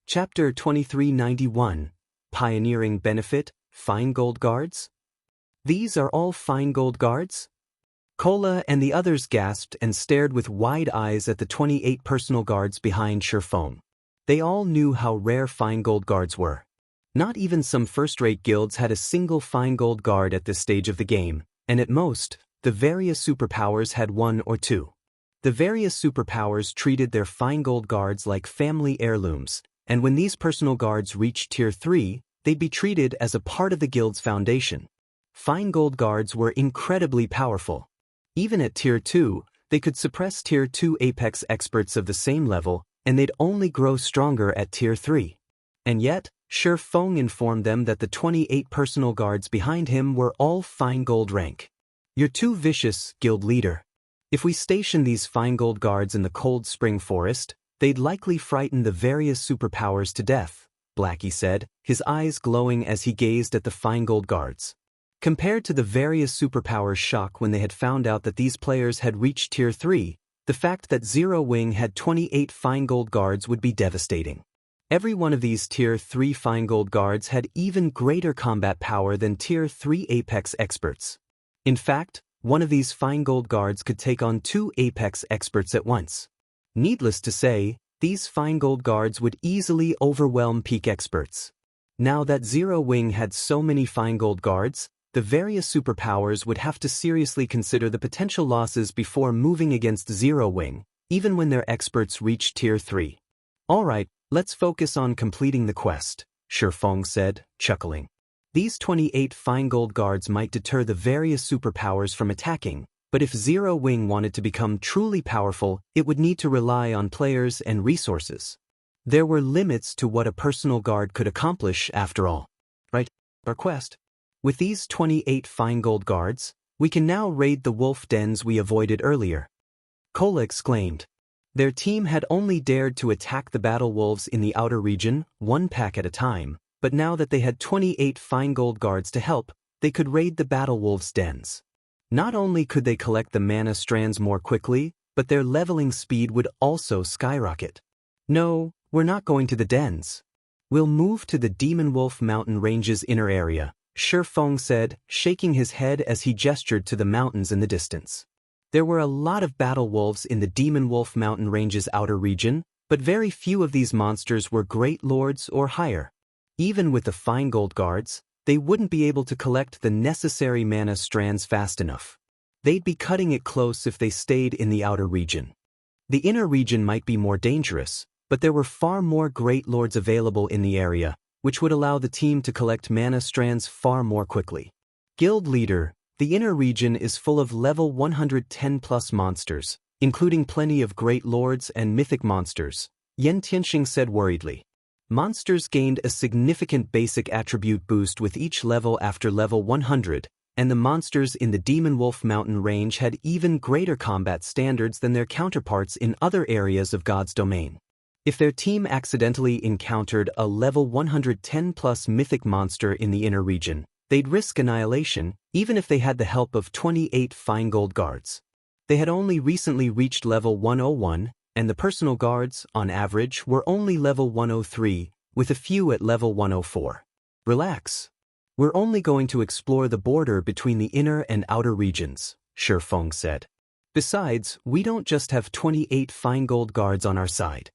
Chapter 2391, Pioneering Benefit, Fine Gold Guards? These are all Fine Gold Guards? Kola and the others gasped and stared with wide eyes at the 28 personal guards behind Shurfong. They all knew how rare Fine Gold Guards were. Not even some first-rate guilds had a single Fine Gold Guard at this stage of the game, and at most, the various superpowers had one or two. The various superpowers treated their Fine Gold Guards like family heirlooms, and when these personal guards reached Tier 3, they'd be treated as a part of the guild's foundation. Fine Gold Guards were incredibly powerful. Even at Tier 2, they could suppress Tier 2 Apex experts of the same level, and they'd only grow stronger at Tier 3. And yet, Shurfong informed them that the 28 personal guards behind him were all Fine Gold rank. "You're too vicious, guild leader. If we station these Fine Gold Guards in the Cold Spring Forest, they'd likely frighten the various superpowers to death," Blackie said, his eyes glowing as he gazed at the Fine Gold Guards. Compared to the various superpowers' shock when they had found out that these players had reached Tier 3, the fact that Zero Wing had 28 Fine Gold Guards would be devastating. Every one of these Tier 3 Fine Gold Guards had even greater combat power than Tier 3 Apex experts. In fact, one of these Fine Gold Guards could take on 2 Apex experts at once. Needless to say, these Fine Gold Guards would easily overwhelm peak experts. Now that Zero Wing had so many Fine Gold Guards, the various superpowers would have to seriously consider the potential losses before moving against Zero Wing, even when their experts reached Tier 3. "Alright, let's focus on completing the quest," Shurfong said, chuckling. These 28 Fine Gold Guards might deter the various superpowers from attacking, but if Zero Wing wanted to become truly powerful, it would need to rely on players and resources. There were limits to what a personal guard could accomplish after all. Right, our quest. With these 28 Fine Gold Guards, we can now raid the wolf dens we avoided earlier. Kola exclaimed. Their team had only dared to attack the battle wolves in the outer region, one pack at a time, but now that they had 28 Fine Gold Guards to help, they could raid the battle wolves' dens. Not only could they collect the mana strands more quickly, but their leveling speed would also skyrocket. "No, we're not going to the dens. We'll move to the Demonwolf mountain range's inner area," Shurfong said, shaking his head as he gestured to the mountains in the distance. There were a lot of battle wolves in the Demonwolf mountain range's outer region, but very few of these monsters were Great Lords or higher. Even with the Fine Gold Guards, they wouldn't be able to collect the necessary mana strands fast enough. They'd be cutting it close if they stayed in the outer region. The inner region might be more dangerous, but there were far more Great Lords available in the area, which would allow the team to collect mana strands far more quickly. "Guild leader, the inner region is full of level 110+ monsters, including plenty of Great Lords and mythic monsters," Yen Tianxing said worriedly. Monsters gained a significant basic attribute boost with each level after level 100, and the monsters in the Demonwolf mountain range had even greater combat standards than their counterparts in other areas of God's domain. If their team accidentally encountered a level 110+ mythic monster in the inner region, they'd risk annihilation, even if they had the help of 28 Fine Gold Guards. They had only recently reached level 101, and the personal guards, on average, were only level 103, with a few at level 104. "Relax. We're only going to explore the border between the inner and outer regions," Shurfong said. "Besides, we don't just have 28 Fine Gold Guards on our side."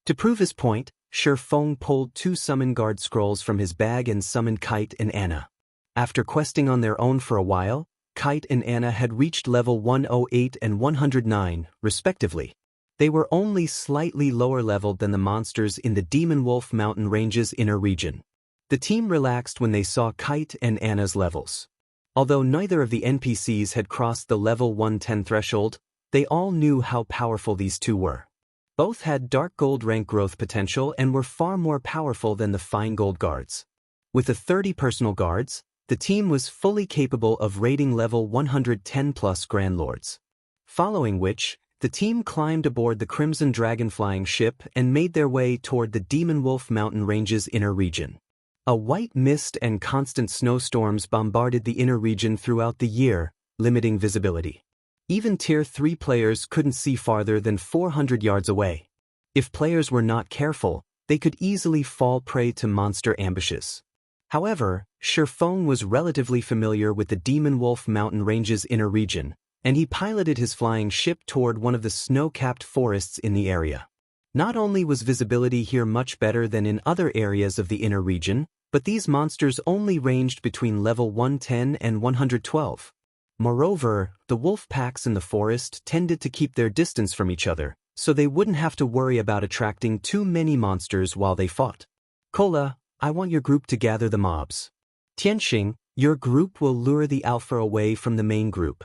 To prove his point, Shurfong pulled 2 Summon Guard scrolls from his bag and summoned Kite and Anna. After questing on their own for a while, Kite and Anna had reached level 108 and 109, respectively. They were only slightly lower leveled than the monsters in the Demonwolf mountain range's inner region. The team relaxed when they saw Kite and Anna's levels. Although neither of the NPCs had crossed the level 110 threshold, they all knew how powerful these two were. Both had Dark Gold rank growth potential and were far more powerful than the Fine Gold Guards. With the 30 personal guards, the team was fully capable of raiding level 110+ Grand Lords. Following which, the team climbed aboard the Crimson Dragon flying ship and made their way toward the Demonwolf mountain range's inner region. A white mist and constant snowstorms bombarded the inner region throughout the year, limiting visibility. Even Tier 3 players couldn't see farther than 400 yards away. If players were not careful, they could easily fall prey to monster ambushes. However, Shifeng was relatively familiar with the Demonwolf mountain range's inner region, and he piloted his flying ship toward one of the snow-capped forests in the area. Not only was visibility here much better than in other areas of the inner region, but these monsters only ranged between level 110 and 112. Moreover, the wolf packs in the forest tended to keep their distance from each other, so they wouldn't have to worry about attracting too many monsters while they fought. Kola, I want your group to gather the mobs. Tianxing, your group will lure the alpha away from the main group.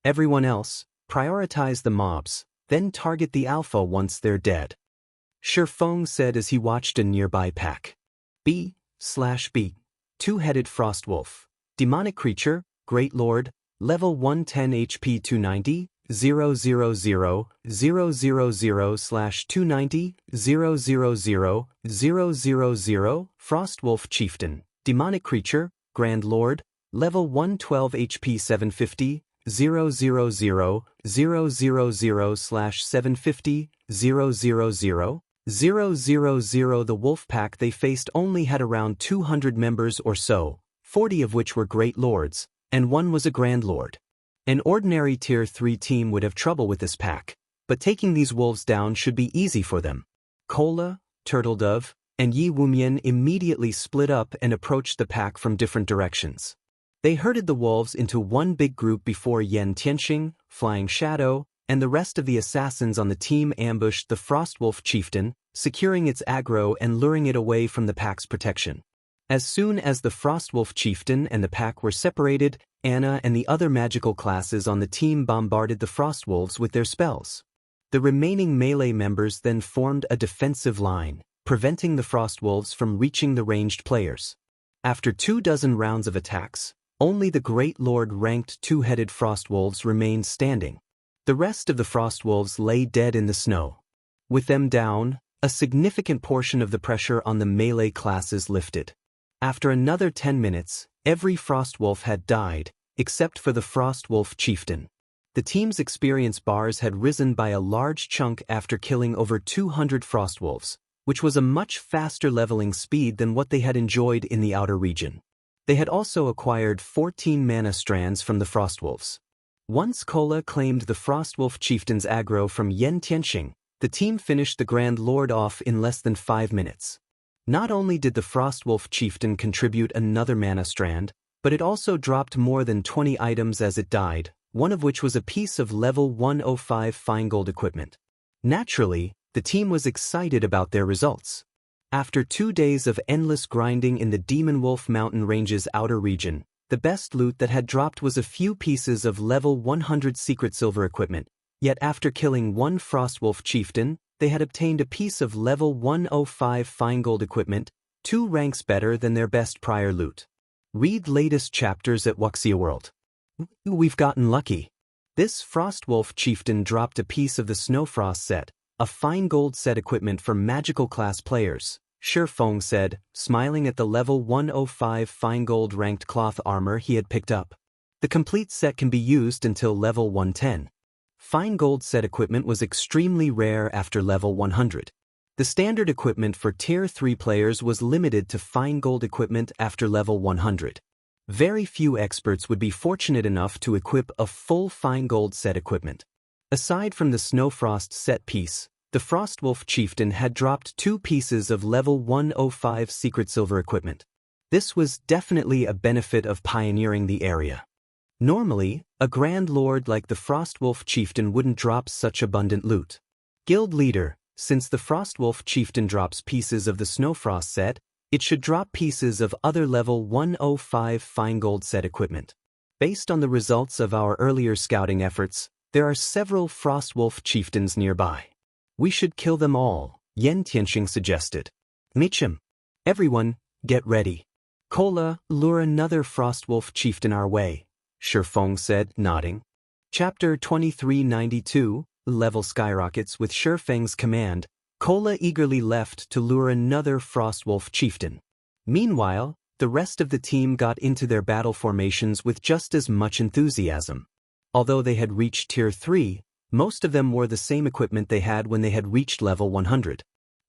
Everyone else, prioritize the mobs, then target the alpha once they're dead. Shifeng said as he watched a nearby pack. B/B, two-headed Frostwolf, demonic creature, Great Lord, level 110 HP 290, 000 000/290 000 000 Frostwolf Chieftain, demonic creature, Grand Lord, level 112 HP 750, 000 000/750 000 000. The wolf pack they faced only had around 200 members or so, 40 of which were Great Lords, and one was a Grand Lord. An ordinary Tier 3 team would have trouble with this pack, but taking these wolves down should be easy for them. Kola, Turtledove, and Yi Wumian immediately split up and approached the pack from different directions. They herded the wolves into one big group before Yen Tianxing, Flying Shadow, and the rest of the assassins on the team ambushed the Frostwolf Chieftain, securing its aggro and luring it away from the pack's protection. As soon as the Frostwolf Chieftain and the pack were separated, Anna and the other magical classes on the team bombarded the Frostwolves with their spells. The remaining melee members then formed a defensive line, preventing the Frostwolves from reaching the ranged players. After 24 rounds of attacks, only the Great Lord ranked two-headed Frostwolves remained standing. The rest of the Frostwolves lay dead in the snow. With them down, a significant portion of the pressure on the melee classes lifted. After another 10 minutes, every Frostwolf had died, except for the Frostwolf Chieftain. The team's experience bars had risen by a large chunk after killing over 200 Frostwolves, which was a much faster leveling speed than what they had enjoyed in the outer region. They had also acquired 14 mana strands from the Frostwolves. Once Kola claimed the Frostwolf Chieftain's aggro from Yen Tianxing, the team finished the Grand Lord off in less than 5 minutes. Not only did the Frostwolf Chieftain contribute another mana strand, but it also dropped more than 20 items as it died, one of which was a piece of level 105 fine gold equipment. Naturally, the team was excited about their results. After 2 days of endless grinding in the Demonwolf mountain range's outer region, the best loot that had dropped was a few pieces of level 100 secret silver equipment, yet after killing one Frostwolf Chieftain, they had obtained a piece of level 105 fine gold equipment, 2 ranks better than their best prior loot. Read latest chapters at Wuxia World. We've gotten lucky. This Frostwolf Chieftain dropped a piece of the Snowfrost set, a fine gold set equipment for magical class players, Shifeng said, smiling at the level 105 fine gold ranked cloth armor he had picked up. The complete set can be used until level 110. Fine gold set equipment was extremely rare after level 100. The standard equipment for Tier 3 players was limited to fine gold equipment after level 100. Very few experts would be fortunate enough to equip a full fine gold set equipment. Aside from the Snowfrost set piece, the Frostwolf Chieftain had dropped 2 pieces of level 105 secret silver equipment. This was definitely a benefit of pioneering the area. Normally, a Grand Lord like the Frostwolf Chieftain wouldn't drop such abundant loot. Guild Leader, since the Frostwolf Chieftain drops pieces of the Snowfrost set, it should drop pieces of other level 105 fine gold set equipment. Based on the results of our earlier scouting efforts, there are several Frostwolf Chieftains nearby. We should kill them all, Yen Tianxing suggested. Mitchum. Everyone, get ready. Kola, lure another Frostwolf Chieftain our way, Shifeng said, nodding. Chapter 2392, Level Skyrockets. With Shifeng's command, Kola eagerly left to lure another Frostwolf Chieftain. Meanwhile, the rest of the team got into their battle formations with just as much enthusiasm. Although they had reached Tier 3, most of them wore the same equipment they had when they had reached level 100.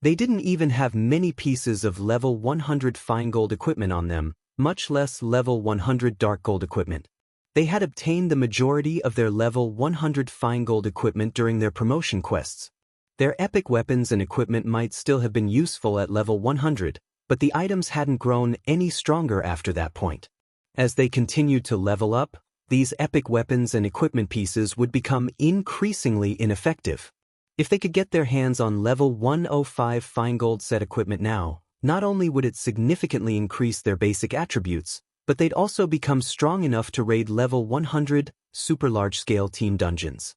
They didn't even have many pieces of level 100 fine gold equipment on them, much less level 100 dark gold equipment. They had obtained the majority of their level 100 fine gold equipment during their promotion quests. Their epic weapons and equipment might still have been useful at level 100, but the items hadn't grown any stronger after that point. As they continued to level up, these epic weapons and equipment pieces would become increasingly ineffective. If they could get their hands on level 105 fine gold set equipment now, not only would it significantly increase their basic attributes, but they'd also become strong enough to raid level 100 super large-scale team dungeons.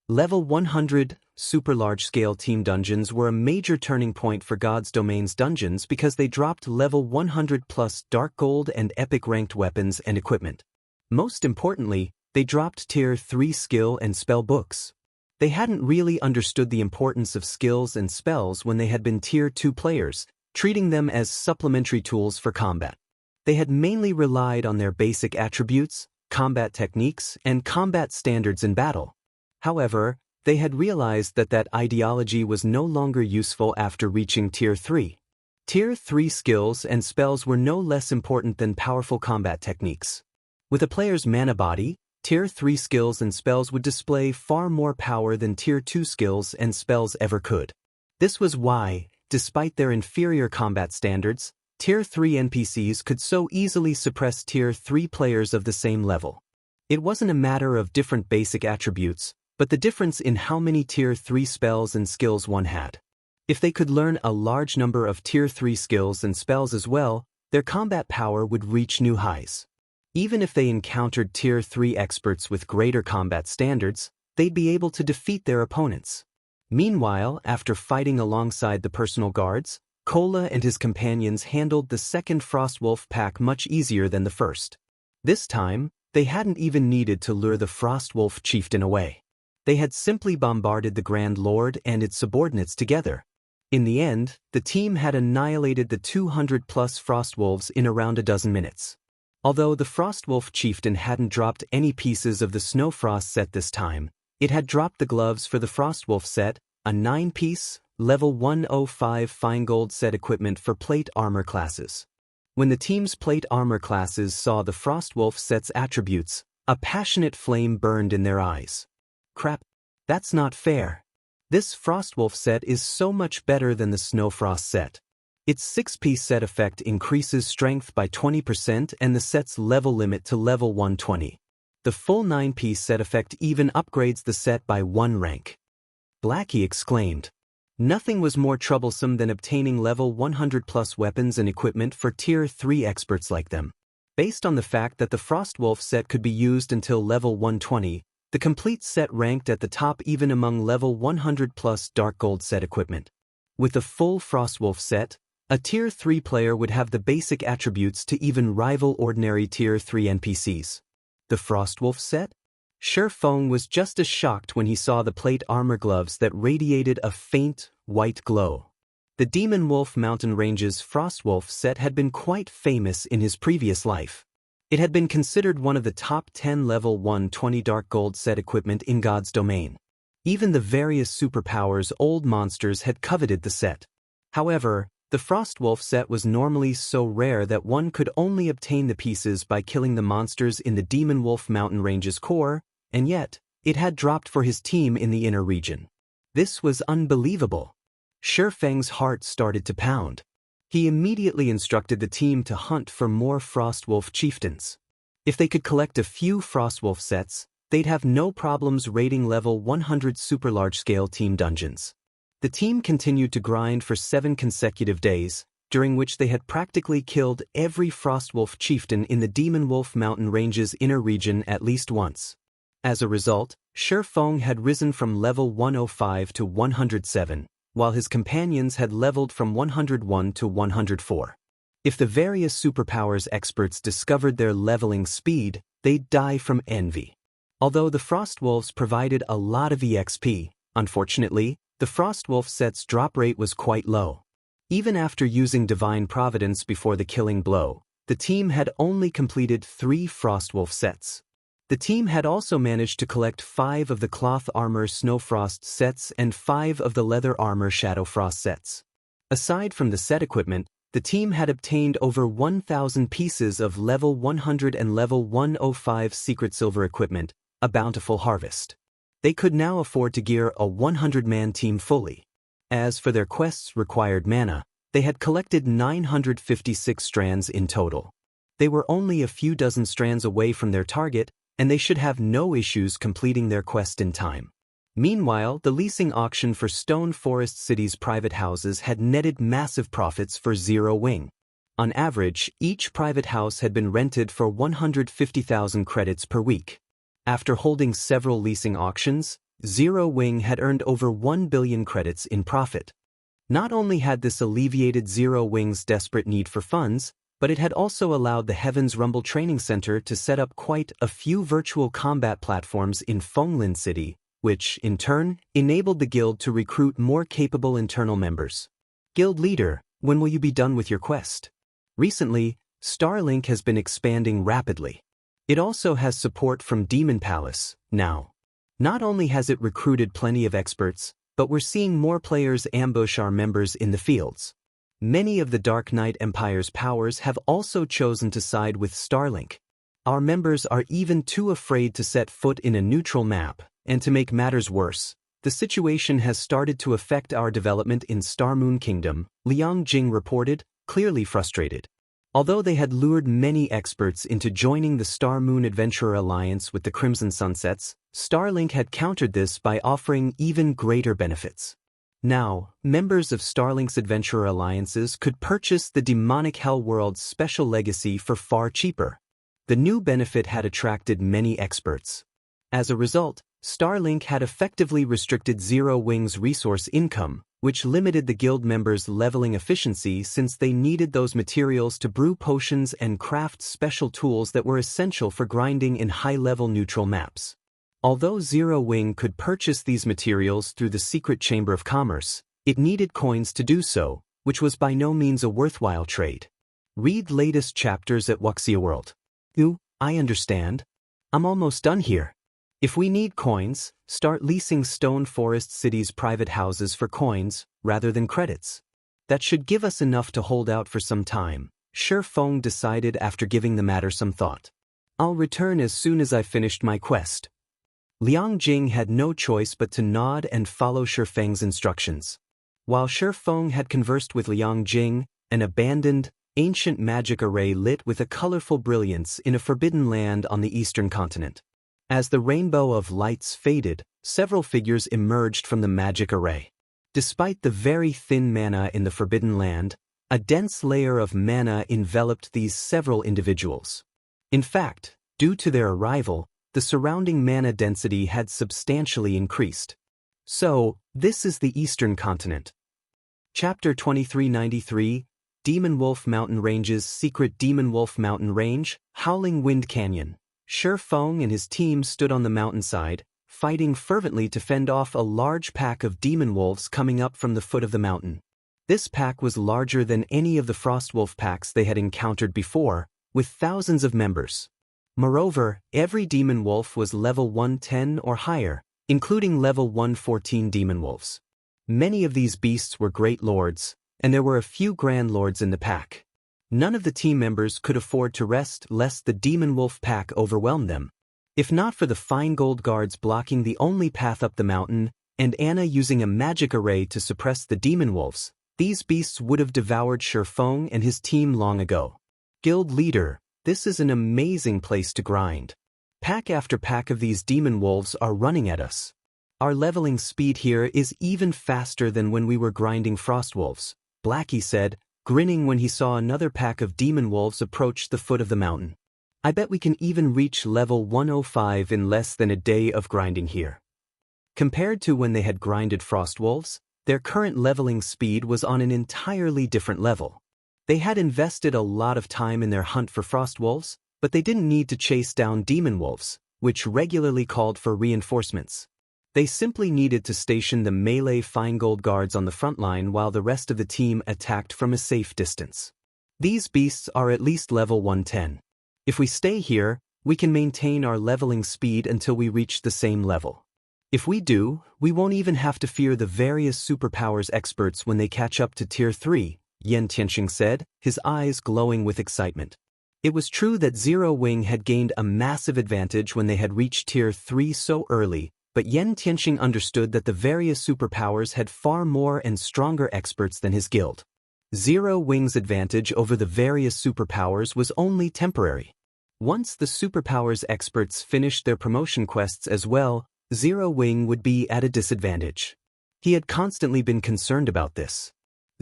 Level 100 super large-scale team dungeons were a major turning point for God's Domain's dungeons because they dropped level 100 plus dark gold and epic ranked weapons and equipment. Most importantly, they dropped tier 3 skill and spell books. They hadn't really understood the importance of skills and spells when they had been tier 2 players, treating them as supplementary tools for combat. They had mainly relied on their basic attributes, combat techniques, and combat standards in battle. However, they had realized that that ideology was no longer useful after reaching Tier 3. Tier 3 skills and spells were no less important than powerful combat techniques. With a player's mana body, Tier 3 skills and spells would display far more power than Tier 2 skills and spells ever could. This was why, despite their inferior combat standards, Tier 3 NPCs could so easily suppress Tier 3 players of the same level. It wasn't a matter of different basic attributes, but the difference in how many Tier 3 spells and skills one had. If they could learn a large number of Tier 3 skills and spells as well, their combat power would reach new highs. Even if they encountered Tier 3 experts with greater combat standards, they'd be able to defeat their opponents. Meanwhile, after fighting alongside the personal guards, Kola and his companions handled the second Frostwolf pack much easier than the first. This time, they hadn't even needed to lure the Frostwolf chieftain away. They had simply bombarded the Grand Lord and its subordinates together. In the end, the team had annihilated the 200-plus Frostwolves in around a dozen minutes. Although the Frostwolf chieftain hadn't dropped any pieces of the Snowfrost set this time, it had dropped the gloves for the Frostwolf set, a 9-piece, level 105 fine gold set equipment for plate armor classes. When the team's plate armor classes saw the Frostwolf set's attributes, a passionate flame burned in their eyes. Crap, that's not fair. This Frostwolf set is so much better than the Snowfrost set. Its 6-piece set effect increases strength by 20% and the set's level limit to level 120. The full 9-piece set effect even upgrades the set by 1 rank. Blackie exclaimed. Nothing was more troublesome than obtaining level 100-plus weapons and equipment for Tier 3 experts like them. Based on the fact that the Frostwolf set could be used until level 120, the complete set ranked at the top even among level 100-plus dark gold set equipment. With the full Frostwolf set, a Tier 3 player would have the basic attributes to even rival ordinary Tier 3 NPCs. The Frostwolf set? Feng was just as shocked when he saw the plate armor gloves that radiated a faint, white glow. The Demonwolf mountain range's Frostwolf set had been quite famous in his previous life. It had been considered one of the top 10 level 120 dark gold set equipment in God's Domain. Even the various superpowers old monsters had coveted the set. However, the Frostwolf set was normally so rare that one could only obtain the pieces by killing the monsters in the Demonwolf mountain range's core, and yet, it had dropped for his team in the inner region. This was unbelievable. Feng's heart started to pound. He immediately instructed the team to hunt for more Frostwolf chieftains. If they could collect a few Frostwolf sets, they'd have no problems raiding level 100 super large-scale team dungeons. The team continued to grind for 7 consecutive days, during which they had practically killed every Frostwolf chieftain in the Demonwolf mountain range's inner region at least once. As a result, Feng had risen from level 105 to 107, while his companions had leveled from 101 to 104. If the various superpowers experts discovered their leveling speed, they'd die from envy. Although the Frostwolves provided a lot of EXP, unfortunately, the Frostwolf set's drop rate was quite low. Even after using Divine Providence before the killing blow, the team had only completed 3 Frostwolf sets. The team had also managed to collect 5 of the Cloth Armor Snowfrost sets and 5 of the Leather Armor Shadowfrost sets. Aside from the set equipment, the team had obtained over 1,000 pieces of level 100 and level 105 secret silver equipment, a bountiful harvest. They could now afford to gear a 100-man team fully. As for their quests required mana, they had collected 956 strands in total. They were only a few dozen strands away from their target, and they should have no issues completing their quest in time. Meanwhile, the leasing auction for Stone Forest City's private houses had netted massive profits for Zero Wing. On average, each private house had been rented for 150,000 credits per week. After holding several leasing auctions, Zero Wing had earned over 1 billion credits in profit. Not only had this alleviated Zero Wing's desperate need for funds, but it had also allowed the Heaven's Rumble Training Center to set up quite a few virtual combat platforms in Fenglin City, which, in turn, enabled the guild to recruit more capable internal members. Guild leader, when will you be done with your quest? Recently, Starlink has been expanding rapidly. It also has support from Demon Palace, now. Not only has it recruited plenty of experts, but we're seeing more players ambush our members in the fields. Many of the Dark Knight Empire's powers have also chosen to side with Starlink. Our members are even too afraid to set foot in a neutral map, and to make matters worse, the situation has started to affect our development in Star Moon Kingdom, Liang Jing reported, clearly frustrated. Although they had lured many experts into joining the Star Moon Adventurer Alliance with the Crimson Sunsets, Starlink had countered this by offering even greater benefits. Now, members of Starlink's Adventurer Alliances could purchase the Demonic Hell World's special legacy for far cheaper. The new benefit had attracted many experts. As a result, Starlink had effectively restricted Zero Wing's resource income, which limited the guild members' leveling efficiency since they needed those materials to brew potions and craft special tools that were essential for grinding in high-level neutral maps. Although Zero Wing could purchase these materials through the Secret Chamber of Commerce, it needed coins to do so, which was by no means a worthwhile trade. Read latest chapters at Wuxia World. I understand. I'm almost done here. If we need coins, start leasing Stone Forest City's private houses for coins, rather than credits. That should give us enough to hold out for some time, Shi Feng decided after giving the matter some thought. I'll return as soon as I've finished my quest. Liang Jing had no choice but to nod and follow Shi Feng's instructions. While Shi Feng had conversed with Liang Jing, an abandoned, ancient magic array lit with a colorful brilliance in a forbidden land on the eastern continent. As the rainbow of lights faded, several figures emerged from the magic array. Despite the very thin mana in the Forbidden Land, a dense layer of mana enveloped these several individuals. In fact, due to their arrival, the surrounding mana density had substantially increased. So, this is the Eastern Continent. Chapter 2393, Demonwolf Mountain Range's Secret Demonwolf Mountain Range, Howling Wind Canyon. Shi Feng and his team stood on the mountainside, fighting fervently to fend off a large pack of demon wolves coming up from the foot of the mountain. This pack was larger than any of the Frostwolf packs they had encountered before, with thousands of members. Moreover, every demon wolf was level 110 or higher, including level 114 demon wolves. Many of these beasts were great lords, and there were a few grand lords in the pack. None of the team members could afford to rest lest the demon wolf pack overwhelm them. If not for the fine gold guards blocking the only path up the mountain, and Anna using a magic array to suppress the demon wolves, these beasts would have devoured Shi Feng and his team long ago. Guild leader, this is an amazing place to grind. Pack after pack of these demon wolves are running at us. Our leveling speed here is even faster than when we were grinding Frostwolves, Blackie said, grinning when he saw another pack of demon wolves approach the foot of the mountain. I bet we can even reach level 105 in less than a day of grinding here. Compared to when they had grinded Frostwolves, their current leveling speed was on an entirely different level. They had invested a lot of time in their hunt for Frostwolves, but they didn't need to chase down demon wolves, which regularly called for reinforcements. They simply needed to station the melee fine-gold guards on the front line while the rest of the team attacked from a safe distance. These beasts are at least level 110. If we stay here, we can maintain our leveling speed until we reach the same level. If we do, we won't even have to fear the various superpowers experts when they catch up to Tier 3, Yen Tianxing said, his eyes glowing with excitement. It was true that Zero Wing had gained a massive advantage when they had reached Tier 3 so early, but Yen Tianxing understood that the various superpowers had far more and stronger experts than his guild. Zero Wing's advantage over the various superpowers was only temporary. Once the superpowers experts finished their promotion quests as well, Zero Wing would be at a disadvantage. He had constantly been concerned about this.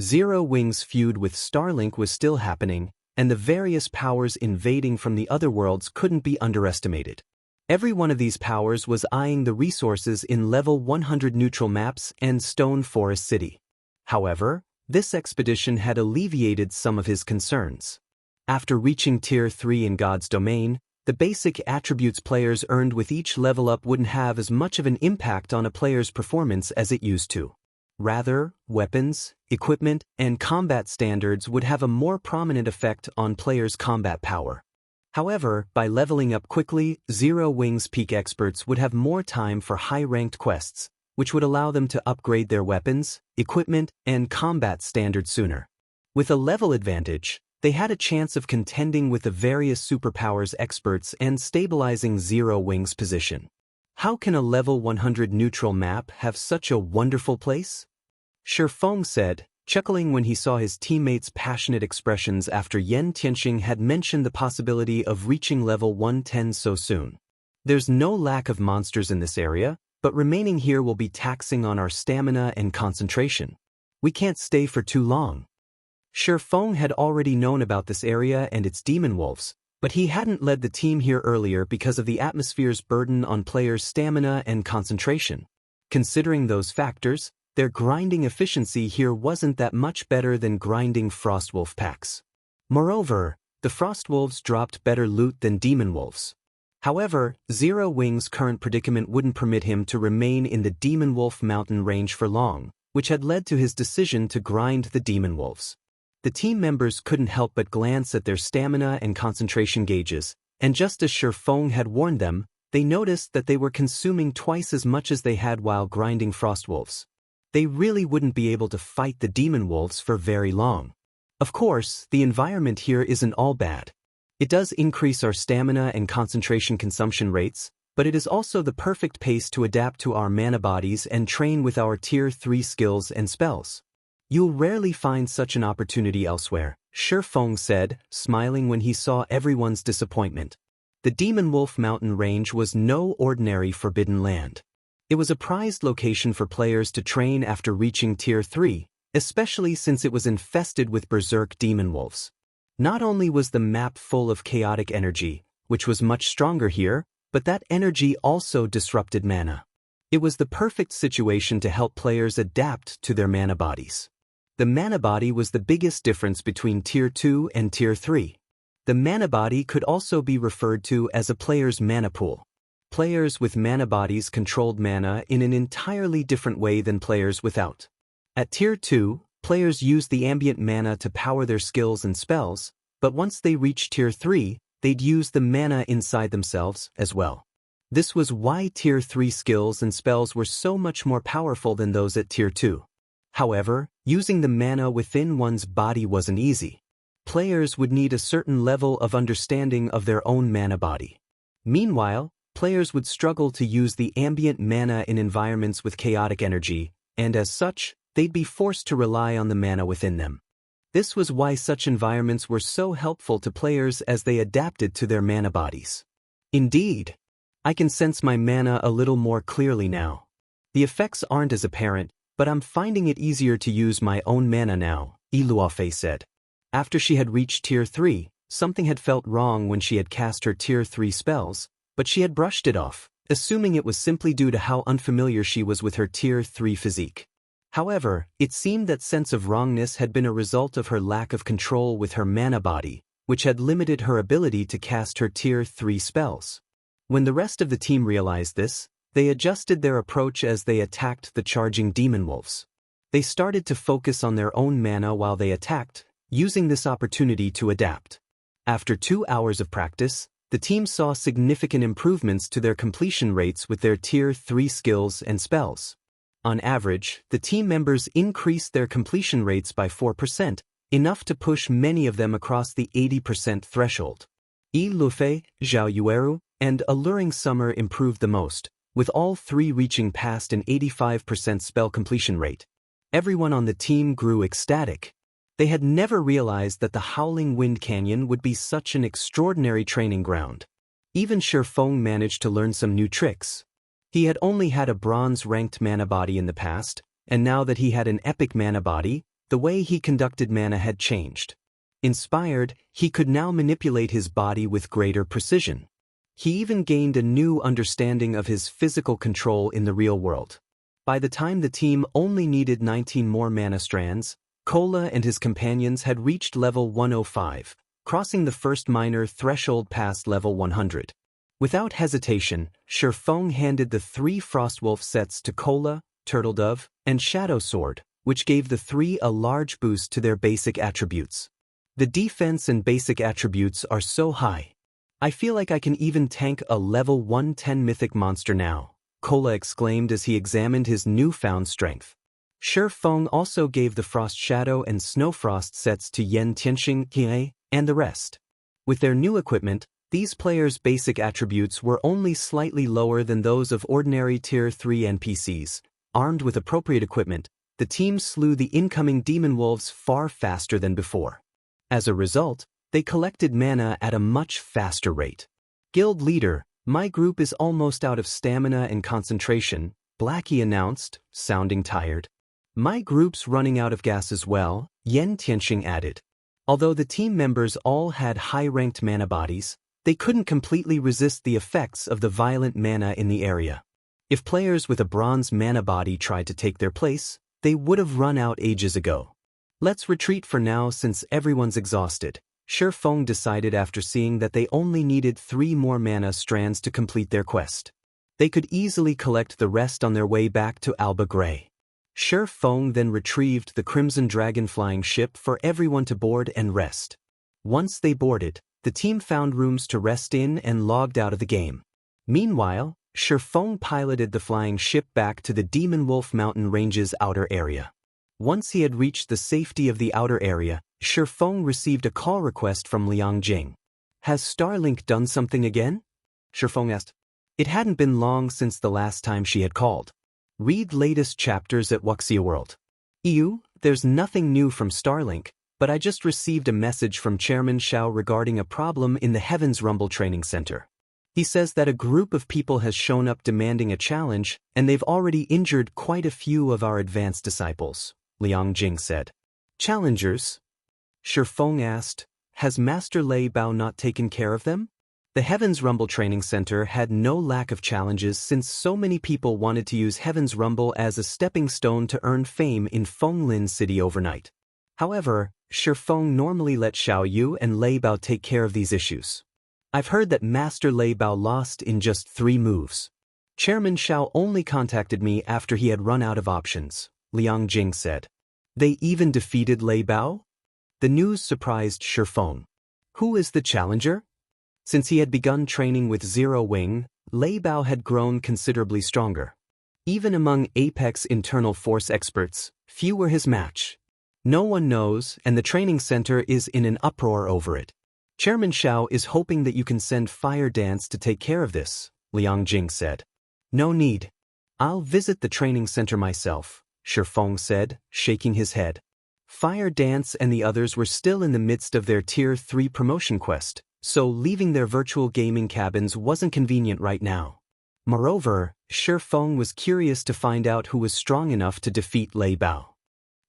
Zero Wing's feud with Starlink was still happening, and the various powers invading from the other worlds couldn't be underestimated. Every one of these powers was eyeing the resources in level 100 neutral maps and Stone Forest City. However, this expedition had alleviated some of his concerns. After reaching Tier 3 in God's Domain, the basic attributes players earned with each level up wouldn't have as much of an impact on a player's performance as it used to. Rather, weapons, equipment, and combat standards would have a more prominent effect on players' combat power. However, by leveling up quickly, Zero Wing's peak experts would have more time for high-ranked quests, which would allow them to upgrade their weapons, equipment, and combat standards sooner. With a level advantage, they had a chance of contending with the various superpowers experts and stabilizing Zero Wing's position. How can a level 100 neutral map have such a wonderful place? Shifeng said, chuckling when he saw his teammates' passionate expressions after Yen Tianxing had mentioned the possibility of reaching level 110 so soon. There's no lack of monsters in this area, but remaining here will be taxing on our stamina and concentration. We can't stay for too long. Shifeng had already known about this area and its Demonwolves, but he hadn't led the team here earlier because of the atmosphere's burden on players' stamina and concentration. Considering those factors, their grinding efficiency here wasn't that much better than grinding Frostwolf packs. Moreover, the Frostwolves dropped better loot than Demonwolves. However, Zero Wing's current predicament wouldn't permit him to remain in the Demonwolf mountain range for long, which had led to his decision to grind the Demonwolves. The team members couldn't help but glance at their stamina and concentration gauges, and just as Shifeng had warned them, they noticed that they were consuming twice as much as they had while grinding Frostwolves. They really wouldn't be able to fight the Demonwolves for very long. Of course, the environment here isn't all bad. It does increase our stamina and concentration consumption rates, but it is also the perfect pace to adapt to our mana bodies and train with our Tier 3 skills and spells. You'll rarely find such an opportunity elsewhere, Shifeng said, smiling when he saw everyone's disappointment. The Demonwolf mountain range was no ordinary forbidden land. It was a prized location for players to train after reaching Tier 3, especially since it was infested with berserk Demonwolves. Not only was the map full of chaotic energy, which was much stronger here, but that energy also disrupted mana. It was the perfect situation to help players adapt to their mana bodies. The mana body was the biggest difference between Tier 2 and Tier 3. The mana body could also be referred to as a player's mana pool. Players with mana bodies controlled mana in an entirely different way than players without. At Tier 2, players used the ambient mana to power their skills and spells, but once they reached Tier 3, they'd use the mana inside themselves as well. This was why Tier 3 skills and spells were so much more powerful than those at Tier 2. However, using the mana within one's body wasn't easy. Players would need a certain level of understanding of their own mana body. Meanwhile, players would struggle to use the ambient mana in environments with chaotic energy, and as such, they'd be forced to rely on the mana within them. This was why such environments were so helpful to players as they adapted to their mana bodies. Indeed, I can sense my mana a little more clearly now. The effects aren't as apparent, but I'm finding it easier to use my own mana now, Iluofei said. After she had reached Tier 3, something had felt wrong when she had cast her Tier 3 spells, but she had brushed it off, assuming it was simply due to how unfamiliar she was with her Tier 3 physique. However, it seemed that sense of wrongness had been a result of her lack of control with her mana body, which had limited her ability to cast her Tier 3 spells. When the rest of the team realized this, they adjusted their approach as they attacked the charging Demonwolves. They started to focus on their own mana while they attacked, using this opportunity to adapt. After 2 hours of practice, The team saw significant improvements to their completion rates with their Tier 3 skills and spells. On average, the team members increased their completion rates by 4%, enough to push many of them across the 80% threshold. Lufe, Zhao Yueru, and Alluring Summer improved the most, with all three reaching past an 85% spell completion rate. Everyone on the team grew ecstatic. They had never realized that the Howling Wind Canyon would be such an extraordinary training ground. Even Shifeng managed to learn some new tricks. He had only had a bronze-ranked mana body in the past, and now that he had an epic mana body, the way he conducted mana had changed. Inspired, he could now manipulate his body with greater precision. He even gained a new understanding of his physical control in the real world. By the time the team only needed 19 more mana strands, Kola and his companions had reached level 105, crossing the first minor threshold past level 100. Without hesitation, Shifeng handed the 3 Frostwolf sets to Kola, Turtledove, and Shadow Sword, which gave the 3 a large boost to their basic attributes. The defense and basic attributes are so high. I feel like I can even tank a level 110 mythic monster now, Kola exclaimed as he examined his newfound strength. Shifeng also gave the Frost Shadow and Snowfrost sets to Yen Tianxing, Qilin, and the rest. With their new equipment, these players' basic attributes were only slightly lower than those of ordinary Tier 3 NPCs. Armed with appropriate equipment, the team slew the incoming Demonwolves far faster than before. As a result, they collected mana at a much faster rate. Guild leader, my group is almost out of stamina and concentration, Blackie announced, sounding tired. My group's running out of gas as well, Yen Tianxing added. Although the team members all had high-ranked mana bodies, they couldn't completely resist the effects of the violent mana in the area. If players with a bronze mana body tried to take their place, they would have run out ages ago. Let's retreat for now since everyone's exhausted, Shifeng decided after seeing that they only needed 3 more mana strands to complete their quest. They could easily collect the rest on their way back to Alba Grey. Shifeng then retrieved the Crimson Dragon flying ship for everyone to board and rest. Once they boarded, the team found rooms to rest in and logged out of the game. Meanwhile, Shifeng piloted the flying ship back to the Demonwolf mountain range's outer area. Once he had reached the safety of the outer area, Shifeng received a call request from Liang Jing. Has Starlink done something again? Shifeng asked. It hadn't been long since the last time she had called. Read latest chapters at Wuxia World. There's nothing new from Starlink, but I just received a message from Chairman Xiao regarding a problem in the Heaven's Rumble Training Center. He says that a group of people has shown up demanding a challenge, and they've already injured quite a few of our advanced disciples, Liang Jing said. Challengers? Shifeng asked, has Master Lei Bao not taken care of them? The Heaven's Rumble Training Center had no lack of challenges since so many people wanted to use Heaven's Rumble as a stepping stone to earn fame in Fenglin City overnight. However, Shifeng normally let Xiao Yu and Lei Bao take care of these issues. I've heard that Master Lei Bao lost in just 3 moves. Chairman Xiao only contacted me after he had run out of options, Liang Jing said. They even defeated Lei Bao? The news surprised Shifeng. Who is the challenger? Since he had begun training with Zero Wing, Lei Bao had grown considerably stronger. Even among Apex internal force experts, few were his match. No one knows, and the training center is in an uproar over it. Chairman Xiao is hoping that you can send Fire Dance to take care of this, Liang Jing said. No need. I'll visit the training center myself, Shifeng said, shaking his head. Fire Dance and the others were still in the midst of their Tier 3 promotion quest, so leaving their virtual gaming cabins wasn't convenient right now. Moreover, Shifeng was curious to find out who was strong enough to defeat Lei Bao.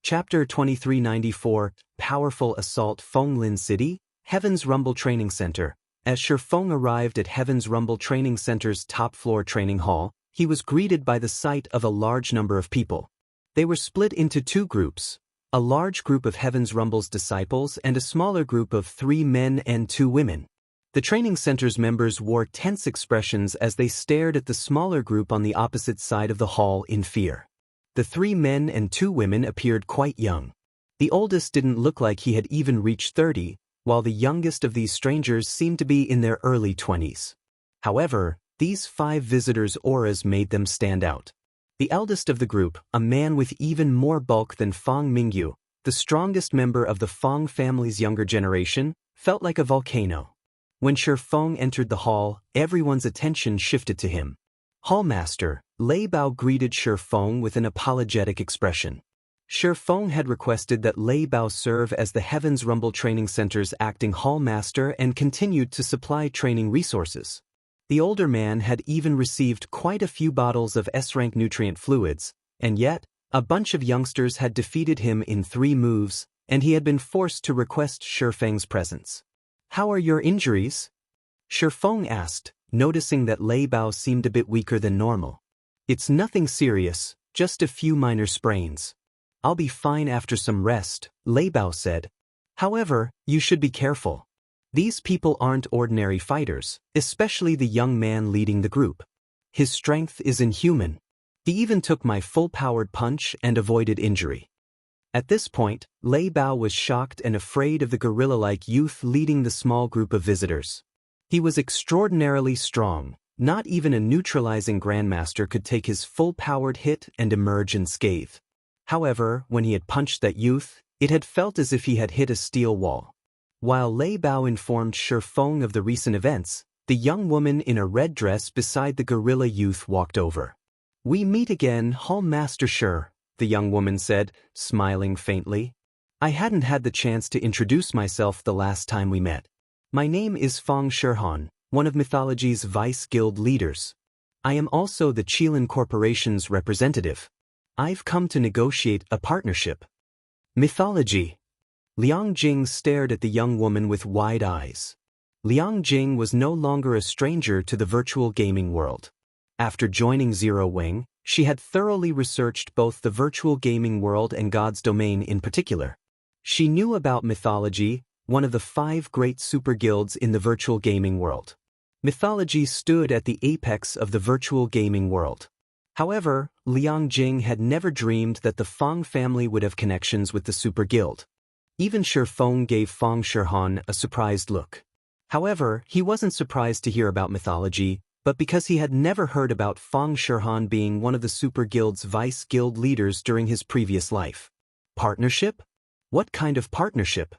Chapter 2394, Powerful Assault Fenglin City, Heaven's Rumble Training Center. As Shifeng arrived at Heaven's Rumble Training Center's top-floor training hall, he was greeted by the sight of a large number of people. They were split into 2 groups. A large group of Heaven's Rumble's disciples and a smaller group of 3 men and 2 women. The training center's members wore tense expressions as they stared at the smaller group on the opposite side of the hall in fear. The 3 men and 2 women appeared quite young. The oldest didn't look like he had even reached 30, while the youngest of these strangers seemed to be in their early 20s. However, these 5 visitors' auras made them stand out. The eldest of the group, a man with even more bulk than Feng Mingyu, the strongest member of the Feng family's younger generation, felt like a volcano. When Shi Feng entered the hall, everyone's attention shifted to him. Hallmaster, Lei Bao greeted Shi Feng with an apologetic expression. Shi Feng had requested that Lei Bao serve as the Heaven's Rumble Training Center's acting hallmaster and continued to supply training resources. The older man had even received quite a few bottles of S-rank nutrient fluids, and yet, a bunch of youngsters had defeated him in 3 moves, and he had been forced to request Shi Feng's presence. "How are your injuries?" Shi Feng asked, noticing that Lei Bao seemed a bit weaker than normal. "It's nothing serious, just a few minor sprains. I'll be fine after some rest," Lei Bao said. "However, you should be careful. These people aren't ordinary fighters, especially the young man leading the group. His strength is inhuman. He even took my full-powered punch and avoided injury." At this point, Lei Bao was shocked and afraid of the gorilla-like youth leading the small group of visitors. He was extraordinarily strong. Not even a neutralizing grandmaster could take his full-powered hit and emerge unscathed. However, when he had punched that youth, it had felt as if he had hit a steel wall. While Lei Bao informed Shi Feng of the recent events, the young woman in a red dress beside the gorilla youth walked over. "We meet again, Hallmaster Shi," the young woman said, smiling faintly. "I hadn't had the chance to introduce myself the last time we met. My name is Feng Shirhan, one of Mythology's Vice Guild leaders. I am also the Qilin Corporation's representative. I've come to negotiate a partnership." Mythology. Liang Jing stared at the young woman with wide eyes. Liang Jing was no longer a stranger to the virtual gaming world. After joining Zero Wing, she had thoroughly researched both the virtual gaming world and God's domain in particular. She knew about Mythology, one of the 5 great super guilds in the virtual gaming world. Mythology stood at the apex of the virtual gaming world. However, Liang Jing had never dreamed that the Feng family would have connections with the super guild. Even Shi Feng gave Feng Shirhan a surprised look. However, he wasn't surprised to hear about Mythology, but because he had never heard about Feng Shirhan being one of the Super Guild's Vice Guild leaders during his previous life. Partnership? What kind of partnership?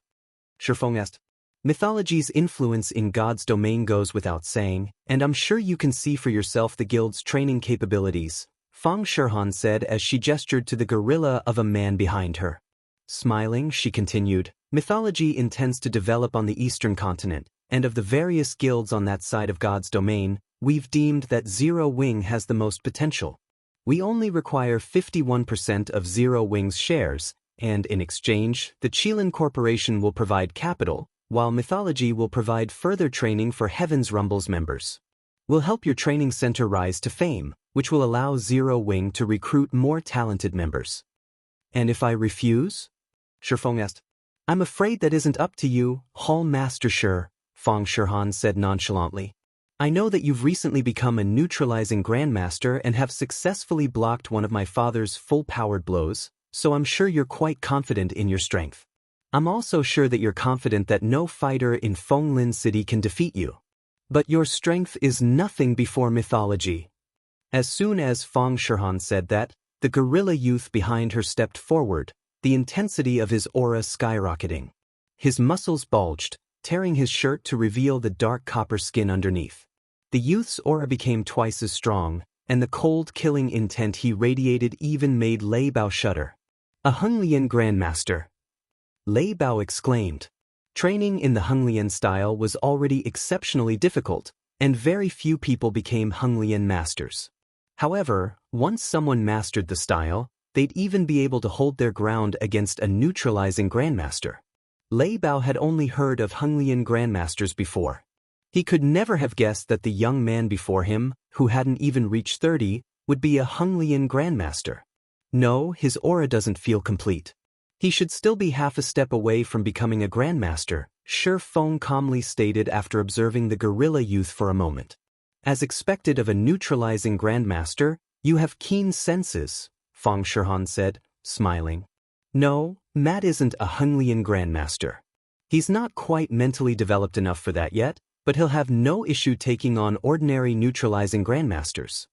Shi Feng asked. Mythology's influence in God's domain goes without saying, and I'm sure you can see for yourself the guild's training capabilities, Feng Shirhan said as she gestured to the gorilla of a man behind her. Smiling, she continued, Mythology intends to develop on the eastern continent, and of the various guilds on that side of God's domain, we've deemed that Zero Wing has the most potential. We only require 51% of Zero Wing's shares, and in exchange, the Qilin Corporation will provide capital, while Mythology will provide further training for Heaven's Rumble's members. We'll help your training center rise to fame, which will allow Zero Wing to recruit more talented members. And if I refuse? Shi Feng asked. I'm afraid that isn't up to you, Hall Master Shi, Feng Shirhan said nonchalantly. I know that you've recently become a neutralizing grandmaster and have successfully blocked one of my father's full-powered blows, so I'm sure you're quite confident in your strength. I'm also sure that you're confident that no fighter in Fenglin City can defeat you. But your strength is nothing before Mythology. As soon as Feng Shirhan said that, the gorilla youth behind her stepped forward, the intensity of his aura skyrocketing. His muscles bulged, tearing his shirt to reveal the dark copper skin underneath. The youth's aura became twice as strong, and the cold killing intent he radiated even made Lei Bao shudder. A Henglian Grandmaster. Lei Bao exclaimed. Training in the Henglian style was already exceptionally difficult, and very few people became Henglian masters. However, once someone mastered the style, they'd even be able to hold their ground against a neutralizing grandmaster. Lei Bao had only heard of Henglian grandmasters before. He could never have guessed that the young man before him, who hadn't even reached 30, would be a Henglian grandmaster. No, his aura doesn't feel complete. He should still be half a step away from becoming a grandmaster, Shi Feng calmly stated after observing the gorilla youth for a moment. As expected of a neutralizing grandmaster, you have keen senses, Feng Shirhan said, smiling. No, Matt isn't a Henglian grandmaster. He's not quite mentally developed enough for that yet, but he'll have no issue taking on ordinary neutralizing grandmasters.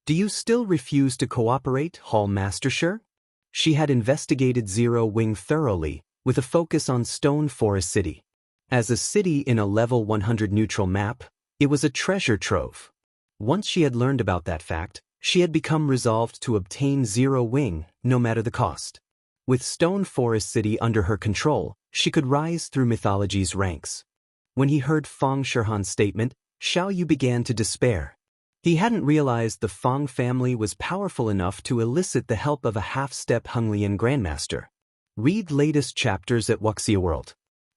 Do you still refuse to cooperate, Hall Master Sure? She had investigated Zero Wing thoroughly, with a focus on Stone Forest City. As a city in a level 100 neutral map, it was a treasure trove. Once she had learned about that fact, she had become resolved to obtain Zero Wing, no matter the cost. With Stone Forest City under her control, she could rise through mythology's ranks. When he heard Fang Shirhan's statement, Xiao Yu began to despair. He hadn't realized the Fang family was powerful enough to elicit the help of a half-step Henglian Grandmaster. Read latest chapters at Wuxia World.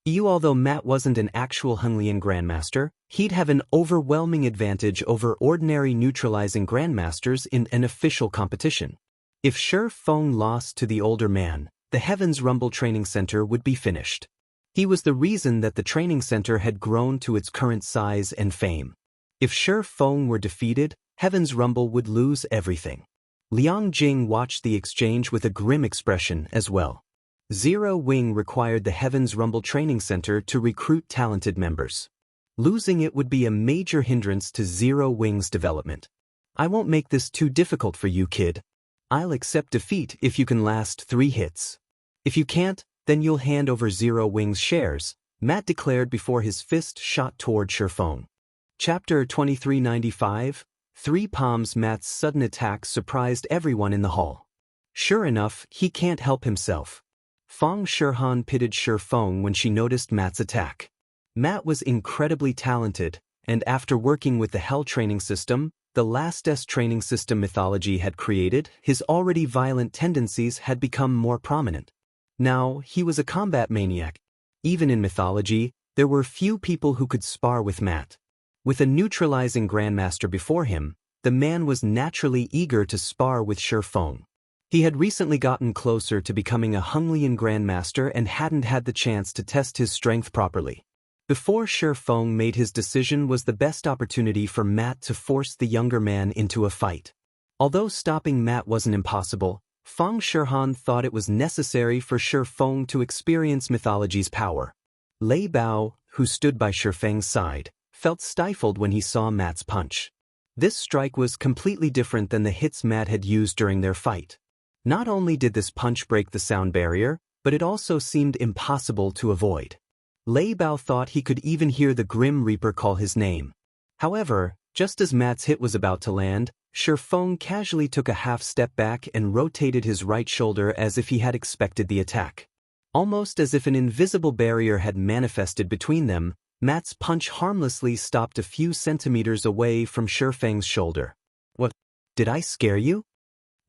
Although Matt wasn't an actual Henglian Grandmaster, he'd have an overwhelming advantage over ordinary neutralizing Grandmasters in an official competition. If Shi Feng lost to the older man, the Heaven's Rumble Training Center would be finished. He was the reason that the training center had grown to its current size and fame. If Shi Feng were defeated, Heaven's Rumble would lose everything. Liang Jing watched the exchange with a grim expression as well. Zero Wing required the Heaven's Rumble Training Center to recruit talented members. Losing it would be a major hindrance to Zero Wing's development. I won't make this too difficult for you, kid. I'll accept defeat if you can last 3 hits. If you can't, then you'll hand over Zero Wing's shares, Matt declared before his fist shot toward Shi Feng. Chapter 2395, 3 Palms. Matt's sudden attack surprised everyone in the hall. Sure enough, he can't help himself. Fang Shirhan pitted Shi Feng when she noticed Matt's attack. Matt was incredibly talented, and after working with the Hell Training System, the lastest training system mythology had created, his already violent tendencies had become more prominent. Now, he was a combat maniac. Even in mythology, there were few people who could spar with Matt. With a neutralizing Grandmaster before him, the man was naturally eager to spar with Shi Feng. He had recently gotten closer to becoming a Henglian Grandmaster and hadn't had the chance to test his strength properly. Before Shi Feng made his decision was the best opportunity for Matt to force the younger man into a fight. Although stopping Matt wasn't impossible, Fang Shirhan thought it was necessary for Shi Feng to experience mythology's power. Lei Bao, who stood by Shi Feng's side, felt stifled when he saw Matt's punch. This strike was completely different than the hits Matt had used during their fight. Not only did this punch break the sound barrier, but it also seemed impossible to avoid. Lei Bao thought he could even hear the Grim Reaper call his name. However, just as Matt's hit was about to land, Shi Feng casually took a half step back and rotated his right shoulder as if he had expected the attack. Almost as if an invisible barrier had manifested between them, Matt's punch harmlessly stopped a few centimeters away from Shi Feng's shoulder. "What? Did I scare you?"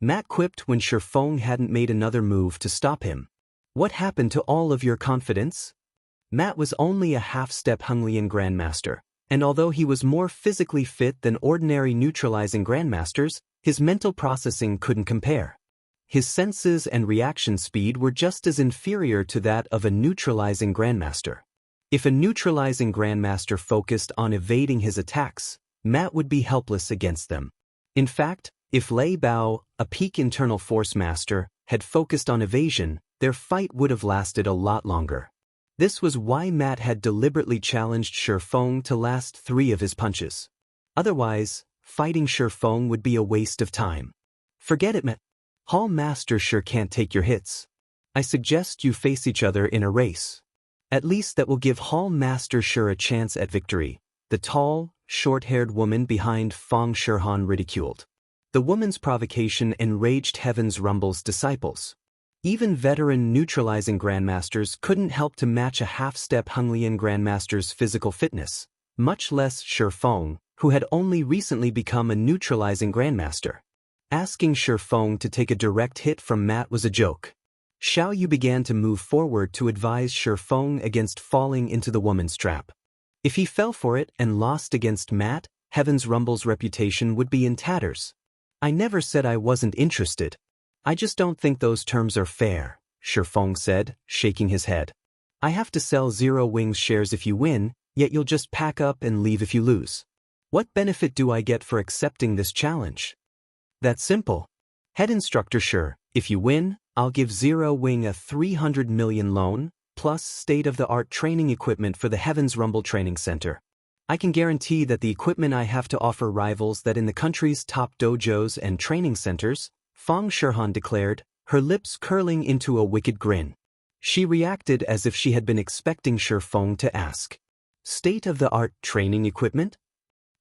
Matt quipped when Shi Feng hadn't made another move to stop him. "What happened to all of your confidence?" Matt was only a half-step Henglian Grandmaster, and although he was more physically fit than ordinary neutralizing Grandmasters, his mental processing couldn't compare. His senses and reaction speed were just as inferior to that of a neutralizing Grandmaster. If a neutralizing Grandmaster focused on evading his attacks, Matt would be helpless against them. In fact, if Lei Bao, a peak internal force master, had focused on evasion, their fight would have lasted a lot longer. This was why Matt had deliberately challenged Shi Feng to last 3 of his punches. Otherwise, fighting Shi Feng would be a waste of time. "Forget it, Matt. Hall Master sure can't take your hits. I suggest you face each other in a race. At least that will give Hall Master sure a chance at victory," the tall, short-haired woman behind Fang Shirhan ridiculed. The woman's provocation enraged Heaven's Rumble's disciples. Even veteran neutralizing Grandmasters couldn't help to match a half-step Henglian Grandmaster's physical fitness, much less Shi Feng, who had only recently become a neutralizing Grandmaster. Asking Shi Feng to take a direct hit from Matt was a joke. Xiao Yu began to move forward to advise Shi Feng against falling into the woman's trap. If he fell for it and lost against Matt, Heaven's Rumble's reputation would be in tatters. "I never said I wasn't interested. I just don't think those terms are fair," Shi Feng said, shaking his head. "I have to sell Zero Wing's shares if you win, yet you'll just pack up and leave if you lose. What benefit do I get for accepting this challenge?" "That's simple. Head Instructor Shi, if you win, I'll give Zero Wing a 300 million loan, plus state-of-the-art training equipment for the Heaven's Rumble Training Center. I can guarantee that the equipment I have to offer rivals that in the country's top dojos and training centers, Feng Shirhan declared, her lips curling into a wicked grin. She reacted as if she had been expecting Shifeng to ask, "State-of-the-art training equipment?"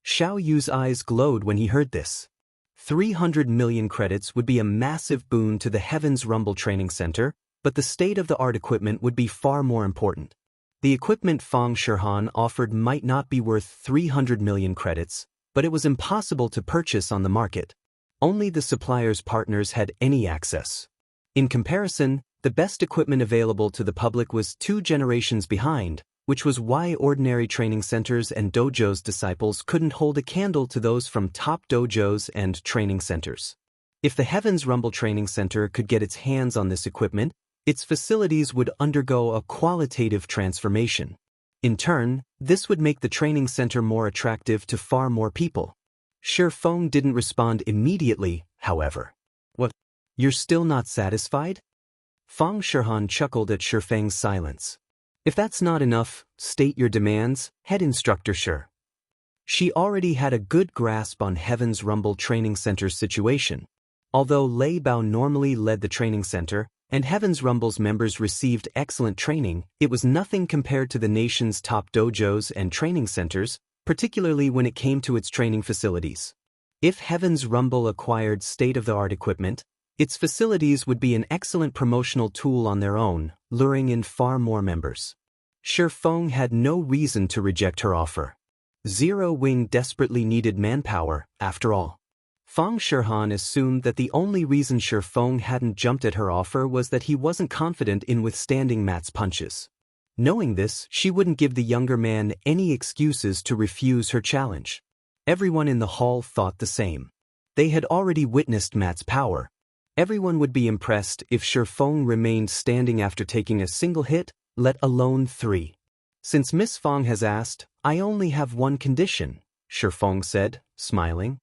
Xiao Yu's eyes glowed when he heard this. 300 million credits would be a massive boon to the Heaven's Rumble Training Center, but the state-of-the-art equipment would be far more important. The equipment Feng Shirhan offered might not be worth 300 million credits, but it was impossible to purchase on the market. Only the supplier's partners had any access. In comparison, the best equipment available to the public was 2 generations behind, which was why ordinary training centers and dojos' disciples couldn't hold a candle to those from top dojos and training centers. If the Heaven's Rumble Training Center could get its hands on this equipment, its facilities would undergo a qualitative transformation. In turn, this would make the training center more attractive to far more people. Shifeng didn't respond immediately, however. "What? You're still not satisfied?" Feng Shirhan chuckled at Shifeng's silence. "If that's not enough, state your demands, head instructor Shi." She already had a good grasp on Heaven's Rumble Training Center's situation. Although Lei Bao normally led the training center, and Heaven's Rumble's members received excellent training, it was nothing compared to the nation's top dojos and training centers, particularly when it came to its training facilities. If Heaven's Rumble acquired state-of-the-art equipment, its facilities would be an excellent promotional tool on their own, luring in far more members. Shifeng had no reason to reject her offer. Zero Wing desperately needed manpower, after all. Feng Shirhan assumed that the only reason Shifeng hadn't jumped at her offer was that he wasn't confident in withstanding Matt's punches. Knowing this, she wouldn't give the younger man any excuses to refuse her challenge. Everyone in the hall thought the same. They had already witnessed Matt's power. Everyone would be impressed if Shifeng remained standing after taking a single hit, let alone 3. "Since Miss Feng has asked, I only have one condition," Shifeng said, smiling.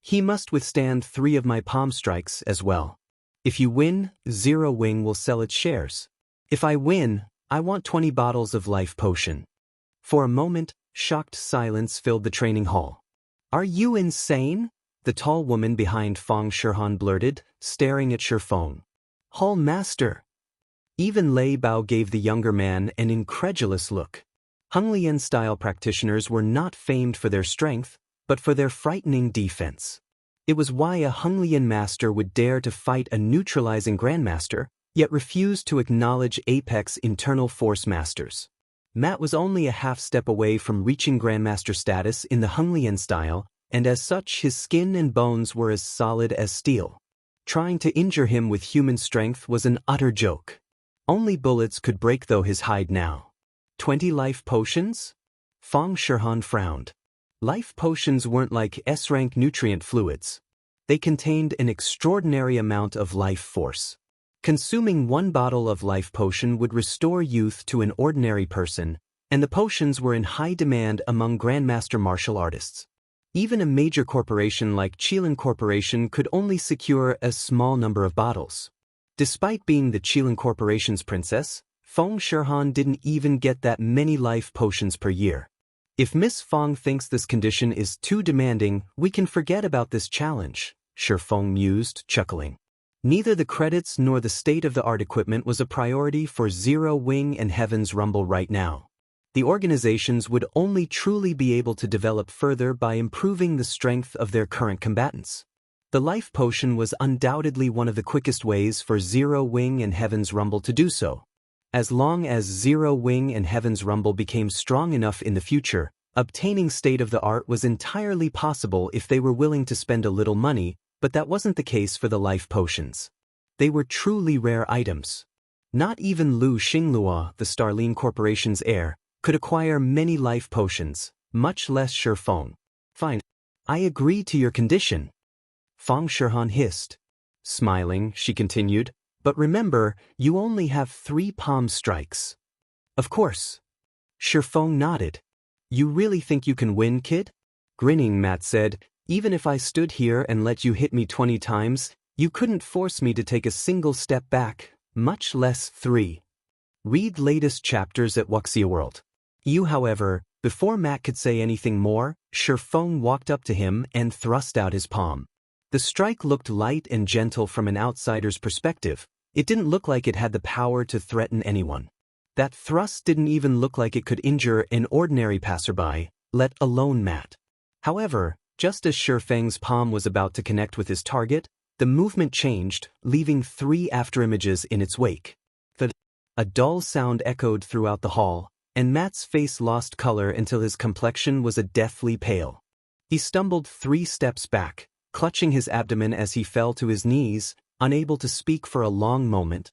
"He must withstand 3 of my palm strikes as well. If you win, Zero Wing will sell its shares. If I win, I want 20 bottles of life potion." For a moment, shocked silence filled the training hall. "Are you insane?" the tall woman behind Feng Shirhan blurted, staring at Shifeng. "Hall Master." Even Lei Bao gave the younger man an incredulous look. Honglian-style practitioners were not famed for their strength, but for their frightening defense. It was why a Honglian master would dare to fight a neutralizing grandmaster, yet refuse to acknowledge Apex internal force masters. Matt was only a half-step away from reaching grandmaster status in the Honglian style, and as such his skin and bones were as solid as steel. Trying to injure him with human strength was an utter joke. Only bullets could break though his hide now. 20 life potions? Feng Shirhan frowned. Life potions weren't like S-rank nutrient fluids. They contained an extraordinary amount of life force. Consuming 1 bottle of life potion would restore youth to an ordinary person, and the potions were in high demand among grandmaster martial artists. Even a major corporation like Qilin Corporation could only secure a small number of bottles. Despite being the Qilin Corporation's princess, Feng Shirhan didn't even get that many life potions per year. "If Miss Feng thinks this condition is too demanding, we can forget about this challenge," Shifeng mused, chuckling. Neither the credits nor the state-of-the-art equipment was a priority for Zero Wing and Heaven's Rumble right now. The organizations would only truly be able to develop further by improving the strength of their current combatants. The life potion was undoubtedly one of the quickest ways for Zero Wing and Heaven's Rumble to do so. As long as Zero Wing and Heaven's Rumble became strong enough in the future, obtaining state-of-the-art was entirely possible if they were willing to spend a little money, but that wasn't the case for the life potions. They were truly rare items. Not even Lu Xinglua, the Starline Corporation's heir, could acquire many life potions, much less Shifeng. "Fine. I agree to your condition," Feng Shirhan hissed. Smiling, she continued, "But remember, you only have 3 palm strikes." "Of course." Shifeng nodded. "You really think you can win, kid?" Grinning, Matt said, "Even if I stood here and let you hit me 20 times, you couldn't force me to take a single step back, much less 3. Read latest chapters at Wuxia World. However, before Matt could say anything more, Shifeng walked up to him and thrust out his palm. The strike looked light and gentle from an outsider's perspective. It didn't look like it had the power to threaten anyone. That thrust didn't even look like it could injure an ordinary passerby, let alone Matt. However, just as Shifeng's palm was about to connect with his target, the movement changed, leaving 3 afterimages in its wake. A dull sound echoed throughout the hall, and Matt's face lost color until his complexion was a deathly pale. He stumbled 3 steps back, clutching his abdomen as he fell to his knees, unable to speak for a long moment.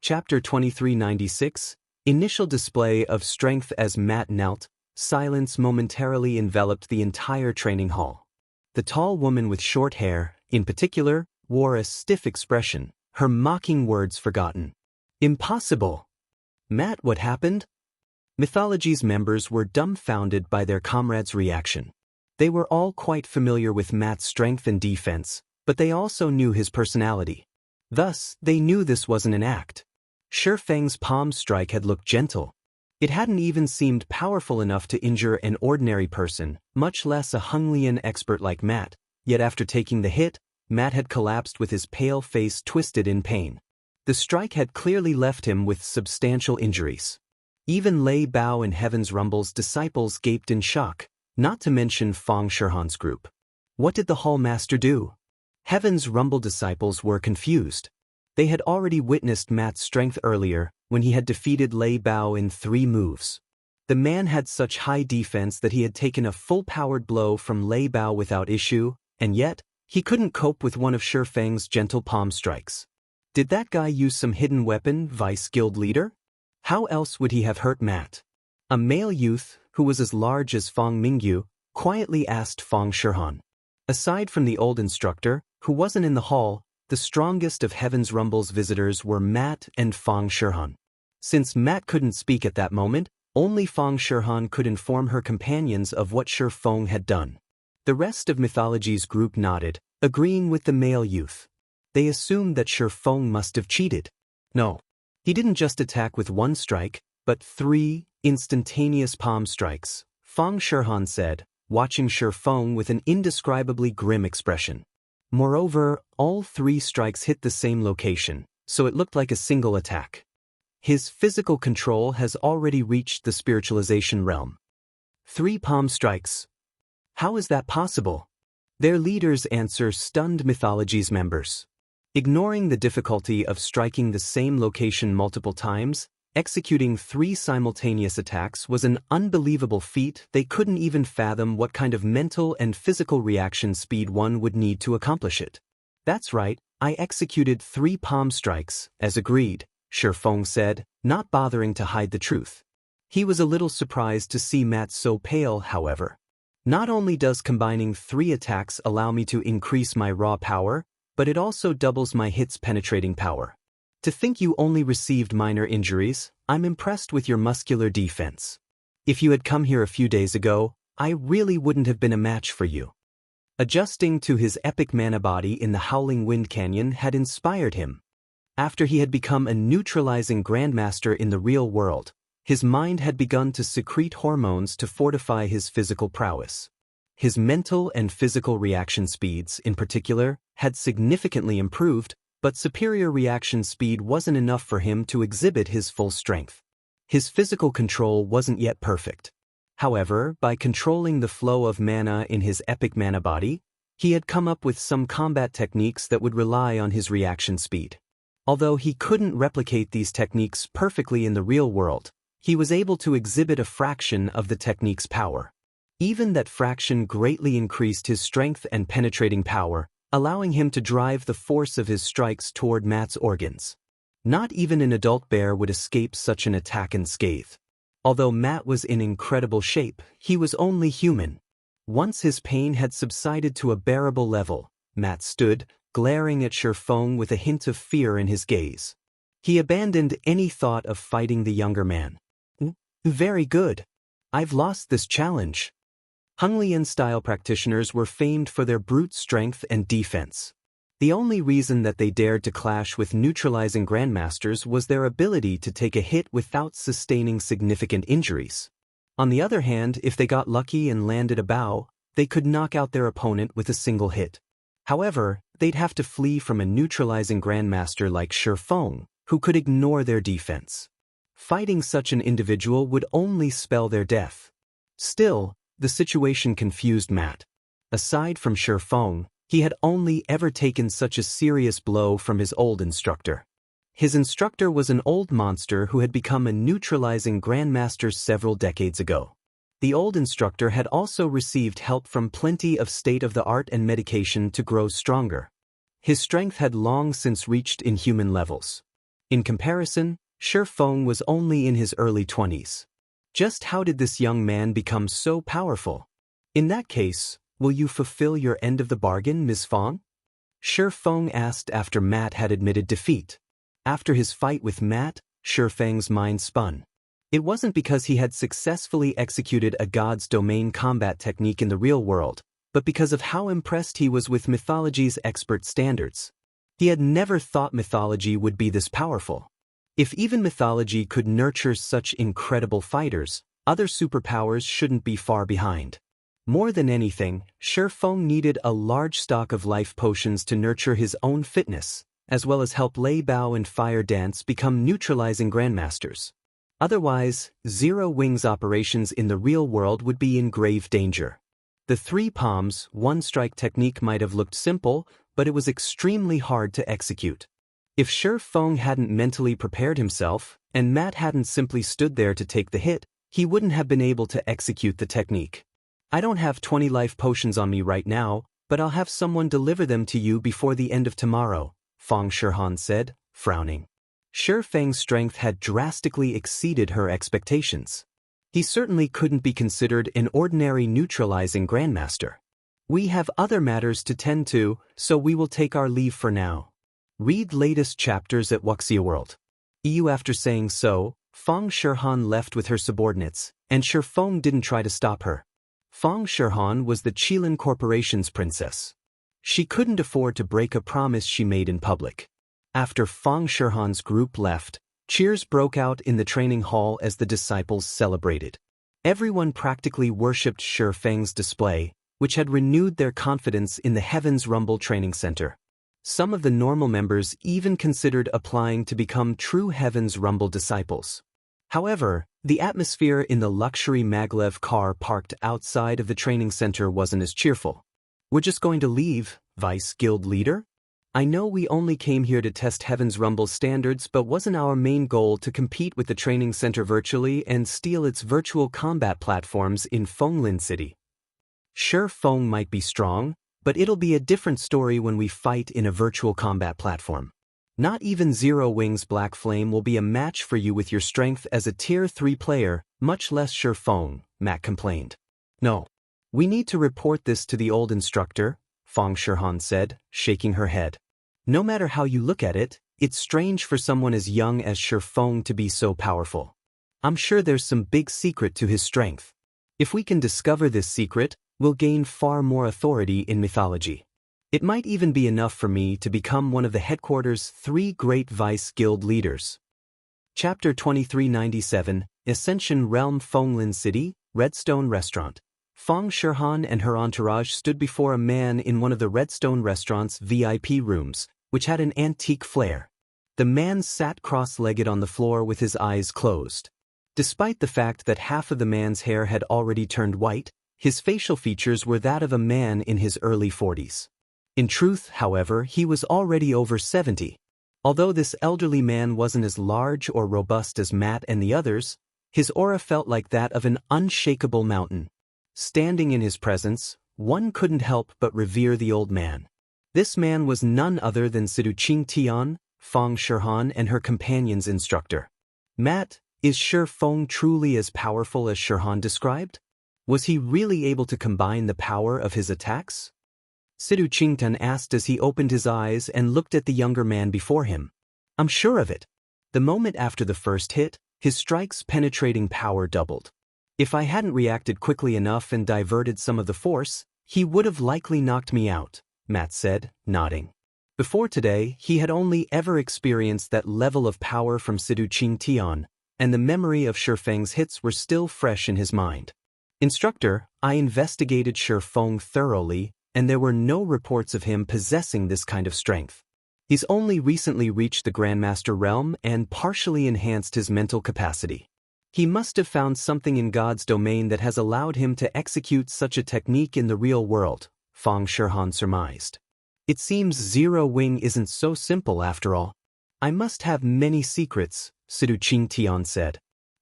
Chapter 2396, Initial Display of Strength. As Matt knelt, silence momentarily enveloped the entire training hall. The tall woman with short hair, in particular, wore a stiff expression, her mocking words forgotten. Impossible! Matt, what happened? Mythology's members were dumbfounded by their comrades' reaction. They were all quite familiar with Matt's strength and defense, but they also knew his personality. Thus, they knew this wasn't an act. Shifeng's palm strike had looked gentle. It hadn't even seemed powerful enough to injure an ordinary person, much less a Hunglian expert like Matt, yet after taking the hit, Matt had collapsed with his pale face twisted in pain. The strike had clearly left him with substantial injuries. Even Lei Bao and Heaven's Rumble's disciples gaped in shock, not to mention Feng Shihan's group. What did the Hall Master do? Heaven's Rumble disciples were confused. They had already witnessed Matt's strength earlier, when he had defeated Lei Bao in 3 moves. The man had such high defense that he had taken a full-powered blow from Lei Bao without issue, and yet, he couldn't cope with one of Shifeng's gentle palm strikes. Did that guy use some hidden weapon, Vice Guild Leader? How else would he have hurt Matt? A male youth, who was as large as Feng Mingyu, quietly asked Feng Shihan. Aside from the old instructor, who wasn't in the hall, the strongest of Heaven's Rumble's visitors were Matt and Feng Shihan. Since Matt couldn't speak at that moment, only Feng Shihan could inform her companions of what Shifeng had done. The rest of Mythology's group nodded, agreeing with the male youth. They assumed that Shifeng must have cheated. No. He didn't just attack with 1 strike, but 3 instantaneous palm strikes, Feng Shihan said, watching Shifeng with an indescribably grim expression. Moreover, all 3 strikes hit the same location, so it looked like a single attack. His physical control has already reached the spiritualization realm. 3 palm strikes. How is that possible? Their leader's answer stunned Mythology's members. Ignoring the difficulty of striking the same location multiple times, executing 3 simultaneous attacks was an unbelievable feat. They couldn't even fathom what kind of mental and physical reaction speed one would need to accomplish it. That's right, I executed 3 palm strikes, as agreed, Shifeng said, not bothering to hide the truth. He was a little surprised to see Matt so pale, however. Not only does combining 3 attacks allow me to increase my raw power, but it also doubles my hits penetrating power. To think you only received minor injuries, I'm impressed with your muscular defense. If you had come here a few days ago, I really wouldn't have been a match for you. Adjusting to his epic mana body in the Howling Wind Canyon had inspired him. After he had become a neutralizing grandmaster in the real world, his mind had begun to secrete hormones to fortify his physical prowess. His mental and physical reaction speeds, in particular, had significantly improved, but superior reaction speed wasn't enough for him to exhibit his full strength. His physical control wasn't yet perfect. However, by controlling the flow of mana in his epic mana body, he had come up with some combat techniques that would rely on his reaction speed. Although he couldn't replicate these techniques perfectly in the real world, he was able to exhibit a fraction of the technique's power. Even that fraction greatly increased his strength and penetrating power, allowing him to drive the force of his strikes toward Matt's organs. Not even an adult bear would escape such an attack unscathed. Although Matt was in incredible shape, he was only human. Once his pain had subsided to a bearable level, Matt stood, glaring at Shifeng with a hint of fear in his gaze. He abandoned any thought of fighting the younger man. Very good. I've lost this challenge. Hunglian-style practitioners were famed for their brute strength and defense. The only reason that they dared to clash with neutralizing grandmasters was their ability to take a hit without sustaining significant injuries. On the other hand, if they got lucky and landed a bow, they could knock out their opponent with a single hit. However, they'd have to flee from a neutralizing grandmaster like Shifeng, who could ignore their defense. Fighting such an individual would only spell their death. Still, the situation confused Matt. Aside from Shifeng, he had only ever taken such a serious blow from his old instructor. His instructor was an old monster who had become a neutralizing grandmaster several decades ago. The old instructor had also received help from plenty of state-of-the-art and medication to grow stronger. His strength had long since reached inhuman levels. In comparison, Shifeng was only in his early 20s. Just how did this young man become so powerful? In that case, will you fulfill your end of the bargain, Ms. Fong? Shifeng asked after Matt had admitted defeat. After his fight with Matt, Shifeng's mind spun. It wasn't because he had successfully executed a god's domain combat technique in the real world, but because of how impressed he was with mythology's expert standards. He had never thought mythology would be this powerful. If even mythology could nurture such incredible fighters, other superpowers shouldn't be far behind. More than anything, Shifeng needed a large stock of life potions to nurture his own fitness, as well as help Lei Bao and Fire Dance become neutralizing grandmasters. Otherwise, Zero Wings operations in the real world would be in grave danger. The three palms, one strike technique might have looked simple, but it was extremely hard to execute. If Shifeng hadn't mentally prepared himself, and Matt hadn't simply stood there to take the hit, he wouldn't have been able to execute the technique. I don't have 20 life potions on me right now, but I'll have someone deliver them to you before the end of tomorrow, Fang Shihan said, frowning. Shifeng's strength had drastically exceeded her expectations. He certainly couldn't be considered an ordinary neutralizing grandmaster. We have other matters to tend to, so we will take our leave for now. Read latest chapters at Wuxia World. EU. After saying so, Fang Shihan left with her subordinates, and Shifeng didn't try to stop her. Fang Shihan was the Qilin Corporation's princess. She couldn't afford to break a promise she made in public. After Fang Shihan's group left, cheers broke out in the training hall as the disciples celebrated. Everyone practically worshipped Shifeng's display, which had renewed their confidence in the Heaven's Rumble Training Center. Some of the normal members even considered applying to become true Heaven's Rumble disciples. However, the atmosphere in the luxury maglev car parked outside of the training center wasn't as cheerful. We're just going to leave, Vice Guild Leader? I know we only came here to test Heaven's Rumble standards, but wasn't our main goal to compete with the training center virtually and steal its virtual combat platforms in Fenglin City? Shifeng might be strong, but it'll be a different story when we fight in a virtual combat platform. Not even Zero Wings Black Flame will be a match for you with your strength as a Tier 3 player, much less Shifeng, Matt complained. No. We need to report this to the old instructor, Fang Shihan said, shaking her head. No matter how you look at it, it's strange for someone as young as Shifeng to be so powerful. I'm sure there's some big secret to his strength. If we can discover this secret, we'll gain far more authority in mythology. It might even be enough for me to become one of the headquarters' 3 great Vice Guild leaders. Chapter 2397, Ascension Realm. Fenglin City, Redstone Restaurant. Fang Shihan and her entourage stood before a man in one of the Redstone restaurant's VIP rooms, which had an antique flair. The man sat cross-legged on the floor with his eyes closed. Despite the fact that half of the man's hair had already turned white, his facial features were that of a man in his early 40s. In truth, however, he was already over 70. Although this elderly man wasn't as large or robust as Matt and the others, his aura felt like that of an unshakable mountain. Standing in his presence, one couldn't help but revere the old man. This man was none other than Siduqing Tian, Fang Shihan and her companion's instructor. Matt, is Shifeng truly as powerful as Shihan described? Was he really able to combine the power of his attacks? Siduqing Tian asked as he opened his eyes and looked at the younger man before him. I'm sure of it. The moment after the first hit, his strike's penetrating power doubled. If I hadn't reacted quickly enough and diverted some of the force, he would have likely knocked me out, Matt said, nodding. Before today, he had only ever experienced that level of power from Sidu Qing Tian, and the memory of Shifeng's hits were still fresh in his mind. Instructor, I investigated Shifeng thoroughly, and there were no reports of him possessing this kind of strength. He's only recently reached the Grandmaster realm and partially enhanced his mental capacity. He must have found something in God's domain that has allowed him to execute such a technique in the real world, Fang Shihan surmised. It seems Zero Wing isn't so simple after all. I must have many secrets, Sidu Qing Tian said.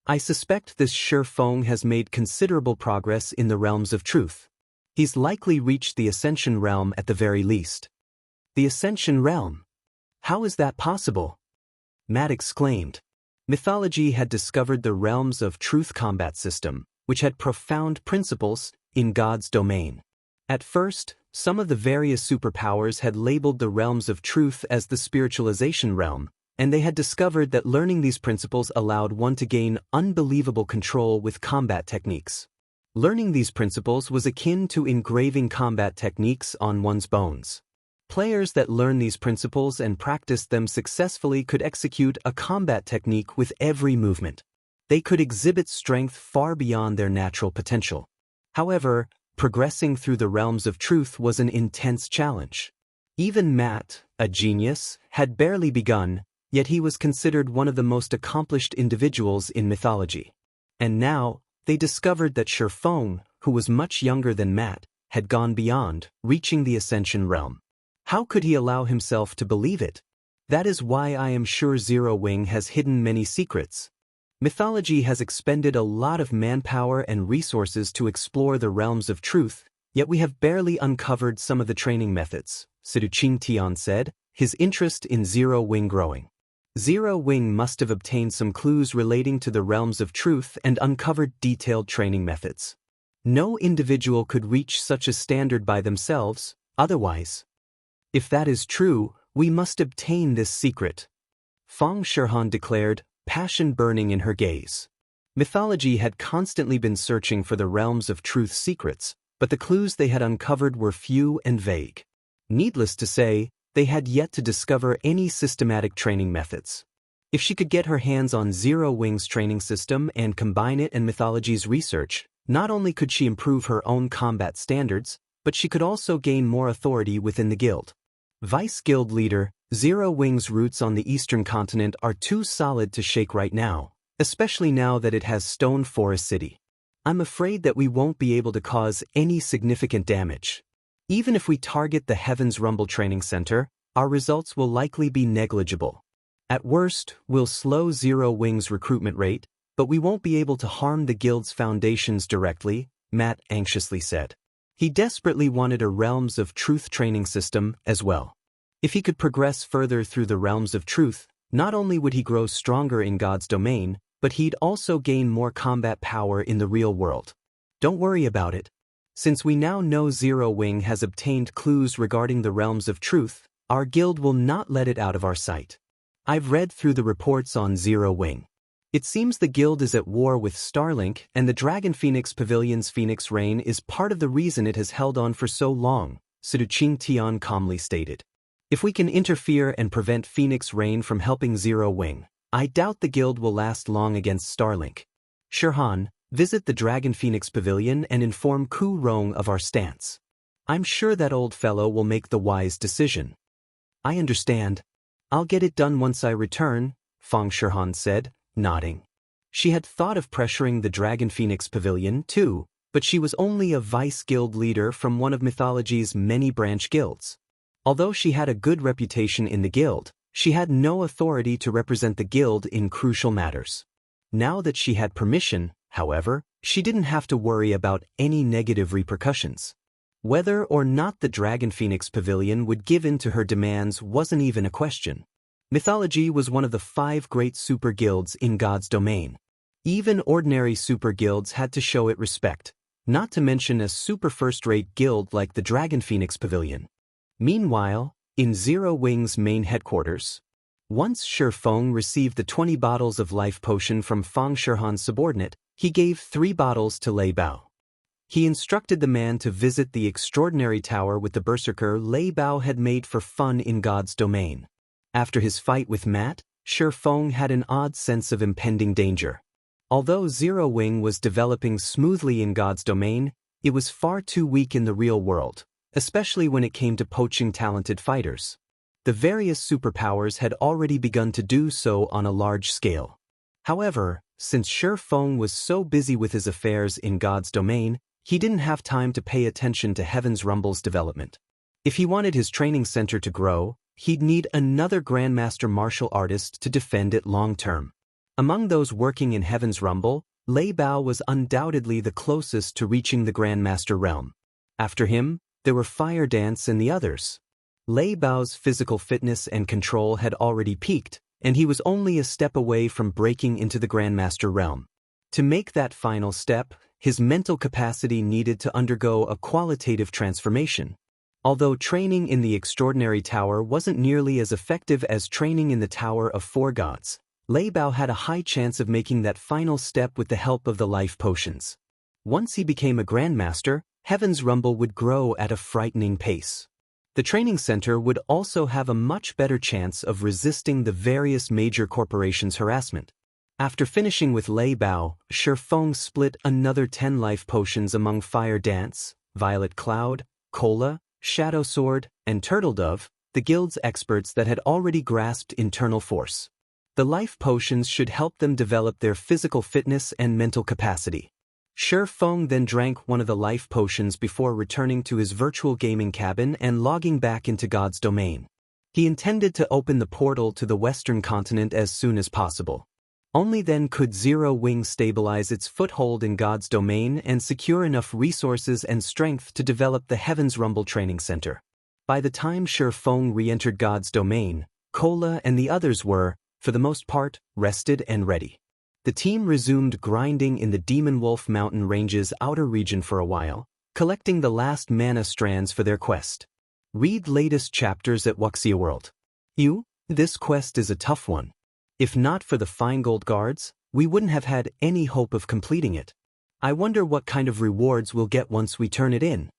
I suspect this Shifeng has made considerable progress in the realms of truth. He's likely reached the Ascension realm at the very least. The Ascension realm? How is that possible? Matt exclaimed. Mythology had discovered the realms of truth combat system, which had profound principles in God's domain. At first, some of the various superpowers had labeled the realms of truth as the spiritualization realm, and they had discovered that learning these principles allowed one to gain unbelievable control with combat techniques. Learning these principles was akin to engraving combat techniques on one's bones. Players that learn these principles and practice them successfully could execute a combat technique with every movement. They could exhibit strength far beyond their natural potential. However, progressing through the realms of truth was an intense challenge. Even Matt, a genius, had barely begun, yet he was considered one of the most accomplished individuals in mythology. And now, they discovered that Shifeng, who was much younger than Matt, had gone beyond, reaching the Ascension realm. How could he allow himself to believe it? That is why I am sure Zero Wing has hidden many secrets. Mythology has expended a lot of manpower and resources to explore the realms of truth, yet we have barely uncovered some of the training methods, Sidu Qing Tian said, his interest in Zero Wing growing. Zero Wing must have obtained some clues relating to the realms of truth and uncovered detailed training methods. No individual could reach such a standard by themselves, otherwise. If that is true, we must obtain this secret. Fang Shihan declared, passion burning in her gaze. Mythology had constantly been searching for the realms of truth's secrets, but the clues they had uncovered were few and vague. Needless to say, they had yet to discover any systematic training methods. If she could get her hands on Zero Wing's training system and combine it and mythology's research, not only could she improve her own combat standards, but she could also gain more authority within the guild. Vice Guild Leader, Zero Wing's roots on the eastern continent are too solid to shake right now, especially now that it has Stone Forest City. I'm afraid that we won't be able to cause any significant damage. Even if we target the Heaven's Rumble Training Center, our results will likely be negligible. At worst, we'll slow Zero Wing's recruitment rate, but we won't be able to harm the guild's foundations directly, Matt anxiously said. He desperately wanted a Realms of Truth training system as well. If he could progress further through the Realms of Truth, not only would he grow stronger in God's domain, but he'd also gain more combat power in the real world. Don't worry about it. Since we now know Zero Wing has obtained clues regarding the Realms of Truth, our guild will not let it out of our sight. I've read through the reports on Zero Wing. It seems the guild is at war with Starlink, and the Dragon Phoenix Pavilion's Phoenix Rain is part of the reason it has held on for so long, Sidu Qing Tian calmly stated. If we can interfere and prevent Phoenix Rain from helping Zero Wing, I doubt the guild will last long against Starlink. Shihan, visit the Dragon Phoenix Pavilion and inform Ku Rong of our stance. I'm sure that old fellow will make the wise decision. I understand. I'll get it done once I return, Fang Shihan said, nodding. She had thought of pressuring the Dragon Phoenix Pavilion too, but she was only a vice guild leader from one of mythology's many branch guilds. Although she had a good reputation in the guild, she had no authority to represent the guild in crucial matters. Now that she had permission, however, she didn't have to worry about any negative repercussions. Whether or not the Dragon Phoenix Pavilion would give in to her demands wasn't even a question. Mythology was one of the 5 great super guilds in God's domain. Even ordinary super guilds had to show it respect, not to mention a super first-rate guild like the Dragon Phoenix Pavilion. Meanwhile, in Zero Wing's main headquarters, once Shifeng received the 20 bottles of life potion from Fang Shihan's subordinate, he gave 3 bottles to Lei Bao. He instructed the man to visit the extraordinary tower with the berserker Lei Bao had made for fun in God's domain. After his fight with Matt, Shi Feng had an odd sense of impending danger. Although Zero Wing was developing smoothly in God's domain, it was far too weak in the real world, especially when it came to poaching talented fighters. The various superpowers had already begun to do so on a large scale. However, since Shi Feng was so busy with his affairs in God's domain, he didn't have time to pay attention to Heaven's Rumble's development. If he wanted his training center to grow, he'd need another Grandmaster martial artist to defend it long-term. Among those working in Heaven's Rumble, Lei Bao was undoubtedly the closest to reaching the Grandmaster realm. After him, there were Fire Dance and the others. Lei Bao's physical fitness and control had already peaked, and he was only a step away from breaking into the Grandmaster realm. To make that final step, his mental capacity needed to undergo a qualitative transformation. Although training in the Extraordinary Tower wasn't nearly as effective as training in the Tower of Four Gods, Lei Bao had a high chance of making that final step with the help of the life potions. Once he became a Grandmaster, Heaven's Rumble would grow at a frightening pace. The training center would also have a much better chance of resisting the various major corporations' harassment. After finishing with Lei Bao, Shi Feng split another 10 life potions among Fire Dance, Violet Cloud, Cola, Shadow Sword, and Turtle Dove, the guild's experts that had already grasped internal force. The life potions should help them develop their physical fitness and mental capacity. Shi Feng then drank one of the life potions before returning to his virtual gaming cabin and logging back into God's domain. He intended to open the portal to the Western continent as soon as possible. Only then could Zero Wing stabilize its foothold in God's domain and secure enough resources and strength to develop the Heaven's Rumble Training Center. By the time Shi Feng re-entered God's domain, Cola and the others were, for the most part, rested and ready. The team resumed grinding in the Demonwolf mountain range's outer region for a while, collecting the last mana strands for their quest. Read latest chapters at Wuxia World. This quest is a tough one. If not for the fine gold guards, we wouldn't have had any hope of completing it. I wonder what kind of rewards we'll get once we turn it in.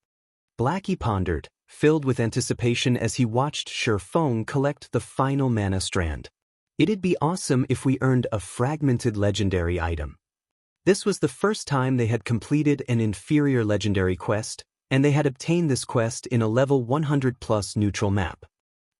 Blackie pondered, filled with anticipation as he watched Shi Feng collect the final mana strand. It'd be awesome if we earned a fragmented legendary item. This was the first time they had completed an inferior legendary quest, and they had obtained this quest in a level 100+ neutral map.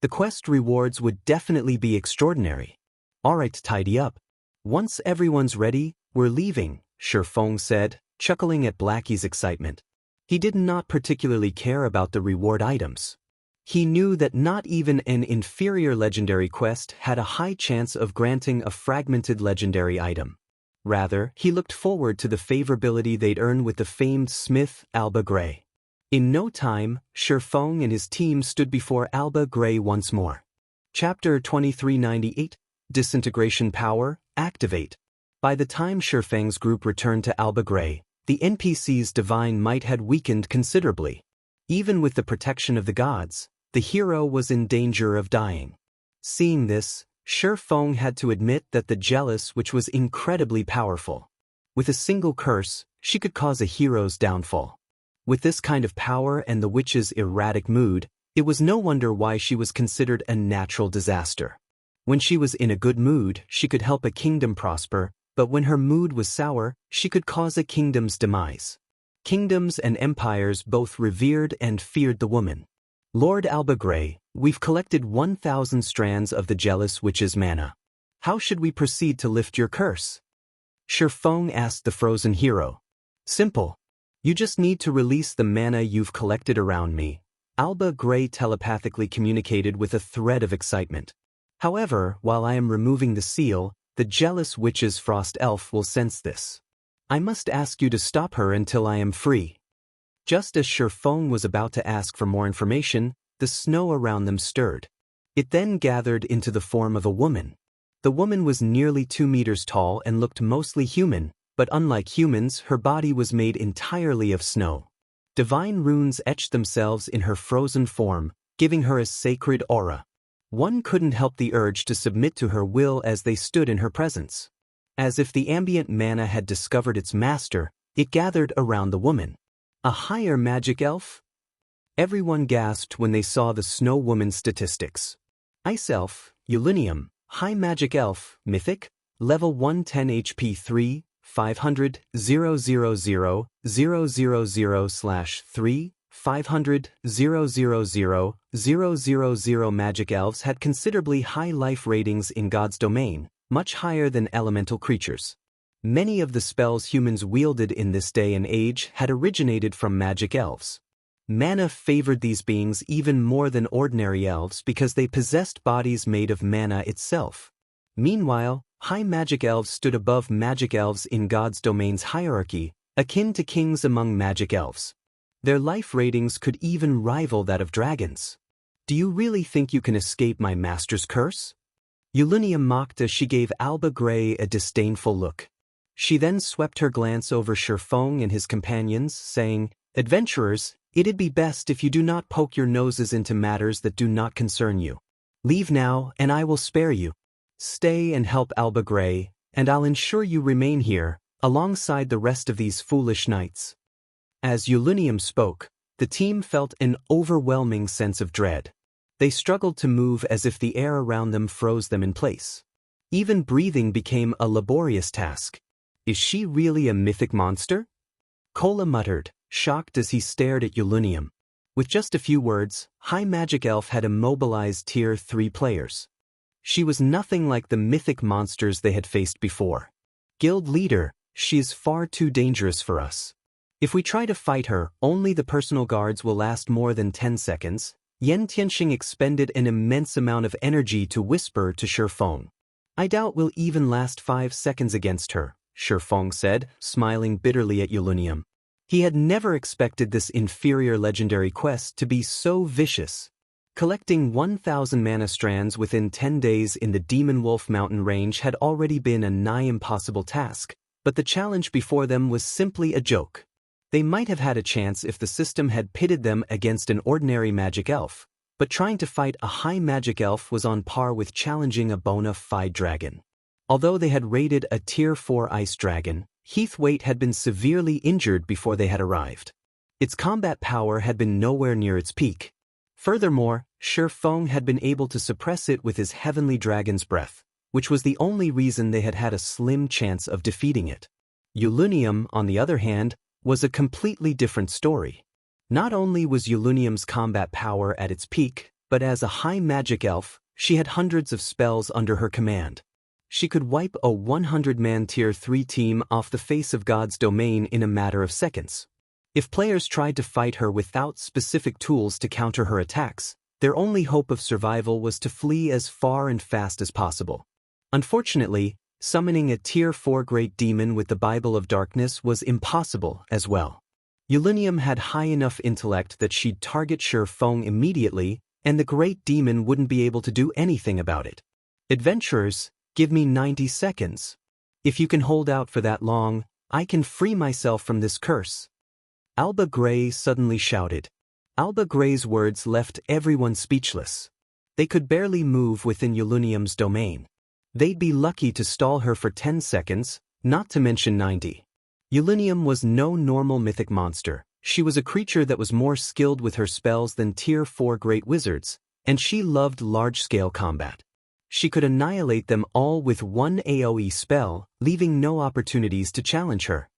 The quest rewards would definitely be extraordinary. Alright, tidy up. Once everyone's ready, we're leaving, Shi Feng said, chuckling at Blackie's excitement. He did not particularly care about the reward items. He knew that not even an inferior legendary quest had a high chance of granting a fragmented legendary item. Rather, he looked forward to the favorability they'd earn with the famed smith, Alba Grey. In no time, Shi Feng and his team stood before Alba Grey once more. Chapter 2398, Disintegration Power, Activate. By the time Shi Feng's group returned to Alba Grey, the NPC's divine might had weakened considerably. Even with the protection of the gods, the hero was in danger of dying. Seeing this, Shi Feng had to admit that the Jealous Witch was incredibly powerful. With a single curse, she could cause a hero's downfall. With this kind of power and the witch's erratic mood, it was no wonder why she was considered a natural disaster. When she was in a good mood, she could help a kingdom prosper, but when her mood was sour, she could cause a kingdom's demise. Kingdoms and empires both revered and feared the woman. Lord Alba Grey, we've collected 1,000 strands of the Jealous Witch's mana. How should we proceed to lift your curse? Shi Feng asked the frozen hero. Simple. You just need to release the mana you've collected around me. Alba Grey telepathically communicated with a thread of excitement. However, while I am removing the seal, the Jealous Witch's frost elf will sense this. I must ask you to stop her until I am free. Just as Shi Feng was about to ask for more information, the snow around them stirred. It then gathered into the form of a woman. The woman was nearly 2 meters tall and looked mostly human, but unlike humans, her body was made entirely of snow. Divine runes etched themselves in her frozen form, giving her a sacred aura. One couldn't help the urge to submit to her will as they stood in her presence. As if the ambient mana had discovered its master, it gathered around the woman. A higher magic elf? Everyone gasped when they saw the Snow Woman statistics. Ice Elf, Ulinium, High Magic Elf, Mythic, Level 110 HP 3, 500, 000, 000/3, 500, 000, 000 Magic Elves had considerably high life ratings in God's domain, much higher than elemental creatures. Many of the spells humans wielded in this day and age had originated from magic elves. Mana favored these beings even more than ordinary elves because they possessed bodies made of mana itself. Meanwhile, high magic elves stood above magic elves in God's domain's hierarchy, akin to kings among magic elves. Their life ratings could even rival that of dragons. Do you really think you can escape my master's curse? Ulinium mocked as she gave Alba Grey a disdainful look. She then swept her glance over Shurfong and his companions, saying, "Adventurers, it'd be best if you do not poke your noses into matters that do not concern you. Leave now, and I will spare you. Stay and help Alba Grey, and I'll ensure you remain here, alongside the rest of these foolish knights." As Ulinium spoke, the team felt an overwhelming sense of dread. They struggled to move as if the air around them froze them in place. Even breathing became a laborious task. Is she really a mythic monster? Kola muttered, shocked as he stared at Ulinium. With just a few words, High Magic Elf had immobilized Tier 3 players. She was nothing like the mythic monsters they had faced before. Guild leader, she is far too dangerous for us. If we try to fight her, only the personal guards will last more than 10 seconds. Yen Tianxing expended an immense amount of energy to whisper to Shurfong. I doubt we'll even last 5 seconds against her, Shurfong said, smiling bitterly at Ulinium. He had never expected this inferior legendary quest to be so vicious. Collecting 1,000 mana strands within 10 days in the Demonwolf mountain range had already been a nigh impossible task, but the challenge before them was simply a joke. They might have had a chance if the system had pitted them against an ordinary magic elf, but trying to fight a high magic elf was on par with challenging a bona fide dragon. Although they had raided a Tier 4 ice dragon, Heathwaite had been severely injured before they had arrived. Its combat power had been nowhere near its peak. Furthermore, Shurfong had been able to suppress it with his heavenly dragon's breath, which was the only reason they had had a slim chance of defeating it. Ulinium, on the other hand, was a completely different story. Not only was Ulinium's combat power at its peak, but as a high magic elf, she had hundreds of spells under her command. She could wipe a 100-man Tier 3 team off the face of God's domain in a matter of seconds. If players tried to fight her without specific tools to counter her attacks, their only hope of survival was to flee as far and fast as possible. Unfortunately, summoning a Tier 4 Great Demon with the Bible of Darkness was impossible as well. Ulinium had high enough intellect that she'd target Shurfong immediately, and the Great Demon wouldn't be able to do anything about it. Adventurers, give me 90 seconds. If you can hold out for that long, I can free myself from this curse. Alba Grey suddenly shouted. Alba Grey's words left everyone speechless. They could barely move within Ulinium's domain. They'd be lucky to stall her for 10 seconds, not to mention 90. Ulinium was no normal mythic monster. She was a creature that was more skilled with her spells than Tier 4 great wizards, and she loved large-scale combat. She could annihilate them all with one AoE spell, leaving no opportunities to challenge her.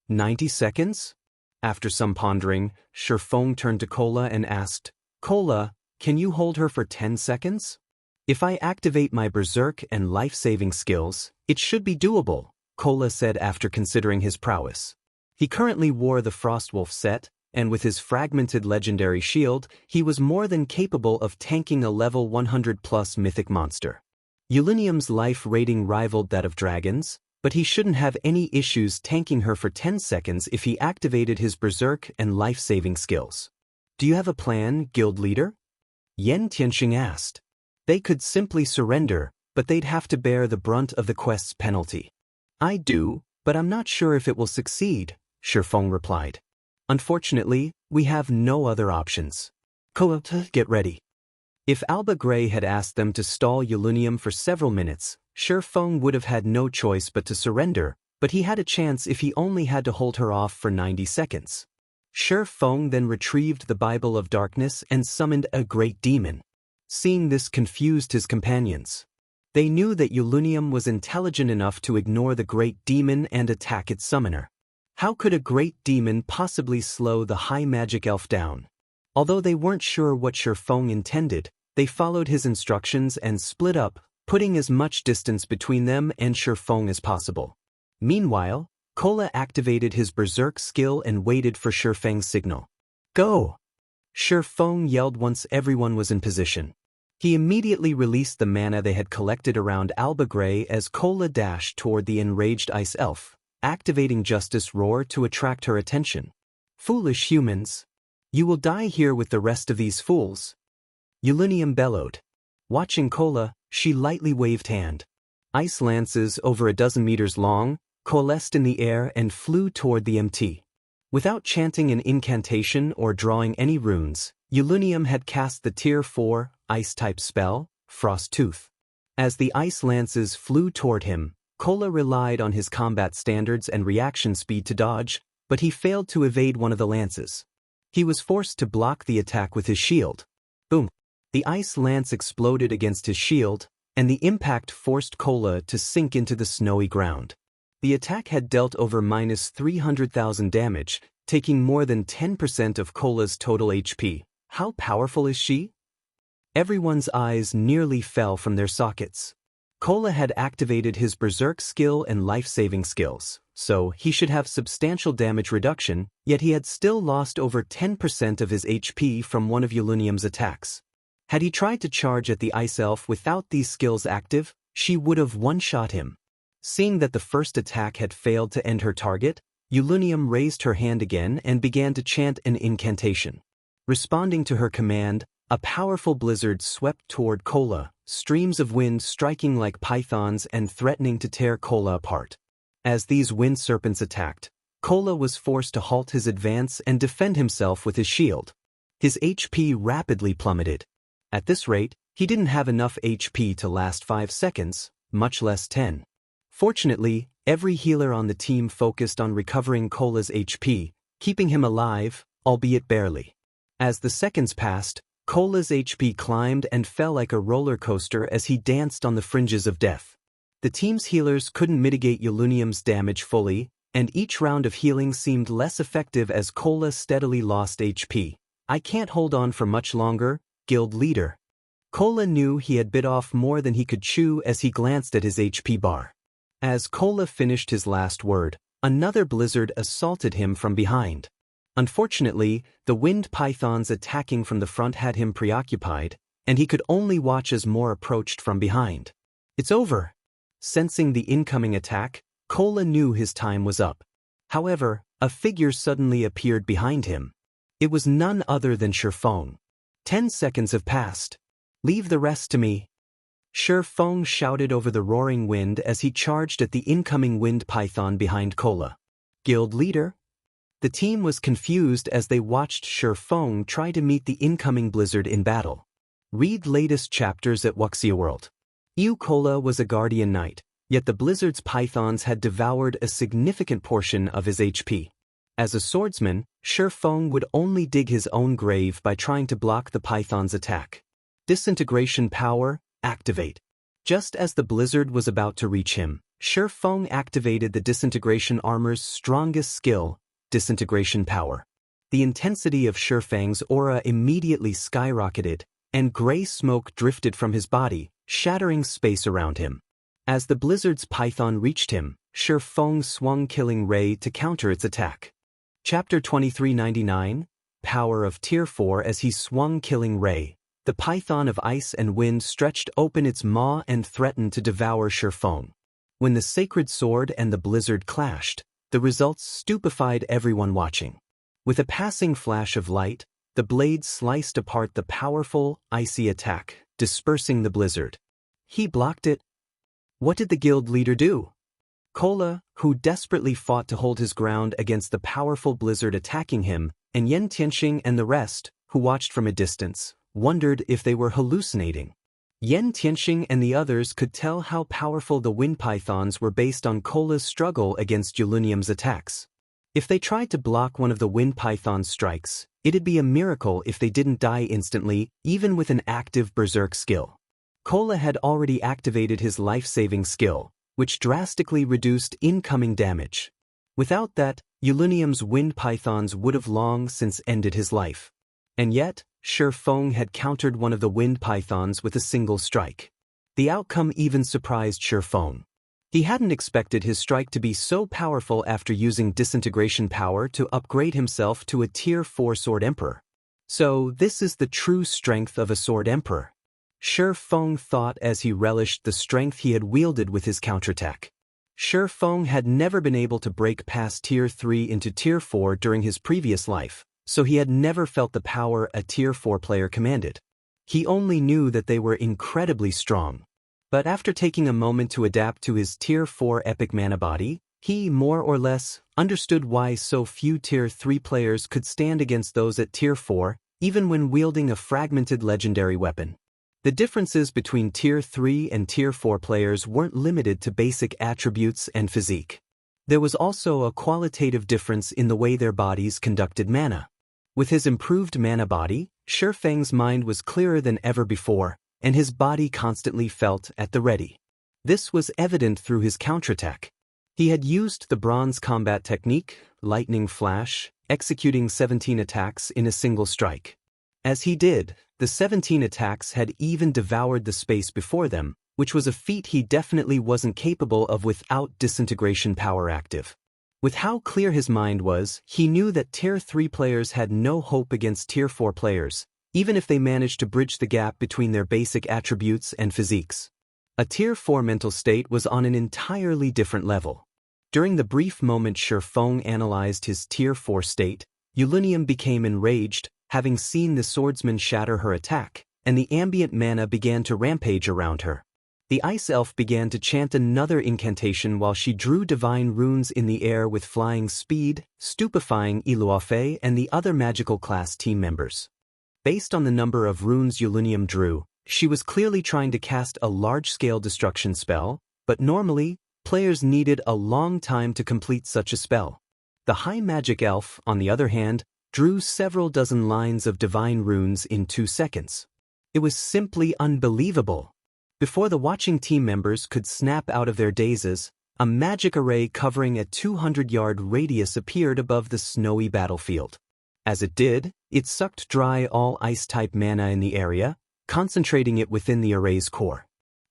90 seconds? After some pondering, Shurfong turned to Kola and asked, Kola, can you hold her for 10 seconds? If I activate my Berserk and life-saving skills, it should be doable, Kola said after considering his prowess. He currently wore the Frostwolf set, and with his fragmented legendary shield, he was more than capable of tanking a level 100+ mythic monster. Ulinium's life rating rivaled that of dragons, but he shouldn't have any issues tanking her for 10 seconds if he activated his Berserk and life-saving skills. Do you have a plan, guild leader? Yen Tianxing asked. They could simply surrender, but they'd have to bear the brunt of the quest's penalty. I do, but I'm not sure if it will succeed, Shurfong replied. Unfortunately, we have no other options. Kola, get ready. If Alba Grey had asked them to stall Ulinium for several minutes, Shurfong would have had no choice but to surrender, but he had a chance if he only had to hold her off for 90 seconds. Feng then retrieved the Bible of Darkness and summoned a great demon. Seeing this confused his companions. They knew that Yulunium was intelligent enough to ignore the great demon and attack its summoner. How could a great demon possibly slow the high magic elf down? Although they weren't sure what Feng intended, they followed his instructions and split up, putting as much distance between them and Feng as possible. Meanwhile, Kola activated his Berserk skill and waited for Feng's signal. Go! Feng yelled once everyone was in position. He immediately released the mana they had collected around Alba Grey as Kola dashed toward the enraged ice elf, activating Justice Roar to attract her attention. Foolish humans! You will die here with the rest of these fools! Yulunium bellowed. Watching Kola, she lightly waved hand. Ice lances over a dozen meters long, coalesced in the air and flew toward the MT. Without chanting an incantation or drawing any runes, Yulunium had cast the Tier 4 Ice-type spell, Frost Tooth. As the ice lances flew toward him, Kola relied on his combat standards and reaction speed to dodge, but he failed to evade one of the lances. He was forced to block the attack with his shield. Boom! The ice lance exploded against his shield, and the impact forced Kola to sink into the snowy ground. The attack had dealt over -300,000 damage, taking more than 10% of Kola's total HP. How powerful is she? Everyone's eyes nearly fell from their sockets. Kola had activated his Berserk skill and life-saving skills, so he should have substantial damage reduction, yet he had still lost over 10% of his HP from one of Yulunium's attacks. Had he tried to charge at the Ice Elf without these skills active, she would have one-shot him. Seeing that the first attack had failed to end her target, Yulunium raised her hand again and began to chant an incantation. Responding to her command, a powerful blizzard swept toward Kola, streams of wind striking like pythons and threatening to tear Kola apart. As these wind serpents attacked, Kola was forced to halt his advance and defend himself with his shield. His HP rapidly plummeted. At this rate, he didn't have enough HP to last 5 seconds, much less 10. Fortunately, every healer on the team focused on recovering Kola's HP, keeping him alive, albeit barely. As the seconds passed, Kola's HP climbed and fell like a roller coaster as he danced on the fringes of death. The team's healers couldn't mitigate Yulunium's damage fully, and each round of healing seemed less effective as Kola steadily lost HP. I can't hold on for much longer, guild leader. Kola knew he had bit off more than he could chew as he glanced at his HP bar. As Kola finished his last word, another blizzard assaulted him from behind. Unfortunately, the wind pythons attacking from the front had him preoccupied, and he could only watch as more approached from behind. It's over! Sensing the incoming attack, Kola knew his time was up. However, a figure suddenly appeared behind him. It was none other than Feng. 10 seconds have passed. Leave the rest to me. Feng shouted over the roaring wind as he charged at the incoming wind python behind Kola. Guild leader? The team was confused as they watched Feng try to meet the incoming blizzard in battle. Read latest chapters at Wuxia World. Kola was a guardian knight, yet the blizzard's pythons had devoured a significant portion of his HP. As a swordsman, Feng would only dig his own grave by trying to block the python's attack. Disintegration power, activate. Just as the blizzard was about to reach him, Feng activated the disintegration armor's strongest skill, Disintegration power. The intensity of Feng's aura immediately skyrocketed, and gray smoke drifted from his body, shattering space around him. As the blizzard's python reached him, Feng swung Killing Ray to counter its attack. Chapter 2399, Power of Tier 4. As he swung Killing Ray, the python of ice and wind stretched open its maw and threatened to devour Feng. When the sacred sword and the blizzard clashed, the results stupefied everyone watching. With a passing flash of light, the blade sliced apart the powerful, icy attack, dispersing the blizzard. He blocked it. What did the guild leader do? Kola, who desperately fought to hold his ground against the powerful blizzard attacking him, and Yen Tianxing and the rest, who watched from a distance, wondered if they were hallucinating. Yen Tianxing and the others could tell how powerful the wind pythons were based on Kola's struggle against Yulunium's attacks. If they tried to block one of the Wind Python's strikes, it'd be a miracle if they didn't die instantly, even with an active Berserk skill. Kola had already activated his life-saving skill, which drastically reduced incoming damage. Without that, Yulunium's Wind Pythons would have long since ended his life. And yet, Shi Feng had countered one of the Wind Pythons with a single strike. The outcome even surprised Shi Feng. He hadn't expected his strike to be so powerful after using disintegration power to upgrade himself to a Tier 4 Sword Emperor. So this is the true strength of a Sword Emperor. Shi Feng thought as he relished the strength he had wielded with his counterattack. Shi Feng had never been able to break past Tier 3 into Tier 4 during his previous life, so he had never felt the power a Tier 4 player commanded. He only knew that they were incredibly strong. But after taking a moment to adapt to his Tier 4 epic mana body, he more or less understood why so few Tier 3 players could stand against those at Tier 4, even when wielding a fragmented legendary weapon. The differences between Tier 3 and Tier 4 players weren't limited to basic attributes and physique. There was also a qualitative difference in the way their bodies conducted mana. With his improved mana body, Shi Feng's mind was clearer than ever before, and his body constantly felt at the ready. This was evident through his counterattack. He had used the bronze combat technique, Lightning Flash, executing 17 attacks in a single strike. As he did, the 17 attacks had even devoured the space before them, which was a feat he definitely wasn't capable of without disintegration power active. With how clear his mind was, he knew that Tier 3 players had no hope against Tier 4 players, even if they managed to bridge the gap between their basic attributes and physiques. A Tier 4 mental state was on an entirely different level. During the brief moment Shi Feng analyzed his Tier 4 state, Yulunium became enraged, having seen the swordsman shatter her attack, and the ambient mana began to rampage around her. The Ice Elf began to chant another incantation while she drew divine runes in the air with flying speed, stupefying Iluofe and the other magical class team members. Based on the number of runes Yulunium drew, she was clearly trying to cast a large-scale destruction spell, but normally, players needed a long time to complete such a spell. The High Magic Elf, on the other hand, drew several dozen lines of divine runes in 2 seconds. It was simply unbelievable. Before the watching team members could snap out of their dazes, a magic array covering a 200-yard radius appeared above the snowy battlefield. As it did, it sucked dry all ice-type mana in the area, concentrating it within the array's core.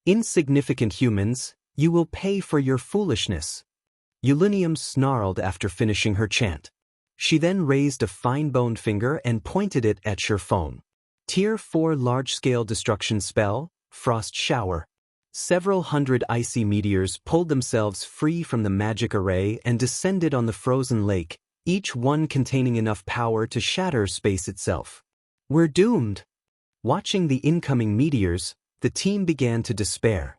Insignificant humans, you will pay for your foolishness. Yulunium snarled after finishing her chant. She then raised a fine-boned finger and pointed it at Shi Feng. Tier 4 large-scale destruction spell, Frost Shower. Several hundred icy meteors pulled themselves free from the magic array and descended on the frozen lake, each one containing enough power to shatter space itself. We're doomed. Watching the incoming meteors, the team began to despair.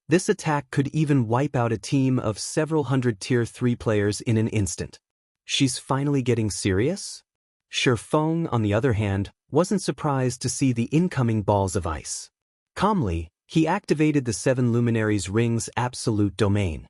This attack could even wipe out a team of several hundred Tier 3 players in an instant. She's finally getting serious? Shi Feng, on the other hand, wasn't surprised to see the incoming balls of ice. Calmly, he activated the 7 Luminaries' Ring's absolute domain.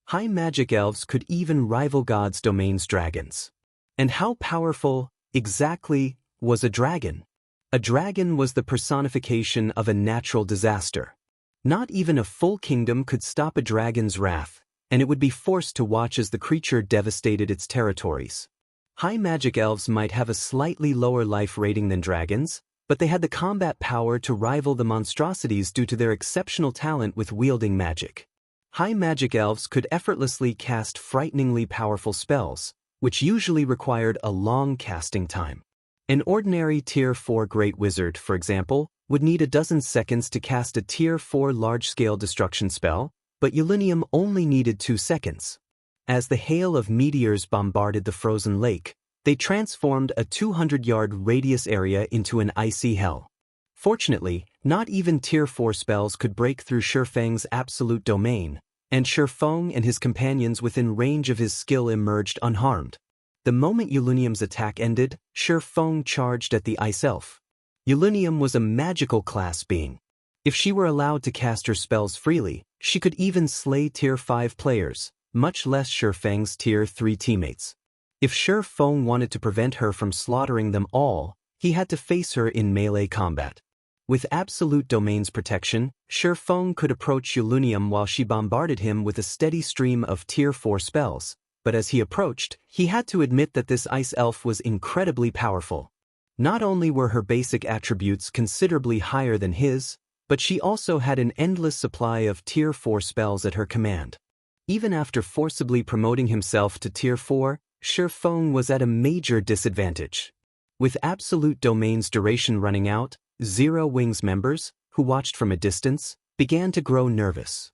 High magic elves could even rival gods' domains dragons. And how powerful, exactly, was a dragon? A dragon was the personification of a natural disaster. Not even a full kingdom could stop a dragon's wrath, and it would be forced to watch as the creature devastated its territories. High magic elves might have a slightly lower life rating than dragons, but they had the combat power to rival the monstrosities due to their exceptional talent with wielding magic. High magic elves could effortlessly cast frighteningly powerful spells, which usually required a long casting time. An ordinary Tier 4 Great Wizard, for example, would need a dozen seconds to cast a Tier 4 large-scale destruction spell, but Yulunium only needed 2 seconds. As the hail of meteors bombarded the frozen lake, they transformed a 200-yard radius area into an icy hell. Fortunately, not even Tier 4 spells could break through Shi Feng's absolute domain, and Shi Feng and his companions within range of his skill emerged unharmed. The moment Yulunium's attack ended, Shi Feng charged at the Ice Elf. Yulunium was a magical class being. If she were allowed to cast her spells freely, she could even slay Tier 5 players, much less Shi Feng's Tier 3 teammates. If Shi Feng wanted to prevent her from slaughtering them all, he had to face her in melee combat. With absolute domain's protection, Shi Feng could approach Yulunium while she bombarded him with a steady stream of Tier 4 spells, but as he approached, he had to admit that this ice elf was incredibly powerful. Not only were her basic attributes considerably higher than his, but she also had an endless supply of Tier 4 spells at her command. Even after forcibly promoting himself to Tier 4, Shi Feng was at a major disadvantage. With absolute domain's duration running out, Zero Wings members, who watched from a distance, began to grow nervous.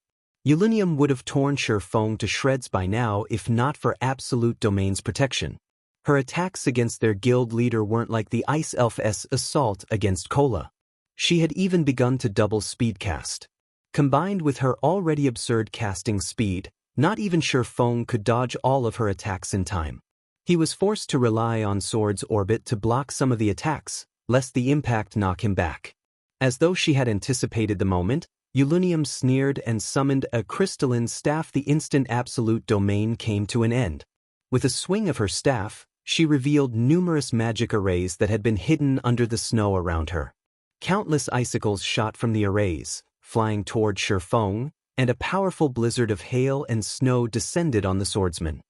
Yulunium would have torn Shi Feng to shreds by now if not for absolute domain's protection. Her attacks against their guild leader weren't like the Ice Elf's assault against Kola. She had even begun to double speed cast. Combined with her already absurd casting speed, not even Shi Feng could dodge all of her attacks in time. He was forced to rely on Sword's orbit to block some of the attacks, lest the impact knock him back. As though she had anticipated the moment, Yulunium sneered and summoned a crystalline staff. The instant absolute domain came to an end. With a swing of her staff, she revealed numerous magic arrays that had been hidden under the snow around her. Countless icicles shot from the arrays, flying toward Shi Feng, and a powerful blizzard of hail and snow descended on the swordsman.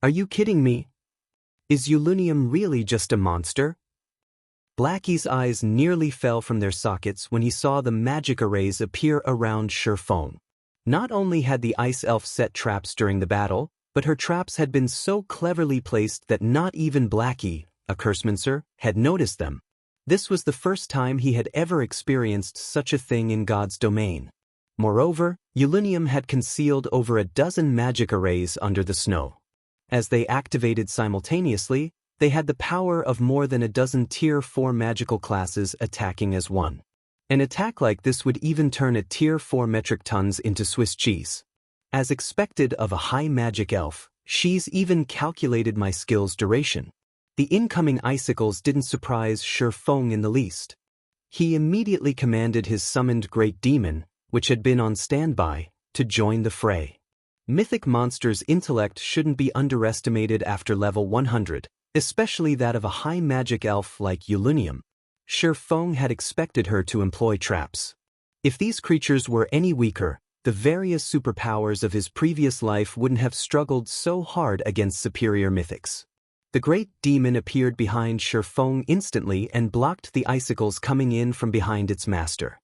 Are you kidding me? Is Yulunium really just a monster? Blackie's eyes nearly fell from their sockets when he saw the magic arrays appear around Shi Feng. Not only had the ice elf set traps during the battle, but her traps had been so cleverly placed that not even Blackie, a cursemancer, had noticed them. This was the first time he had ever experienced such a thing in God's domain. Moreover, Yulunium had concealed over a dozen magic arrays under the snow. As they activated simultaneously, they had the power of more than a dozen Tier 4 magical classes attacking as one. An attack like this would even turn a Tier 4 metric tons into Swiss cheese. As expected of a high magic elf, she's even calculated my skill's duration. The incoming icicles didn't surprise Shi Feng in the least. He immediately commanded his summoned Great Demon, which had been on standby, to join the fray. Mythic monsters' intellect shouldn't be underestimated after level 100, especially that of a high magic elf like Yulunium. Shi Feng had expected her to employ traps. If these creatures were any weaker, the various superpowers of his previous life wouldn't have struggled so hard against superior mythics. The Great Demon appeared behind Shi Feng instantly and blocked the icicles coming in from behind its master.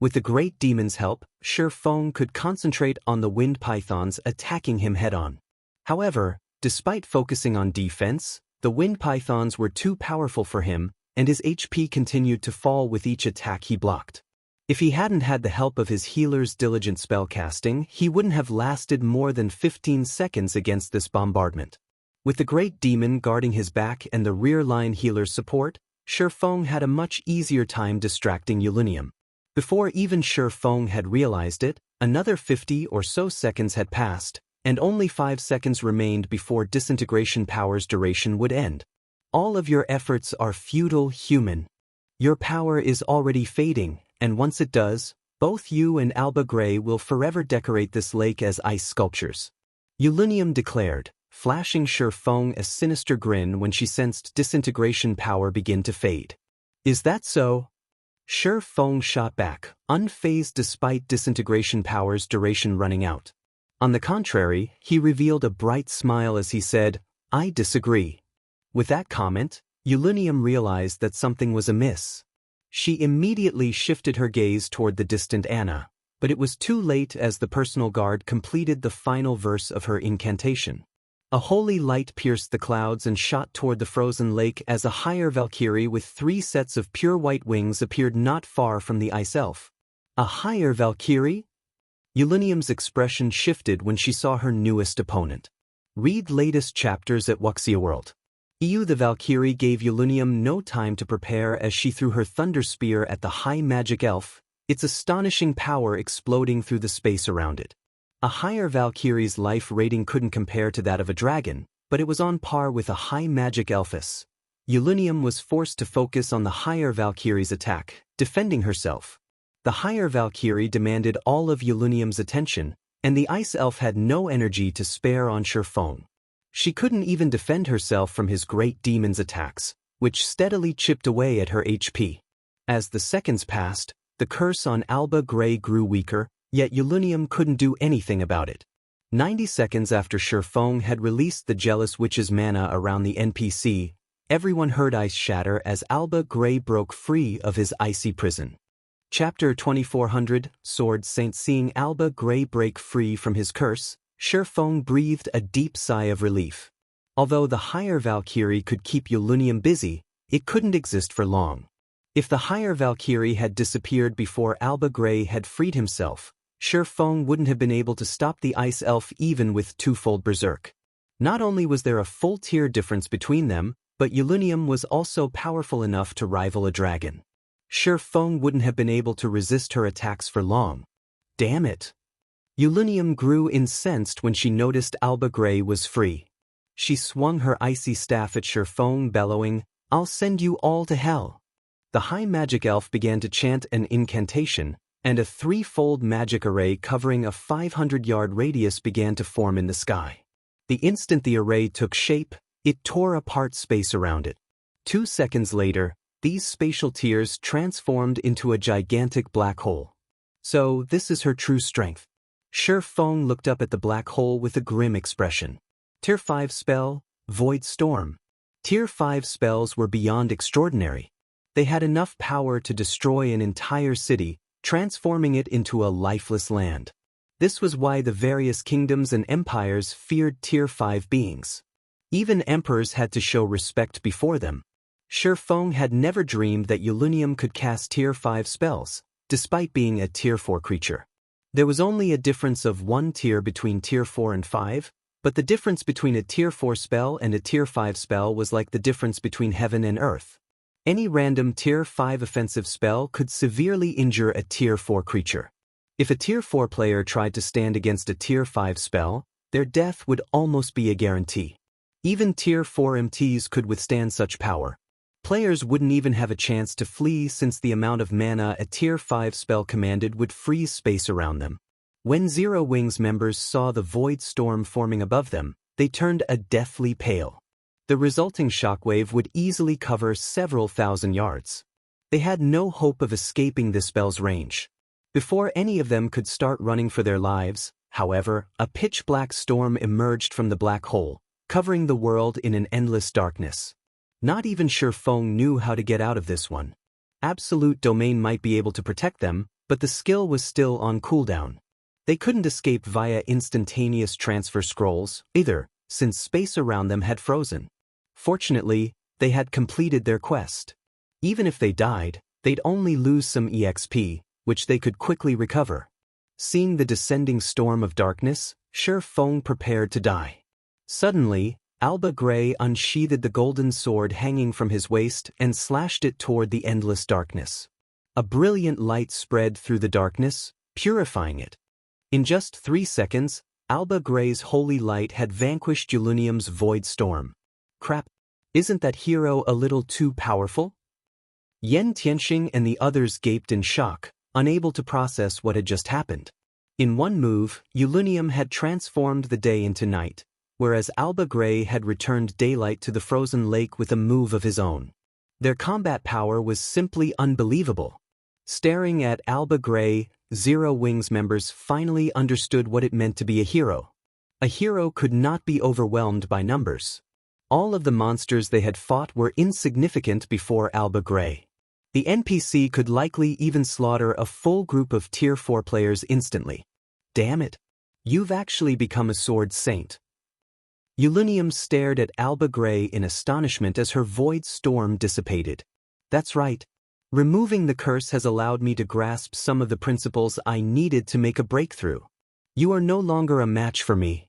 With the Great Demon's help, Shi Feng could concentrate on the wind pythons attacking him head-on. However, despite focusing on defense, the wind pythons were too powerful for him, and his HP continued to fall with each attack he blocked. If he hadn't had the help of his healer's diligent spellcasting, he wouldn't have lasted more than 15 seconds against this bombardment. With the Great Demon guarding his back and the rear-line healer's support, Shi Feng had a much easier time distracting Yulunium. Before even Shi Feng had realized it, another 50 or so seconds had passed, and only 5 seconds remained before Disintegration power's duration would end. All of your efforts are futile, human. Your power is already fading, and once it does, both you and Alba Grey will forever decorate this lake as ice sculptures. Yulunium declared, flashing Shi Feng a sinister grin when she sensed Disintegration power begin to fade. Is that so? Shi Feng shot back, unfazed despite Disintegration power's duration running out. On the contrary, he revealed a bright smile as he said, I disagree. With that comment, Yulunium realized that something was amiss. She immediately shifted her gaze toward the distant Anna, but it was too late as the personal guard completed the final verse of her incantation. A holy light pierced the clouds and shot toward the frozen lake as a higher Valkyrie with 3 sets of pure white wings appeared not far from the ice elf. A higher Valkyrie? Yulunium's expression shifted when she saw her newest opponent. Read latest chapters at Wuxia World. EU. The Valkyrie gave Yulunium no time to prepare as she threw her thunder spear at the high magic elf, its astonishing power exploding through the space around it. A higher Valkyrie's life rating couldn't compare to that of a dragon, but it was on par with a high magic elfess. Yulunium was forced to focus on the higher Valkyrie's attack, defending herself. The higher Valkyrie demanded all of Yulunium's attention, and the ice elf had no energy to spare on Shi Feng. She couldn't even defend herself from his great demon's attacks, which steadily chipped away at her HP. As the seconds passed, the curse on Alba Grey grew weaker, yet Yulunium couldn't do anything about it. 90 seconds after Shifeng had released the Jealous Witch's mana around the NPC, everyone heard ice shatter as Alba Grey broke free of his icy prison. Chapter 2400, Sword Saint. Seeing Alba Grey break free from his curse, Shifeng breathed a deep sigh of relief. Although the higher Valkyrie could keep Yulunium busy, it couldn't exist for long. If the higher Valkyrie had disappeared before Alba Grey had freed himself, Shifeng wouldn't have been able to stop the Ice Elf even with twofold Berserk. Not only was there a full tier difference between them, but Yulunium was also powerful enough to rival a dragon. Shifeng wouldn't have been able to resist her attacks for long. Damn it! Yulunium grew incensed when she noticed Alba Grey was free. She swung her icy staff at Shifeng, bellowing, "I'll send you all to hell." The high magic elf began to chant an incantation, and a threefold magic array covering a 500-yard radius began to form in the sky. The instant the array took shape, it tore apart space around it. 2 seconds later, these spatial tiers transformed into a gigantic black hole. So, this is her true strength. Shifeng looked up at the black hole with a grim expression. Tier 5 spell, Void Storm. Tier 5 spells were beyond extraordinary. They had enough power to destroy an entire city, transforming it into a lifeless land. This was why the various kingdoms and empires feared Tier 5 beings. Even emperors had to show respect before them. Shifeng had never dreamed that Yulunium could cast Tier 5 spells, despite being a Tier 4 creature. There was only a difference of 1 tier between Tier 4 and 5, but the difference between a Tier 4 spell and a Tier 5 spell was like the difference between heaven and earth. Any random Tier 5 offensive spell could severely injure a Tier 4 creature. If a Tier 4 player tried to stand against a Tier 5 spell, their death would almost be a guarantee. Even Tier 4 MTs could withstand such power. Players wouldn't even have a chance to flee since the amount of mana a Tier 5 spell commanded would freeze space around them. When Zero Wings members saw the Void Storm forming above them, they turned a deathly pale. The resulting shockwave would easily cover several thousand yards. They had no hope of escaping the spell's range. Before any of them could start running for their lives, however, a pitch-black storm emerged from the black hole, covering the world in an endless darkness. Not even Shifeng knew how to get out of this one. Absolute Domain might be able to protect them, but the skill was still on cooldown. They couldn't escape via instantaneous transfer scrolls, either, since space around them had frozen. Fortunately, they had completed their quest. Even if they died, they'd only lose some EXP, which they could quickly recover. Seeing the descending storm of darkness, Shifeng prepared to die. Suddenly, Alba Grey unsheathed the golden sword hanging from his waist and slashed it toward the endless darkness. A brilliant light spread through the darkness, purifying it. In just 3 seconds, Alba Grey's holy light had vanquished Yulunium's Void Storm. Crap, isn't that hero a little too powerful? Yen Tianxing and the others gaped in shock, unable to process what had just happened. In one move, Yulunium had transformed the day into night, whereas Alba Grey had returned daylight to the frozen lake with a move of his own. Their combat power was simply unbelievable. Staring at Alba Grey, Zero Wings members finally understood what it meant to be a hero. A hero could not be overwhelmed by numbers. All of the monsters they had fought were insignificant before Alba Grey. The NPC could likely even slaughter a full group of Tier 4 players instantly. Damn it! You've actually become a Sword Saint. Yulunium stared at Alba Grey in astonishment as her Void Storm dissipated. That's right. Removing the curse has allowed me to grasp some of the principles I needed to make a breakthrough. You are no longer a match for me.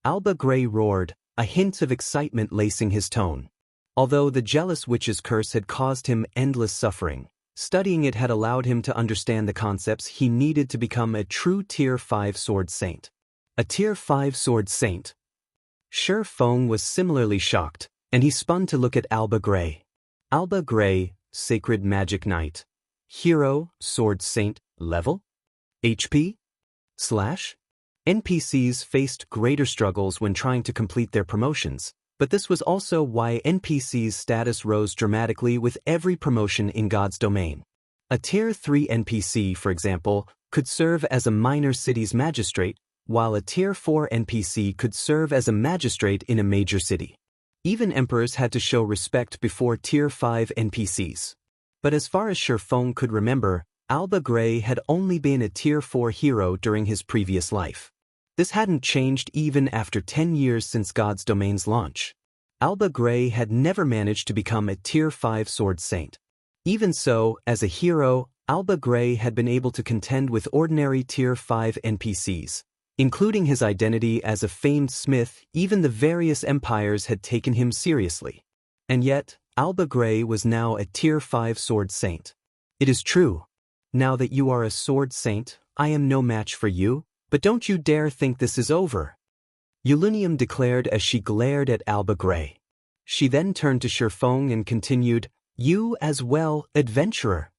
Alba Grey roared, a hint of excitement lacing his tone. Although the Jealous Witch's curse had caused him endless suffering, studying it had allowed him to understand the concepts he needed to become a true Tier 5 Sword Saint. A Tier 5 Sword Saint? Shifeng was similarly shocked, and he spun to look at Alba Grey. Alba Grey, Sacred Magic Knight. Hero, Sword Saint, level? HP? / NPCs faced greater struggles when trying to complete their promotions, but this was also why NPCs' status rose dramatically with every promotion in God's domain. A Tier 3 NPC, for example, could serve as a minor city's magistrate, while a Tier 4 NPC could serve as a magistrate in a major city. Even emperors had to show respect before Tier 5 NPCs. But as far as Shurfeng could remember, Alba Grey had only been a Tier 4 hero during his previous life. This hadn't changed even after 10 years since God's Domain's launch. Alba Grey had never managed to become a Tier 5 Sword Saint. Even so, as a hero, Alba Grey had been able to contend with ordinary Tier 5 NPCs. Including his identity as a famed smith, even the various empires had taken him seriously. And yet, Alba Grey was now a Tier 5 Sword Saint. It is true. Now that you are a Sword Saint, I am no match for you, but don't you dare think this is over. Ulunium declared as she glared at Alba Grey. She then turned to Shurfeng and continued, "You as well, adventurer."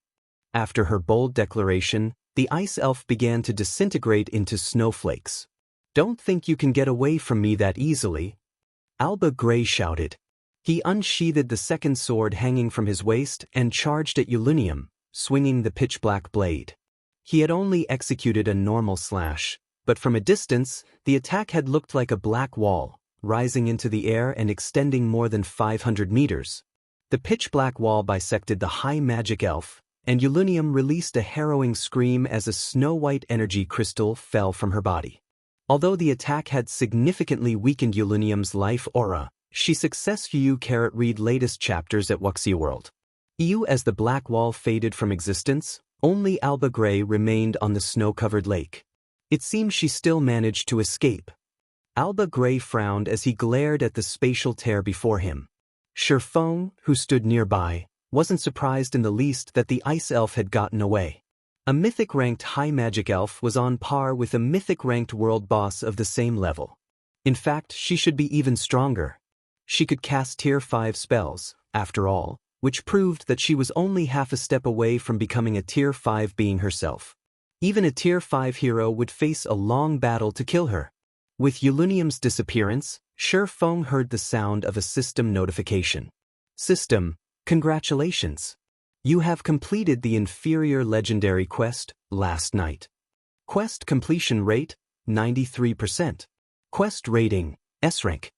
After her bold declaration, the ice elf began to disintegrate into snowflakes. "Don't think you can get away from me that easily," Alba Grey shouted. He unsheathed the second sword hanging from his waist and charged at Ulunium, swinging the pitch-black blade. He had only executed a normal slash, but from a distance, the attack had looked like a black wall, rising into the air and extending more than 500 meters. The pitch-black wall bisected the high magic elf, and Ulunium released a harrowing scream as a snow-white energy crystal fell from her body. Although the attack had significantly weakened Ulunium's life aura, she successfully read latest chapters at Wuxia World. As the black wall faded from existence, only Alba Grey remained on the snow-covered lake. It seemed she still managed to escape. Alba Grey frowned as he glared at the spatial tear before him. Shurfeng, who stood nearby, wasn't surprised in the least that the ice elf had gotten away. A mythic-ranked high magic elf was on par with a mythic-ranked world boss of the same level. In fact, she should be even stronger. She could cast Tier 5 spells, after all, which proved that she was only half a step away from becoming a Tier 5 being herself. Even a Tier 5 hero would face a long battle to kill her. With Ulunium's disappearance, Shurfeng heard the sound of a system notification. "System, congratulations. You have completed the inferior legendary quest last night. Quest completion rate, 93%. Quest rating, S-rank.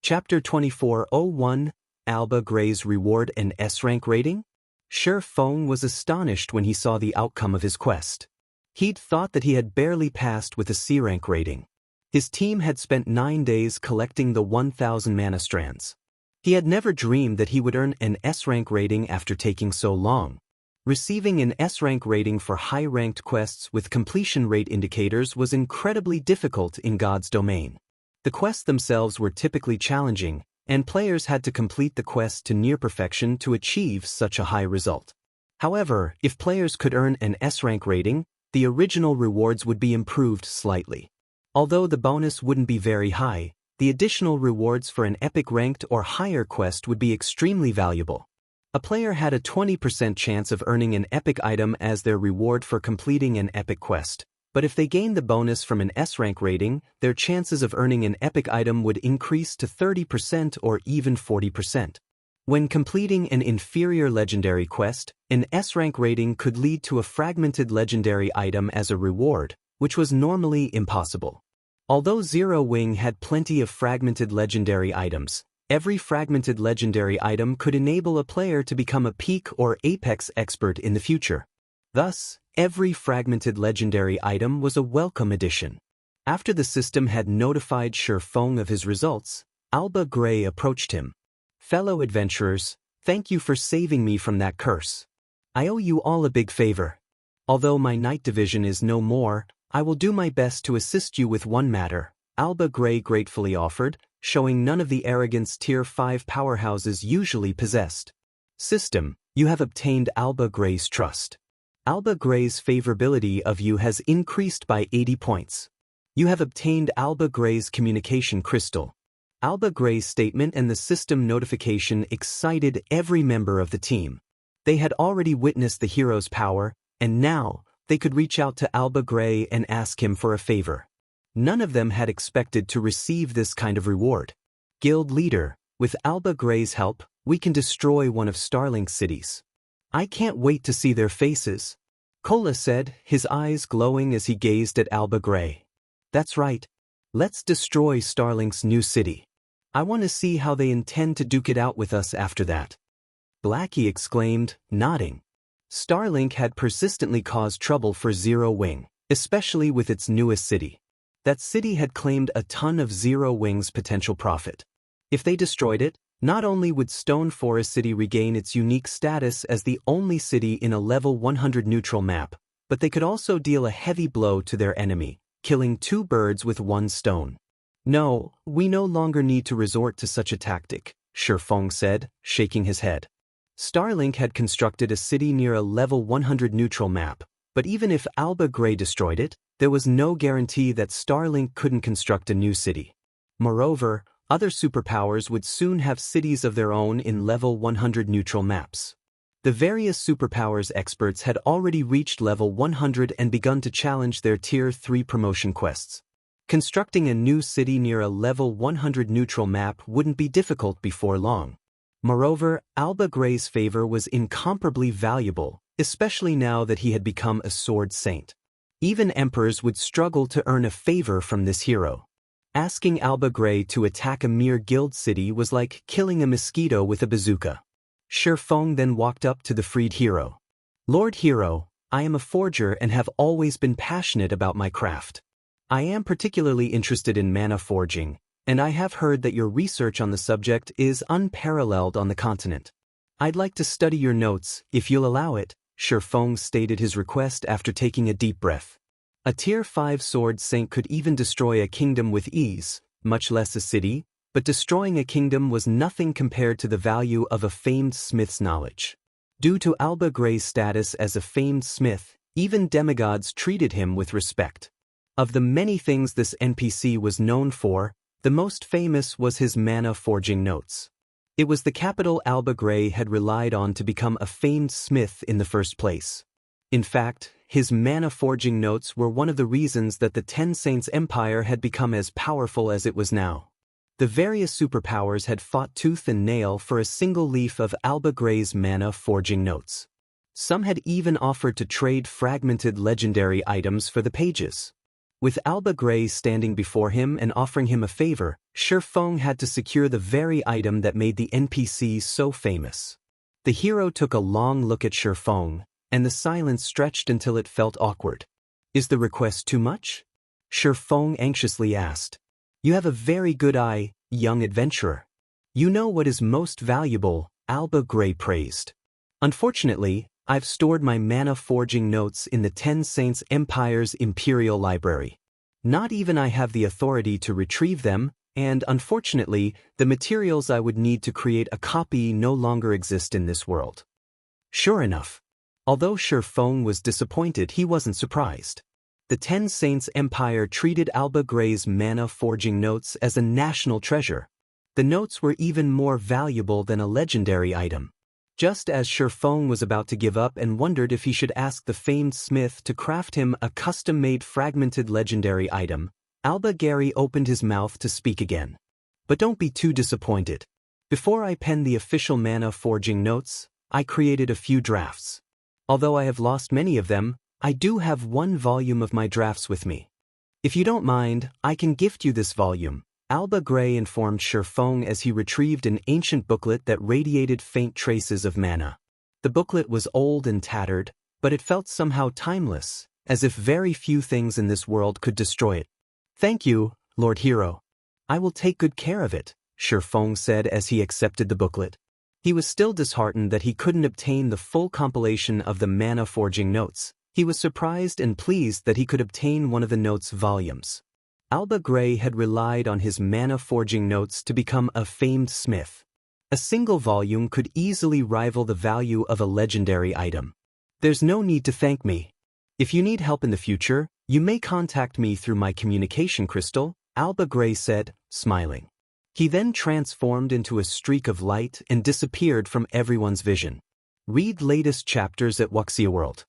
Chapter 2401, Alba Grey's reward and S-rank rating?" Shurfeng was astonished when he saw the outcome of his quest. He'd thought that he had barely passed with a C-rank rating. His team had spent 9 days collecting the 1,000 mana strands. He had never dreamed that he would earn an S-rank rating after taking so long. Receiving an S-rank rating for high-ranked quests with completion rate indicators was incredibly difficult in God's Domain. The quests themselves were typically challenging, and players had to complete the quest to near perfection to achieve such a high result. However, if players could earn an S-rank rating, the original rewards would be improved slightly. Although the bonus wouldn't be very high, the additional rewards for an epic ranked or higher quest would be extremely valuable. A player had a 20% chance of earning an epic item as their reward for completing an epic quest, but if they gained the bonus from an S-rank rating, their chances of earning an epic item would increase to 30% or even 40%. When completing an inferior legendary quest, an S-rank rating could lead to a fragmented legendary item as a reward, which was normally impossible. Although Zero Wing had plenty of fragmented legendary items, every fragmented legendary item could enable a player to become a peak or apex expert in the future. Thus, every fragmented legendary item was a welcome addition. After the system had notified Shurfeng of his results, Alba Grey approached him. "Fellow adventurers, thank you for saving me from that curse. I owe you all a big favor. Although my night division is no more, I will do my best to assist you with one matter," Alba Grey gratefully offered, showing none of the arrogance Tier 5 powerhouses usually possessed. "System, you have obtained Alba Grey's trust. Alba Grey's favorability of you has increased by 80 points. You have obtained Alba Grey's communication crystal." Alba Grey's statement and the system notification excited every member of the team. They had already witnessed the hero's power, and now they could reach out to Alba Grey and ask him for a favor. None of them had expected to receive this kind of reward. Guild leader, with Alba Grey's help, we can destroy one of Starlink's cities. I can't wait to see their faces, Kola said, his eyes glowing as he gazed at Alba Grey. That's right. Let's destroy Starlink's new city. I want to see how they intend to duke it out with us after that. Blackie exclaimed, nodding. Starlink had persistently caused trouble for Zero Wing, especially with its newest city. That city had claimed a ton of Zero Wing's potential profit. If they destroyed it, not only would Stone Forest City regain its unique status as the only city in a level 100 neutral map, but they could also deal a heavy blow to their enemy, killing two birds with one stone. No, we no longer need to resort to such a tactic, Shifeng said, shaking his head. Starlink had constructed a city near a level 100 neutral map, but even if Alba Grey destroyed it, there was no guarantee that Starlink couldn't construct a new city. Moreover, other superpowers would soon have cities of their own in level 100 neutral maps. The various superpowers experts had already reached level 100 and begun to challenge their Tier 3 promotion quests. Constructing a new city near a level 100 neutral map wouldn't be difficult before long. Moreover, Alba Grey's favor was incomparably valuable, especially now that he had become a sword saint. Even emperors would struggle to earn a favor from this hero. Asking Alba Grey to attack a mere guild city was like killing a mosquito with a bazooka. Shifeng then walked up to the freed hero. Lord Hero, I am a forger and have always been passionate about my craft. I am particularly interested in mana forging, and I have heard that your research on the subject is unparalleled on the continent. I'd like to study your notes, if you'll allow it, Shifeng stated his request after taking a deep breath. A Tier 5 sword saint could even destroy a kingdom with ease, much less a city, but destroying a kingdom was nothing compared to the value of a famed smith's knowledge. Due to Alba Grey's status as a famed smith, even demigods treated him with respect. Of the many things this NPC was known for, the most famous was his mana forging notes. It was the capital Alba Grey had relied on to become a famed smith in the first place. In fact, his mana forging notes were one of the reasons that the Ten Saints Empire had become as powerful as it was now. The various superpowers had fought tooth and nail for a single leaf of Alba Grey's mana forging notes. Some had even offered to trade fragmented legendary items for the pages. With Alba Grey standing before him and offering him a favor, Shifeng had to secure the very item that made the NPC so famous. The hero took a long look at Shifeng, and the silence stretched until it felt awkward. Is the request too much? Shifeng anxiously asked. You have a very good eye, young adventurer. You know what is most valuable, Alba Grey praised. Unfortunately, I've stored my mana forging notes in the Ten Saints Empire's Imperial Library. Not even I have the authority to retrieve them, and unfortunately, the materials I would need to create a copy no longer exist in this world. Sure enough. Although Shifeng was disappointed, he wasn't surprised. The Ten Saints Empire treated Alba Grey's mana forging notes as a national treasure. The notes were even more valuable than a legendary item. Just as Shifeng was about to give up and wondered if he should ask the famed smith to craft him a custom-made fragmented legendary item, Alba Grey opened his mouth to speak again. But don't be too disappointed. Before I penned the official mana forging notes, I created a few drafts. Although I have lost many of them, I do have one volume of my drafts with me. If you don't mind, I can gift you this volume, Alba Grey informed Shifeng as he retrieved an ancient booklet that radiated faint traces of mana. The booklet was old and tattered, but it felt somehow timeless, as if very few things in this world could destroy it. Thank you, Lord Hero. I will take good care of it, Shifeng said as he accepted the booklet. He was still disheartened that he couldn't obtain the full compilation of the mana forging notes. He was surprised and pleased that he could obtain one of the notes' volumes. Alba Grey had relied on his mana forging notes to become a famed smith. A single volume could easily rival the value of a legendary item. There's no need to thank me. If you need help in the future, you may contact me through my communication crystal, Alba Grey said, smiling. He then transformed into a streak of light and disappeared from everyone's vision. Read latest chapters at Wuxia World.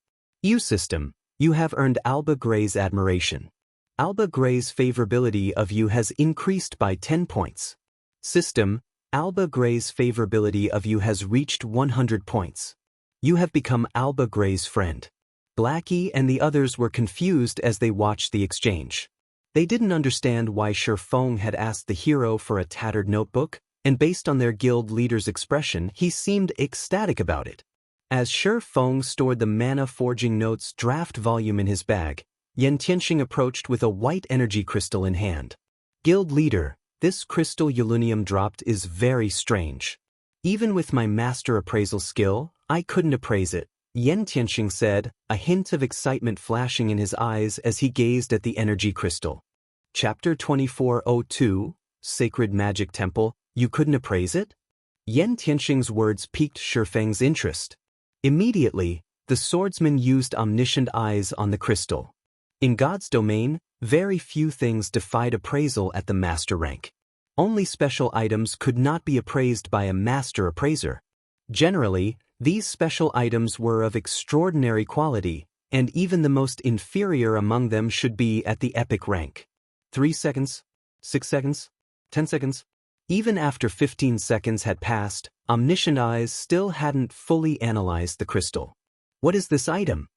System, you have earned Alba Grey's admiration. Alba Gray's favorability of you has increased by 10 points. System, Alba Gray's favorability of you has reached 100 points. You have become Alba Gray's friend. Blackie and the others were confused as they watched the exchange. They didn't understand why Shifeng had asked the hero for a tattered notebook, and based on their guild leader's expression, he seemed ecstatic about it. As Shifeng stored the mana forging notes draft volume in his bag, Yen Tianxing approached with a white energy crystal in hand. Guild leader, this crystal Yulunium dropped is very strange. Even with my master appraisal skill, I couldn't appraise it, Yen Tianxing said, a hint of excitement flashing in his eyes as he gazed at the energy crystal. Chapter 2402, Sacred Magic Temple, you couldn't appraise it? Yen Tianxing's words piqued Shifeng's interest. Immediately, the swordsman used omniscient eyes on the crystal. In God's domain, very few things defied appraisal at the master rank. Only special items could not be appraised by a master appraiser. Generally, these special items were of extraordinary quality, and even the most inferior among them should be at the epic rank. 3 seconds, 6 seconds, 10 seconds. Even after 15 seconds had passed, omniscient eyes still hadn't fully analyzed the crystal. What is this item?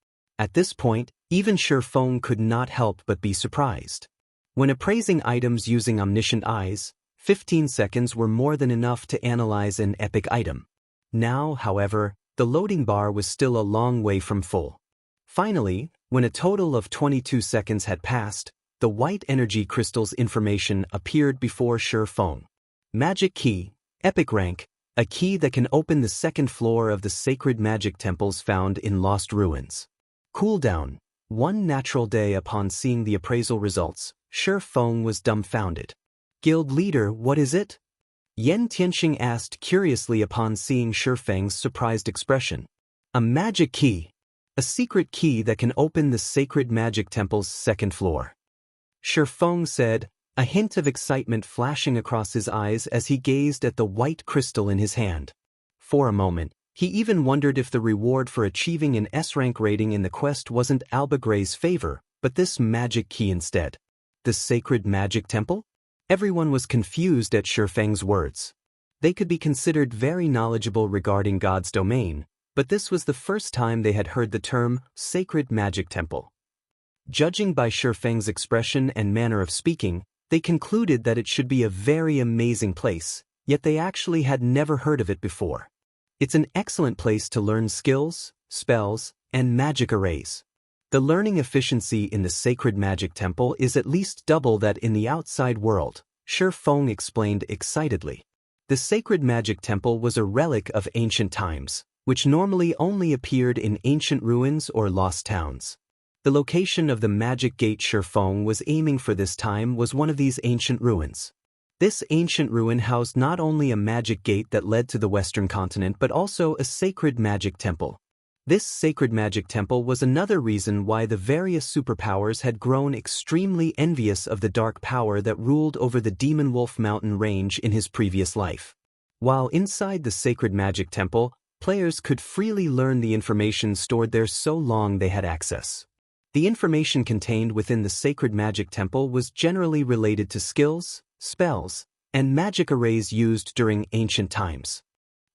At this point, even Shifeng could not help but be surprised. When appraising items using omniscient eyes, 15 seconds were more than enough to analyze an epic item. Now, however, the loading bar was still a long way from full. Finally, when a total of 22 seconds had passed, the white energy crystal's information appeared before Shifeng. Magic key, epic rank, a key that can open the second floor of the sacred magic temples found in Lost Ruins. Cooldown, 1 natural day. Upon seeing the appraisal results, Shifeng was dumbfounded. Guild leader, what is it? Yen Tianxing asked curiously upon seeing Shifeng's surprised expression. A magic key. A secret key that can open the sacred magic temple's second floor. Shifeng said, a hint of excitement flashing across his eyes as he gazed at the white crystal in his hand. For a moment, he even wondered if the reward for achieving an S-rank rating in the quest wasn't Alba Gray's favor, but this magic key instead. The sacred magic temple? Everyone was confused at Shifeng's words. They could be considered very knowledgeable regarding God's domain, but this was the first time they had heard the term sacred magic temple. Judging by Shifeng's expression and manner of speaking, they concluded that it should be a very amazing place, yet they actually had never heard of it before. It's an excellent place to learn skills, spells, and magic arrays. The learning efficiency in the sacred magic temple is at least double that in the outside world, Shifeng explained excitedly. The sacred magic temple was a relic of ancient times, which normally only appeared in ancient ruins or lost towns. The location of the magic gate Shifeng was aiming for this time was one of these ancient ruins. This ancient ruin housed not only a magic gate that led to the western continent but also a sacred magic temple. This sacred magic temple was another reason why the various superpowers had grown extremely envious of the dark power that ruled over the Demonwolf mountain range in his previous life. While inside the sacred magic temple, players could freely learn the information stored there so long they had access. The information contained within the sacred magic temple was generally related to skills, spells, and magic arrays used during ancient times.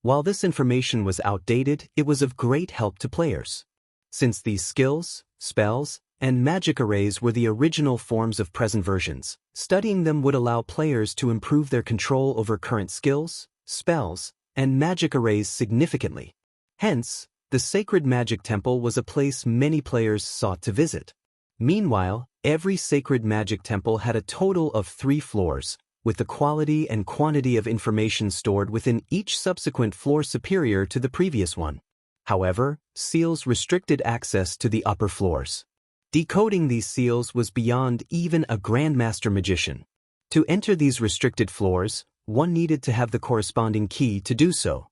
While this information was outdated, it was of great help to players. Since these skills, spells, and magic arrays were the original forms of present versions, studying them would allow players to improve their control over current skills, spells, and magic arrays significantly. Hence, the sacred magic temple was a place many players sought to visit. Meanwhile, every sacred magic temple had a total of 3 floors, with the quality and quantity of information stored within each subsequent floor superior to the previous one. However, seals restricted access to the upper floors. Decoding these seals was beyond even a Grandmaster magician. To enter these restricted floors, one needed to have the corresponding key to do so.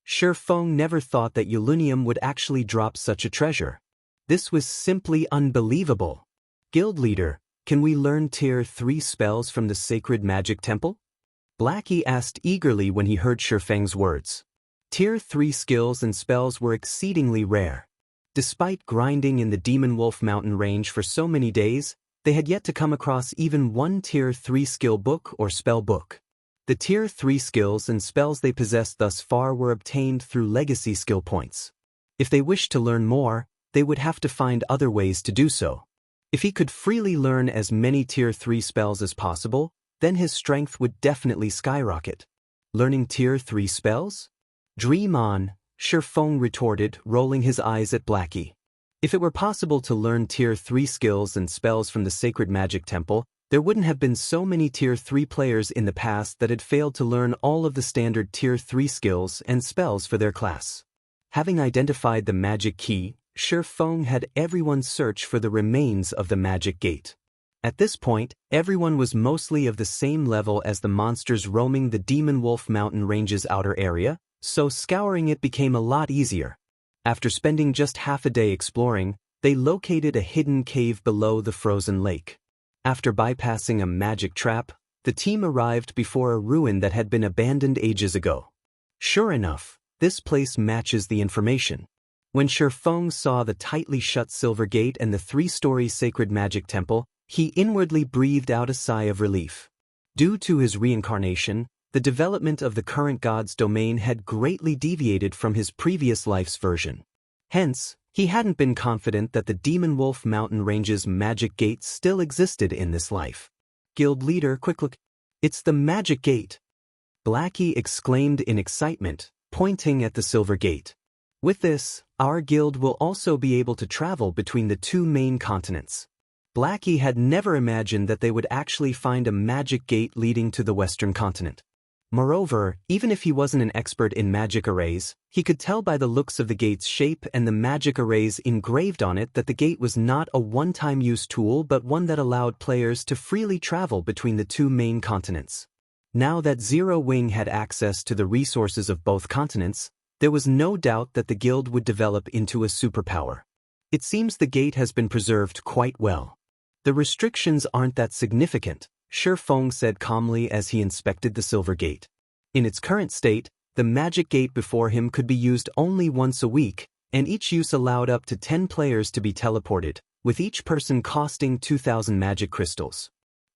Shifeng never thought that Yulunium would actually drop such a treasure. This was simply unbelievable. Guild leader, can we learn Tier 3 spells from the sacred magic temple? Blackie asked eagerly when he heard Shifeng's words. Tier 3 skills and spells were exceedingly rare. Despite grinding in the Demonwolf mountain range for so many days, they had yet to come across even one Tier 3 skill book or spell book. The Tier 3 skills and spells they possessed thus far were obtained through legacy skill points. If they wished to learn more, they would have to find other ways to do so. If he could freely learn as many Tier 3 spells as possible, then his strength would definitely skyrocket. Learning Tier 3 spells? Dream on, Shifeng retorted, rolling his eyes at Blackie. If it were possible to learn Tier 3 skills and spells from the Sacred Magic Temple, there wouldn't have been so many Tier 3 players in the past that had failed to learn all of the standard Tier 3 skills and spells for their class. Having identified the magic key, Shifeng had everyone search for the remains of the magic gate. At this point, everyone was mostly of the same level as the monsters roaming the Demonwolf mountain range's outer area, so scouring it became a lot easier. After spending just half a day exploring, they located a hidden cave below the frozen lake. After bypassing a magic trap, the team arrived before a ruin that had been abandoned ages ago. Sure enough, this place matches the information. When Shifeng saw the tightly shut silver gate and the 3-story sacred magic temple, he inwardly breathed out a sigh of relief. Due to his reincarnation, the development of the current god's domain had greatly deviated from his previous life's version. Hence, he hadn't been confident that the Demonwolf mountain range's magic gate still existed in this life. Guild leader, quick look. It's the magic gate! Blackie exclaimed in excitement, pointing at the silver gate. With this, our guild will also be able to travel between the 2 main continents. Blackie had never imagined that they would actually find a magic gate leading to the western continent. Moreover, even if he wasn't an expert in magic arrays, he could tell by the looks of the gate's shape and the magic arrays engraved on it that the gate was not a one-time use tool but one that allowed players to freely travel between the 2 main continents. Now that Zero Wing had access to the resources of both continents, there was no doubt that the guild would develop into a superpower. It seems the gate has been preserved quite well. The restrictions aren't that significant, Shifeng said calmly as he inspected the silver gate. In its current state, the magic gate before him could be used only once a week, and each use allowed up to 10 players to be teleported, with each person costing 2,000 magic crystals.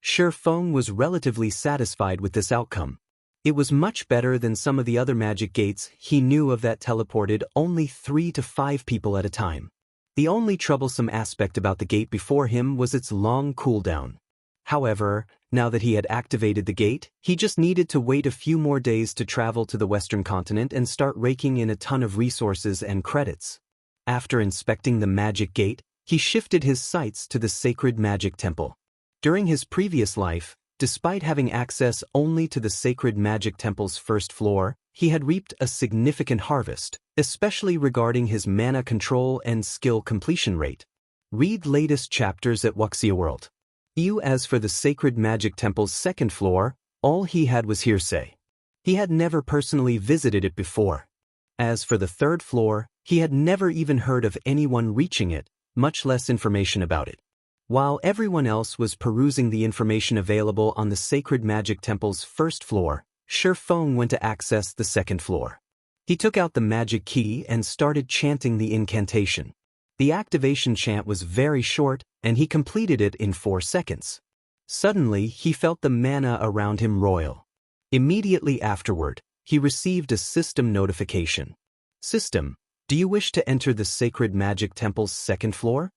Shifeng was relatively satisfied with this outcome. It was much better than some of the other magic gates he knew of that teleported only 3 to 5 people at a time. The only troublesome aspect about the gate before him was its long cooldown. However, now that he had activated the gate, he just needed to wait a few more days to travel to the western continent and start raking in a ton of resources and credits. After inspecting the magic gate, he shifted his sights to the sacred magic temple. During his previous life, despite having access only to the sacred magic temple's first floor, he had reaped a significant harvest, especially regarding his mana control and skill completion rate. Read latest chapters at Wuxia World. As for the Sacred Magic Temple's second floor, all he had was hearsay. He had never personally visited it before. As for the third floor, he had never even heard of anyone reaching it, much less information about it. While everyone else was perusing the information available on the Sacred Magic Temple's first floor, Shifeng went to access the second floor. He took out the magic key and started chanting the incantation. The activation chant was very short, and he completed it in 4 seconds. Suddenly, he felt the mana around him roil. Immediately afterward, he received a system notification. System, do you wish to enter the Sacred Magic Temple's second floor?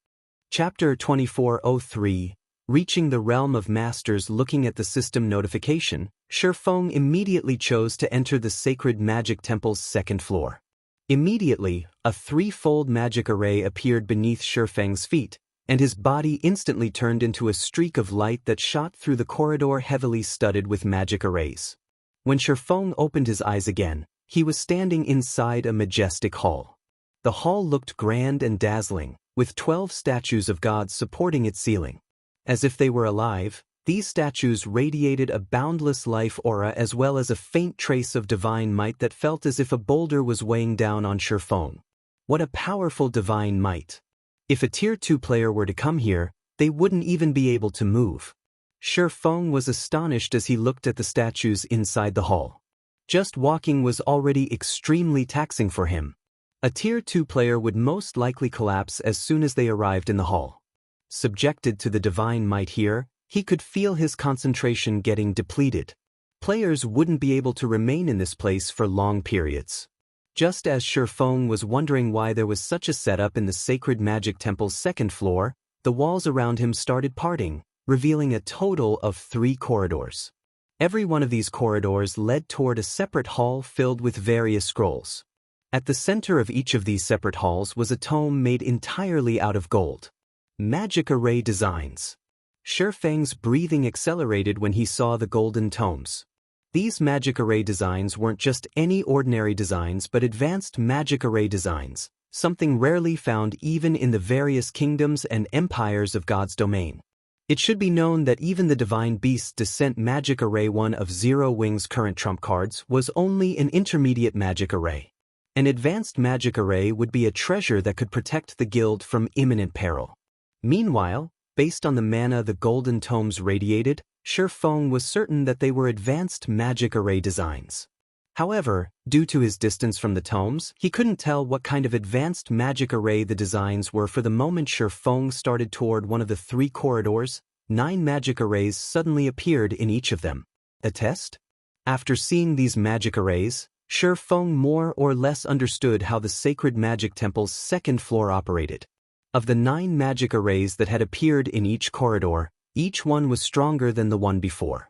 Chapter 2403, Reaching the Realm of Masters. Looking at the system notification, Shifeng immediately chose to enter the Sacred Magic Temple's second floor. Immediately, a 3-fold magic array appeared beneath Shifeng's feet, and his body instantly turned into a streak of light that shot through the corridor heavily studded with magic arrays. When Shifeng opened his eyes again, he was standing inside a majestic hall. The hall looked grand and dazzling, with 12 statues of gods supporting its ceiling. As if they were alive, these statues radiated a boundless life aura as well as a faint trace of divine might that felt as if a boulder was weighing down on Shifeng. What a powerful divine might! If a Tier 2 player were to come here, they wouldn't even be able to move. Shifeng was astonished as he looked at the statues inside the hall. Just walking was already extremely taxing for him. A Tier 2 player would most likely collapse as soon as they arrived in the hall. Subjected to the divine might here, he could feel his concentration getting depleted. Players wouldn't be able to remain in this place for long periods. Just as Shifeng was wondering why there was such a setup in the Sacred Magic Temple's second floor, the walls around him started parting, revealing a total of 3 corridors. Every one of these corridors led toward a separate hall filled with various scrolls. At the center of each of these separate halls was a tome made entirely out of gold. Magic Array Designs. Shifeng's breathing accelerated when he saw the golden tomes. These Magic Array designs weren't just any ordinary designs but advanced Magic Array designs, something rarely found even in the various kingdoms and empires of God's domain. It should be known that even the Divine Beast's Descent Magic Array, one of Zero Wing's current trump cards, was only an intermediate magic array. An advanced magic array would be a treasure that could protect the guild from imminent peril. Meanwhile, based on the mana the golden tomes radiated, Shifeng was certain that they were advanced magic array designs. However, due to his distance from the tomes, he couldn't tell what kind of advanced magic array the designs were. For the moment Shifeng started toward one of the 3 corridors, 9 magic arrays suddenly appeared in each of them. A test? After seeing these magic arrays, Shifeng more or less understood how the Sacred Magic Temple's second floor operated. Of the 9 magic arrays that had appeared in each corridor, each one was stronger than the one before.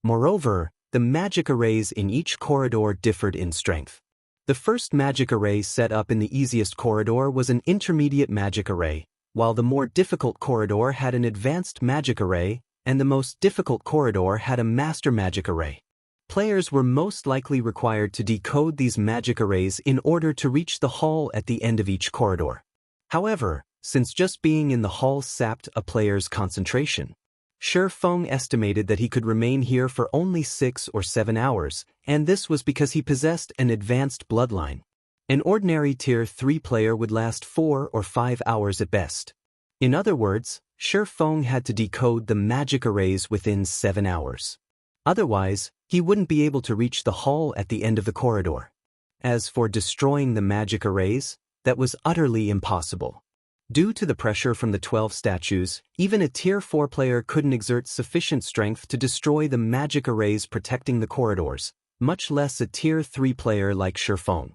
Moreover, the magic arrays in each corridor differed in strength. The first magic array set up in the easiest corridor was an intermediate magic array, while the more difficult corridor had an advanced magic array, and the most difficult corridor had a master magic array. Players were most likely required to decode these magic arrays in order to reach the hall at the end of each corridor. However, since just being in the hall sapped a player's concentration, Shifeng estimated that he could remain here for only 6 or 7 hours, and this was because he possessed an advanced bloodline. An ordinary Tier 3 player would last 4 or 5 hours at best. In other words, Shifeng had to decode the magic arrays within 7 hours. Otherwise, he wouldn't be able to reach the hall at the end of the corridor. As for destroying the magic arrays, that was utterly impossible. Due to the pressure from the 12 statues, even a Tier 4 player couldn't exert sufficient strength to destroy the magic arrays protecting the corridors, much less a Tier 3 player like Shifeng.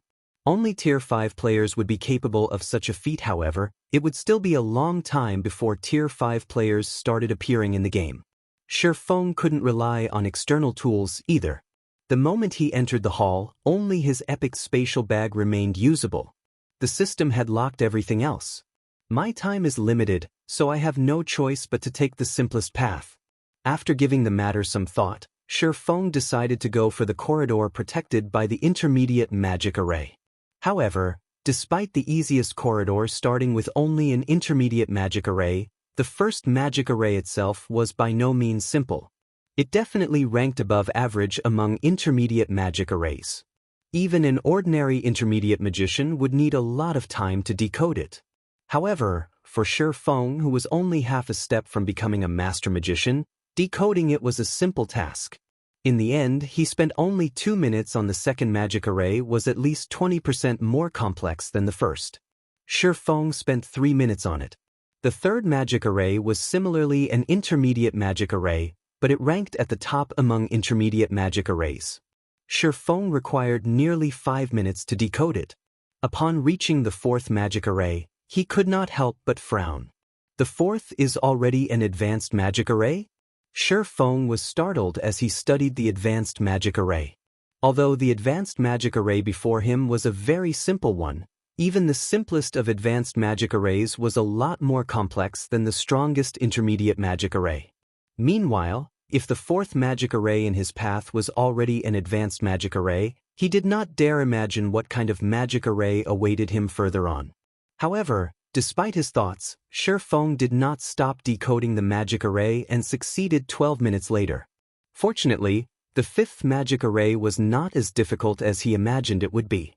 Only Tier 5 players would be capable of such a feat. However, it would still be a long time before Tier 5 players started appearing in the game. Shifeng couldn't rely on external tools either. The moment he entered the hall, only his epic spatial bag remained usable. The system had locked everything else. My time is limited, so I have no choice but to take the simplest path. After giving the matter some thought, Shifeng decided to go for the corridor protected by the intermediate magic array. However, despite the easiest corridor starting with only an intermediate magic array, the first magic array itself was by no means simple. It definitely ranked above average among intermediate magic arrays. Even an ordinary intermediate magician would need a lot of time to decode it. However, for Shifeng, who was only half a step from becoming a master magician, decoding it was a simple task. In the end, he spent only 2 minutes on the second magic array, was at least 20% more complex than the first. Shifeng spent 3 minutes on it. The third magic array was similarly an intermediate magic array, but it ranked at the top among intermediate magic arrays. Shifeng required nearly 5 minutes to decode it. Upon reaching the fourth magic array, he could not help but frown. The fourth is already an advanced magic array? Shifeng was startled as he studied the advanced magic array. Although the advanced magic array before him was a very simple one, even the simplest of advanced magic arrays was a lot more complex than the strongest intermediate magic array. Meanwhile, if the fourth magic array in his path was already an advanced magic array, he did not dare imagine what kind of magic array awaited him further on. However, despite his thoughts, Shifeng did not stop decoding the magic array and succeeded 12 minutes later. Fortunately, the fifth magic array was not as difficult as he imagined it would be.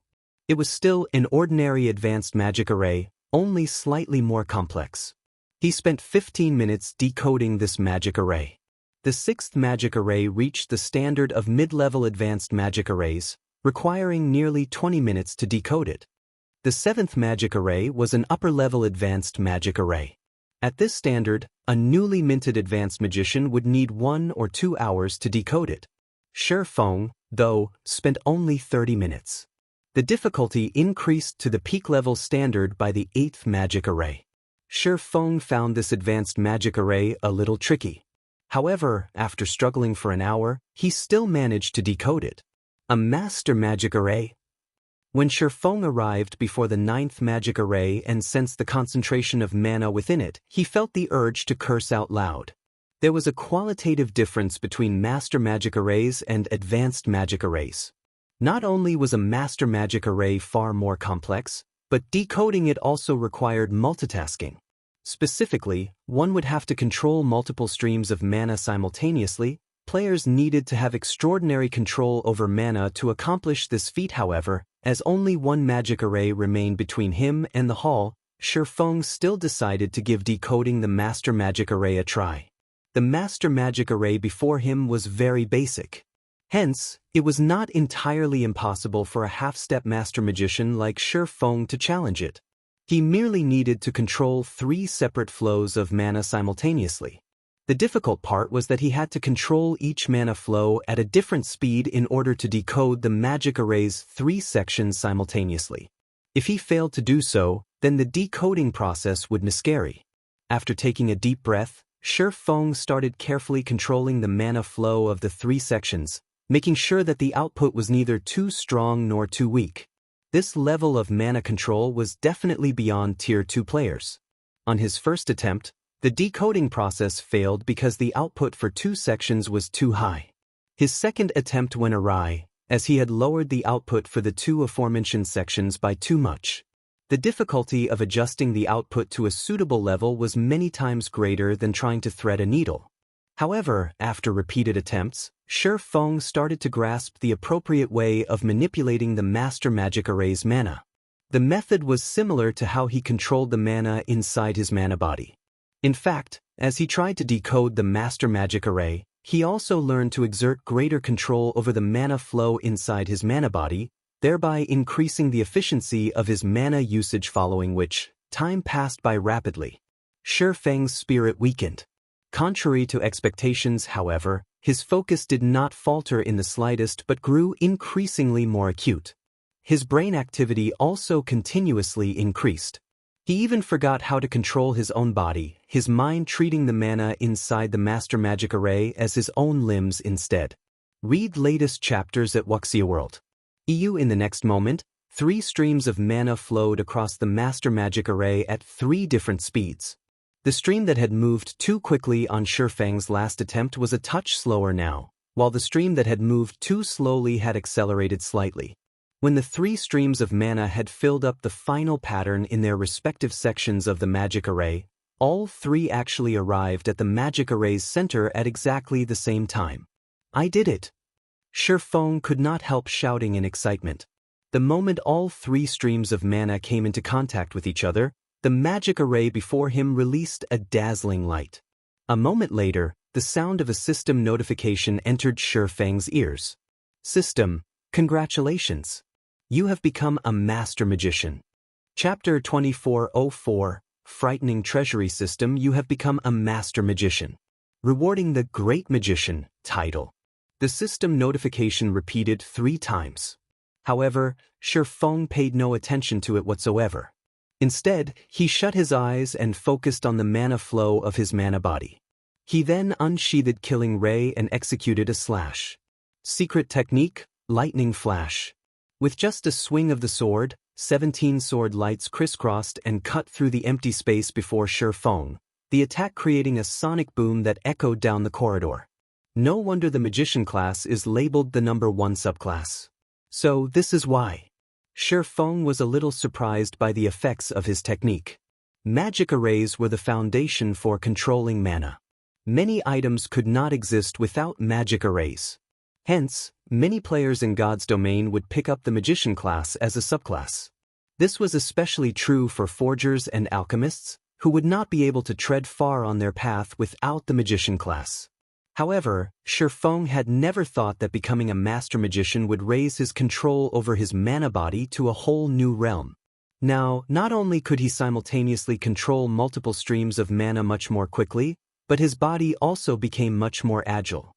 It was still an ordinary advanced magic array, only slightly more complex. He spent 15 minutes decoding this magic array. The sixth magic array reached the standard of mid-level advanced magic arrays, requiring nearly 20 minutes to decode it. The seventh magic array was an upper-level advanced magic array. At this standard, a newly minted advanced magician would need 1 or 2 hours to decode it. Shi Feng, though, spent only 30 minutes. The difficulty increased to the peak level standard by the 8th magic array. Shi Feng found this advanced magic array a little tricky. However, after struggling for an hour, he still managed to decode it. A master magic array? When Shi Feng arrived before the 9th magic array and sensed the concentration of mana within it, he felt the urge to curse out loud. There was a qualitative difference between master magic arrays and advanced magic arrays. Not only was a master magic array far more complex, but decoding it also required multitasking. Specifically, one would have to control multiple streams of mana simultaneously. Players needed to have extraordinary control over mana to accomplish this feat. However, as only one magic array remained between him and the hall, Shi Feng still decided to give decoding the master magic array a try. The master magic array before him was very basic. Hence, it was not entirely impossible for a half-step master magician like Shi Feng to challenge it. He merely needed to control 3 separate flows of mana simultaneously. The difficult part was that he had to control each mana flow at a different speed in order to decode the magic array's 3 sections simultaneously. If he failed to do so, then the decoding process would miscarry. After taking a deep breath, Shi Feng started carefully controlling the mana flow of the 3 sections, making sure that the output was neither too strong nor too weak. This level of mana control was definitely beyond Tier 2 players. On his first attempt, the decoding process failed because the output for 2 sections was too high. His second attempt went awry, as he had lowered the output for the 2 aforementioned sections by too much. The difficulty of adjusting the output to a suitable level was many times greater than trying to thread a needle. However, after repeated attempts, Shi Feng started to grasp the appropriate way of manipulating the master magic array's mana. The method was similar to how he controlled the mana inside his mana body. In fact, as he tried to decode the master magic array, he also learned to exert greater control over the mana flow inside his mana body, thereby increasing the efficiency of his mana usage, following which, time passed by rapidly. Shi Feng's spirit weakened. Contrary to expectations, however, his focus did not falter in the slightest but grew increasingly more acute. His brain activity also continuously increased. He even forgot how to control his own body, his mind treating the mana inside the master magic array as his own limbs instead. Read latest chapters at Wuxia World. EU. In the next moment, 3 streams of mana flowed across the master magic array at 3 different speeds. The stream that had moved too quickly on Shi Feng's last attempt was a touch slower now, while the stream that had moved too slowly had accelerated slightly. When the 3 streams of mana had filled up the final pattern in their respective sections of the magic array, all 3 actually arrived at the magic array's center at exactly the same time. I did it! Shi Feng could not help shouting in excitement. The moment all 3 streams of mana came into contact with each other, the magic array before him released a dazzling light. A moment later, the sound of a system notification entered Shi Feng's ears. System, congratulations! You have become a master magician. Chapter 2404, Frightening Treasury System. You have become a master magician. Rewarding the Great Magician title. The system notification repeated 3 times. However, Shi Feng paid no attention to it whatsoever. Instead, he shut his eyes and focused on the mana flow of his mana body. He then unsheathed Killing Ray and executed a slash. Secret technique, Lightning Flash. With just a swing of the sword, 17 sword lights crisscrossed and cut through the empty space before Shi Feng, the attack creating a sonic boom that echoed down the corridor. No wonder the magician class is labeled the number 1 subclass. So this is why. Shi Feng was a little surprised by the effects of his technique. Magic arrays were the foundation for controlling mana. Many items could not exist without magic arrays. Hence, many players in God's domain would pick up the magician class as a subclass. This was especially true for forgers and alchemists, who would not be able to tread far on their path without the magician class. However, Shi Feng had never thought that becoming a master magician would raise his control over his mana body to a whole new realm. Now, not only could he simultaneously control multiple streams of mana much more quickly, but his body also became much more agile.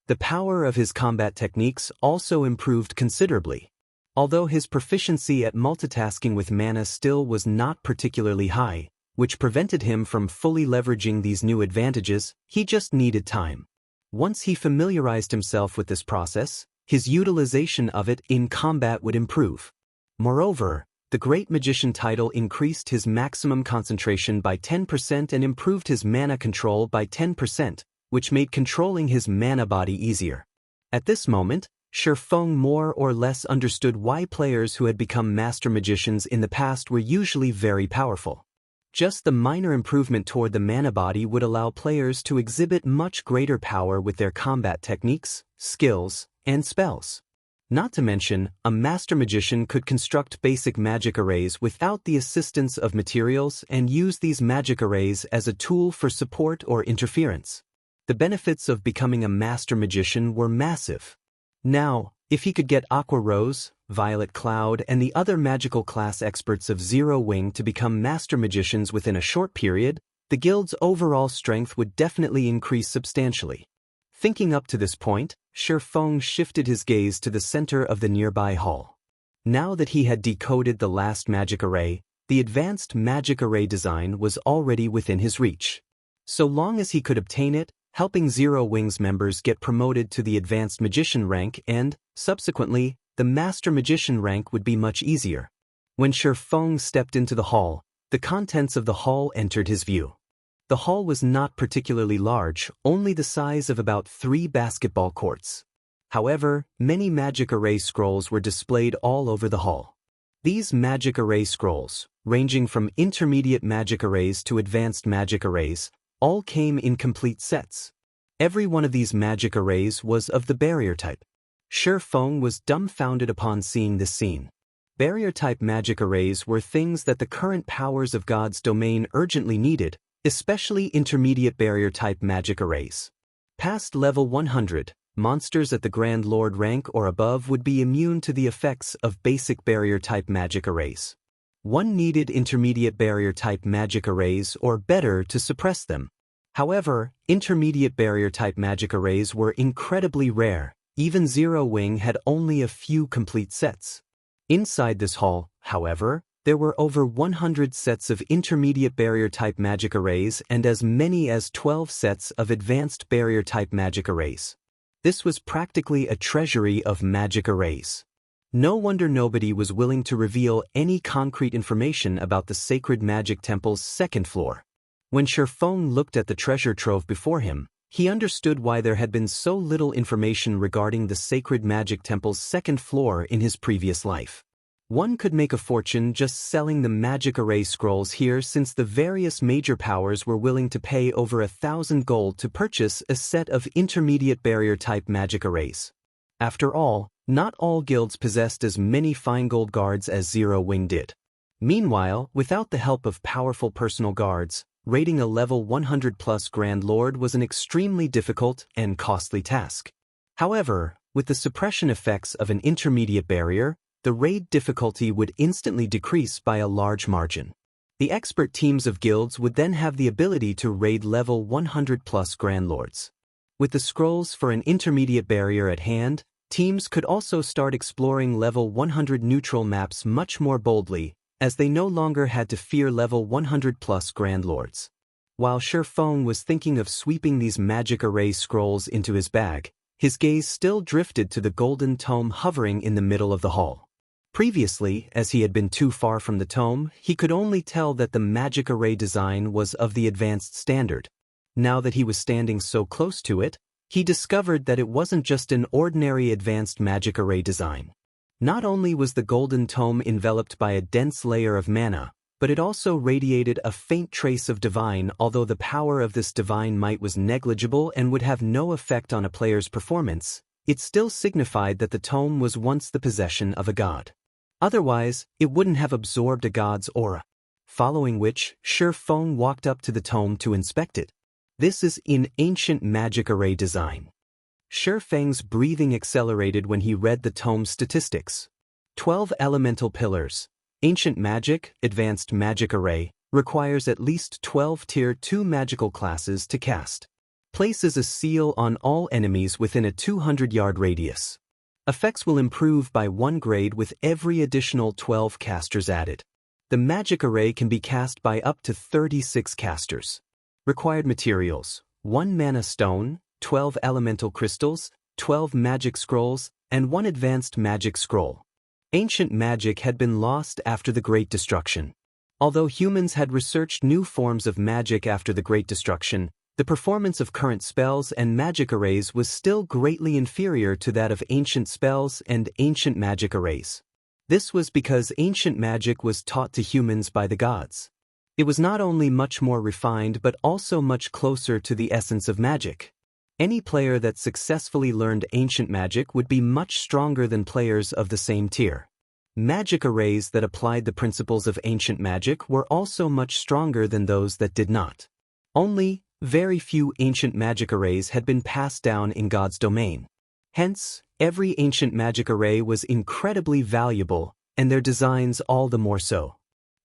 The power of his combat techniques also improved considerably. Although his proficiency at multitasking with mana still was not particularly high, which prevented him from fully leveraging these new advantages, he just needed time. Once he familiarized himself with this process, his utilization of it in combat would improve. Moreover, the Great Magician title increased his maximum concentration by 10% and improved his mana control by 10%, which made controlling his mana body easier. At this moment, Shifeng more or less understood why players who had become master magicians in the past were usually very powerful. Just the minor improvement toward the mana body would allow players to exhibit much greater power with their combat techniques, skills, and spells. Not to mention, a master magician could construct basic magic arrays without the assistance of materials and use these magic arrays as a tool for support or interference. The benefits of becoming a master magician were massive. Now, if he could get Aqua Rose, Violet Cloud, and the other magical class experts of Zero Wing to become master magicians within a short period, the guild's overall strength would definitely increase substantially. Thinking up to this point, Shifeng shifted his gaze to the center of the nearby hall. Now that he had decoded the last magic array, the advanced magic array design was already within his reach. So long as he could obtain it, helping Zero Wing's members get promoted to the advanced magician rank and, subsequently, the master magician rank would be much easier. When Shifeng stepped into the hall, the contents of the hall entered his view. The hall was not particularly large, only the size of about 3 basketball courts. However, many magic array scrolls were displayed all over the hall. These magic array scrolls, ranging from intermediate magic arrays to advanced magic arrays, all came in complete sets. Every one of these magic arrays was of the barrier type. Shifeng was dumbfounded upon seeing this scene. Barrier-type magic arrays were things that the current powers of God's domain urgently needed, especially intermediate barrier-type magic arrays. Past level 100, monsters at the Grand Lord rank or above would be immune to the effects of basic barrier-type magic arrays. One needed intermediate barrier-type magic arrays or better to suppress them. However, intermediate barrier-type magic arrays were incredibly rare. Even Zero Wing had only a few complete sets. Inside this hall, however, there were over 100 sets of intermediate barrier-type magic arrays and as many as 12 sets of advanced barrier-type magic arrays. This was practically a treasury of magic arrays. No wonder nobody was willing to reveal any concrete information about the Sacred Magic Temple's second floor. When Shifeng looked at the treasure trove before him, he understood why there had been so little information regarding the Sacred Magic Temple's second floor in his previous life. One could make a fortune just selling the magic array scrolls here since the various major powers were willing to pay over 1,000 gold to purchase a set of intermediate barrier-type magic arrays. After all, not all guilds possessed as many fine gold guards as Zero Wing did. Meanwhile, without the help of powerful personal guards, raiding a level 100+ Grand Lord was an extremely difficult and costly task. However, with the suppression effects of an intermediate barrier, the raid difficulty would instantly decrease by a large margin. The expert teams of guilds would then have the ability to raid level 100+ Grand Lords. With the scrolls for an intermediate barrier at hand, teams could also start exploring level 100 neutral maps much more boldly, as they no longer had to fear level 100+ Grand Lords. While Shifeng was thinking of sweeping these magic array scrolls into his bag, his gaze still drifted to the golden tome hovering in the middle of the hall. Previously, as he had been too far from the tome, he could only tell that the magic array design was of the advanced standard. Now that he was standing so close to it, he discovered that it wasn't just an ordinary advanced magic array design. Not only was the golden tome enveloped by a dense layer of mana, but it also radiated a faint trace of divine. Although the power of this divine might was negligible and would have no effect on a player's performance, it still signified that the tome was once the possession of a god. Otherwise, it wouldn't have absorbed a god's aura. Following which, Shifeng walked up to the tome to inspect it. This is in ancient magic array design. Shifeng's breathing accelerated when he read the tome's statistics. 12 elemental pillars, Ancient Magic, Advanced Magic Array, requires at least 12 Tier 2 magical classes to cast. Places a seal on all enemies within a 200-yard radius. Effects will improve by 1 grade with every additional 12 casters added. The magic array can be cast by up to 36 casters. Required materials: 1 mana stone, 12 elemental crystals, 12 magic scrolls, and 1 advanced magic scroll. Ancient magic had been lost after the Great Destruction. Although humans had researched new forms of magic after the Great Destruction, the performance of current spells and magic arrays was still greatly inferior to that of ancient spells and ancient magic arrays. This was because ancient magic was taught to humans by the gods. It was not only much more refined but also much closer to the essence of magic. Any player that successfully learned ancient magic would be much stronger than players of the same tier. Magic arrays that applied the principles of ancient magic were also much stronger than those that did not. Only very few ancient magic arrays had been passed down in God's domain. Hence, every ancient magic array was incredibly valuable, and their designs all the more so.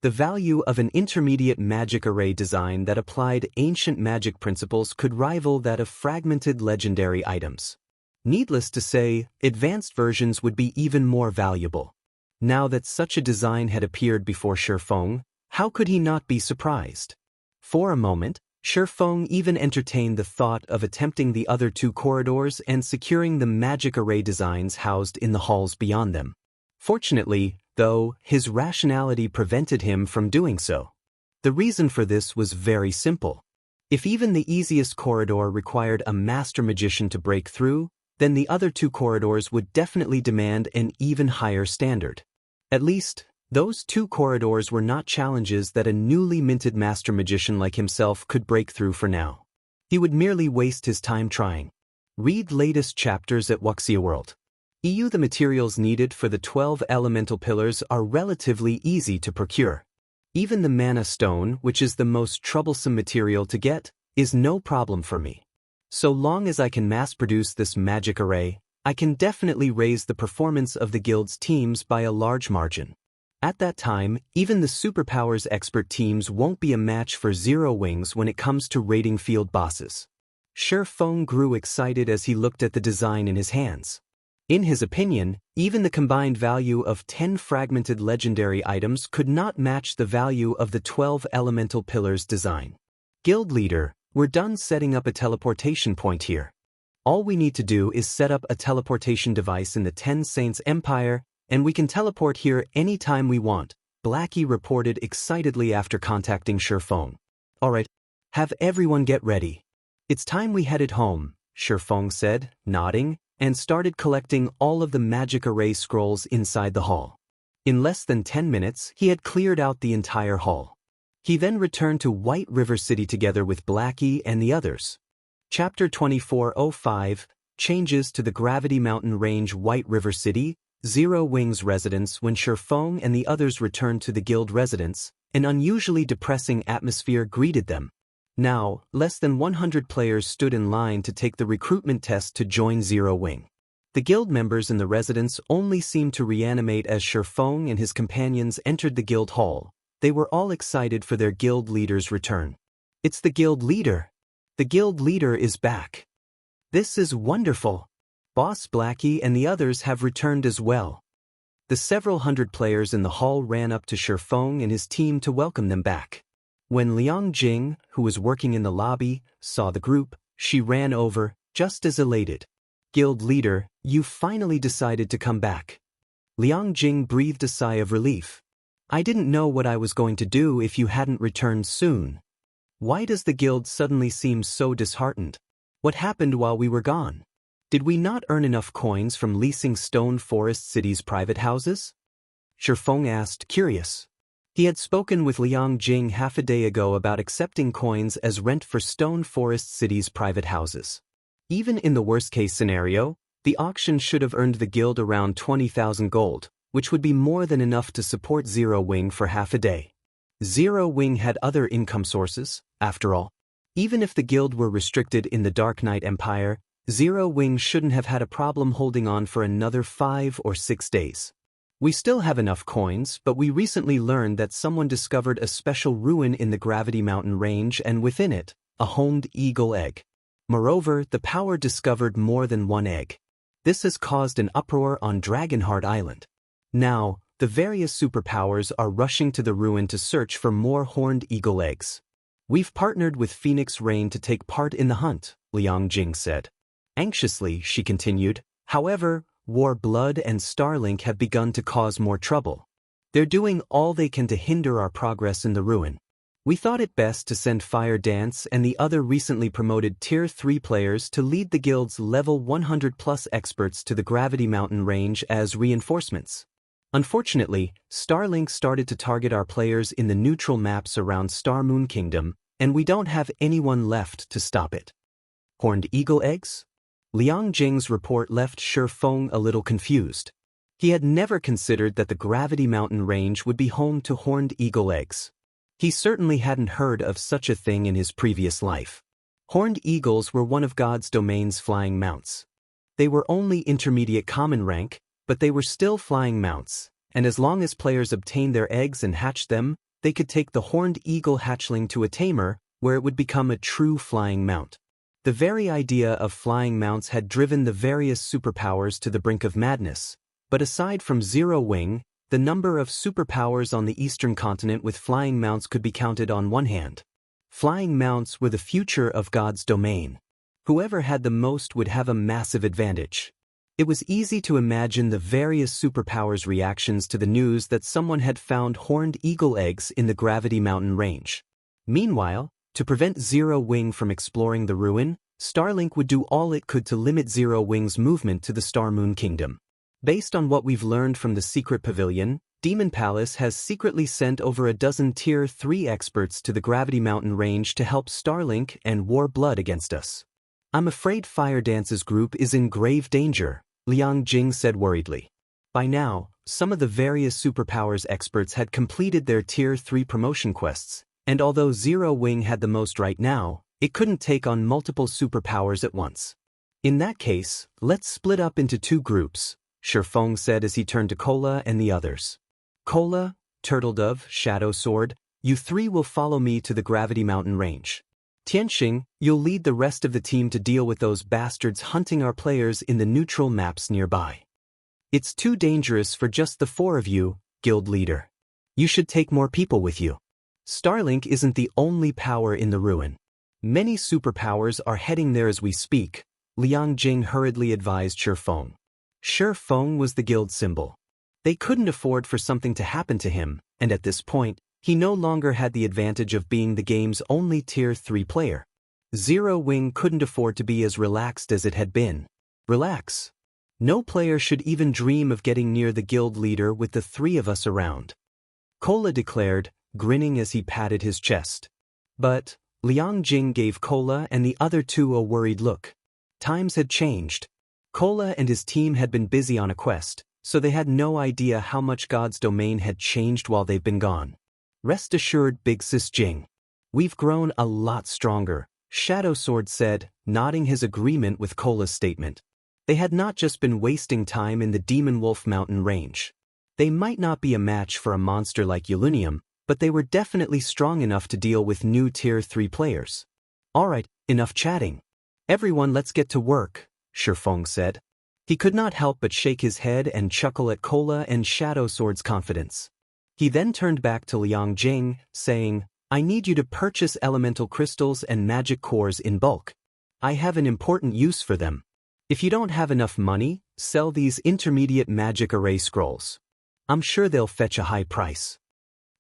The value of an intermediate magic array design that applied ancient magic principles could rival that of fragmented legendary items. Needless to say, advanced versions would be even more valuable. Now that such a design had appeared before Shifeng, how could he not be surprised? For a moment, Shifeng even entertained the thought of attempting the other 2 corridors and securing the magic array designs housed in the halls beyond them. Fortunately, though, his rationality prevented him from doing so. The reason for this was very simple. If even the easiest corridor required a master magician to break through, then the other 2 corridors would definitely demand an even higher standard. At least, those 2 corridors were not challenges that a newly minted master magician like himself could break through for now. He would merely waste his time trying. Read latest chapters at Wuxia World. The materials needed for the 12 elemental pillars are relatively easy to procure. Even the mana stone, which is the most troublesome material to get, is no problem for me. So long as I can mass-produce this magic array, I can definitely raise the performance of the guild's teams by a large margin. At that time, even the superpowers expert teams won't be a match for Zero Wings when it comes to raiding field bosses. Shifeng grew excited as he looked at the design in his hands. In his opinion, even the combined value of 10 fragmented legendary items could not match the value of the 12 elemental pillars design. Guild leader, we're done setting up a teleportation point here. All we need to do is set up a teleportation device in the 10 Saints Empire, and we can teleport here anytime we want, Blackie reported excitedly after contacting Shifeng. Alright, have everyone get ready. It's time we headed home, Shifeng said, nodding, and started collecting all of the magic array scrolls inside the hall. In less than 10 minutes, he had cleared out the entire hall. He then returned to White River City together with Blackie and the others. Chapter 2405, Changes to the Gravity Mountain Range. White River City, Zero Wings residence. When Shifeng and the others returned to the guild residence, an unusually depressing atmosphere greeted them. Now, less than 100 players stood in line to take the recruitment test to join Zero Wing. The guild members in the residence only seemed to reanimate as Shifeng and his companions entered the guild hall. They were all excited for their guild leader's return. It's the guild leader. The guild leader is back. This is wonderful. Boss Blackie and the others have returned as well. The several hundred players in the hall ran up to Shifeng and his team to welcome them back. When Liang Jing, who was working in the lobby, saw the group, she ran over, just as elated. Guild leader, you finally decided to come back. Liang Jing breathed a sigh of relief. I didn't know what I was going to do if you hadn't returned soon. Why does the guild suddenly seem so disheartened? What happened while we were gone? Did we not earn enough coins from leasing Stone Forest City's private houses? Shifeng asked, curious. He had spoken with Liang Jing half a day ago about accepting coins as rent for Stone Forest City's private houses. Even in the worst-case scenario, the auction should have earned the guild around 20,000 gold, which would be more than enough to support Zero Wing for half a day. Zero Wing had other income sources, after all. Even if the guild were restricted in the Dark Knight Empire, Zero Wing shouldn't have had a problem holding on for another 5 or 6 days. We still have enough coins, but we recently learned that someone discovered a special ruin in the Gravity Mountain range and within it, a honed eagle egg. Moreover, the power discovered more than one egg. This has caused an uproar on Dragonheart Island. Now, the various superpowers are rushing to the ruin to search for more horned eagle eggs. We've partnered with Phoenix Rain to take part in the hunt, Liang Jing said. Anxiously, she continued, however, War Blood and Starlink have begun to cause more trouble. They're doing all they can to hinder our progress in the ruin. We thought it best to send Fire Dance and the other recently promoted Tier 3 players to lead the guild's level 100+ experts to the Gravity Mountain range as reinforcements. Unfortunately, Starlink started to target our players in the neutral maps around Star Moon Kingdom, and we don't have anyone left to stop it. Horned eagle eggs? Liang Jing's report left Shi Feng a little confused. He had never considered that the Gravity Mountain range would be home to horned eagle eggs. He certainly hadn't heard of such a thing in his previous life. Horned eagles were one of God's domain's flying mounts. They were only intermediate common rank, but they were still flying mounts, and as long as players obtained their eggs and hatched them, they could take the horned eagle hatchling to a tamer, where it would become a true flying mount. The very idea of flying mounts had driven the various superpowers to the brink of madness, but aside from Zero Wing, the number of superpowers on the eastern continent with flying mounts could be counted on one hand. Flying mounts were the future of God's domain. Whoever had the most would have a massive advantage. It was easy to imagine the various superpowers' reactions to the news that someone had found horned eagle eggs in the Gravity Mountain range. Meanwhile, to prevent Zero Wing from exploring the ruin, Starlink would do all it could to limit Zero Wing's movement to the Star Moon Kingdom. Based on what we've learned from the Secret Pavilion, Demon Palace has secretly sent over a dozen Tier 3 experts to the Gravity Mountain range to help Starlink and War Blood against us. I'm afraid Fire Dance's group is in grave danger, Liang Jing said worriedly. By now, some of the various superpowers experts had completed their Tier 3 promotion quests, and although Zero Wing had the most right now, it couldn't take on multiple superpowers at once. In that case, let's split up into two groups, Shi Feng said as he turned to Kola and the others. Kola, Turtledove, Shadow Sword, you three will follow me to the Gravity Mountain range. Tianxing, you'll lead the rest of the team to deal with those bastards hunting our players in the neutral maps nearby. It's too dangerous for just the four of you, guild leader. You should take more people with you. Starlink isn't the only power in the ruin. Many superpowers are heading there as we speak, Liang Jing hurriedly advised Shi Feng. Shi Feng was the guild symbol. They couldn't afford for something to happen to him, and at this point, he no longer had the advantage of being the game's only Tier 3 player. Zero Wing couldn't afford to be as relaxed as it had been. Relax. No player should even dream of getting near the guild leader with the three of us around. Kola declared, grinning as he patted his chest. But Liang Jing gave Kola and the other two a worried look. Times had changed. Kola and his team had been busy on a quest, so they had no idea how much God's domain had changed while they've been gone. Rest assured, Big Sis Jing. We've grown a lot stronger, Shadow Sword said, nodding his agreement with Kola's statement. They had not just been wasting time in the Demonwolf mountain range. They might not be a match for a monster like Ulunium, but they were definitely strong enough to deal with new Tier 3 players. Alright, enough chatting. Everyone, let's get to work, Shi Feng said. He could not help but shake his head and chuckle at Kola and Shadow Sword's confidence. He then turned back to Liang Jing, saying, I need you to purchase elemental crystals and magic cores in bulk. I have an important use for them. If you don't have enough money, sell these intermediate magic array scrolls. I'm sure they'll fetch a high price.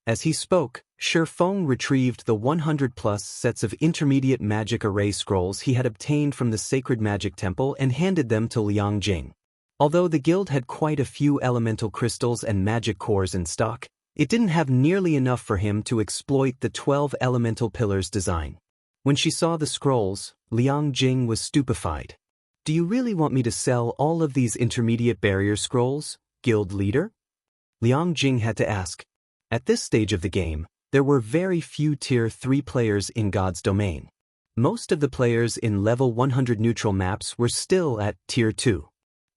As he spoke, Shi Feng retrieved the 100+ sets of intermediate magic array scrolls he had obtained from the Sacred Magic Temple and handed them to Liang Jing. Although the guild had quite a few elemental crystals and magic cores in stock, it didn't have nearly enough for him to exploit the 12 elemental pillars design. When she saw the scrolls, Liang Jing was stupefied. Do you really want me to sell all of these intermediate barrier scrolls, guild leader? Liang Jing had to ask. At this stage of the game, there were very few Tier 3 players in God's domain. Most of the players in level 100 neutral maps were still at Tier 2.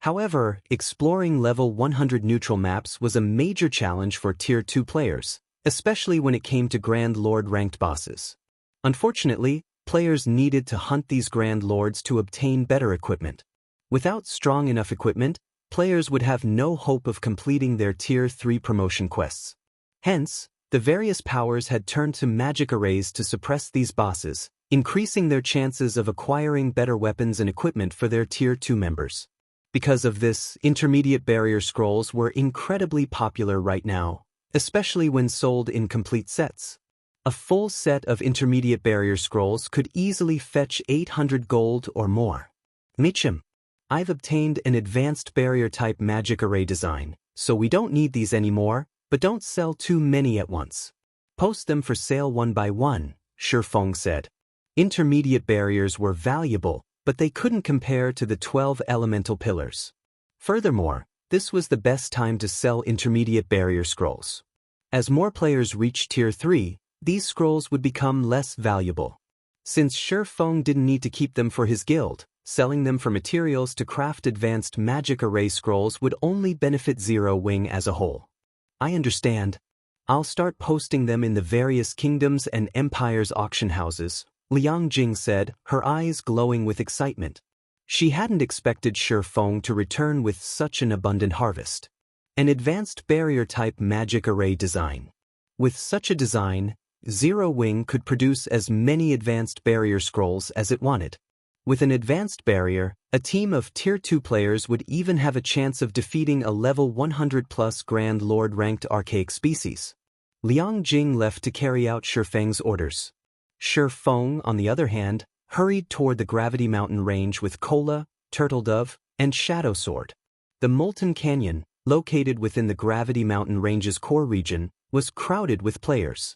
However, exploring level 100 neutral maps was a major challenge for Tier 2 players, especially when it came to Grand Lord ranked bosses. Unfortunately, players needed to hunt these Grand Lords to obtain better equipment. Without strong enough equipment, players would have no hope of completing their Tier 3 promotion quests. Hence, the various powers had turned to magic arrays to suppress these bosses, increasing their chances of acquiring better weapons and equipment for their Tier 2 members. Because of this, intermediate barrier scrolls were incredibly popular right now, especially when sold in complete sets. A full set of intermediate barrier scrolls could easily fetch 800 gold or more. Mitchum, I've obtained an advanced barrier type magic array design, so we don't need these anymore, but don't sell too many at once. Post them for sale one by one, Shifeng said. Intermediate barriers were valuable, but they couldn't compare to the 12 elemental pillars. Furthermore, this was the best time to sell intermediate barrier scrolls. As more players reached Tier 3, these scrolls would become less valuable. Since Shifeng didn't need to keep them for his guild, selling them for materials to craft advanced magic array scrolls would only benefit Zero Wing as a whole. I understand. I'll start posting them in the various kingdoms and empires auction houses, Liang Jing said, her eyes glowing with excitement. She hadn't expected Shifeng to return with such an abundant harvest. An advanced barrier-type magic array design. With such a design, Zero Wing could produce as many advanced barrier scrolls as it wanted. With an advanced barrier, a team of Tier 2 players would even have a chance of defeating a level 100+ Grand Lord ranked archaic species. Liang Jing left to carry out Shifeng's orders. Shifeng, on the other hand, hurried toward the Gravity Mountain range with Cola, Turtledove, and Shadow Sword. The Molten Canyon, located within the Gravity Mountain range's core region, was crowded with players.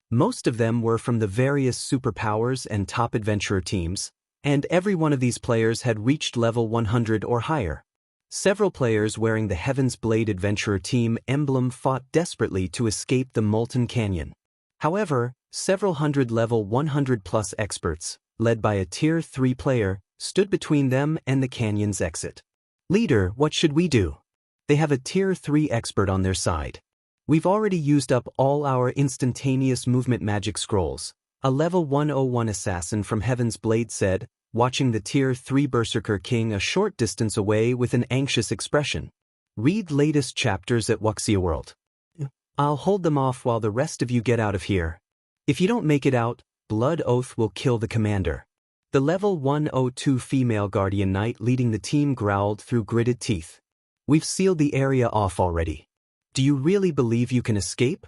Most of them were from the various superpowers and top adventurer teams, and every one of these players had reached level 100 or higher. Several players wearing the Heaven's Blade Adventurer team emblem fought desperately to escape the Molten Canyon. However, several hundred level 100+ experts, led by a Tier 3 player, stood between them and the canyon's exit. Leader, what should we do? They have a Tier 3 expert on their side. We've already used up all our instantaneous movement magic scrolls, a level 101 assassin from Heaven's Blade said, watching the Tier 3 Berserker King a short distance away with an anxious expression. Read latest chapters at Wuxia World. I'll hold them off while the rest of you get out of here. If you don't make it out, Blood Oath will kill the commander. The level 102 female Guardian Knight leading the team growled through gritted teeth. We've sealed the area off already. Do you really believe you can escape?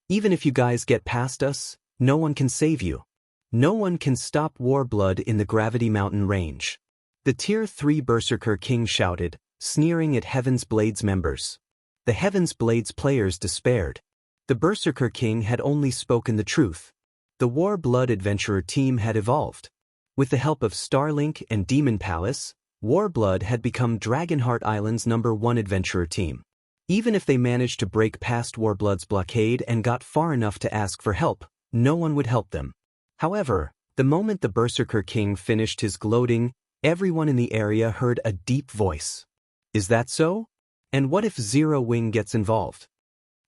Even if you guys get past us, no one can save you. No one can stop Warblood in the Gravity Mountain range. The Tier 3 Berserker King shouted, sneering at Heaven's Blade's members. The Heaven's Blade's players despaired. The Berserker King had only spoken the truth. The Warblood Adventurer team had evolved. With the help of Starlink and Demon Palace, Warblood had become Dragonheart Island's #1 adventurer team. Even if they managed to break past Warblood's blockade and got far enough to ask for help, no one would help them. However, the moment the Berserker King finished his gloating, everyone in the area heard a deep voice. Is that so? And what if Zero Wing gets involved?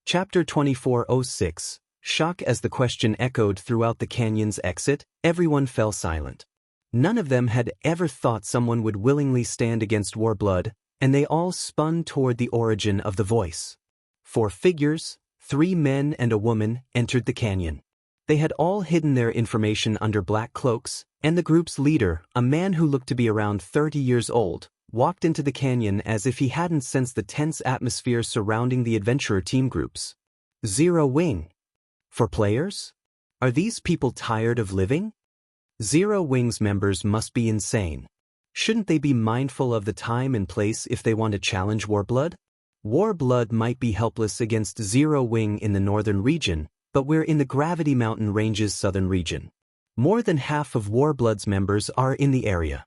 Chapter 2406. Shock. As the question echoed throughout the canyon's exit, everyone fell silent. None of them had ever thought someone would willingly stand against Warblood, and they all spun toward the origin of the voice. 4 figures, 3 men and a woman, entered the canyon. They had all hidden their information under black cloaks, and the group's leader, a man who looked to be around 30 years old, walked into the canyon as if he hadn't sensed the tense atmosphere surrounding the adventurer team groups. Zero Wing. 4 players? Are these people tired of living? Zero Wing's members must be insane. Shouldn't they be mindful of the time and place if they want to challenge Warblood? Warblood might be helpless against Zero Wing in the northern region, but we're in the Gravity Mountain Range's southern region. More than half of Warblood's members are in the area.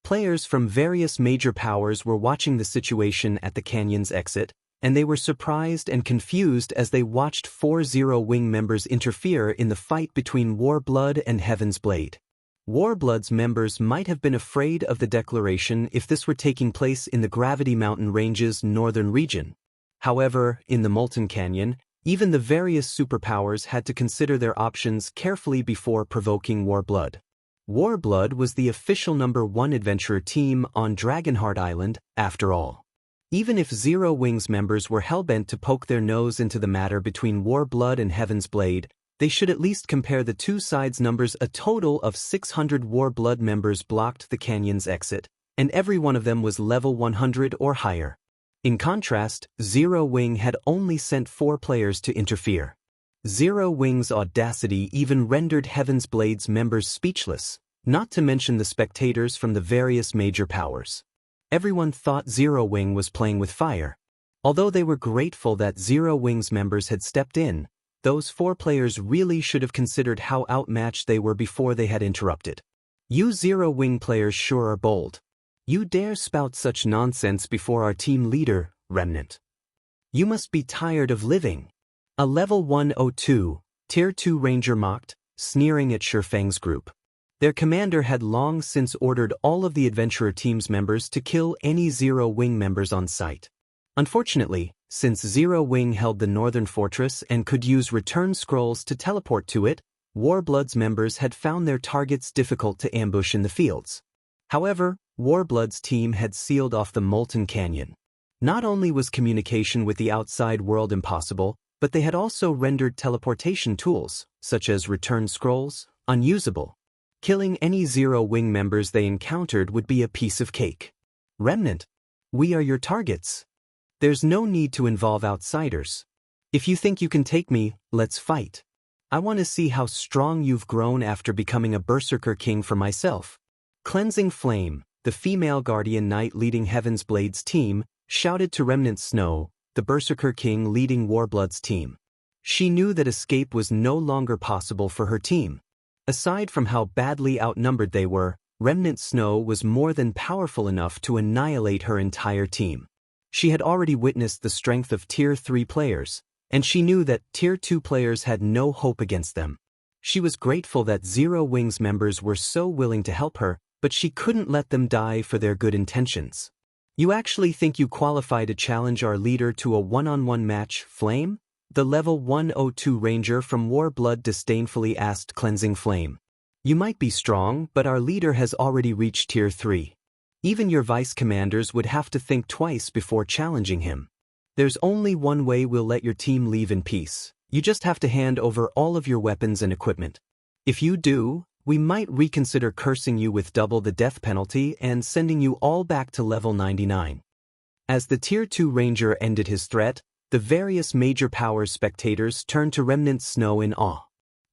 Players from various major powers were watching the situation at the canyon's exit, and they were surprised and confused as they watched 4 Zero Wing members interfere in the fight between Warblood and Heaven's Blade. Warblood's members might have been afraid of the declaration if this were taking place in the Gravity Mountain Range's northern region. However, in the Molten Canyon, even the various superpowers had to consider their options carefully before provoking Warblood. Warblood was the official #1 adventurer team on Dragonheart Island, after all. Even if Zero Wings members were hellbent to poke their nose into the matter between Warblood and Heaven's Blade, they should at least compare the two sides' numbers. A total of 600 Warblood members blocked the canyon's exit, and every one of them was level 100 or higher. In contrast, Zero Wing had only sent 4 players to interfere. Zero Wing's audacity even rendered Heaven's Blade's members speechless, not to mention the spectators from the various major powers. Everyone thought Zero Wing was playing with fire. Although they were grateful that Zero Wing's members had stepped in, those 4 players really should have considered how outmatched they were before they had interrupted. You Zero Wing players sure are bold. You dare spout such nonsense before our team leader, Remnant. You must be tired of living. A level 102, Tier 2 Ranger mocked, sneering at Shurfang's group. Their commander had long since ordered all of the adventurer team's members to kill any Zero Wing members on sight. Unfortunately, since Zero Wing held the northern fortress and could use return scrolls to teleport to it, Warblood's members had found their targets difficult to ambush in the fields. However, Warblood's team had sealed off the Molten Canyon. Not only was communication with the outside world impossible, but they had also rendered teleportation tools, such as return scrolls, unusable. Killing any Zero Wing members they encountered would be a piece of cake. Remnant, we are your targets. There's no need to involve outsiders. If you think you can take me, let's fight. I want to see how strong you've grown after becoming a Berserker King for myself. Cleansing Flame, the female Guardian Knight leading Heaven's Blade's team, shouted to Remnant Snow, the Berserker King leading Warblood's team. She knew that escape was no longer possible for her team. Aside from how badly outnumbered they were, Remnant Snow was more than powerful enough to annihilate her entire team. She had already witnessed the strength of Tier 3 players, and she knew that Tier 2 players had no hope against them. She was grateful that Zero Wing's members were so willing to help her, but she couldn't let them die for their good intentions. You actually think you qualify to challenge our leader to a one-on-one match, Flame? The level 102 Ranger from Warblood disdainfully asked Cleansing Flame. You might be strong, but our leader has already reached Tier 3. Even your vice commanders would have to think twice before challenging him. There's only one way we'll let your team leave in peace. You just have to hand over all of your weapons and equipment. If you do, we might reconsider cursing you with double the death penalty and sending you all back to level 99. As the Tier 2 Ranger ended his threat, the various major powers spectators turned to Remnant Snow in awe.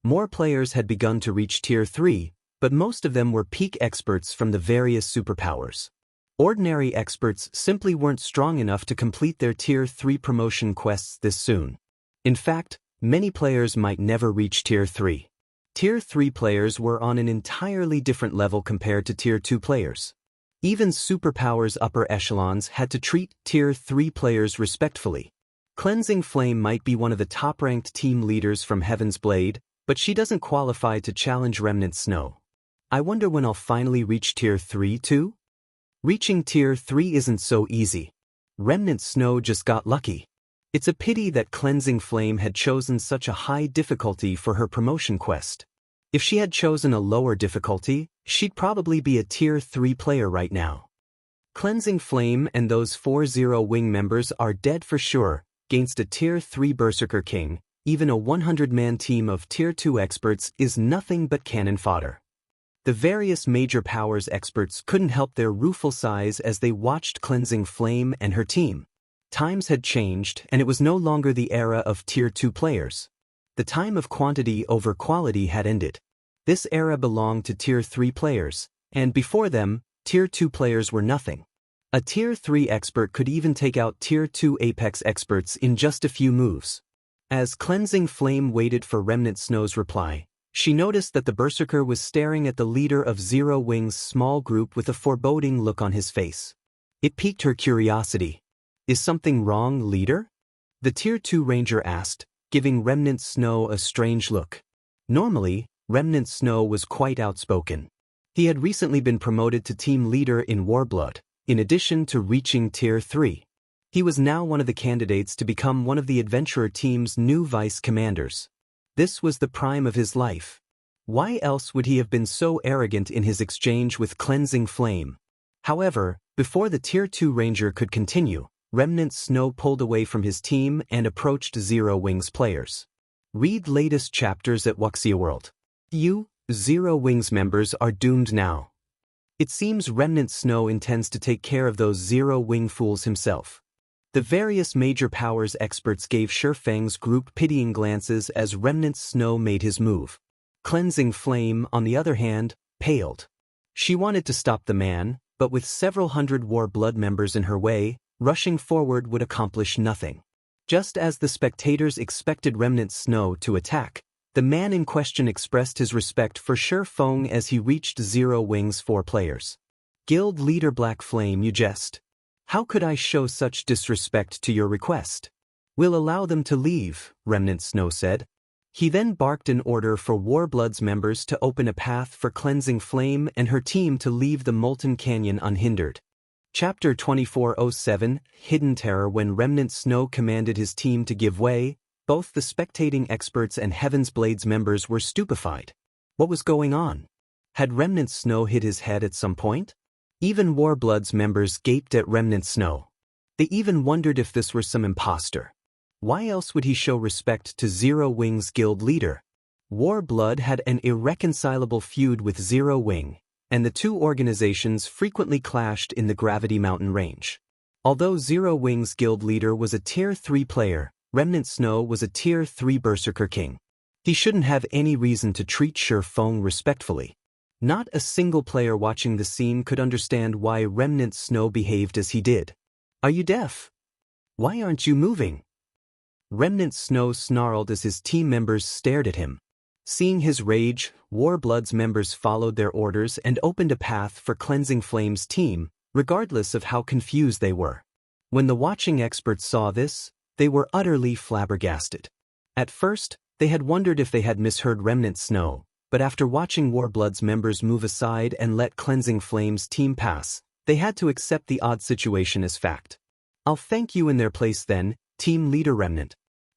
More players had begun to reach Tier 3, but most of them were peak experts from the various superpowers. Ordinary experts simply weren't strong enough to complete their Tier 3 promotion quests this soon. In fact, many players might never reach Tier 3. Tier 3 players were on an entirely different level compared to Tier 2 players. Even superpowers upper echelons had to treat Tier 3 players respectfully. Cleansing Flame might be one of the top-ranked team leaders from Heaven's Blade, but she doesn't qualify to challenge Remnant Snow. I wonder when I'll finally reach Tier 3 too? Reaching Tier 3 isn't so easy. Remnant Snow just got lucky. It's a pity that Cleansing Flame had chosen such a high difficulty for her promotion quest. If she had chosen a lower difficulty, she'd probably be a Tier 3 player right now. Cleansing Flame and those 4 Zero Wing members are dead for sure. Against a Tier 3 Berserker King, even a 100-man team of Tier 2 experts is nothing but cannon fodder. The various major powers experts couldn't help their rueful sighs as they watched Cleansing Flame and her team. Times had changed, and it was no longer the era of Tier 2 players. The time of quantity over quality had ended. This era belonged to Tier 3 players, and before them, Tier 2 players were nothing. A Tier 3 expert could even take out Tier 2 Apex experts in just a few moves. As Cleansing Flame waited for Remnant Snow's reply, she noticed that the Berserker was staring at the leader of Zero Wing's small group with a foreboding look on his face. It piqued her curiosity. Is something wrong, leader? The Tier 2 Ranger asked, giving Remnant Snow a strange look. Normally, Remnant Snow was quite outspoken. He had recently been promoted to team leader in Warblood, in addition to reaching Tier 3. He was now one of the candidates to become one of the adventurer team's new vice commanders. This was the prime of his life. Why else would he have been so arrogant in his exchange with Cleansing Flame? However, before the Tier 2 Ranger could continue, Remnant Snow pulled away from his team and approached Zero Wings players. Read latest chapters at Wuxia World. You, Zero Wings members, are doomed now. It seems Remnant Snow intends to take care of those Zero Wing fools himself. The various major powers experts gave Shifeng's group pitying glances as Remnant Snow made his move. Cleansing Flame, on the other hand, paled. She wanted to stop the man, but with several hundred War Blood members in her way, rushing forward would accomplish nothing. Just as the spectators expected Remnant Snow to attack, the man in question expressed his respect for Shifeng as he reached Zero Wings 4 players. Guild leader Black Flame, you jest. How could I show such disrespect to your request? We'll allow them to leave, Remnant Snow said. He then barked an order for Warblood's members to open a path for Cleansing Flame and her team to leave the Molten Canyon unhindered. Chapter 2407, Hidden Terror. When Remnant Snow commanded his team to give way, both the spectating experts and Heaven's Blades members were stupefied. What was going on? Had Remnant Snow hit his head at some point? Even Warblood's members gaped at Remnant Snow. They even wondered if this were some imposter. Why else would he show respect to Zero Wing's guild leader? Warblood had an irreconcilable feud with Zero Wing, and the two organizations frequently clashed in the Gravity Mountain range. Although Zero Wing's guild leader was a Tier 3 player, Remnant Snow was a Tier 3 Berserker King. He shouldn't have any reason to treat Shifeng respectfully. Not a single player watching the scene could understand why Remnant Snow behaved as he did. Are you deaf? Why aren't you moving? Remnant Snow snarled as his team members stared at him. Seeing his rage, Warblood's members followed their orders and opened a path for Cleansing Flame's team, regardless of how confused they were. When the watching experts saw this, they were utterly flabbergasted. At first, they had wondered if they had misheard Remnant Snow, but after watching Warblood's members move aside and let Cleansing Flame's team pass, they had to accept the odd situation as fact. I'll thank you in their place then, Team Leader Remnant.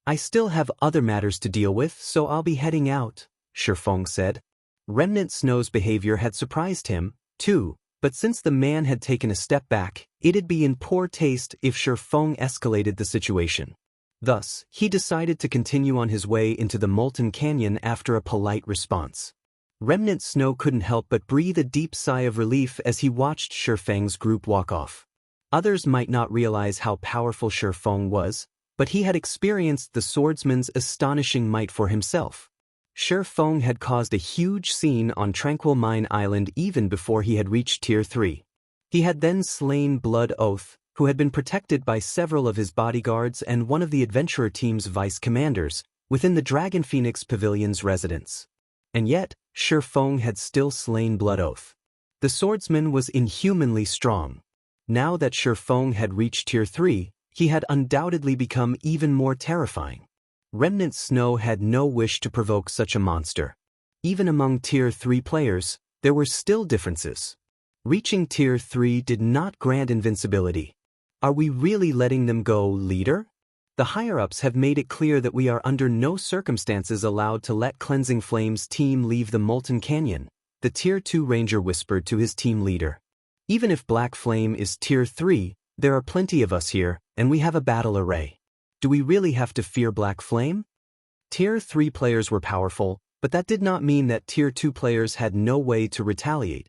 I still have other matters to deal with, so I'll be heading out, Shifeng said. Remnant Snow's behavior had surprised him, too, but since the man had taken a step back, it'd be in poor taste if Shifeng escalated the situation. Thus, he decided to continue on his way into the Molten Canyon after a polite response. Remnant Snow couldn't help but breathe a deep sigh of relief as he watched Shifeng's group walk off. Others might not realize how powerful Shifeng was, but he had experienced the swordsman's astonishing might for himself. Shifeng had caused a huge scene on Tranquil Mine Island even before he had reached Tier 3. He had then slain Blood Oath, who had been protected by several of his bodyguards and one of the adventurer team's vice commanders, within the Dragon Phoenix Pavilion's residence. And yet, Shifeng had still slain Blood Oath. The swordsman was inhumanly strong. Now that Shifeng had reached Tier 3, he had undoubtedly become even more terrifying. Remnant Snow had no wish to provoke such a monster. Even among Tier 3 players, there were still differences. Reaching Tier 3 did not grant invincibility. Are we really letting them go, leader? The higher-ups have made it clear that we are under no circumstances allowed to let Cleansing Flame's team leave the Molten Canyon, the Tier 2 Ranger whispered to his team leader. Even if Black Flame is Tier 3, there are plenty of us here, and we have a battle array. Do we really have to fear Black Flame? Tier 3 players were powerful, but that did not mean that Tier 2 players had no way to retaliate.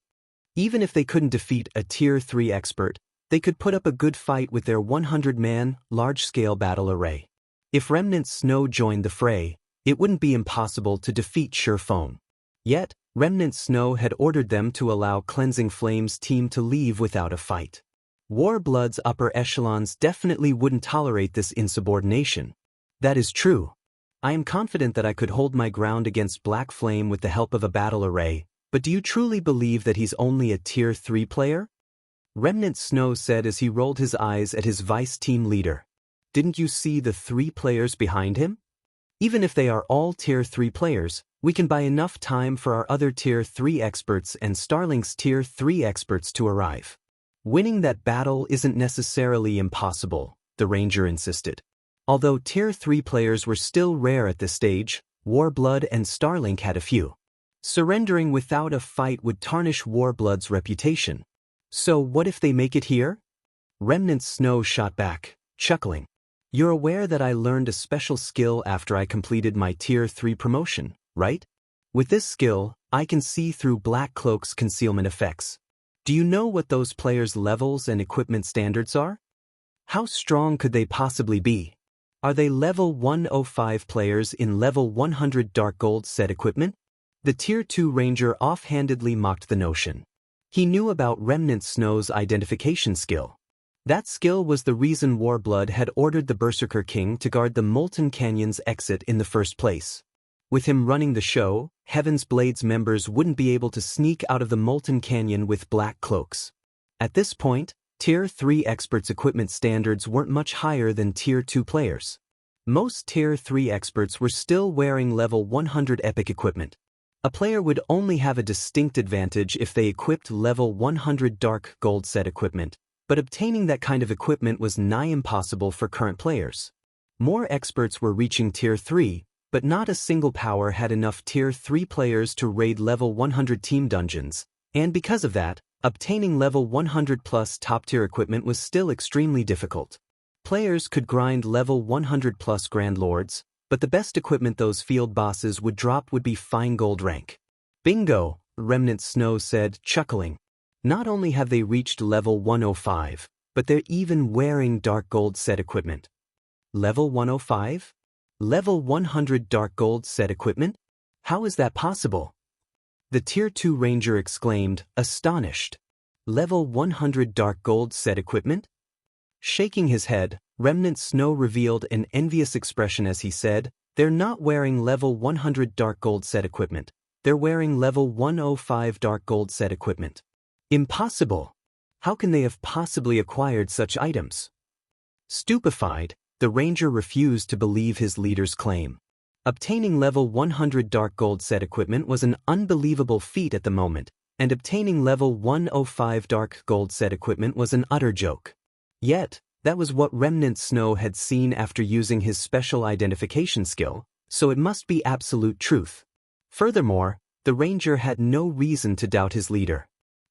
Even if they couldn't defeat a Tier 3 expert, they could put up a good fight with their 100-man, large-scale battle array. If Remnant Snow joined the fray, it wouldn't be impossible to defeat Shifeng. Yet, Remnant Snow had ordered them to allow Cleansing Flame's team to leave without a fight. Warblood's upper echelons definitely wouldn't tolerate this insubordination. That is true. I am confident that I could hold my ground against Black Flame with the help of a battle array, but do you truly believe that he's only a Tier 3 player? Remnant Snow said as he rolled his eyes at his vice team leader. Didn't you see the 3 players behind him? Even if they are all Tier 3 players, We can buy enough time for our other Tier 3 experts and Starlink's Tier 3 experts to arrive. Winning that battle isn't necessarily impossible, the Ranger insisted. Although Tier 3 players were still rare at this stage, Warblood and Starlink had a few. Surrendering without a fight would tarnish Warblood's reputation. So what if they make it here? Remnant Snow shot back, chuckling. You're aware that I learned a special skill after I completed my Tier 3 promotion, right? With this skill, I can see through Black Cloak's concealment effects. Do you know what those players' levels and equipment standards are? How strong could they possibly be? Are they level 105 players in level 100 Dark Gold set equipment? The Tier 2 Ranger offhandedly mocked the notion. He knew about Remnant Snow's identification skill. That skill was the reason Warblood had ordered the Berserker King to guard the Molten Canyon's exit in the first place. With him running the show, Heaven's Blade's members wouldn't be able to sneak out of the Molten Canyon with black cloaks. At this point, Tier 3 experts' equipment standards weren't much higher than Tier 2 players. Most Tier 3 experts were still wearing level 100 epic equipment. A player would only have a distinct advantage if they equipped level 100 Dark Gold set equipment, but obtaining that kind of equipment was nigh impossible for current players. More experts were reaching Tier 3, but not a single power had enough Tier 3 players to raid level 100 team dungeons, and because of that, obtaining level 100 plus top-tier equipment was still extremely difficult. Players could grind level 100 plus Grand Lords, but the best equipment those field bosses would drop would be fine gold rank. Bingo, Remnant Snow said, chuckling. Not only have they reached level 105, but they're even wearing Dark Gold set equipment. Level 105? Level 100 Dark Gold set equipment? How is that possible? The Tier 2 Ranger exclaimed, astonished. Level 100 Dark Gold set equipment? Shaking his head, Remnant Snow revealed an envious expression as he said, they're not wearing level 100 Dark Gold set equipment. They're wearing level 105 Dark Gold set equipment. Impossible! How can they have possibly acquired such items? Stupefied, the Ranger refused to believe his leader's claim. Obtaining level 100 Dark Gold set equipment was an unbelievable feat at the moment, and obtaining level 105 Dark Gold set equipment was an utter joke. Yet, that was what Remnant Snow had seen after using his special identification skill, so it must be absolute truth. Furthermore, the Ranger had no reason to doubt his leader.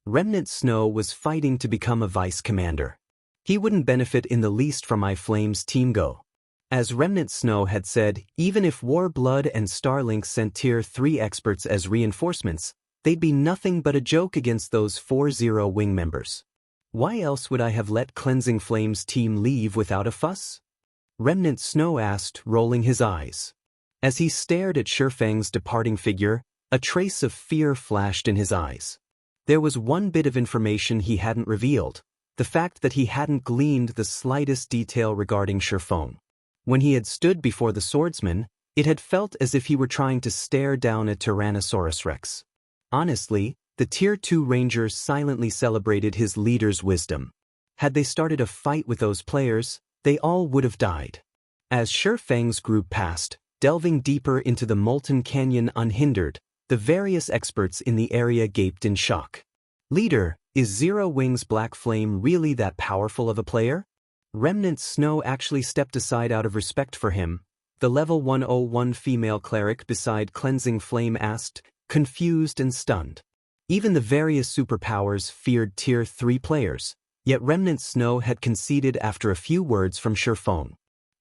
Remnant Snow was fighting to become a vice commander. He wouldn't benefit in the least from my Flames team go. As Remnant Snow had said, even if Warblood and Starlink sent Tier 3 experts as reinforcements, they'd be nothing but a joke against those 4-0 wing members. Why else would I have let Cleansing Flame's team leave without a fuss? Remnant Snow asked, rolling his eyes. As he stared at Shurfang's departing figure, a trace of fear flashed in his eyes. There was one bit of information he hadn't revealed, the fact that he hadn't gleaned the slightest detail regarding Shurfang. When he had stood before the swordsman, it had felt as if he were trying to stare down a Tyrannosaurus Rex. Honestly, the Tier 2 Rangers silently celebrated his leader's wisdom. Had they started a fight with those players, they all would have died. As Shurfang's group passed, delving deeper into the Molten Canyon unhindered, the various experts in the area gaped in shock. Leader, is Zero Wing's Black Flame really that powerful of a player? Remnant Snow actually stepped aside out of respect for him. The level 101 female cleric beside Cleansing Flame asked, confused and stunned. Even the various superpowers feared Tier 3 players, yet Remnant Snow had conceded after a few words from Shurfang.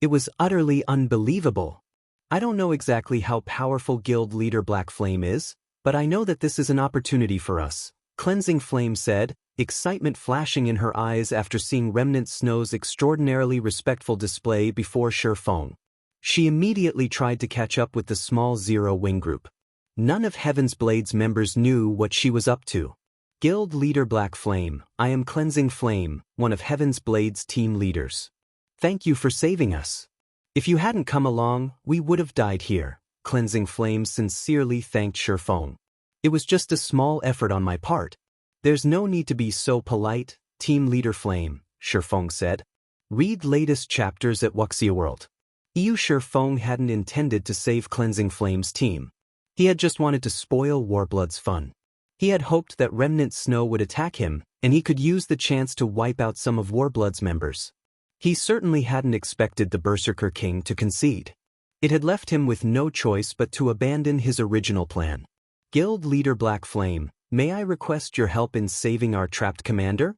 It was utterly unbelievable. I don't know exactly how powerful Guild Leader Black Flame is, but I know that this is an opportunity for us, Cleansing Flame said, excitement flashing in her eyes after seeing Remnant Snow's extraordinarily respectful display before Shurfang. She immediately tried to catch up with the small Zero Wing group. None of Heaven's Blade's members knew what she was up to. Guild Leader Black Flame, I am Cleansing Flame, one of Heaven's Blade's team leaders. Thank you for saving us. If you hadn't come along, we would have died here, Cleansing Flame sincerely thanked Shurfang. It was just a small effort on my part. There's no need to be so polite, Team Leader Flame, Shurfang said. Read latest chapters at Wuxia World. Shurfang hadn't intended to save Cleansing Flame's team. He had just wanted to spoil Warblood's fun. He had hoped that Remnant Snow would attack him, and he could use the chance to wipe out some of Warblood's members. He certainly hadn't expected the Berserker King to concede. It had left him with no choice but to abandon his original plan. Guild Leader Black Flame, may I request your help in saving our trapped commander?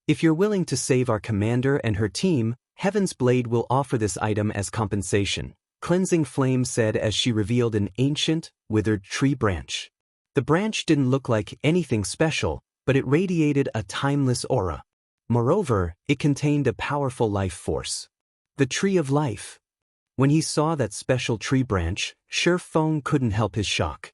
If you're willing to save our commander and her team, Heaven's Blade will offer this item as compensation, Cleansing Flame said as she revealed an ancient, withered tree branch. The branch didn't look like anything special, but it radiated a timeless aura. Moreover, it contained a powerful life force. The Tree of Life. When he saw that special tree branch, Feng couldn't help his shock.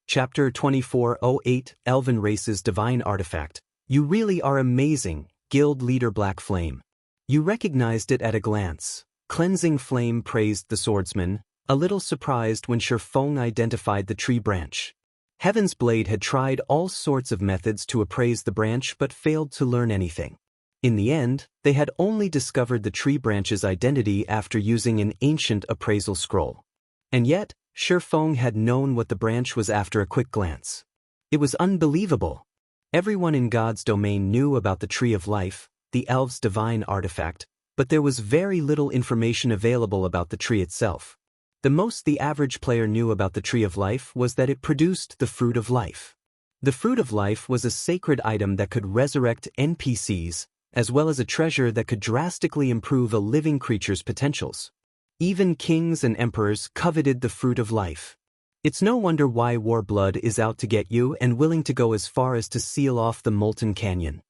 Chapter 2408, Elven Race's Divine Artifact. You really are amazing, Guild Leader Black Flame. You recognized it at a glance. Cleansing Flame praised the swordsman, a little surprised when Feng identified the tree branch. Heaven's Blade had tried all sorts of methods to appraise the branch but failed to learn anything. In the end, they had only discovered the tree branch's identity after using an ancient appraisal scroll. And yet, Feng had known what the branch was after a quick glance. It was unbelievable. Everyone in God's domain knew about the Tree of Life, the elves' divine artifact, but there was very little information available about the tree itself. The most the average player knew about the Tree of Life was that it produced the Fruit of Life. The Fruit of Life was a sacred item that could resurrect NPCs, as well as a treasure that could drastically improve a living creature's potentials. Even kings and emperors coveted the Fruit of Life. It's no wonder why Warblood is out to get you and willing to go as far as to seal off the Molten Canyon.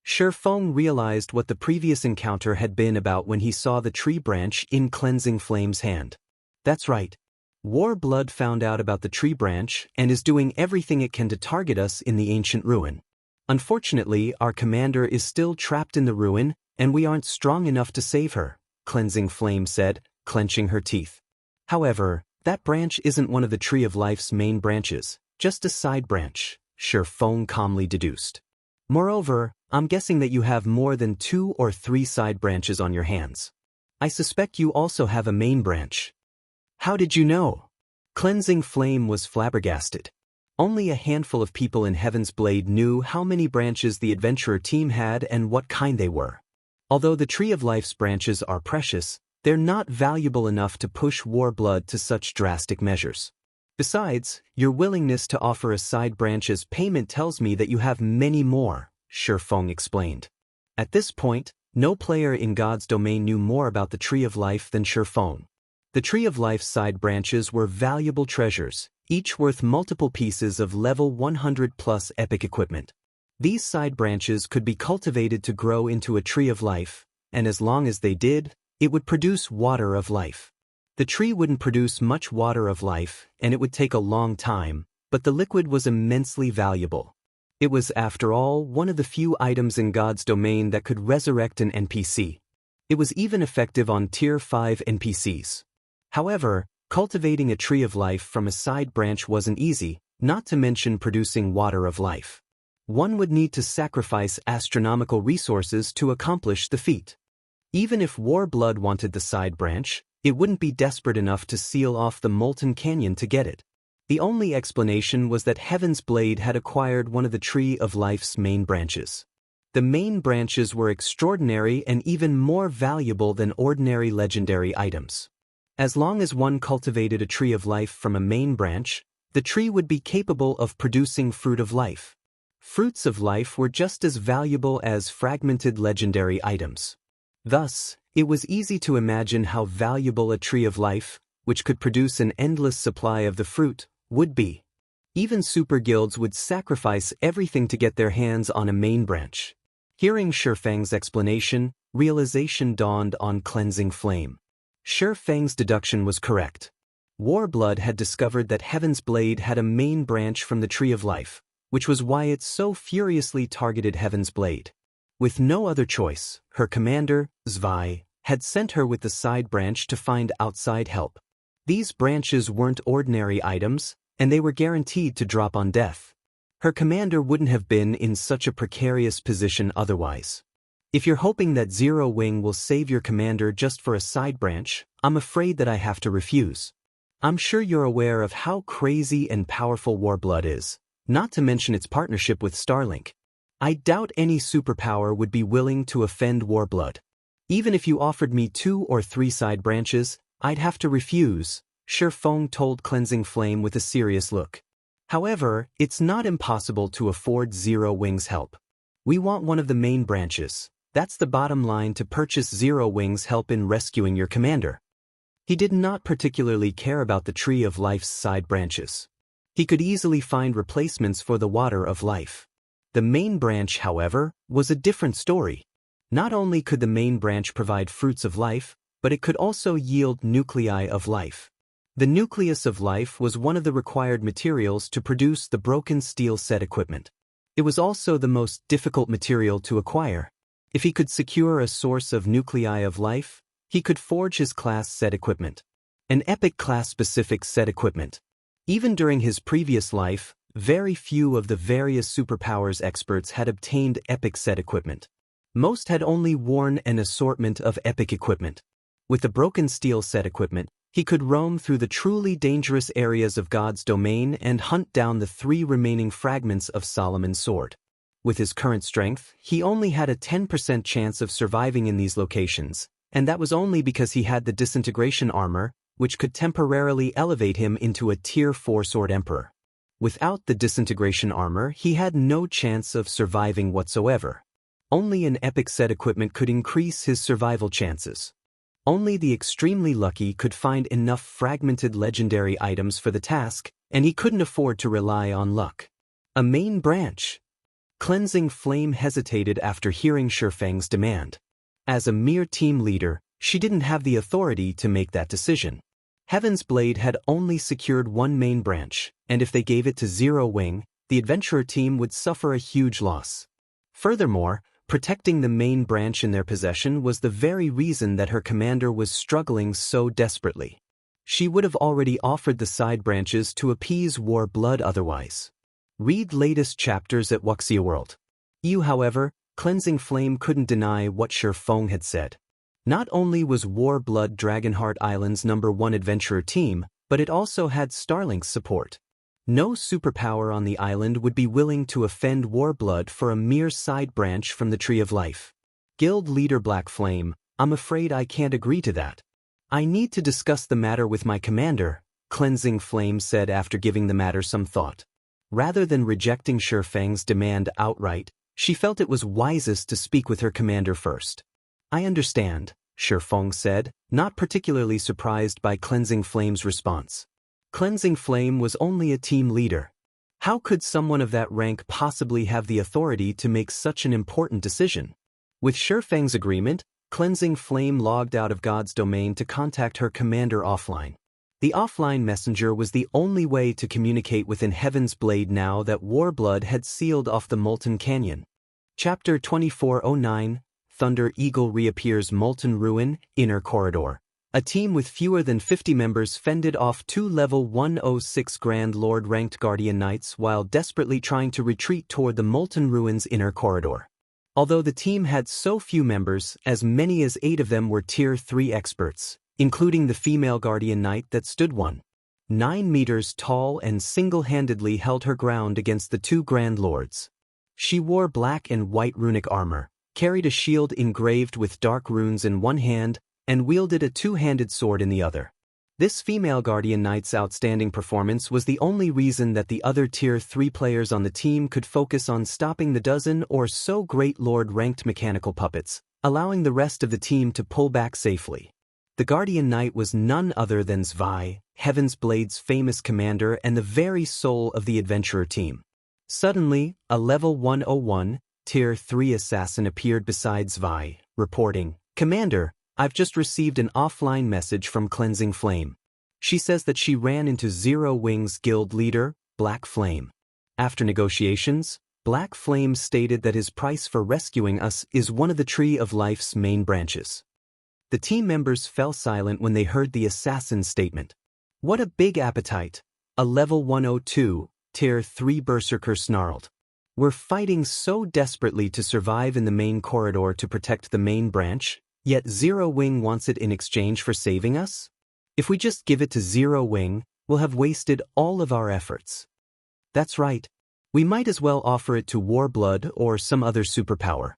Feng realized what the previous encounter had been about when he saw the tree branch in Cleansing Flame's hand. That's right. Warblood found out about the tree branch and is doing everything it can to target us in the ancient ruin. Unfortunately, our commander is still trapped in the ruin, and we aren't strong enough to save her, Cleansing Flame said, clenching her teeth. However, that branch isn't one of the Tree of Life's main branches, just a side branch, Feng calmly deduced. Moreover, I'm guessing that you have more than 2 or 3 side branches on your hands. I suspect you also have a main branch. How did you know? Cleansing Flame was flabbergasted. Only a handful of people in Heaven's Blade knew how many branches the adventurer team had and what kind they were. Although the Tree of Life's branches are precious, they're not valuable enough to push Warblood to such drastic measures. Besides, your willingness to offer a side branch as payment tells me that you have many more, Feng explained. At this point, no player in God's domain knew more about the Tree of Life than Feng. The Tree of Life's side branches were valuable treasures, each worth multiple pieces of level 100+ epic equipment. These side branches could be cultivated to grow into a Tree of Life, and as long as they did, it would produce Water of Life. The tree wouldn't produce much Water of Life, and it would take a long time, but the liquid was immensely valuable. It was, after all, one of the few items in God's domain that could resurrect an NPC. It was even effective on Tier 5 NPCs. However, cultivating a Tree of Life from a side branch wasn't easy, not to mention producing Water of Life. One would need to sacrifice astronomical resources to accomplish the feat. Even if Warblood wanted the side branch, it wouldn't be desperate enough to seal off the Molten Canyon to get it. The only explanation was that Heaven's Blade had acquired one of the Tree of Life's main branches. The main branches were extraordinary and even more valuable than ordinary legendary items. As long as one cultivated a Tree of Life from a main branch, the tree would be capable of producing Fruit of Life. Fruits of Life were just as valuable as fragmented legendary items. Thus, it was easy to imagine how valuable a Tree of Life, which could produce an endless supply of the fruit, would be. Even super guilds would sacrifice everything to get their hands on a main branch. Hearing Feng's explanation, realization dawned on Cleansing Flame. Feng's deduction was correct. Warblood had discovered that Heaven's Blade had a main branch from the Tree of Life, which was why it so furiously targeted Heaven's Blade. With no other choice, her commander, Zwei, had sent her with the side branch to find outside help. These branches weren't ordinary items, and they were guaranteed to drop on death. Her commander wouldn't have been in such a precarious position otherwise. If you're hoping that Zero Wing will save your commander just for a side branch, I'm afraid that I have to refuse. I'm sure you're aware of how crazy and powerful Warblood is, not to mention its partnership with Starlink. I doubt any superpower would be willing to offend Warblood. Even if you offered me 2 or 3 side branches, I'd have to refuse, Shifeng told Cleansing Flame with a serious look. However, it's not impossible to afford Zero Wing's help. We want one of the main branches. That's the bottom line to purchase Zero Wing's help in rescuing your commander. He did not particularly care about the Tree of Life's side branches. He could easily find replacements for the Water of Life. The main branch, however, was a different story. Not only could the main branch provide fruits of life, but it could also yield nuclei of life. The nucleus of life was one of the required materials to produce the broken steel set equipment. It was also the most difficult material to acquire. If he could secure a source of nuclei of life, he could forge his class set equipment. An epic class-specific set equipment. Even during his previous life, very few of the various superpowers experts had obtained epic set equipment. Most had only worn an assortment of epic equipment. With the broken steel set equipment, he could roam through the truly dangerous areas of God's domain and hunt down the 3 remaining fragments of Solomon's sword. With his current strength, he only had a 10% chance of surviving in these locations, and that was only because he had the Disintegration armor, which could temporarily elevate him into a Tier 4 Sword Emperor. Without the Disintegration armor, he had no chance of surviving whatsoever. Only an epic set equipment could increase his survival chances. Only the extremely lucky could find enough fragmented legendary items for the task, and he couldn't afford to rely on luck. A main branch. Cleansing Flame hesitated after hearing Shifeng's demand. As a mere team leader, she didn't have the authority to make that decision. Heaven's Blade had only secured 1 main branch, and if they gave it to Zero Wing, the adventurer team would suffer a huge loss. Furthermore, protecting the main branch in their possession was the very reason that her commander was struggling so desperately. She would have already offered the side branches to appease Warblood otherwise. Read latest chapters at Wuxia World. However, Cleansing Flame couldn't deny what Shifeng had said. Not only was Warblood Dragonheart Island's #1 adventurer team, but it also had Starlink's support. No superpower on the island would be willing to offend Warblood for a mere side branch from the Tree of Life. Guild leader Black Flame, I'm afraid I can't agree to that. I need to discuss the matter with my commander, Cleansing Flame said after giving the matter some thought. Rather than rejecting Shifeng's demand outright, she felt it was wisest to speak with her commander first. I understand, Shifeng said, not particularly surprised by Cleansing Flame's response. Cleansing Flame was only a team leader. How could someone of that rank possibly have the authority to make such an important decision? With Shifeng's agreement, Cleansing Flame logged out of God's domain to contact her commander offline. The offline messenger was the only way to communicate within Heaven's Blade now that Warblood had sealed off the Molten Canyon. Chapter 2409, Thunder Eagle Reappears Molten Ruin, Inner Corridor. A team with fewer than 50 members fended off 2 level 106 Grand Lord ranked Guardian Knights while desperately trying to retreat toward the Molten Ruin's inner corridor. Although the team had so few members, as many as 8 of them were Tier 3 experts, including the female Guardian Knight that stood 1.9 meters tall and single-handedly held her ground against the 2 Grand Lords. She wore black and white runic armor, carried a shield engraved with dark runes in one hand, and wielded a 2-handed sword in the other. This female Guardian Knight's outstanding performance was the only reason that the other Tier 3 players on the team could focus on stopping the dozen or so Great Lord-ranked mechanical puppets, allowing the rest of the team to pull back safely. The Guardian Knight was none other than Zwei, Heaven's Blade's famous commander and the very soul of the adventurer team. Suddenly, a level 101, Tier 3 assassin appeared beside Zwei, reporting, "Commander, I've just received an offline message from Cleansing Flame. She says that she ran into Zero Wing's guild leader, Black Flame. After negotiations, Black Flame stated that his price for rescuing us is one of the Tree of Life's main branches." The team members fell silent when they heard the assassin's statement. What a big appetite! A level 102, Tier 3 berserker snarled. We're fighting so desperately to survive in the main corridor to protect the main branch, yet Zero Wing wants it in exchange for saving us? If we just give it to Zero Wing, we'll have wasted all of our efforts. That's right. We might as well offer it to Warblood or some other superpower.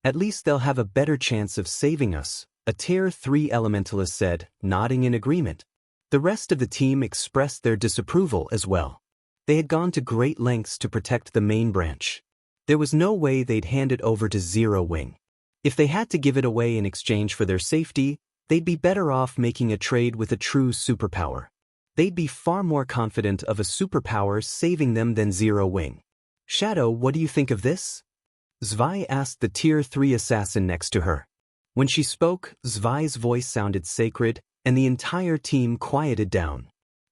At least they'll have a better chance of saving us, a Tier 3 elementalist said, nodding in agreement. The rest of the team expressed their disapproval as well. They had gone to great lengths to protect the main branch. There was no way they'd hand it over to Zero Wing. If they had to give it away in exchange for their safety, they'd be better off making a trade with a true superpower. They'd be far more confident of a superpower saving them than Zero Wing. Shadow, what do you think of this? Zwei asked the Tier 3 assassin next to her. When she spoke, Zwei's voice sounded sacred, and the entire team quieted down.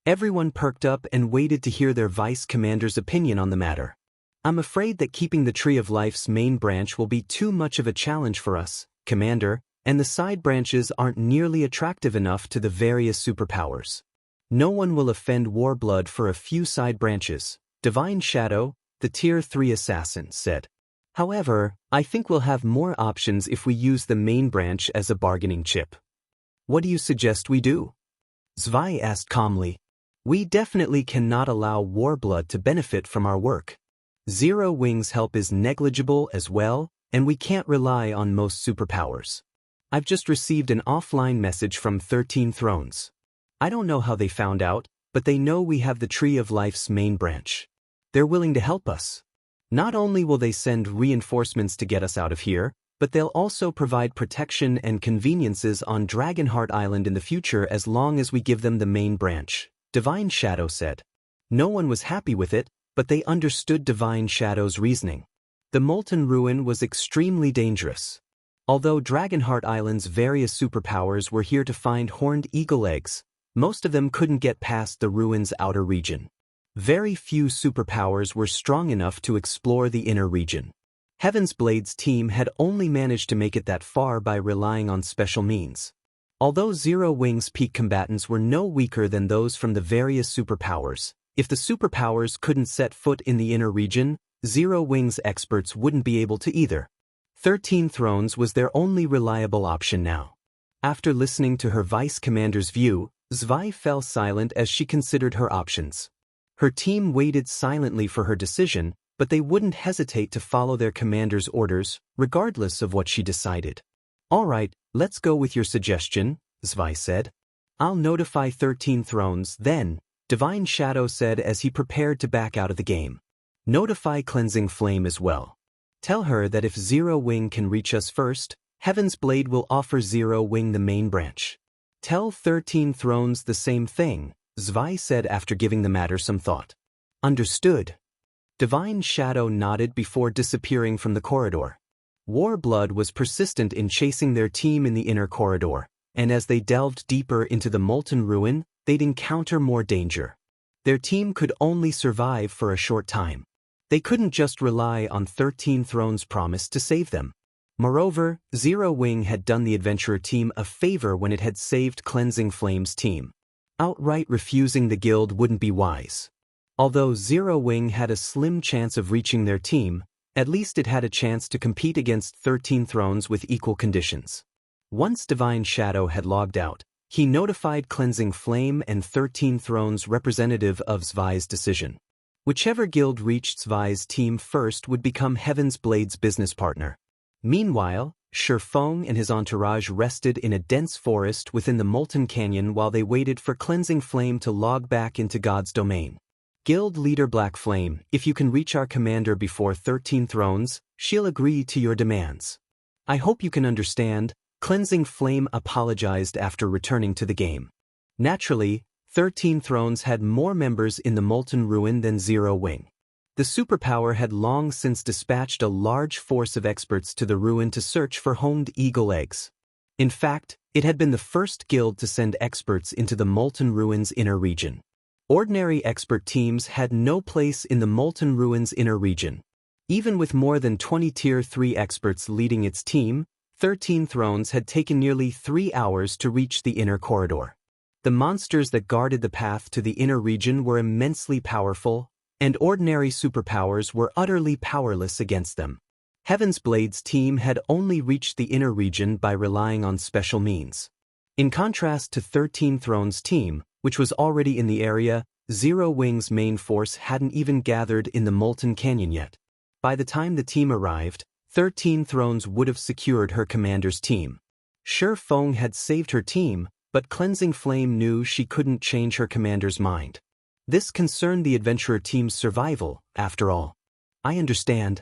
Everyone perked up and waited to hear their vice commander's opinion on the matter. I'm afraid that keeping the Tree of Life's main branch will be too much of a challenge for us, Commander, and the side branches aren't nearly attractive enough to the various superpowers. No one will offend Warblood for a few side branches, Divine Shadow, the Tier 3 assassin, said. However, I think we'll have more options if we use the main branch as a bargaining chip. What do you suggest we do? Zwei asked calmly. We definitely cannot allow Warblood to benefit from our work. Zero Wing's help is negligible as well, and we can't rely on most superpowers. I've just received an offline message from 13 Thrones. I don't know how they found out, but they know we have the Tree of Life's main branch. They're willing to help us. Not only will they send reinforcements to get us out of here, but they'll also provide protection and conveniences on Dragonheart Island in the future as long as we give them the main branch, Divine Shadow said. No one was happy with it, but they understood Divine Shadow's reasoning. The Molten Ruin was extremely dangerous. Although Dragonheart Island's various superpowers were here to find horned eagle eggs, most of them couldn't get past the ruin's outer region. Very few superpowers were strong enough to explore the inner region. Heaven's Blade's team had only managed to make it that far by relying on special means. Although Zero Wing's peak combatants were no weaker than those from the various superpowers, if the superpowers couldn't set foot in the inner region, Zero Wing's experts wouldn't be able to either. 13 Thrones was their only reliable option now. After listening to her vice commander's view, Zwei fell silent as she considered her options. Her team waited silently for her decision, but they wouldn't hesitate to follow their commander's orders, regardless of what she decided. All right, let's go with your suggestion, Zwei said. I'll notify 13 Thrones then, Divine Shadow said as he prepared to back out of the game. Notify Cleansing Flame as well. Tell her that if Zero Wing can reach us first, Heaven's Blade will offer Zero Wing the main branch. Tell 13 Thrones the same thing, Zwei said after giving the matter some thought. Understood. Divine Shadow nodded before disappearing from the corridor. Warblood was persistent in chasing their team in the inner corridor, and as they delved deeper into the Molten Ruin, they'd encounter more danger. Their team could only survive for a short time. They couldn't just rely on 13 Thrones' promise to save them. Moreover, Zero Wing had done the adventurer team a favor when it had saved Cleansing Flame's team. Outright refusing the guild wouldn't be wise. Although Zero Wing had a slim chance of reaching their team, at least it had a chance to compete against 13 Thrones with equal conditions. Once Divine Shadow had logged out, he notified Cleansing Flame and 13 Thrones representative of Zwei's decision. Whichever guild reached Zwei's team first would become Heaven's Blade's business partner. Meanwhile, Shifeng and his entourage rested in a dense forest within the Molten Canyon while they waited for Cleansing Flame to log back into God's domain. Guild leader Black Flame, if you can reach our commander before 13 Thrones, she'll agree to your demands. I hope you can understand, Cleansing Flame apologized after returning to the game. Naturally, 13 Thrones had more members in the Molten Ruin than Zero Wing. The superpower had long since dispatched a large force of experts to the ruin to search for honed eagle eggs. In fact, it had been the first guild to send experts into the Molten Ruin's inner region. Ordinary expert teams had no place in the Molten Ruin's inner region. Even with more than 20 Tier 3 experts leading its team, 13 Thrones had taken nearly 3 hours to reach the inner corridor. The monsters that guarded the path to the inner region were immensely powerful, and ordinary superpowers were utterly powerless against them. Heaven's Blade's team had only reached the inner region by relying on special means. In contrast to 13 Thrones' team, which was already in the area, Zero Wing's main force hadn't even gathered in the Molten Canyon yet. By the time the team arrived, 13 Thrones would have secured her commander's team. Shi Feng had saved her team, but Cleansing Flame knew she couldn't change her commander's mind. This concerned the adventurer team's survival, after all. I understand.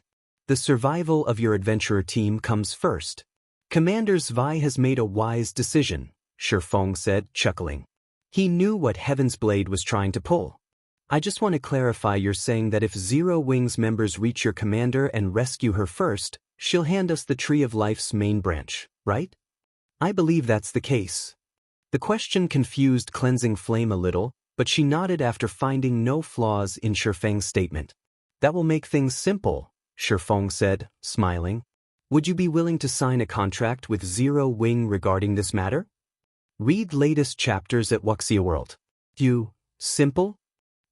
The survival of your adventurer team comes first. Commander Zvi has made a wise decision, Shi Feng said, chuckling. He knew what Heaven's Blade was trying to pull. I just want to clarify, you're saying that if Zero Wing's members reach your commander and rescue her first, she'll hand us the Tree of Life's main branch, right? I believe that's the case. The question confused Cleansing Flame a little, but she nodded after finding no flaws in Shi Feng's statement. That will make things simple, Shi Feng said, smiling. Would you be willing to sign a contract with Zero Wing regarding this matter? Read latest chapters at Wuxia World. Simple?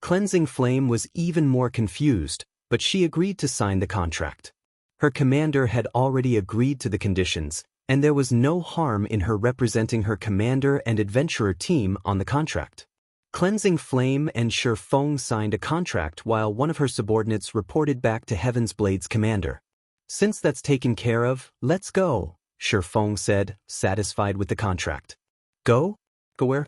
Cleansing Flame was even more confused, but she agreed to sign the contract. Her commander had already agreed to the conditions, and there was no harm in her representing her commander and adventurer team on the contract. Cleansing Flame and Shi Feng signed a contract while one of her subordinates reported back to Heaven's Blade's commander. Since that's taken care of, let's go, Shi Feng said, satisfied with the contract. Go? Go where?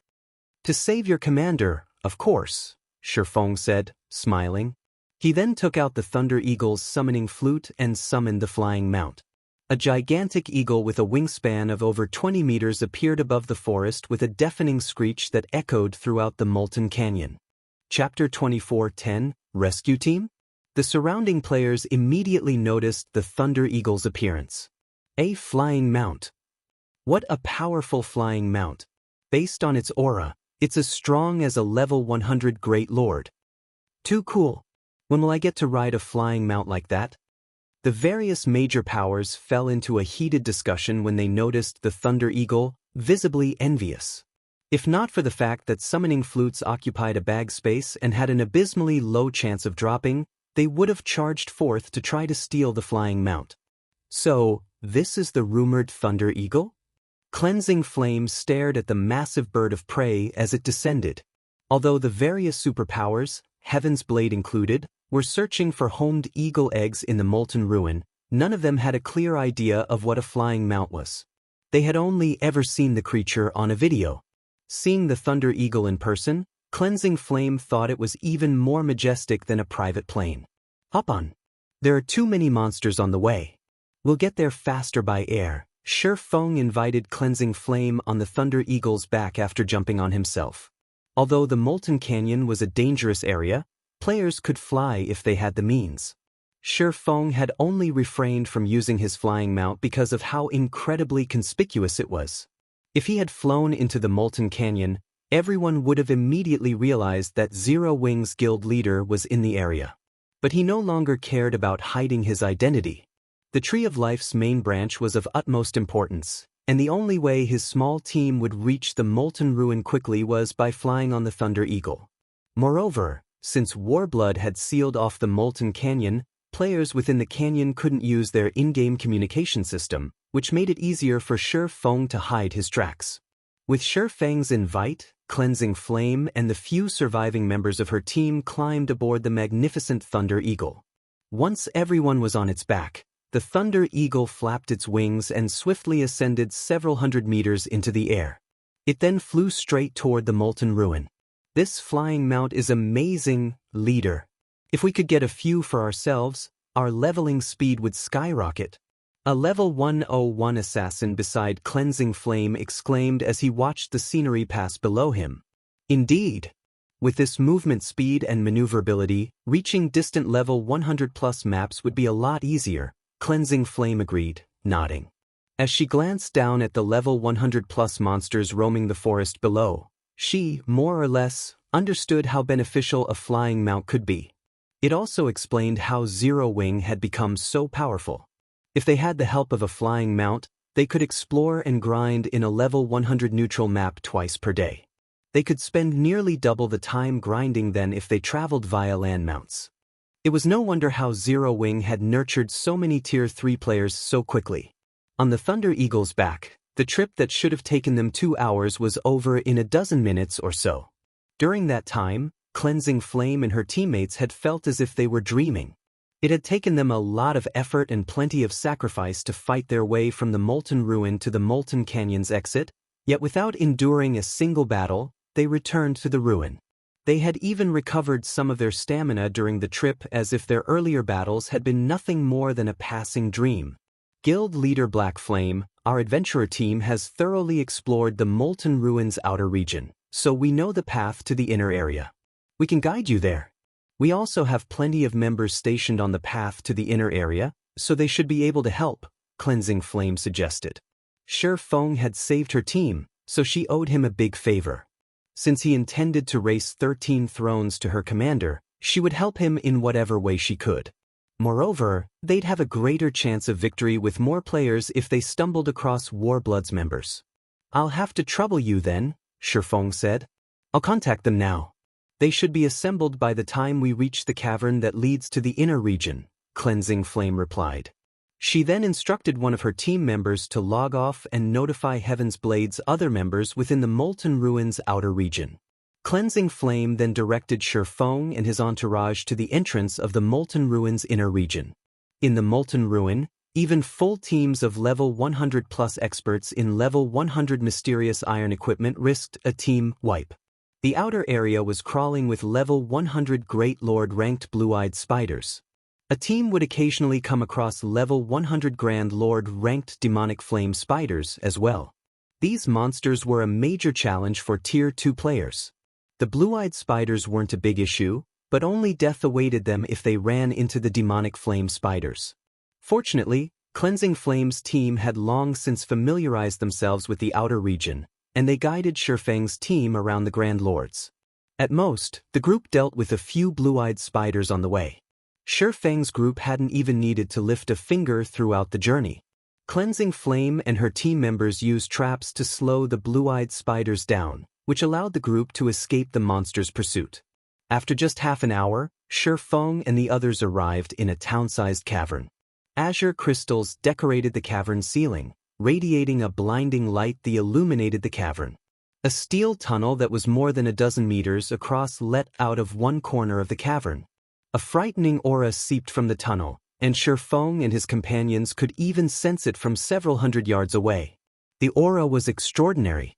To save your commander, of course, Shi Feng said, smiling. He then took out the Thunder Eagle's summoning flute and summoned the flying mount. A gigantic eagle with a wingspan of over 20 meters appeared above the forest with a deafening screech that echoed throughout the Molten Canyon. Chapter 24:10, Rescue Team? The surrounding players immediately noticed the Thunder Eagle's appearance. A flying mount. What a powerful flying mount. Based on its aura, it's as strong as a level 100 Great Lord. Too cool. When will I get to ride a flying mount like that? The various major powers fell into a heated discussion when they noticed the Thunder Eagle, visibly envious. If not for the fact that summoning flutes occupied a bag space and had an abysmally low chance of dropping, they would have charged forth to try to steal the flying mount. So, this is the rumored Thunder Eagle? Cleansing Flame stared at the massive bird of prey as it descended. Although the various superpowers, Heaven's Blade included, were searching for homed eagle eggs in the Molten Ruin, none of them had a clear idea of what a flying mount was. They had only ever seen the creature on a video. Seeing the Thunder Eagle in person, Cleansing Flame thought it was even more majestic than a private plane. Hop on. There are too many monsters on the way. We'll get there faster by air. Shi Feng invited Cleansing Flame on the Thunder Eagle's back after jumping on himself. Although the Molten Canyon was a dangerous area, players could fly if they had the means. Shi Feng had only refrained from using his flying mount because of how incredibly conspicuous it was. If he had flown into the Molten Canyon, everyone would have immediately realized that Zero Wing's guild leader was in the area. But he no longer cared about hiding his identity. The Tree of Life's main branch was of utmost importance, and the only way his small team would reach the Molten Ruin quickly was by flying on the Thunder Eagle. Moreover, since Warblood had sealed off the Molten Canyon, players within the canyon couldn't use their in-game communication system, which made it easier for Shi Feng to hide his tracks. With Shi Feng's invite, Cleansing Flame and the few surviving members of her team climbed aboard the magnificent Thunder Eagle. Once everyone was on its back, the Thunder Eagle flapped its wings and swiftly ascended several hundred meters into the air. It then flew straight toward the Molten Ruin. This flying mount is amazing, leader. If we could get a few for ourselves, our leveling speed would skyrocket. A level 101 assassin beside Cleansing Flame exclaimed as he watched the scenery pass below him. Indeed. With this movement speed and maneuverability, reaching distant level 100+ maps would be a lot easier, Cleansing Flame agreed, nodding. As she glanced down at the level 100+ monsters roaming the forest below, she, more or less, understood how beneficial a flying mount could be. It also explained how Zero Wing had become so powerful. If they had the help of a flying mount, they could explore and grind in a level 100 neutral map twice per day. They could spend nearly double the time grinding than if they traveled via land mounts. It was no wonder how Zero Wing had nurtured so many Tier 3 players so quickly. On the Thunder Eagle's back, The trip that should have taken them 2 hours was over in a dozen minutes or so. During that time, Cleansing Flame and her teammates had felt as if they were dreaming. It had taken them a lot of effort and plenty of sacrifice to fight their way from the Molten Ruin to the Molten Canyon's exit, yet without enduring a single battle, they returned to the ruin. They had even recovered some of their stamina during the trip as if their earlier battles had been nothing more than a passing dream. Guild Leader Black Flame, our adventurer team has thoroughly explored the Molten Ruin's outer region, so we know the path to the inner area. We can guide you there. We also have plenty of members stationed on the path to the inner area, so they should be able to help, Cleansing Flame suggested. Shi Feng had saved her team, so she owed him a big favor. Since he intended to race 13 thrones to her commander, she would help him in whatever way she could. Moreover, they'd have a greater chance of victory with more players if they stumbled across Warblood's members. I'll have to trouble you then, Shi Feng said. I'll contact them now. They should be assembled by the time we reach the cavern that leads to the inner region, Cleansing Flame replied. She then instructed one of her team members to log off and notify Heaven's Blade's other members within the Molten Ruin's outer region. Cleansing Flame then directed Shi Feng and his entourage to the entrance of the Molten Ruin's inner region. In the Molten Ruin, even full teams of level 100+ experts in level 100 mysterious iron equipment risked a team wipe. The outer area was crawling with level 100 Great Lord ranked blue-eyed spiders. A team would occasionally come across level 100 Grand Lord ranked demonic flame spiders as well. These monsters were a major challenge for Tier 2 players. The blue-eyed spiders weren't a big issue, but only death awaited them if they ran into the demonic flame spiders. Fortunately, Cleansing Flame's team had long since familiarized themselves with the outer region, and they guided Shi Feng's team around the Grand Lords. At most, the group dealt with a few blue-eyed spiders on the way. Shi Feng's group hadn't even needed to lift a finger throughout the journey. Cleansing Flame and her team members used traps to slow the blue-eyed spiders down, which allowed the group to escape the monster's pursuit. After just half an hour, Shi Feng and the others arrived in a town-sized cavern. Azure crystals decorated the cavern's ceiling, radiating a blinding light that illuminated the cavern. A steel tunnel that was more than a dozen meters across led out of one corner of the cavern. A frightening aura seeped from the tunnel, and Shi Feng and his companions could even sense it from several hundred yards away. The aura was extraordinary.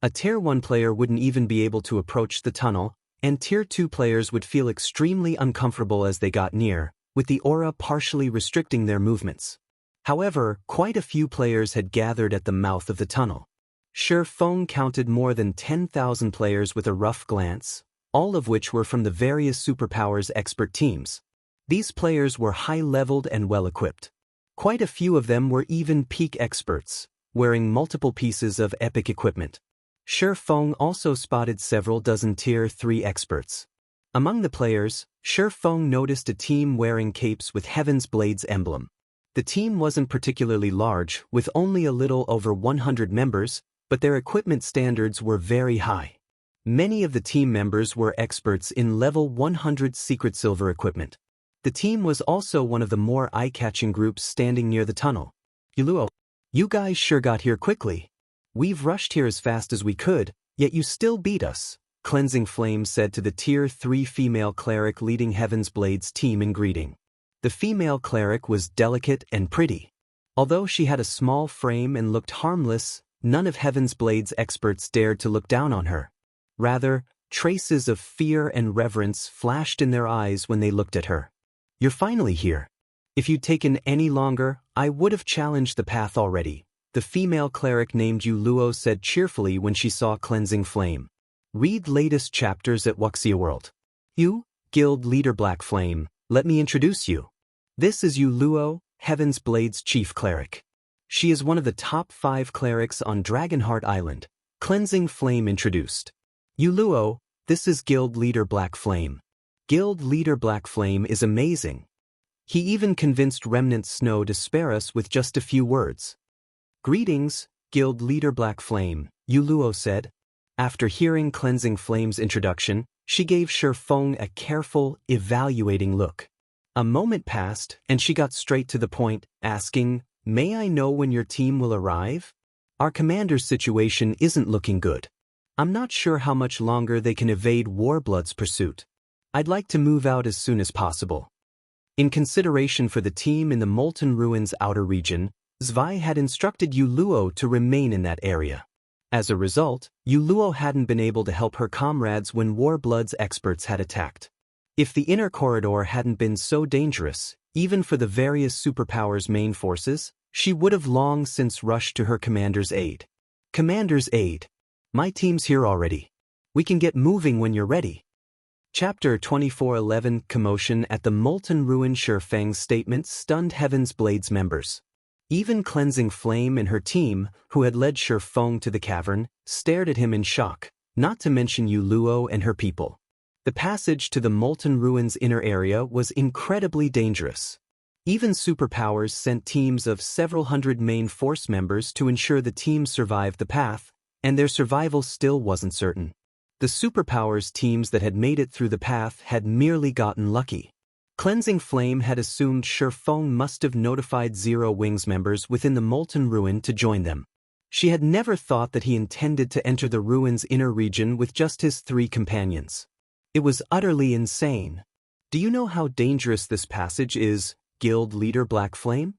A Tier 1 player wouldn't even be able to approach the tunnel, and Tier 2 players would feel extremely uncomfortable as they got near, with the aura partially restricting their movements. However, quite a few players had gathered at the mouth of the tunnel. Shi Feng counted more than 10,000 players with a rough glance, all of which were from the various superpowers expert teams. These players were high-leveled and well-equipped. Quite a few of them were even peak experts, wearing multiple pieces of epic equipment. Shi Feng also spotted several dozen Tier 3 experts. Among the players, Shi Feng noticed a team wearing capes with Heaven's Blade's emblem. The team wasn't particularly large, with only a little over 100 members, but their equipment standards were very high. Many of the team members were experts in level 100 secret silver equipment. The team was also one of the more eye-catching groups standing near the tunnel. Yuluo, you guys sure got here quickly. We've rushed here as fast as we could, yet you still beat us, Cleansing Flame said to the Tier 3 female cleric leading Heaven's Blade's team in greeting. The female cleric was delicate and pretty. Although she had a small frame and looked harmless, none of Heaven's Blade's experts dared to look down on her. Rather, traces of fear and reverence flashed in their eyes when they looked at her. You're finally here. If you'd taken any longer, I would have challenged the path already, the female cleric named Yuluo said cheerfully when she saw Cleansing Flame. Read latest chapters at Wuxia World. You, Guild Leader Black Flame, let me introduce you. This is Yuluo, Heaven's Blade's chief cleric. She is one of the top 5 clerics on Dragonheart Island, Cleansing Flame introduced. Yuluo, this is Guild Leader Black Flame. Guild Leader Black Flame is amazing. He even convinced Remnant Snow to spare us with just a few words. Greetings, Guild Leader Black Flame, Yuluo said. After hearing Cleansing Flame's introduction, she gave Shi Feng a careful, evaluating look. A moment passed, and she got straight to the point, asking, "May I know when your team will arrive?" Our commander's situation isn't looking good. I'm not sure how much longer they can evade Warblood's pursuit. I'd like to move out as soon as possible. In consideration for the team in the Molten Ruins outer region, Zwei had instructed Yuluo to remain in that area. As a result, Yuluo hadn't been able to help her comrades when Warblood's experts had attacked. If the inner corridor hadn't been so dangerous, even for the various superpowers' main forces, she would have long since rushed to her commander's aid. Commander's aid. My team's here already. We can get moving when you're ready. Chapter 2411 Commotion at the Molten Ruin. Shifeng's statement stunned Heaven's Blade's members. Even Cleansing Flame and her team, who had led Shifeng to the cavern, stared at him in shock, not to mention Yuluo and her people. The passage to the Molten Ruins inner area was incredibly dangerous. Even superpowers sent teams of several hundred main force members to ensure the team survived the path, and their survival still wasn't certain. The superpowers teams that had made it through the path had merely gotten lucky. Cleansing Flame had assumed Shifeng must have notified Zero Wings members within the Molten Ruin to join them. She had never thought that he intended to enter the ruin's inner region with just his 3 companions. It was utterly insane. Do you know how dangerous this passage is, Guild Leader Black Flame?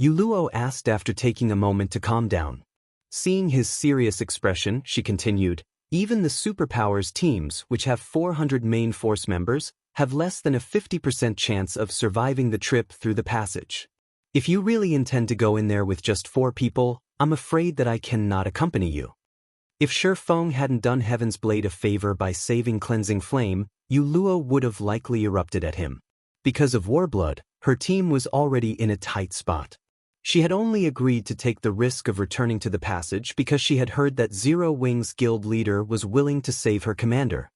Yuluo asked after taking a moment to calm down. Seeing his serious expression, she continued, even the superpowers teams, which have 400 main force members, have less than a 50% chance of surviving the trip through the passage. If you really intend to go in there with just 4 people, I'm afraid that I cannot accompany you. If Shifeng hadn't done Heaven's Blade a favor by saving Cleansing Flame, Yuluo would have likely erupted at him. Because of Warblood, her team was already in a tight spot. She had only agreed to take the risk of returning to the passage because she had heard that Zero Wings guild leader was willing to save her commander.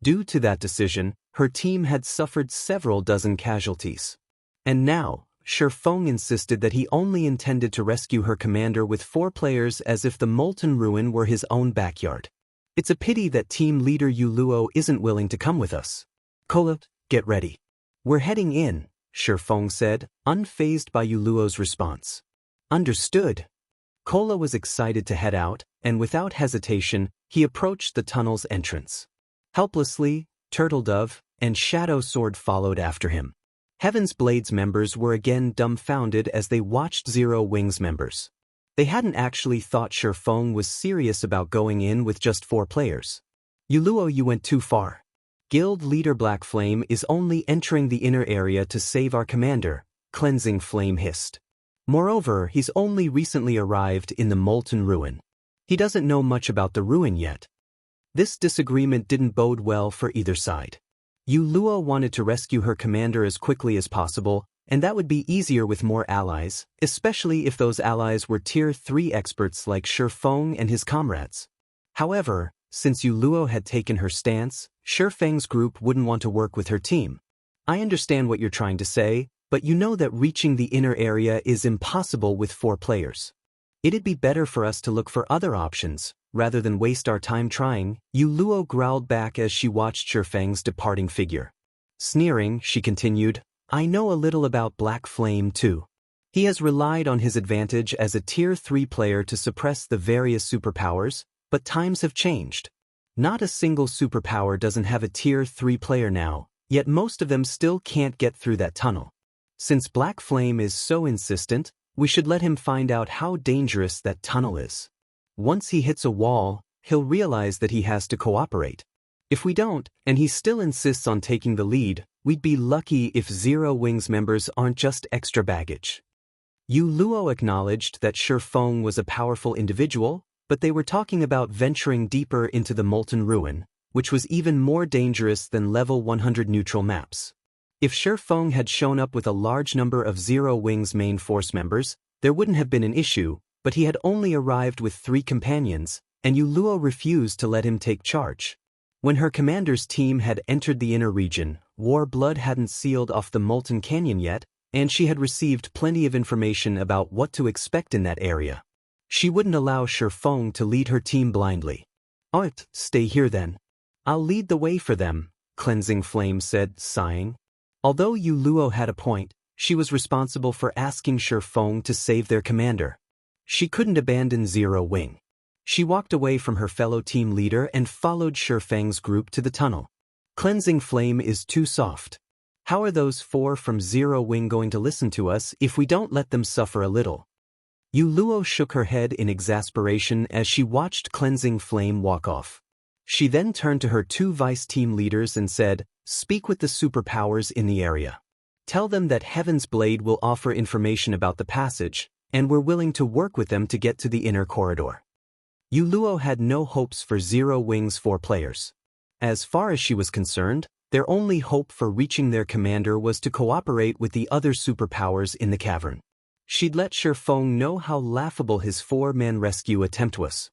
Due to that decision, her team had suffered several dozen casualties. And now, Shifeng insisted that he only intended to rescue her commander with 4 players as if the Molten Ruin were his own backyard. It's a pity that team leader Yuluo isn't willing to come with us. Kola, get ready. We're heading in, Shifeng said, unfazed by Yuluo's response. Understood. Kola was excited to head out, and without hesitation, he approached the tunnel's entrance. Helplessly, Turtledove and Shadow Sword followed after him. Heaven's Blade's members were again dumbfounded as they watched Zero Wings members. They hadn't actually thought Shifeng was serious about going in with just 4 players. Yuluo, you went too far. Guild Leader Black Flame is only entering the inner area to save our commander, Cleansing Flame hissed. Moreover, he's only recently arrived in the Molten Ruin. He doesn't know much about the ruin yet. This disagreement didn't bode well for either side. Yuluo wanted to rescue her commander as quickly as possible, and that would be easier with more allies, especially if those allies were Tier 3 experts like Shifeng and his comrades. However, since Yuluo had taken her stance, Shifeng's group wouldn't want to work with her team. I understand what you're trying to say, but you know that reaching the inner area is impossible with 4 players. It'd be better for us to look for other options, rather than waste our time trying, Yuluo growled back as she watched Shifeng's departing figure. Sneering, she continued, I know a little about Black Flame too. He has relied on his advantage as a Tier 3 player to suppress the various superpowers, but times have changed. Not a single superpower doesn't have a Tier 3 player now, yet most of them still can't get through that tunnel. Since Black Flame is so insistent, we should let him find out how dangerous that tunnel is. Once he hits a wall, he'll realize that he has to cooperate. If we don't, and he still insists on taking the lead, we'd be lucky if Zero Wings members aren't just extra baggage. Yuluo acknowledged that Shifeng was a powerful individual, but they were talking about venturing deeper into the Molten Ruin, which was even more dangerous than level 100 neutral maps. If Shifeng had shown up with a large number of Zero Wings main force members, there wouldn't have been an issue, but he had only arrived with 3 companions, and Yuluo refused to let him take charge. When her commander's team had entered the inner region, Warblood hadn't sealed off the Molten Canyon yet, and she had received plenty of information about what to expect in that area. She wouldn't allow Shifeng to lead her team blindly. Alright, stay here then. I'll lead the way for them, Cleansing Flame said, sighing. Although Yuluo had a point, she was responsible for asking Shifeng to save their commander. She couldn't abandon Zero Wing. She walked away from her fellow team leader and followed Shifeng's group to the tunnel. Cleansing Flame is too soft. How are those 4 from Zero Wing going to listen to us if we don't let them suffer a little? Yu Luo shook her head in exasperation as she watched Cleansing Flame walk off. She then turned to her 2 vice team leaders and said, "Speak with the superpowers in the area. Tell them that Heaven's Blade will offer information about the passage, and we're willing to work with them to get to the inner corridor." Yu Luo had no hopes for Zero Wing's 4 players. As far as she was concerned, their only hope for reaching their commander was to cooperate with the other superpowers in the cavern. She'd let Shifeng know how laughable his 4-man rescue attempt was.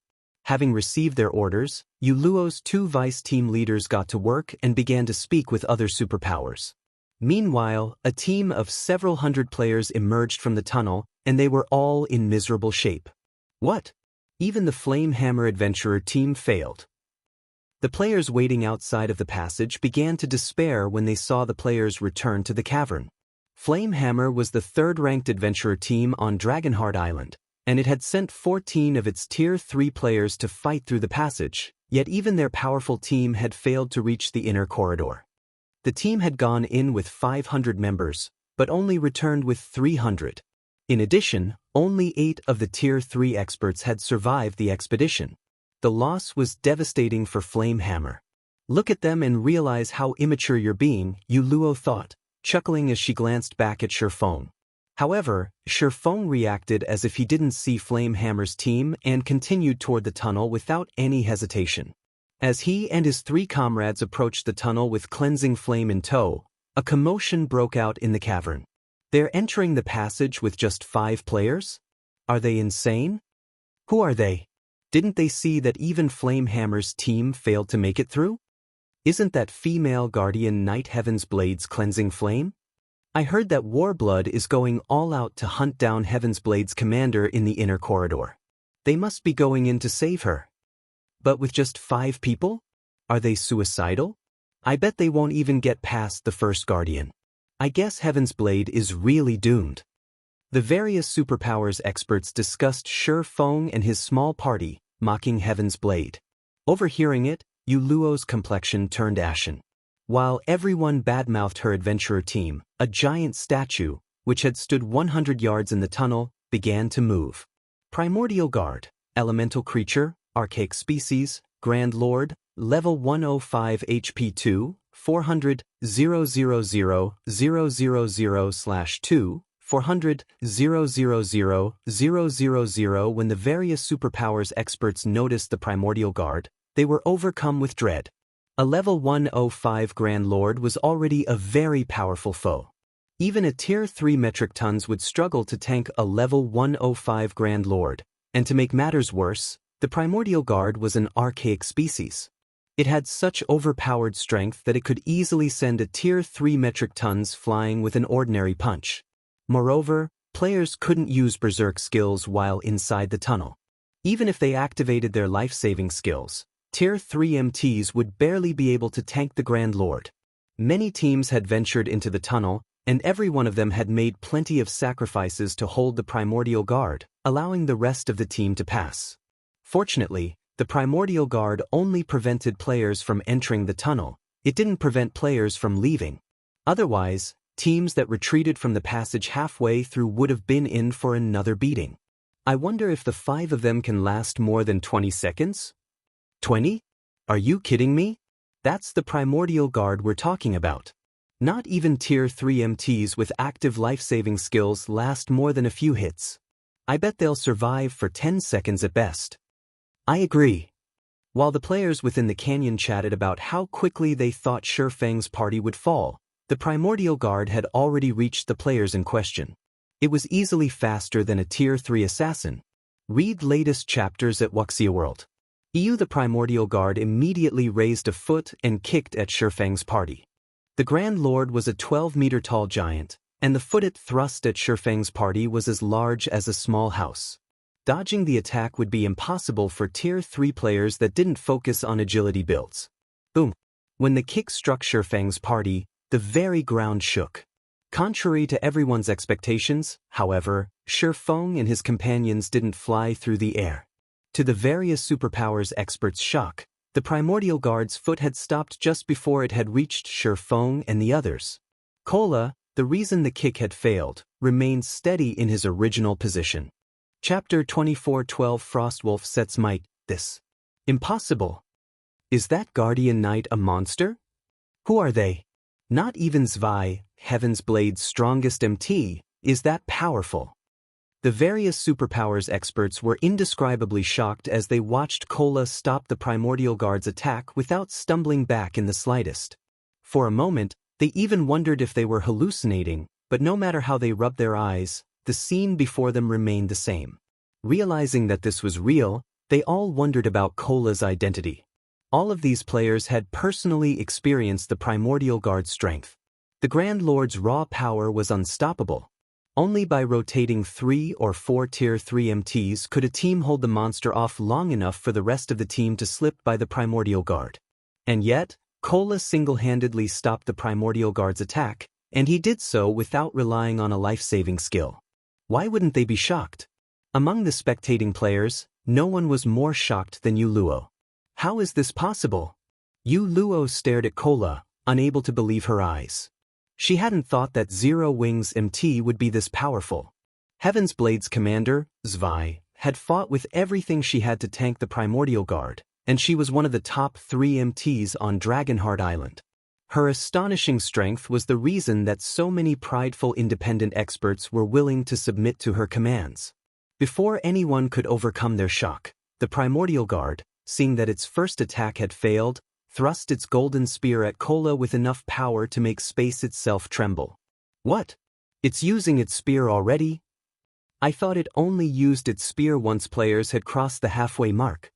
Having received their orders, Yu Luo's 2 vice team leaders got to work and began to speak with other superpowers. Meanwhile, a team of several hundred players emerged from the tunnel, and they were all in miserable shape. What? Even the Flamehammer Adventurer team failed. The players waiting outside of the passage began to despair when they saw the players return to the cavern. Flamehammer was the 3rd-ranked adventurer team on Dragonheart Island, and it had sent 14 of its Tier 3 players to fight through the passage, yet even their powerful team had failed to reach the inner corridor. The team had gone in with 500 members, but only returned with 300. In addition, only 8 of the Tier 3 experts had survived the expedition. The loss was devastating for Flamehammer. "Look at them and realize how immature you're being," Yu Luo thought, chuckling as she glanced back at Shifeng. However, Shifeng reacted as if he didn't see Flamehammer's team and continued toward the tunnel without any hesitation. As he and his 3 comrades approached the tunnel with Cleansing Flame in tow, a commotion broke out in the cavern. They're entering the passage with just 5 players? Are they insane? Who are they? Didn't they see that even Flamehammer's team failed to make it through? Isn't that female guardian Knight Heaven's Blade's Cleansing Flame? I heard that Warblood is going all out to hunt down Heaven's Blade's commander in the inner corridor. They must be going in to save her. But with just 5 people? Are they suicidal? I bet they won't even get past the first guardian. I guess Heaven's Blade is really doomed. The various superpowers experts discussed Shifeng and his small party, mocking Heaven's Blade. Overhearing it, Yu Luo's complexion turned ashen. While everyone badmouthed her adventurer team, a giant statue, which had stood 100 yards in the tunnel, began to move. Primordial Guard, Elemental Creature, Archaic Species, Grand Lord, Level 105 HP 2, 400, 000/2, 400, 000/000. When the various superpowers experts noticed the Primordial Guard, they were overcome with dread. A level 105 Grand Lord was already a very powerful foe. Even a Tier 3 metric tons would struggle to tank a level 105 Grand Lord, and to make matters worse, the Primordial Guard was an archaic species. It had such overpowered strength that it could easily send a Tier 3 metric tons flying with an ordinary punch. Moreover, players couldn't use Berserk skills while inside the tunnel. Even if they activated their life-saving skills, Tier 3 MTs would barely be able to tank the Grand Lord. Many teams had ventured into the tunnel, and every one of them had made plenty of sacrifices to hold the Primordial Guard, allowing the rest of the team to pass. Fortunately, the Primordial Guard only prevented players from entering the tunnel. It didn't prevent players from leaving. Otherwise, teams that retreated from the passage halfway through would have been in for another beating. I wonder if the 5 of them can last more than 20 seconds? 20? Are you kidding me? That's the Primordial Guard we're talking about. Not even Tier 3 MTs with active life-saving skills last more than a few hits. I bet they'll survive for 10 seconds at best. I agree. While the players within the canyon chatted about how quickly they thought Shifeng's party would fall, the Primordial Guard had already reached the players in question. It was easily faster than a Tier 3 assassin. Read latest chapters at Wuxia World. The Primordial Guard immediately raised a foot and kicked at Shifeng's party. The Grand Lord was a 12-meter-tall giant, and the foot it thrust at Shifeng's party was as large as a small house. Dodging the attack would be impossible for Tier 3 players that didn't focus on agility builds. Boom! When the kick struck Shifeng's party, the very ground shook. Contrary to everyone's expectations, however, Feng and his companions didn't fly through the air. To the various superpowers experts' shock, the Primordial Guard's foot had stopped just before it had reached Feng and the others. Kola, the reason the kick had failed, remained steady in his original position. Chapter 24:12 Frostwolf sets might, this. Impossible. Is that Guardian Knight a monster? Who are they? Not even Zwei, Heaven's Blade's strongest MT, is that powerful. The various superpowers experts were indescribably shocked as they watched Kola stop the Primordial Guard's attack without stumbling back in the slightest. For a moment, they even wondered if they were hallucinating, but no matter how they rubbed their eyes, the scene before them remained the same. Realizing that this was real, they all wondered about Kola's identity. All of these players had personally experienced the Primordial Guard's strength. The Grand Lord's raw power was unstoppable. Only by rotating 3 or 4 Tier 3 MTs could a team hold the monster off long enough for the rest of the team to slip by the Primordial Guard. And yet, Kola single-handedly stopped the Primordial Guard's attack, and he did so without relying on a life-saving skill. Why wouldn't they be shocked? Among the spectating players, no one was more shocked than Yu Luo. How is this possible? Yu Luo stared at Kola, unable to believe her eyes. She hadn't thought that Zero Wings MT would be this powerful. Heaven's Blade's commander, Zwei, had fought with everything she had to tank the Primordial Guard, and she was one of the top 3 MTs on Dragonheart Island. Her astonishing strength was the reason that so many prideful independent experts were willing to submit to her commands. Before anyone could overcome their shock, the Primordial Guard, seeing that its first attack had failed, thrust its golden spear at Kola with enough power to make space itself tremble. What? It's using its spear already? I thought it only used its spear once players had crossed the halfway mark.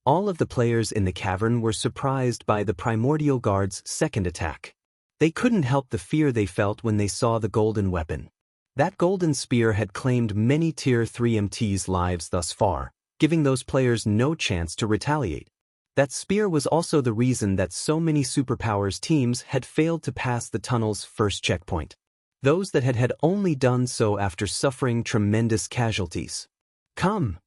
All of the players in the cavern were surprised by the Primordial Guard's second attack. They couldn't help the fear they felt when they saw the golden weapon. That golden spear had claimed many Tier 3 MTs' lives thus far, giving those players no chance to retaliate. That spear was also the reason that so many superpowers teams had failed to pass the tunnel's first checkpoint. Those that had only done so after suffering tremendous casualties. Come!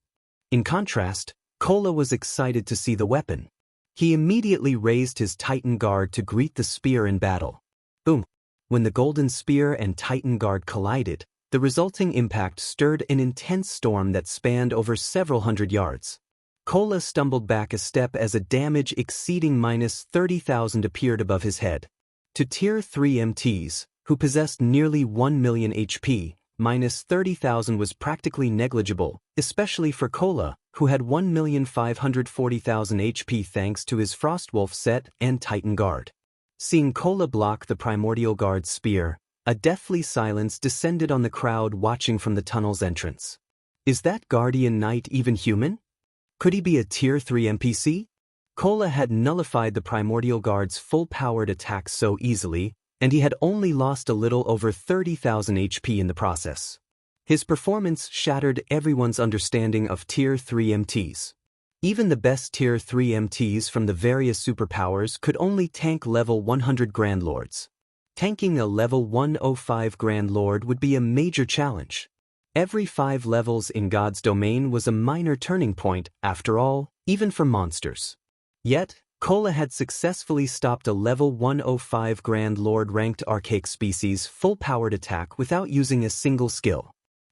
In contrast, Kola was excited to see the weapon. He immediately raised his Titan Guard to greet the spear in battle. Boom! When the golden spear and Titan Guard collided, the resulting impact stirred an intense storm that spanned over several hundred yards. Kola stumbled back a step as a damage exceeding -30,000 appeared above his head. To Tier 3 MTs, who possessed nearly 1 million HP, -30,000 was practically negligible, especially for Kola, who had 1,540,000 HP thanks to his Frostwolf set and Titan Guard. Seeing Kola block the Primordial Guard's spear, a deathly silence descended on the crowd watching from the tunnel's entrance. Is that Guardian Knight even human? Could he be a Tier 3 NPC? Kola had nullified the Primordial Guard's full-powered attack so easily, and he had only lost a little over 30,000 HP in the process. His performance shattered everyone's understanding of Tier 3 MTs. Even the best Tier 3 MTs from the various superpowers could only tank level 100 Grand Lords. Tanking a level 105 Grand Lord would be a major challenge. Every 5 levels in God's domain was a minor turning point, after all, even for monsters. Yet, Kola had successfully stopped a level 105 Grand Lord ranked archaic species full-powered attack without using a single skill.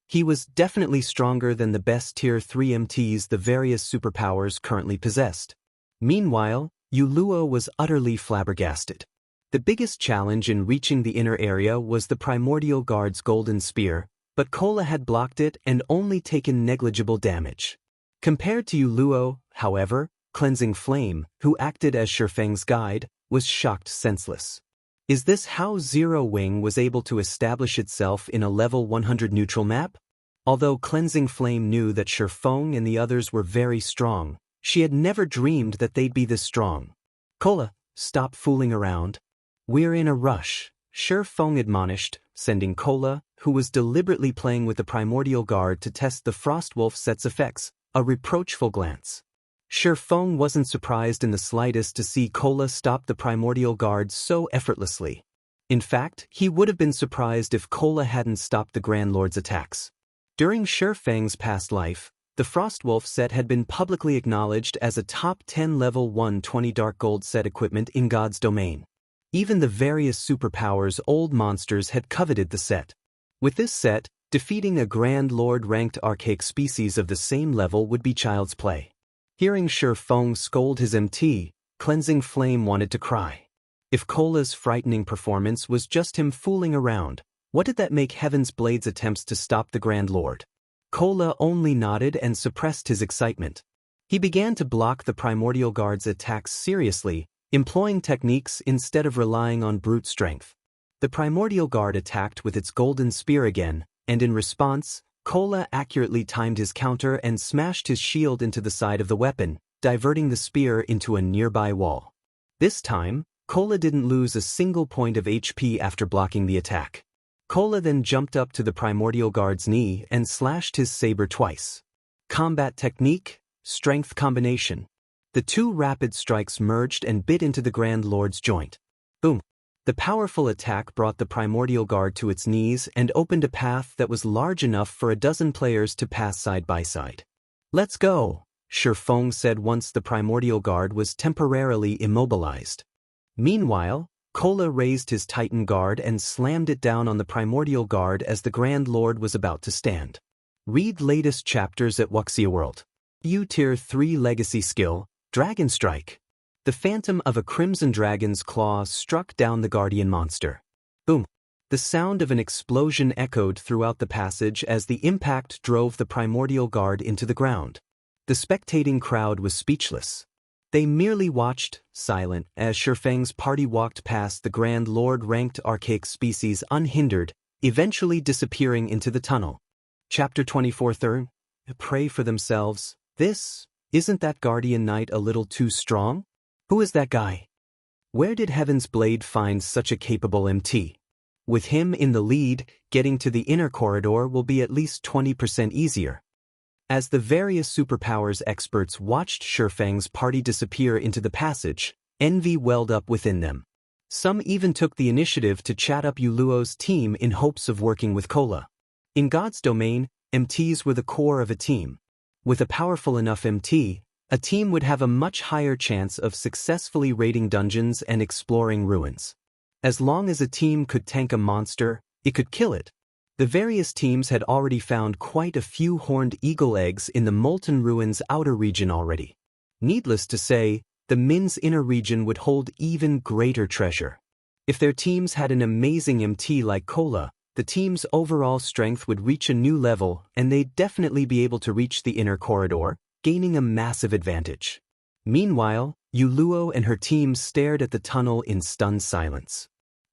He was definitely stronger than the best Tier 3 MTs the various superpowers currently possessed. Meanwhile, Yu Luo was utterly flabbergasted. The biggest challenge in reaching the inner area was the Primordial Guard's golden spear, but Kola had blocked it and only taken negligible damage. Compared to Yu Luo, however, Cleansing Flame, who acted as Feng's guide, was shocked senseless. Is this how Zero Wing was able to establish itself in a level 100 neutral map? Although Cleansing Flame knew that Feng and the others were very strong, she had never dreamed that they'd be this strong. Kola, stop fooling around. We're in a rush, Feng admonished, sending Kola, who was deliberately playing with the Primordial Guard to test the Frostwolf set's effects, a reproachful glance. Feng wasn't surprised in the slightest to see Kola stop the Primordial Guard so effortlessly. In fact, he would have been surprised if Kola hadn't stopped the Grand Lord's attacks. During Shurfang's past life, the Frostwolf set had been publicly acknowledged as a top 10 level 120 dark gold set equipment in God's domain. Even the various superpowers old monsters had coveted the set. With this set, defeating a Grand Lord ranked archaic species of the same level would be child's play. Hearing Shurfang scold his MT, Cleansing Flame wanted to cry. If Kola's frightening performance was just him fooling around, what did that make Heaven's Blade's attempts to stop the Grand Lord? Kola only nodded and suppressed his excitement. He began to block the Primordial Guard's attacks seriously, employing techniques instead of relying on brute strength. The Primordial Guard attacked with its golden spear again, and in response, Kola accurately timed his counter and smashed his shield into the side of the weapon, diverting the spear into a nearby wall. This time, Kola didn't lose a single point of HP after blocking the attack. Kola then jumped up to the Primordial Guard's knee and slashed his saber twice. Combat technique, strength combination. The two rapid strikes merged and bit into the Grand Lord's joint. Boom! The powerful attack brought the Primordial Guard to its knees and opened a path that was large enough for a dozen players to pass side by side. "Let's go," Shurfang said once the Primordial Guard was temporarily immobilized. Meanwhile, Kola raised his Titan Guard and slammed it down on the Primordial Guard as the Grand Lord was about to stand. Read latest chapters at Wuxia World. Tier 3 Legacy Skill, Dragon Strike. The phantom of a crimson dragon's claw struck down the guardian monster. Boom! The sound of an explosion echoed throughout the passage as the impact drove the Primordial Guard into the ground. The spectating crowd was speechless. They merely watched, silent, as Shurfang's party walked past the Grand Lord-ranked archaic species unhindered, eventually disappearing into the tunnel. Chapter 24 Pray for themselves. Isn't that Guardian Knight a little too strong? Who is that guy? Where did Heaven's Blade find such a capable MT? With him in the lead, getting to the inner corridor will be at least 20% easier. As the various superpowers experts watched Shurfang's party disappear into the passage, envy welled up within them. Some even took the initiative to chat up Yuluo's team in hopes of working with Kola. In God's domain, MTs were the core of a team. With a powerful enough MT, a team would have a much higher chance of successfully raiding dungeons and exploring ruins. As long as a team could tank a monster, it could kill it. The various teams had already found quite a few horned eagle eggs in the Molten Ruin's outer region already. Needless to say, the Min's inner region would hold even greater treasure. If their teams had an amazing MT like Kola, the team's overall strength would reach a new level and they'd definitely be able to reach the inner corridor, gaining a massive advantage. Meanwhile, Yuluo and her team stared at the tunnel in stunned silence.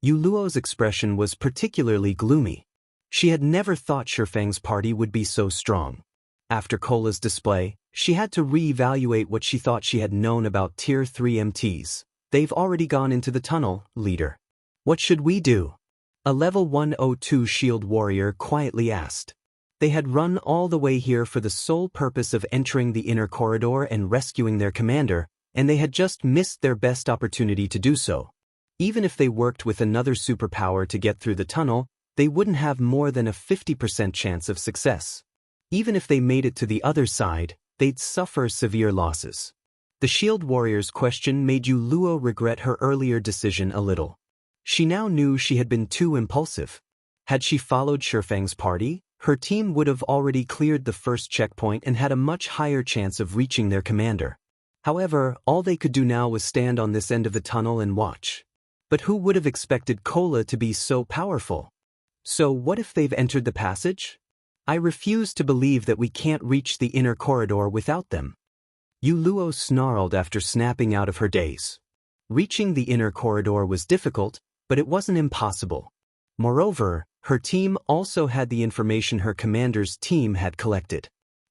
Yuluo's expression was particularly gloomy. She had never thought Shurfang's party would be so strong. After Kola's display, she had to re-evaluate what she thought she had known about Tier 3 MTs. "They've already gone into the tunnel, leader. What should we do?" A level 102 shield warrior quietly asked. They had run all the way here for the sole purpose of entering the inner corridor and rescuing their commander, and they had just missed their best opportunity to do so. Even if they worked with another superpower to get through the tunnel, they wouldn't have more than a 50% chance of success. Even if they made it to the other side, they'd suffer severe losses. The shield warrior's question made Yuluo regret her earlier decision a little. She now knew she had been too impulsive. Had she followed Shurfang's party, her team would have already cleared the first checkpoint and had a much higher chance of reaching their commander. However, all they could do now was stand on this end of the tunnel and watch. But who would have expected Kola to be so powerful? So what if they've entered the passage? I refuse to believe that we can't reach the inner corridor without them. Yuluo snarled after snapping out of her daze. Reaching the inner corridor was difficult, but it wasn't impossible. Moreover, her team also had the information her commander's team had collected.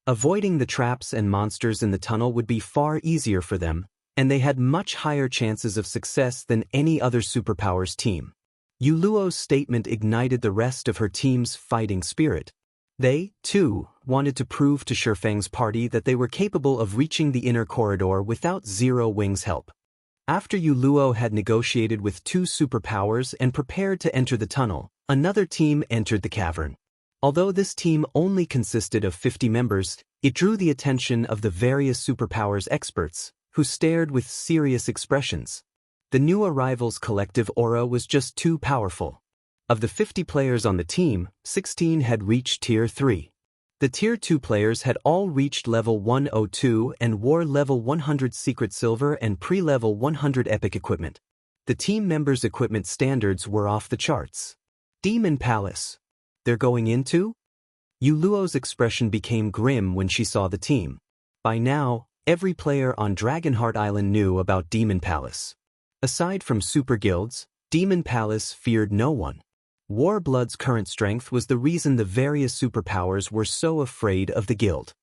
Avoiding the traps and monsters in the tunnel would be far easier for them, and they had much higher chances of success than any other superpower's team. Yuluo's statement ignited the rest of her team's fighting spirit. They, too, wanted to prove to Shurfang's party that they were capable of reaching the inner corridor without Zero Wing's help. After Yuluo had negotiated with two superpowers and prepared to enter the tunnel, another team entered the cavern. Although this team only consisted of 50 members, it drew the attention of the various superpowers experts, who stared with serious expressions. The new arrival's collective aura was just too powerful. Of the 50 players on the team, 16 had reached Tier 3. The Tier 2 players had all reached level 102 and wore level 100 Secret Silver and pre-level 100 Epic equipment. The team members' equipment standards were off the charts. Demon Palace. They're going into? Yuluo's expression became grim when she saw the team. By now, every player on Dragonheart Island knew about Demon Palace. Aside from super guilds, Demon Palace feared no one. Warblood's current strength was the reason the various superpowers were so afraid of the guild.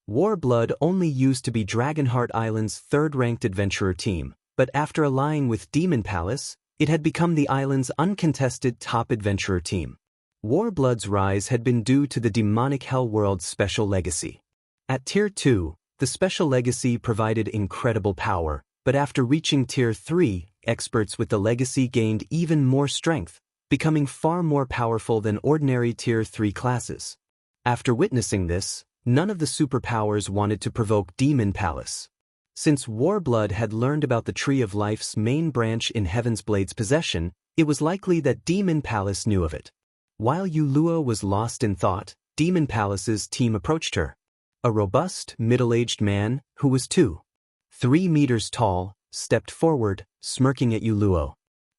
Warblood only used to be Dragonheart Island's third-ranked adventurer team, but after allying with Demon Palace, it had become the island's uncontested top adventurer team. Warblood's rise had been due to the demonic Hell World's special legacy. At Tier 2, the special legacy provided incredible power, but after reaching Tier 3, experts with the legacy gained even more strength, becoming far more powerful than ordinary Tier 3 classes. After witnessing this, none of the superpowers wanted to provoke Demon Palace. Since Warblood had learned about the Tree of Life's main branch in Heaven's Blade's possession, it was likely that Demon Palace knew of it. While Yuluo was lost in thought, Demon Palace's team approached her. A robust, middle-aged man, who was 2.3 meters tall, stepped forward, smirking at Yuluo.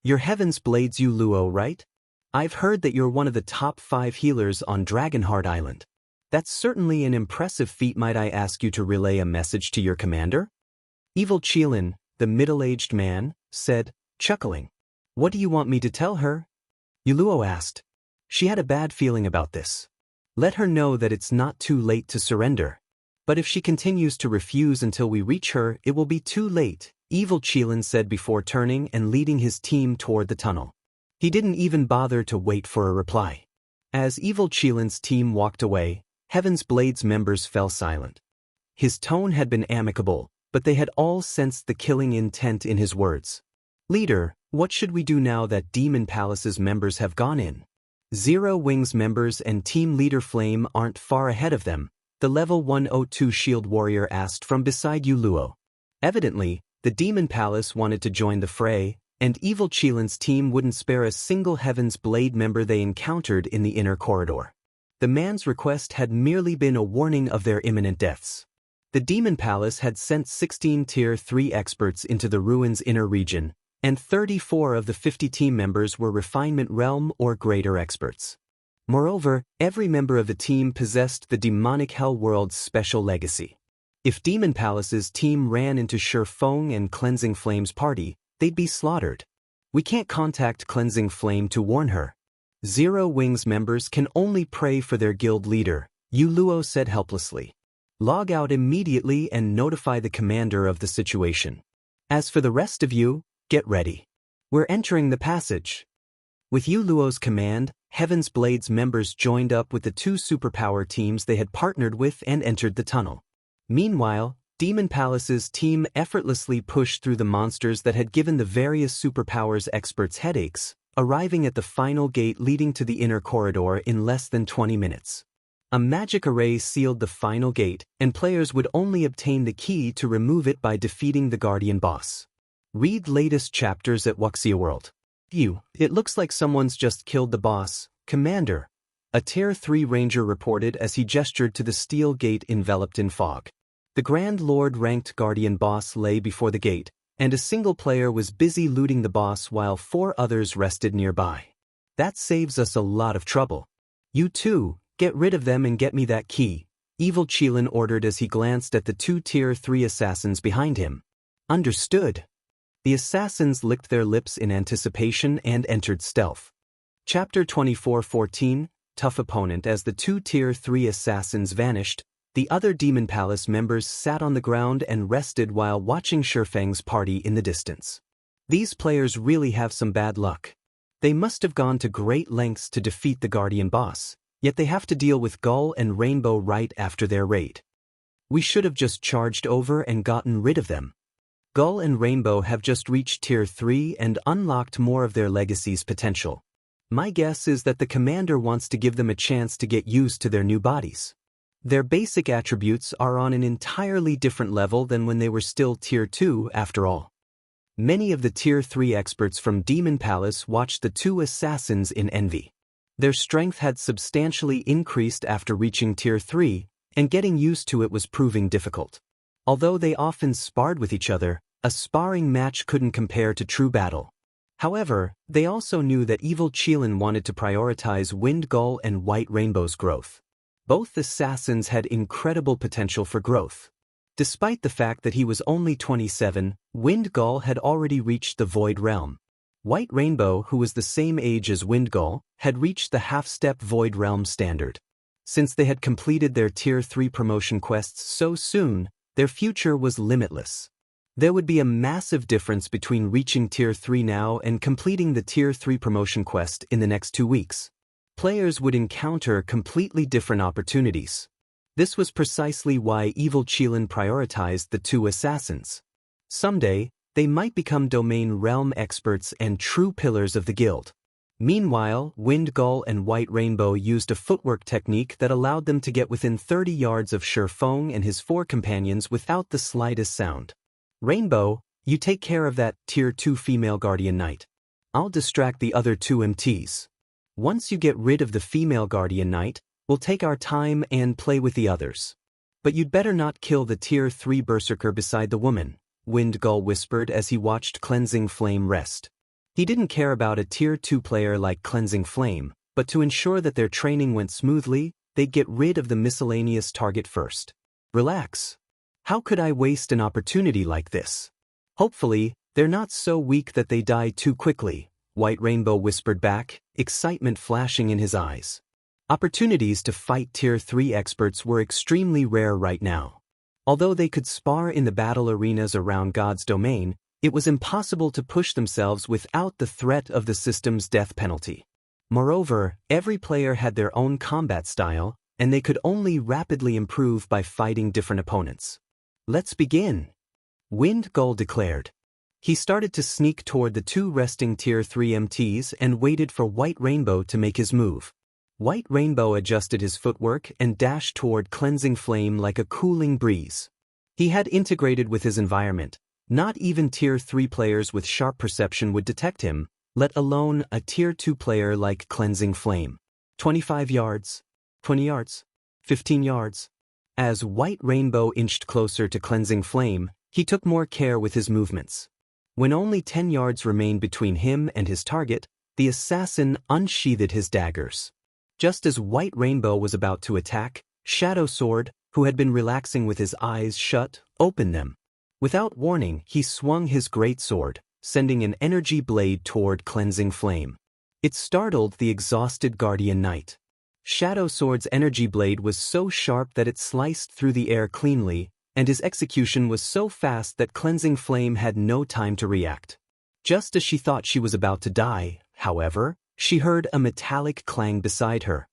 "You're Heaven's Blade's Yuluo, right? I've heard that you're one of the top 5 healers on Dragonheart Island. That's certainly an impressive feat. Might I ask you to relay a message to your commander?" Evil Qilin, the middle-aged man, said, chuckling. "What do you want me to tell her?" Yuluo asked. She had a bad feeling about this. Let her know that it's not too late to surrender. But if she continues to refuse until we reach her, it will be too late, Evil Qilin said before turning and leading his team toward the tunnel. He didn't even bother to wait for a reply. As Evil Qilin's team walked away, Heaven's Blade's members fell silent. His tone had been amicable, but they had all sensed the killing intent in his words. "Leader, what should we do now that Demon Palace's members have gone in?" Zero Wings members and team leader Flame aren't far ahead of them, the level 102 shield warrior asked from beside Yuluo. Evidently, the Demon Palace wanted to join the fray, and Evil Qilin's team wouldn't spare a single Heaven's Blade member they encountered in the inner corridor. The man's request had merely been a warning of their imminent deaths. The Demon Palace had sent 16 Tier 3 experts into the ruins' inner region, and 34 of the 50 team members were Refinement Realm or greater experts. Moreover, every member of the team possessed the demonic Hell World's special legacy. If Demon Palace's team ran into Feng and Cleansing Flame's party, they'd be slaughtered. "We can't contact Cleansing Flame to warn her. Zero Wings members can only pray for their guild leader," Yuluo said helplessly. "Log out immediately and notify the commander of the situation. As for the rest of you, get ready. We're entering the passage." With Yuluo's command, Heaven's Blade's members joined up with the two superpower teams they had partnered with and entered the tunnel. Meanwhile, Demon Palace's team effortlessly pushed through the monsters that had given the various superpowers experts headaches, arriving at the final gate leading to the inner corridor in less than 20 minutes. A magic array sealed the final gate, and players would only obtain the key to remove it by defeating the Guardian boss. Read latest chapters at Wuxia World. It looks like someone's just killed the boss, Commander," a Tier 3 ranger reported as he gestured to the steel gate enveloped in fog. The Grand Lord-ranked Guardian boss lay before the gate, and a single player was busy looting the boss while 4 others rested nearby. "That saves us a lot of trouble. You two, get rid of them and get me that key," Evil Qilin ordered as he glanced at the 2 Tier 3 assassins behind him. "Understood." The assassins licked their lips in anticipation and entered stealth. Chapter 24:14, Tough Opponent. As the 2 Tier 3 assassins vanished, the other Demon Palace members sat on the ground and rested while watching Feng's party in the distance. These players really have some bad luck. They must have gone to great lengths to defeat the Guardian boss, yet they have to deal with Gull and Rainbow right after their raid. "We should have just charged over and gotten rid of them." Gull and Rainbow have just reached Tier 3 and unlocked more of their legacy's potential. My guess is that the commander wants to give them a chance to get used to their new bodies. Their basic attributes are on an entirely different level than when they were still Tier 2 after all. Many of the Tier 3 experts from Demon Palace watched the two assassins in envy. Their strength had substantially increased after reaching Tier 3, and getting used to it was proving difficult. Although they often sparred with each other, a sparring match couldn't compare to true battle. However, they also knew that evil Qilin wanted to prioritize Wind Gull and White Rainbow's growth. Both assassins had incredible potential for growth. Despite the fact that he was only 27, Wind Gull had already reached the Void Realm. White Rainbow, who was the same age as Wind Gull, had reached the half-step Void Realm standard. Since they had completed their Tier 3 promotion quests so soon, their future was limitless. There would be a massive difference between reaching Tier 3 now and completing the Tier 3 promotion quest in the next 2 weeks. Players would encounter completely different opportunities. This was precisely why evil Qilin prioritized the two assassins. Someday, they might become domain realm experts and true pillars of the guild. Meanwhile, Wind Gull and White Rainbow used a footwork technique that allowed them to get within 30 yards of Feng and his 4 companions without the slightest sound. Rainbow, you take care of that Tier 2 female guardian knight. I'll distract the other 2 MTs. Once you get rid of the female guardian knight, we'll take our time and play with the others. But you'd better not kill the Tier 3 berserker beside the woman, Wind Gull whispered as he watched Cleansing Flame rest. He didn't care about a Tier 2 player like Cleansing Flame, but to ensure that their training went smoothly, they'd get rid of the miscellaneous target first. Relax. How could I waste an opportunity like this? Hopefully, they're not so weak that they die too quickly, White Rainbow whispered back, excitement flashing in his eyes. Opportunities to fight Tier 3 experts were extremely rare right now. Although they could spar in the battle arenas around God's domain, it was impossible to push themselves without the threat of the system's death penalty. Moreover, every player had their own combat style, and they could only rapidly improve by fighting different opponents. Let's begin, Wind Gull declared. He started to sneak toward the 2 resting Tier 3 MTs and waited for White Rainbow to make his move. White Rainbow adjusted his footwork and dashed toward Cleansing Flame like a cooling breeze. He had integrated with his environment. Not even Tier 3 players with sharp perception would detect him, let alone a Tier 2 player like Cleansing Flame. 25 yards, 20 yards, 15 yards. As White Rainbow inched closer to Cleansing Flame, he took more care with his movements. When only 10 yards remained between him and his target, the assassin unsheathed his daggers. Just as White Rainbow was about to attack, Shadow Sword, who had been relaxing with his eyes shut, opened them. Without warning, he swung his great sword, sending an energy blade toward Cleansing Flame. It startled the exhausted Guardian Knight. Shadow Sword's energy blade was so sharp that it sliced through the air cleanly, and his execution was so fast that Cleansing Flame had no time to react. Just as she thought she was about to die, however, she heard a metallic clang beside her.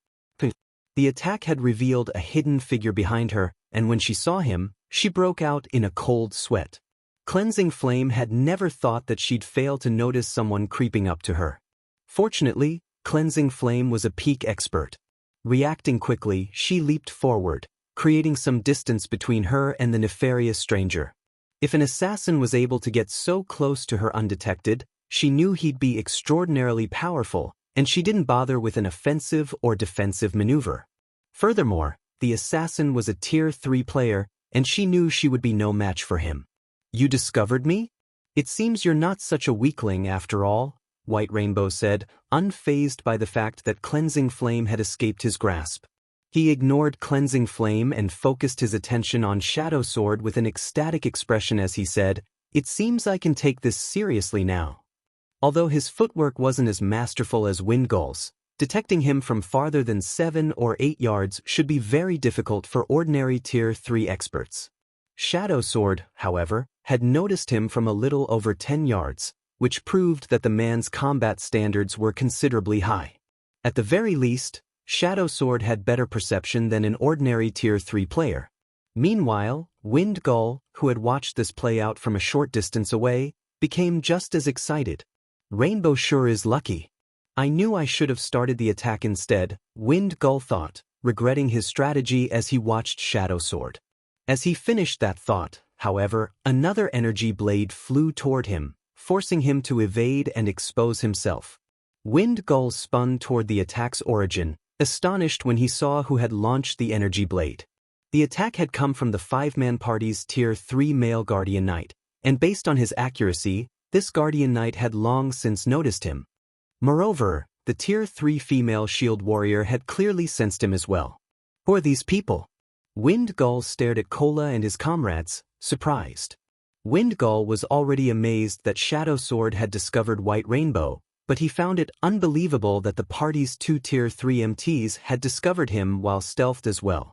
The attack had revealed a hidden figure behind her, and when she saw him, she broke out in a cold sweat. Cleansing Flame had never thought that she'd fail to notice someone creeping up to her. Fortunately, Cleansing Flame was a peak expert. Reacting quickly, she leaped forward, creating some distance between her and the nefarious stranger. If an assassin was able to get so close to her undetected, she knew he'd be extraordinarily powerful, and she didn't bother with an offensive or defensive maneuver. Furthermore, the assassin was a Tier 3 player, and she knew she would be no match for him. You discovered me? It seems you're not such a weakling after all, White Rainbow said, unfazed by the fact that Cleansing Flame had escaped his grasp. He ignored Cleansing Flame and focused his attention on Shadow Sword with an ecstatic expression as he said, "It seems I can take this seriously now." Although his footwork wasn't as masterful as Wind Gull's, detecting him from farther than 7 or 8 yards should be very difficult for ordinary Tier 3 experts. Shadow Sword, however, had noticed him from a little over 10 yards, which proved that the man's combat standards were considerably high. At the very least, Shadow Sword had better perception than an ordinary Tier 3 player. Meanwhile, Wind Gull, who had watched this play out from a short distance away, became just as excited. Rainbow sure is lucky. I knew I should have started the attack instead, Wind Gull thought, regretting his strategy as he watched Shadow Sword. As he finished that thought, however, another energy blade flew toward him, forcing him to evade and expose himself. Wind Gull spun toward the attack's origin, astonished when he saw who had launched the energy blade. The attack had come from the 5-man party's Tier 3 male Guardian Knight, and based on his accuracy, this Guardian Knight had long since noticed him. Moreover, the Tier 3 female shield warrior had clearly sensed him as well. Who are these people? Wind Gull stared at Kola and his comrades, surprised. Wind Gull was already amazed that Shadow Sword had discovered White Rainbow, but he found it unbelievable that the party's 2 Tier 3 MTs had discovered him while stealthed as well.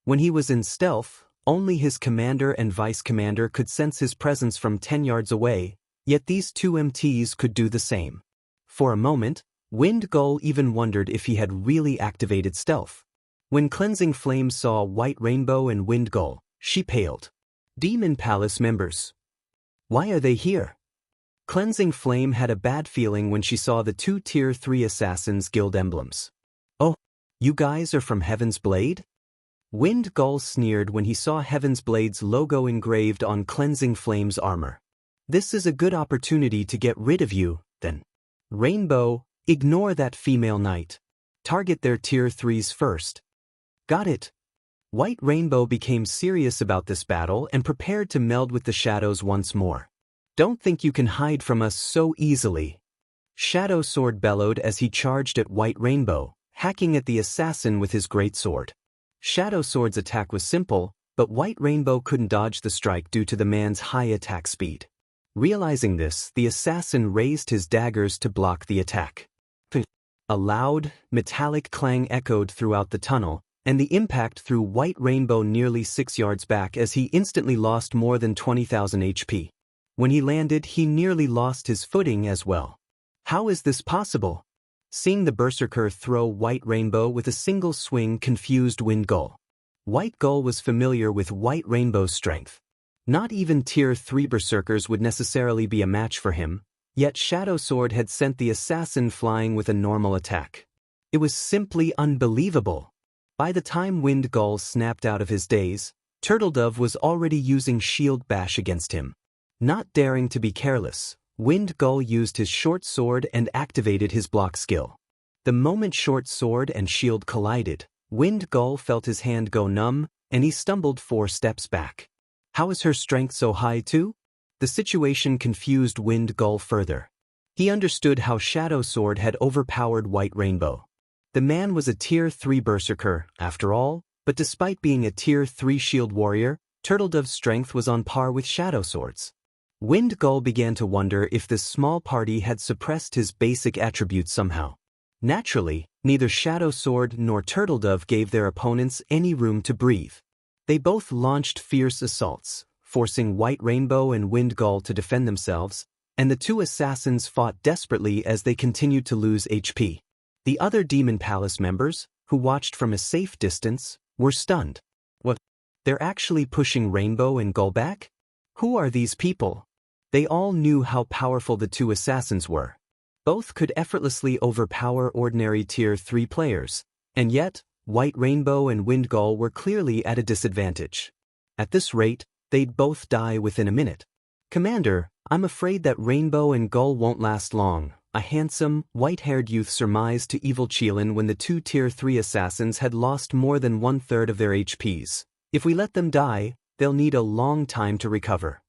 When he was in stealth, only his commander and vice commander could sense his presence from 10 yards away, yet these 2 MTs could do the same. For a moment, Wind Gull even wondered if he had really activated stealth. When Cleansing Flame saw White Rainbow and Wind Gull, she paled. Demon Palace members. Why are they here? Cleansing Flame had a bad feeling when she saw the 2 Tier 3 Assassins Guild emblems. Oh, you guys are from Heaven's Blade? Wind Gull sneered when he saw Heaven's Blade's logo engraved on Cleansing Flame's armor. This is a good opportunity to get rid of you, then. Rainbow, ignore that female knight. Target their Tier 3s first. Got it. White Rainbow became serious about this battle and prepared to meld with the shadows once more. Don't think you can hide from us so easily. Shadow Sword bellowed as he charged at White Rainbow, hacking at the assassin with his great sword. Shadow Sword's attack was simple, but White Rainbow couldn't dodge the strike due to the man's high attack speed. Realizing this, the assassin raised his daggers to block the attack. A loud, metallic clang echoed throughout the tunnel, and the impact threw White Rainbow nearly 6 yards back as he instantly lost more than 20,000 HP. When he landed, he nearly lost his footing as well. How is this possible? Seeing the Berserker throw White Rainbow with a single swing confused Wind Gull. White Gull was familiar with White Rainbow's strength. Not even Tier 3 Berserkers would necessarily be a match for him, yet Shadow Sword had sent the assassin flying with a normal attack. It was simply unbelievable. By the time Wind Gull snapped out of his daze, Turtledove was already using Shield Bash against him. Not daring to be careless, Wind Gull used his short sword and activated his block skill. The moment short sword and shield collided, Wind Gull felt his hand go numb, and he stumbled 4 steps back. How is her strength so high too? The situation confused Wind Gull further. He understood how Shadow Sword had overpowered White Rainbow. The man was a Tier 3 Berserker, after all, but despite being a Tier 3 Shield Warrior, Turtledove's strength was on par with Shadow Sword's. Wind Gull began to wonder if this small party had suppressed his basic attributes somehow. Naturally, neither Shadow Sword nor Turtledove gave their opponents any room to breathe. They both launched fierce assaults, forcing White Rainbow and Wind Gull to defend themselves, and the 2 assassins fought desperately as they continued to lose HP. The other Demon Palace members, who watched from a safe distance, were stunned. What? They're actually pushing Rainbow and Gull back? Who are these people? They all knew how powerful the 2 assassins were. Both could effortlessly overpower ordinary Tier 3 players, and yet, White Rainbow and Wind Gull were clearly at a disadvantage. At this rate, they'd both die within a minute. Commander, I'm afraid that Rainbow and Gull won't last long, a handsome, white-haired youth surmised to evil Qilin when the 2 Tier 3 assassins had lost more than 1/3 of their HPs. If we let them die, they'll need a long time to recover.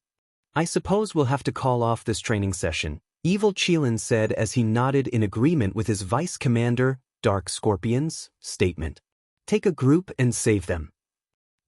I suppose we'll have to call off this training session, evil Qilin said as he nodded in agreement with his vice commander, Dark Scorpion's, statement. Take a group and save them.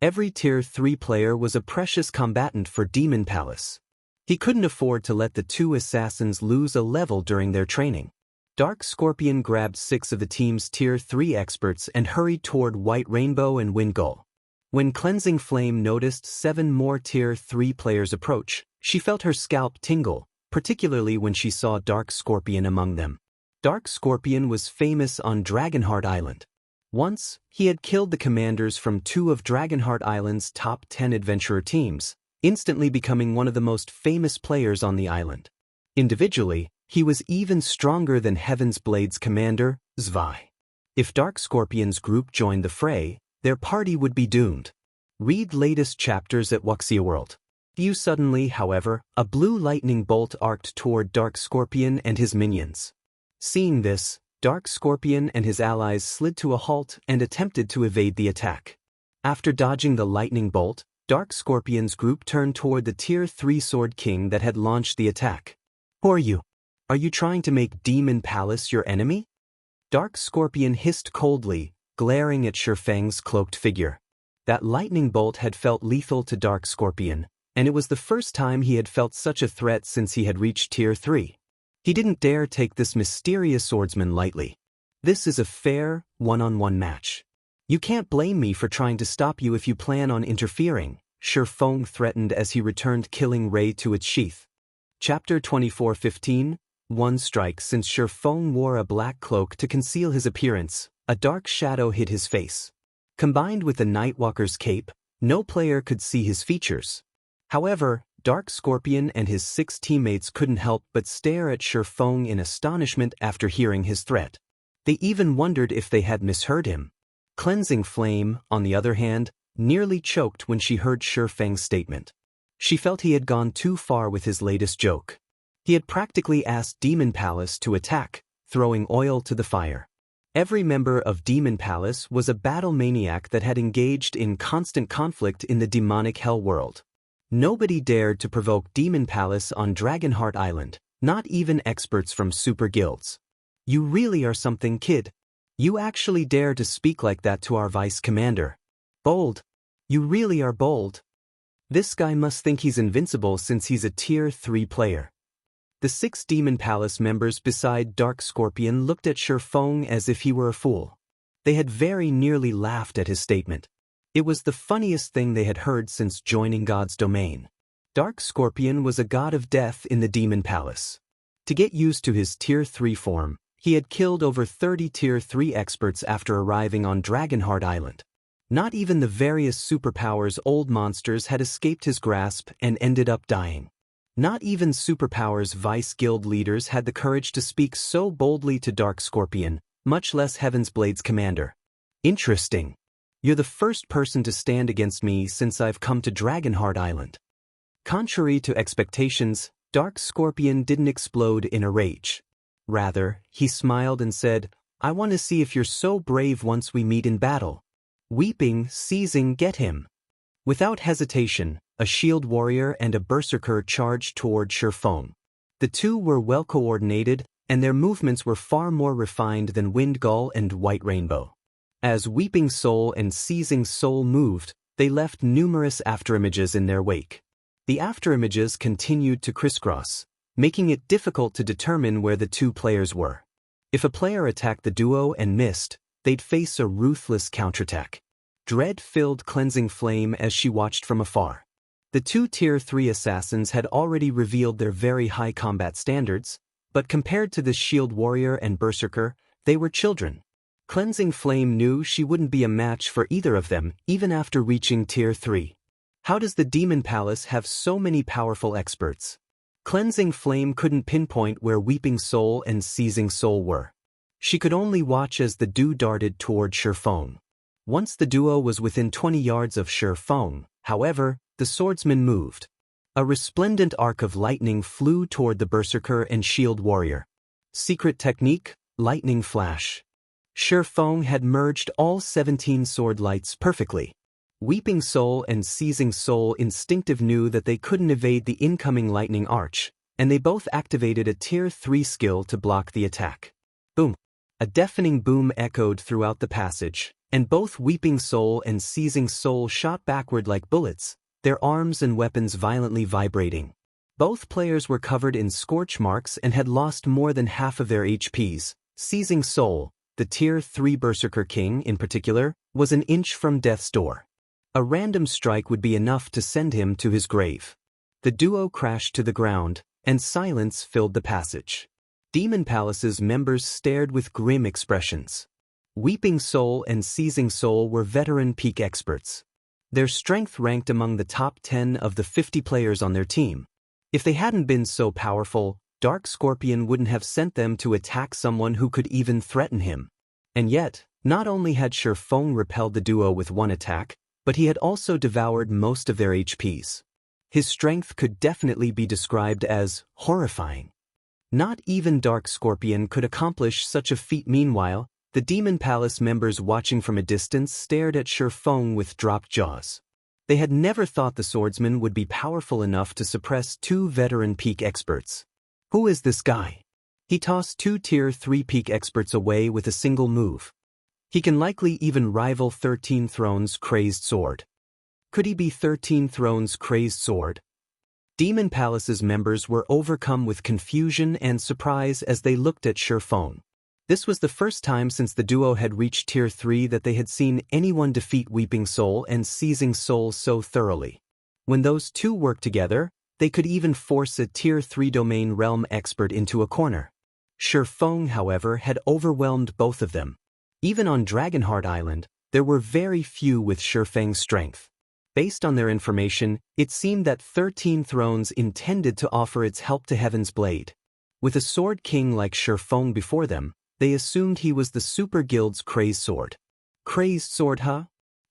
Every Tier 3 player was a precious combatant for Demon Palace. He couldn't afford to let the 2 assassins lose a level during their training. Dark Scorpion grabbed 6 of the team's Tier 3 experts and hurried toward White Rainbow and Wind Gull. When Cleansing Flame noticed 7 more Tier 3 players approach, she felt her scalp tingle, particularly when she saw Dark Scorpion among them. Dark Scorpion was famous on Dragonheart Island. Once, he had killed the commanders from 2 of Dragonheart Island's top 10 adventurer teams, instantly becoming one of the most famous players on the island. Individually, he was even stronger than Heaven's Blade's commander, Zwei. If Dark Scorpion's group joined the fray, their party would be doomed. Read latest chapters at Wuxia World. Suddenly, however, a blue lightning bolt arced toward Dark Scorpion and his minions. Seeing this, Dark Scorpion and his allies slid to a halt and attempted to evade the attack. After dodging the lightning bolt, Dark Scorpion's group turned toward the Tier 3 Sword King that had launched the attack. Who are you? Are you trying to make Demon Palace your enemy? Dark Scorpion hissed coldly, glaring at Shifeng's cloaked figure. That lightning bolt had felt lethal to Dark Scorpion, and it was the first time he had felt such a threat since he had reached Tier 3. He didn't dare take this mysterious swordsman lightly. This is a fair, one-on-one match. You can't blame me for trying to stop you if you plan on interfering, Shifeng threatened as he returned Killing Ray to its sheath. Chapter 24:15, One strike. Since Shifeng wore a black cloak to conceal his appearance, a dark shadow hid his face. Combined with the Nightwalker's cape, no player could see his features. However, Dark Scorpion and his 6 teammates couldn't help but stare at Shifeng in astonishment after hearing his threat. They even wondered if they had misheard him. Cleansing Flame, on the other hand, nearly choked when she heard Shifeng's statement. She felt he had gone too far with his latest joke. He had practically asked Demon Palace to attack, throwing oil to the fire. Every member of Demon Palace was a battle maniac that had engaged in constant conflict in the demonic hell world. Nobody dared to provoke Demon Palace on Dragonheart Island, not even experts from super guilds. You really are something, kid. You actually dare to speak like that to our vice commander. Bold. You really are bold. This guy must think he's invincible since he's a Tier 3 player. The 6 Demon Palace members beside Dark Scorpion looked at Shifeng as if he were a fool. They had very nearly laughed at his statement. It was the funniest thing they had heard since joining God's domain. Dark Scorpion was a god of death in the Demon Palace. To get used to his Tier 3 form, he had killed over 30 Tier 3 experts after arriving on Dragonheart Island. Not even the various superpowers' old monsters had escaped his grasp and ended up dying. Not even Superpower's vice guild leaders had the courage to speak so boldly to Dark Scorpion, much less Heaven's Blade's commander. Interesting. You're the first person to stand against me since I've come to Dragonheart Island. Contrary to expectations, Dark Scorpion didn't explode in a rage. Rather, he smiled and said, I want to see if you're so brave once we meet in battle. Weeping, seizing, get him. Without hesitation, a shield warrior and a berserker charged toward Shifeng. The two were well coordinated, and their movements were far more refined than Wind Gull and White Rainbow. As Weeping Soul and Seizing Soul moved, they left numerous afterimages in their wake. The afterimages continued to crisscross, making it difficult to determine where the 2 players were. If a player attacked the duo and missed, they'd face a ruthless counterattack. Dread filled Cleansing Flame as she watched from afar. The 2 Tier 3 assassins had already revealed their very high combat standards, but compared to the shield warrior and berserker, they were children. Cleansing Flame knew she wouldn't be a match for either of them, even after reaching Tier 3. How does the Demon Palace have so many powerful experts? Cleansing Flame couldn't pinpoint where Weeping Soul and Seizing Soul were. She could only watch as the duo darted toward Shifeng. Once the duo was within 20 yards of Shifeng, however, the swordsman moved. A resplendent arc of lightning flew toward the berserker and shield warrior. Secret technique, lightning flash. Shifeng had merged all 17 sword lights perfectly. Weeping Soul and Seizing Soul instinctively knew that they couldn't evade the incoming lightning arch, and they both activated a Tier 3 skill to block the attack. Boom! A deafening boom echoed throughout the passage, and both Weeping Soul and Seizing Soul shot backward like bullets, their arms and weapons violently vibrating. Both players were covered in scorch marks and had lost more than half of their HPs. Seizing Soul, the Tier 3 Berserker King in particular, was an inch from death's door. A random strike would be enough to send him to his grave. The duo crashed to the ground, and silence filled the passage. Demon Palace's members stared with grim expressions. Weeping Soul and Seizing Soul were veteran peak experts. Their strength ranked among the top 10 of the 50 players on their team. If they hadn't been so powerful, Dark Scorpion wouldn't have sent them to attack someone who could even threaten him. And yet, not only had Shifeng repelled the duo with one attack, but he had also devoured most of their HPs. His strength could definitely be described as horrifying. Not even Dark Scorpion could accomplish such a feat. Meanwhile, the Demon Palace members watching from a distance stared at Shifeng with dropped jaws. They had never thought the swordsman would be powerful enough to suppress two veteran peak experts. Who is this guy? He tossed two Tier 3 peak experts away with a single move. He can likely even rival 13 Thrones' Crazed Sword. Could he be 13 Thrones' Crazed Sword? Demon Palace's members were overcome with confusion and surprise as they looked at Shifeng. This was the first time since the duo had reached Tier 3 that they had seen anyone defeat Weeping Soul and Seizing Soul so thoroughly. When those two worked together, they could even force a Tier 3 domain realm expert into a corner. Shifeng, however, had overwhelmed both of them. Even on Dragonheart Island, there were very few with Shifeng's strength. Based on their information, it seemed that 13 Thrones intended to offer its help to Heaven's Blade. With a Sword King like Shifeng before them, they assumed he was the Super Guild's Crazed Sword. Crazed Sword, huh?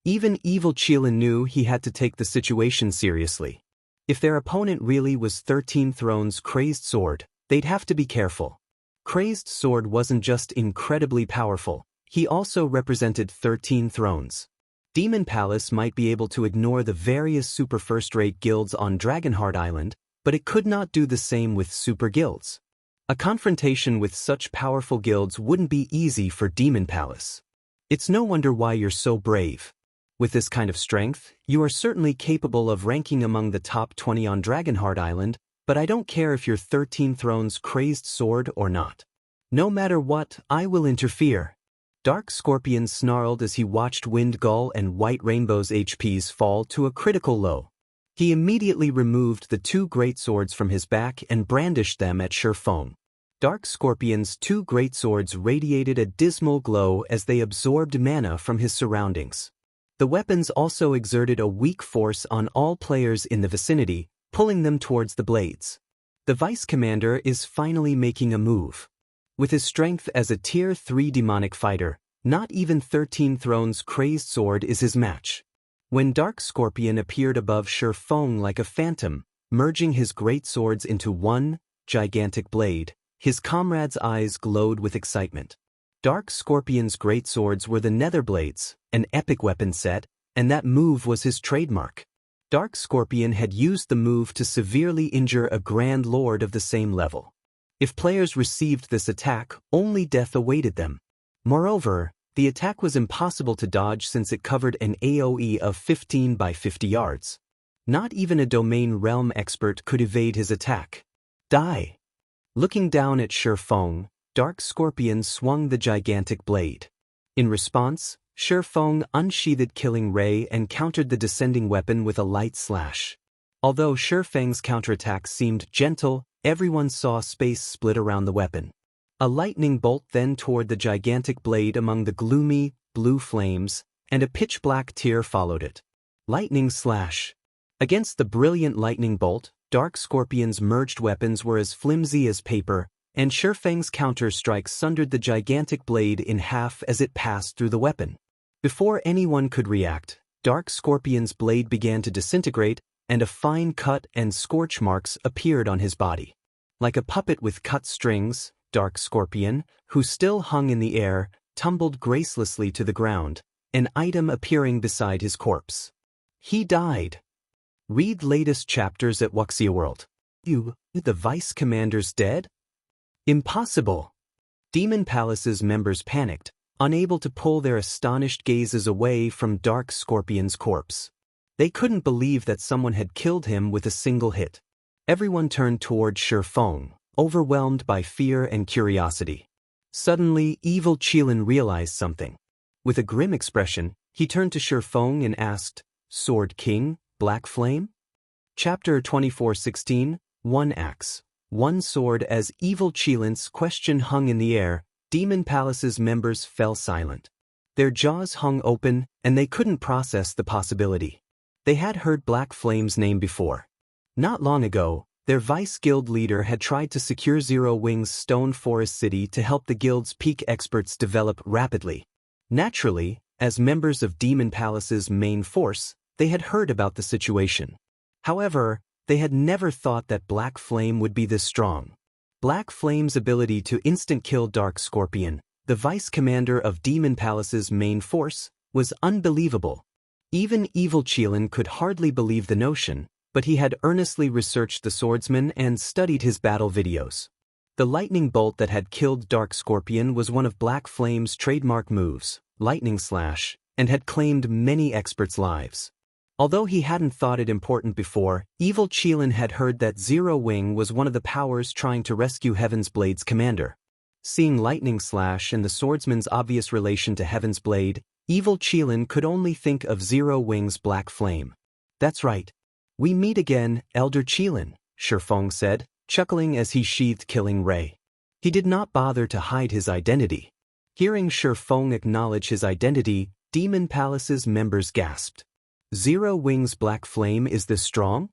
Even evil Qilin knew he had to take the situation seriously. If their opponent really was 13 Thrones' Crazed Sword, they'd have to be careful. Crazed Sword wasn't just incredibly powerful, he also represented 13 Thrones. Demon Palace might be able to ignore the various super first-rate guilds on Dragonheart Island, but it could not do the same with super guilds. A confrontation with such powerful guilds wouldn't be easy for Demon Palace. It's no wonder why you're so brave. With this kind of strength, you are certainly capable of ranking among the top 20 on Dragonheart Island, but I don't care if you're 13 Thrones' Crazed Sword or not. No matter what, I will interfere. Dark Scorpion snarled as he watched Wind Gull and White Rainbow's HPs fall to a critical low. He immediately removed the two great swords from his back and brandished them at Shifeng. Dark Scorpion's two great swords radiated a dismal glow as they absorbed mana from his surroundings. The weapons also exerted a weak force on all players in the vicinity, pulling them towards the blades. The Vice Commander is finally making a move. With his strength as a Tier 3 demonic fighter, not even 13 Thrones' Crazed Sword is his match. When Dark Scorpion appeared above Shifeng like a phantom, merging his great swords into one gigantic blade, his comrades' eyes glowed with excitement. Dark Scorpion's great swords were the Netherblades, an epic weapon set, and that move was his trademark. Dark Scorpion had used the move to severely injure a Grand Lord of the same level. If players received this attack, only death awaited them. Moreover, the attack was impossible to dodge since it covered an AoE of 15 by 50 yards. Not even a domain realm expert could evade his attack. Die! Looking down at Shifeng, Dark Scorpion swung the gigantic blade. In response, Shifeng unsheathed Killing Ray and countered the descending weapon with a light slash. Although Shifeng's counterattack seemed gentle, everyone saw space split around the weapon. A lightning bolt then toward the gigantic blade among the gloomy, blue flames, and a pitch-black tear followed it. Lightning slash. Against the brilliant lightning bolt, Dark Scorpion's merged weapons were as flimsy as paper, and Shifeng's counter-strike sundered the gigantic blade in half as it passed through the weapon. Before anyone could react, Dark Scorpion's blade began to disintegrate, and a fine cut and scorch marks appeared on his body. Like a puppet with cut strings, Dark Scorpion, who still hung in the air, tumbled gracelessly to the ground, an item appearing beside his corpse. He died. Read latest chapters at Wuxia World. The Vice Commander's dead? Impossible. Demon Palace's members panicked, unable to pull their astonished gazes away from Dark Scorpion's corpse. They couldn't believe that someone had killed him with a single hit. Everyone turned toward Shifeng, overwhelmed by fear and curiosity. Suddenly, evil Qilin realized something. With a grim expression, he turned to Shifeng and asked, "Sword King, Black Flame?" Chapter 24:16, One Axe, One Sword. As evil Qilin's question hung in the air, Demon Palace's members fell silent. Their jaws hung open, and they couldn't process the possibility. They had heard Black Flame's name before. Not long ago, their vice guild leader had tried to secure Zero Wing's Stone Forest City to help the guild's peak experts develop rapidly. Naturally, as members of Demon Palace's main force, they had heard about the situation. However, they had never thought that Black Flame would be this strong. Black Flame's ability to instant-kill Dark Scorpion, the vice commander of Demon Palace's main force, was unbelievable. Even evil Qilin could hardly believe the notion, but he had earnestly researched the swordsman and studied his battle videos. The lightning bolt that had killed Dark Scorpion was one of Black Flame's trademark moves, Lightning Slash, and had claimed many experts' lives. Although he hadn't thought it important before, evil Qilin had heard that Zero Wing was one of the powers trying to rescue Heaven's Blade's commander. Seeing Lightning Slash and the swordsman's obvious relation to Heaven's Blade, evil Qilin could only think of Zero Wing's Black Flame. "That's right. We meet again, Elder Qilin," Shifeng said, chuckling as he sheathed Killing Ray. He did not bother to hide his identity. Hearing Shifeng acknowledge his identity, Demon Palace's members gasped. Zero Wing's Black Flame is this strong?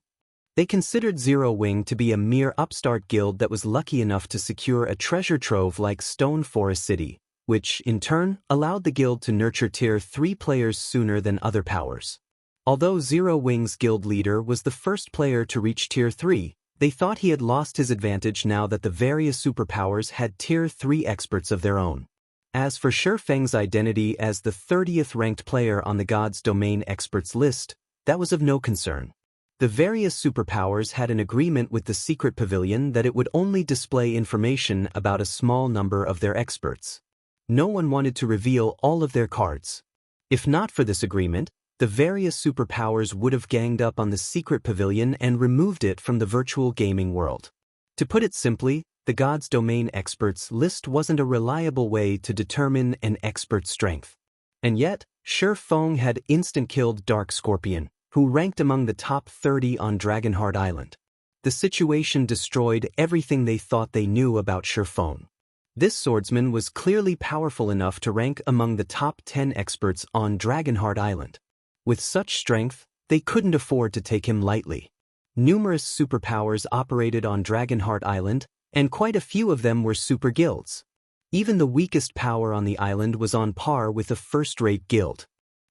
They considered Zero Wing to be a mere upstart guild that was lucky enough to secure a treasure trove like Stone Forest City, which, in turn, allowed the guild to nurture Tier 3 players sooner than other powers. Although Zero Wing's guild leader was the first player to reach Tier 3, they thought he had lost his advantage now that the various superpowers had Tier 3 experts of their own. As for Shifeng's identity as the 30th ranked player on the God's Domain experts list, that was of no concern. The various superpowers had an agreement with the secret pavilion that it would only display information about a small number of their experts. No one wanted to reveal all of their cards. If not for this agreement, the various superpowers would have ganged up on the secret pavilion and removed it from the virtual gaming world. To put it simply, the God's Domain experts list wasn't a reliable way to determine an expert's strength. And yet, Shifeng had instant-killed Dark Scorpion, who ranked among the top 30 on Dragonheart Island. The situation destroyed everything they thought they knew about Shifeng. This swordsman was clearly powerful enough to rank among the top 10 experts on Dragonheart Island. With such strength, they couldn't afford to take him lightly. Numerous superpowers operated on Dragonheart Island, and quite a few of them were super guilds. Even the weakest power on the island was on par with a first-rate guild.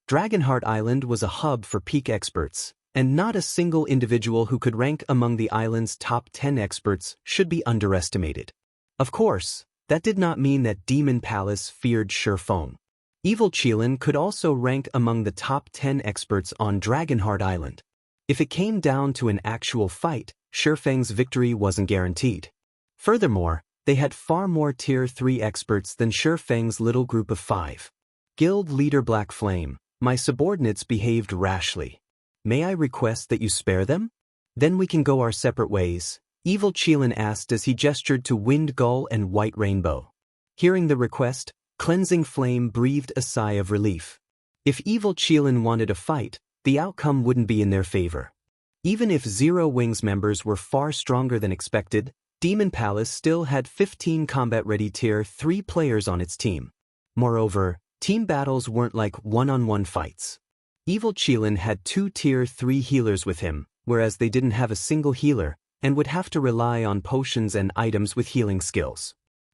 Dragonheart Island was a hub for peak experts, and not a single individual who could rank among the island's top 10 experts should be underestimated. Of course, that did not mean that Demon Palace feared Shifeng. Evil Qilin could also rank among the top 10 experts on Dragonheart Island. If it came down to an actual fight, Shifeng's victory wasn't guaranteed. Furthermore, they had far more Tier 3 experts than Shifeng's little group of 5. Guild Leader Black Flame, my subordinates behaved rashly. May I request that you spare them? Then we can go our separate ways, Evil Qilin asked as he gestured to Wind Gull and White Rainbow. Hearing the request, Cleansing Flame breathed a sigh of relief. If Evil Qilin wanted a fight, the outcome wouldn't be in their favor. Even if Zero Wing's members were far stronger than expected, Demon Palace still had 15 combat-ready Tier 3 players on its team. Moreover, team battles weren't like one-on-one fights. Evil Qilin had 2 Tier 3 healers with him, whereas they didn't have a single healer, and would have to rely on potions and items with healing skills.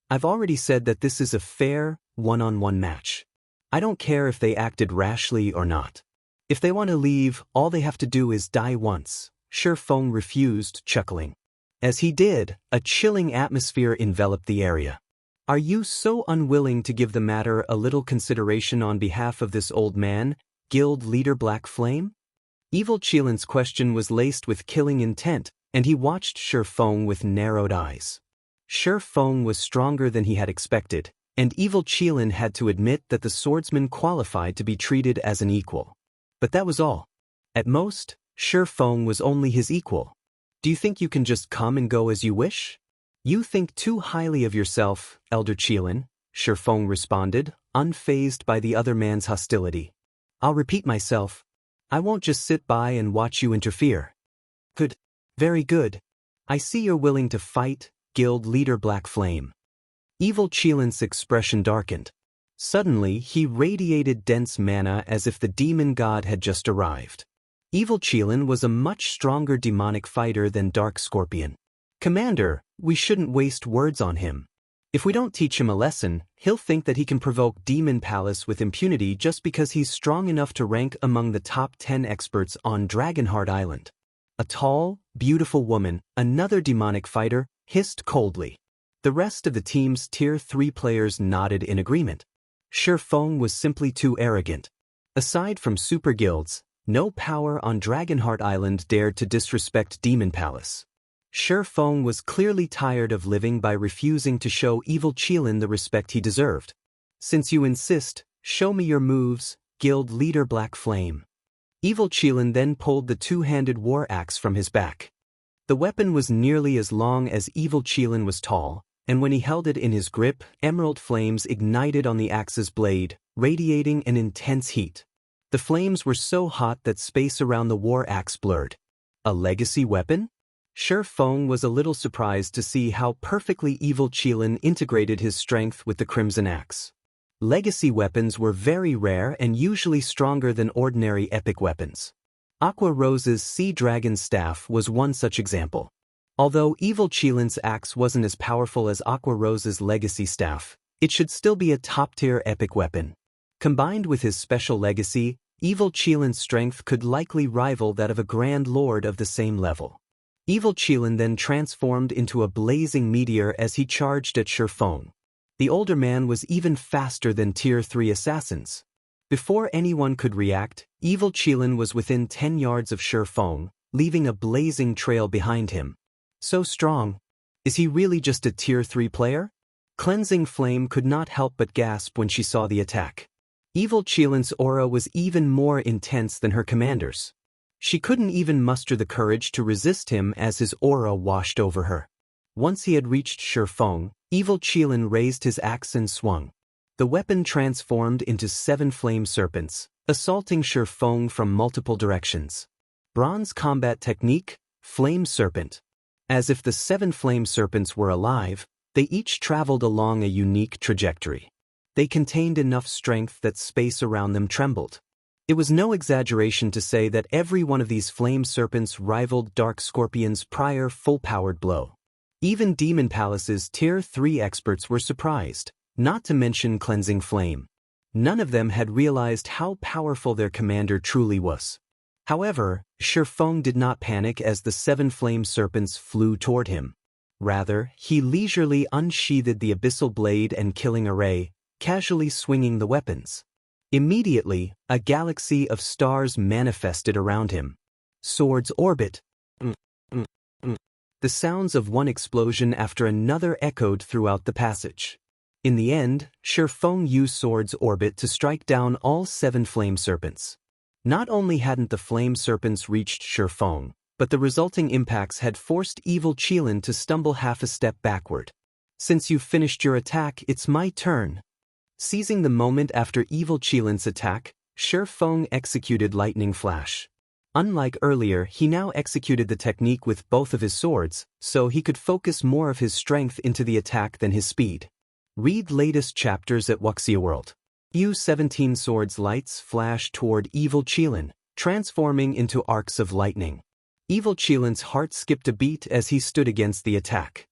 I've already said that this is a fair, one-on-one match. I don't care if they acted rashly or not. If they want to leave, all they have to do is die once. Shifeng refused, chuckling. As he did, a chilling atmosphere enveloped the area. Are you so unwilling to give the matter a little consideration on behalf of this old man, Guild Leader Black Flame? Evil Qilin's question was laced with killing intent, and he watched Shifeng with narrowed eyes. Shifeng was stronger than he had expected, and Evil Qilin had to admit that the swordsman qualified to be treated as an equal. But that was all. At most, Shifeng was only his equal. Do you think you can just come and go as you wish? You think too highly of yourself, Elder Qilin, Shifeng responded, unfazed by the other man's hostility. I'll repeat myself. I won't just sit by and watch you interfere. Good. Very good. I see you're willing to fight, Guild Leader Black Flame. Evil Qilin's expression darkened. Suddenly, he radiated dense mana as if the demon god had just arrived. Evil Qilin was a much stronger demonic fighter than Dark Scorpion. Commander, we shouldn't waste words on him. If we don't teach him a lesson, he'll think that he can provoke Demon Palace with impunity just because he's strong enough to rank among the top 10 experts on Dragonheart Island. A tall, beautiful woman, another demonic fighter, hissed coldly. The rest of the team's Tier 3 players nodded in agreement. Shifeng was simply too arrogant. Aside from super guilds, no power on Dragonheart Island dared to disrespect Demon Palace. Shifeng was clearly tired of living by refusing to show Evil Qilin the respect he deserved. Since you insist, show me your moves, Guild Leader Black Flame. Evil Qilin then pulled the two-handed war axe from his back. The weapon was nearly as long as Evil Qilin was tall, and when he held it in his grip, emerald flames ignited on the axe's blade, radiating an intense heat. The flames were so hot that space around the war axe blurred. A legacy weapon? Shifeng was a little surprised to see how perfectly Evil Qilin integrated his strength with the Crimson Axe. Legacy weapons were very rare and usually stronger than ordinary epic weapons. Aqua Rose's Sea Dragon Staff was one such example. Although Evil Qilin's axe wasn't as powerful as Aqua Rose's Legacy Staff, it should still be a top-tier epic weapon. Combined with his special legacy, Evil Qilin's strength could likely rival that of a Grand Lord of the same level. Evil Qilin then transformed into a blazing meteor as he charged at Shifeng. The older man was even faster than Tier 3 assassins. Before anyone could react, Evil Qilin was within 10 yards of Shifeng, leaving a blazing trail behind him. So strong. Is he really just a Tier 3 player? Cleansing Flame could not help but gasp when she saw the attack. Evil Qilin's aura was even more intense than her commander's. She couldn't even muster the courage to resist him as his aura washed over her. Once he had reached Shifeng, Evil Qilin raised his axe and swung. The weapon transformed into 7 flame serpents, assaulting Shifeng from multiple directions. Bronze combat technique, Flame Serpent. As if the 7 flame serpents were alive, they each traveled along a unique trajectory. They contained enough strength that space around them trembled. It was no exaggeration to say that every one of these flame serpents rivaled Dark Scorpion's prior full-powered blow. Even Demon Palace's Tier 3 experts were surprised, not to mention Cleansing Flame. None of them had realized how powerful their commander truly was. However, Shifeng did not panic as the 7 flame serpents flew toward him. Rather, he leisurely unsheathed the abyssal blade and killing array, casually swinging the weapons. Immediately, a galaxy of stars manifested around him. Swords orbit. The sounds of one explosion after another echoed throughout the passage. In the end, Shifeng used Swords orbit to strike down all 7 flame serpents. Not only hadn't the flame serpents reached Shifeng, but the resulting impacts had forced Evil Qilin to stumble half a step backward. Since you've finished your attack, it's my turn. Seizing the moment after Evil Qilin's attack, Shifeng executed Lightning Flash. Unlike earlier, he now executed the technique with both of his swords, so he could focus more of his strength into the attack than his speed. Read latest chapters at Wuxia World. U-17 swords lights flash toward Evil Qilin, transforming into arcs of lightning. Evil Qilin's heart skipped a beat as he stood against the attack.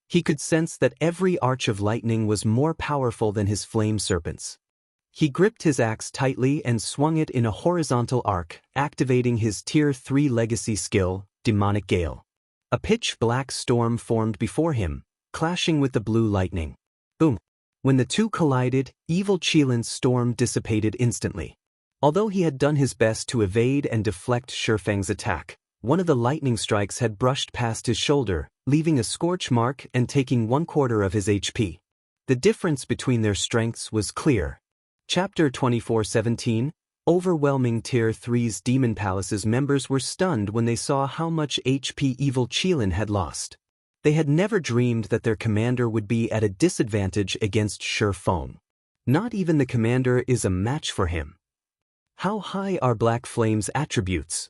He could sense that every arch of lightning was more powerful than his flame serpents. He gripped his axe tightly and swung it in a horizontal arc, activating his Tier 3 legacy skill, Demonic Gale. A pitch-black storm formed before him, clashing with the blue lightning. Boom! When the two collided, Evil Qilin's storm dissipated instantly. Although he had done his best to evade and deflect Shifeng's attack, one of the lightning strikes had brushed past his shoulder, leaving a scorch mark and taking 1/4 of his HP. The difference between their strengths was clear. Chapter 24:17, Overwhelming Tier 3's Demon Palace's members were stunned when they saw how much HP Evil Qilin had lost. They had never dreamed that their commander would be at a disadvantage against Shifeng. Not even the commander is a match for him. How high are Black Flame's attributes?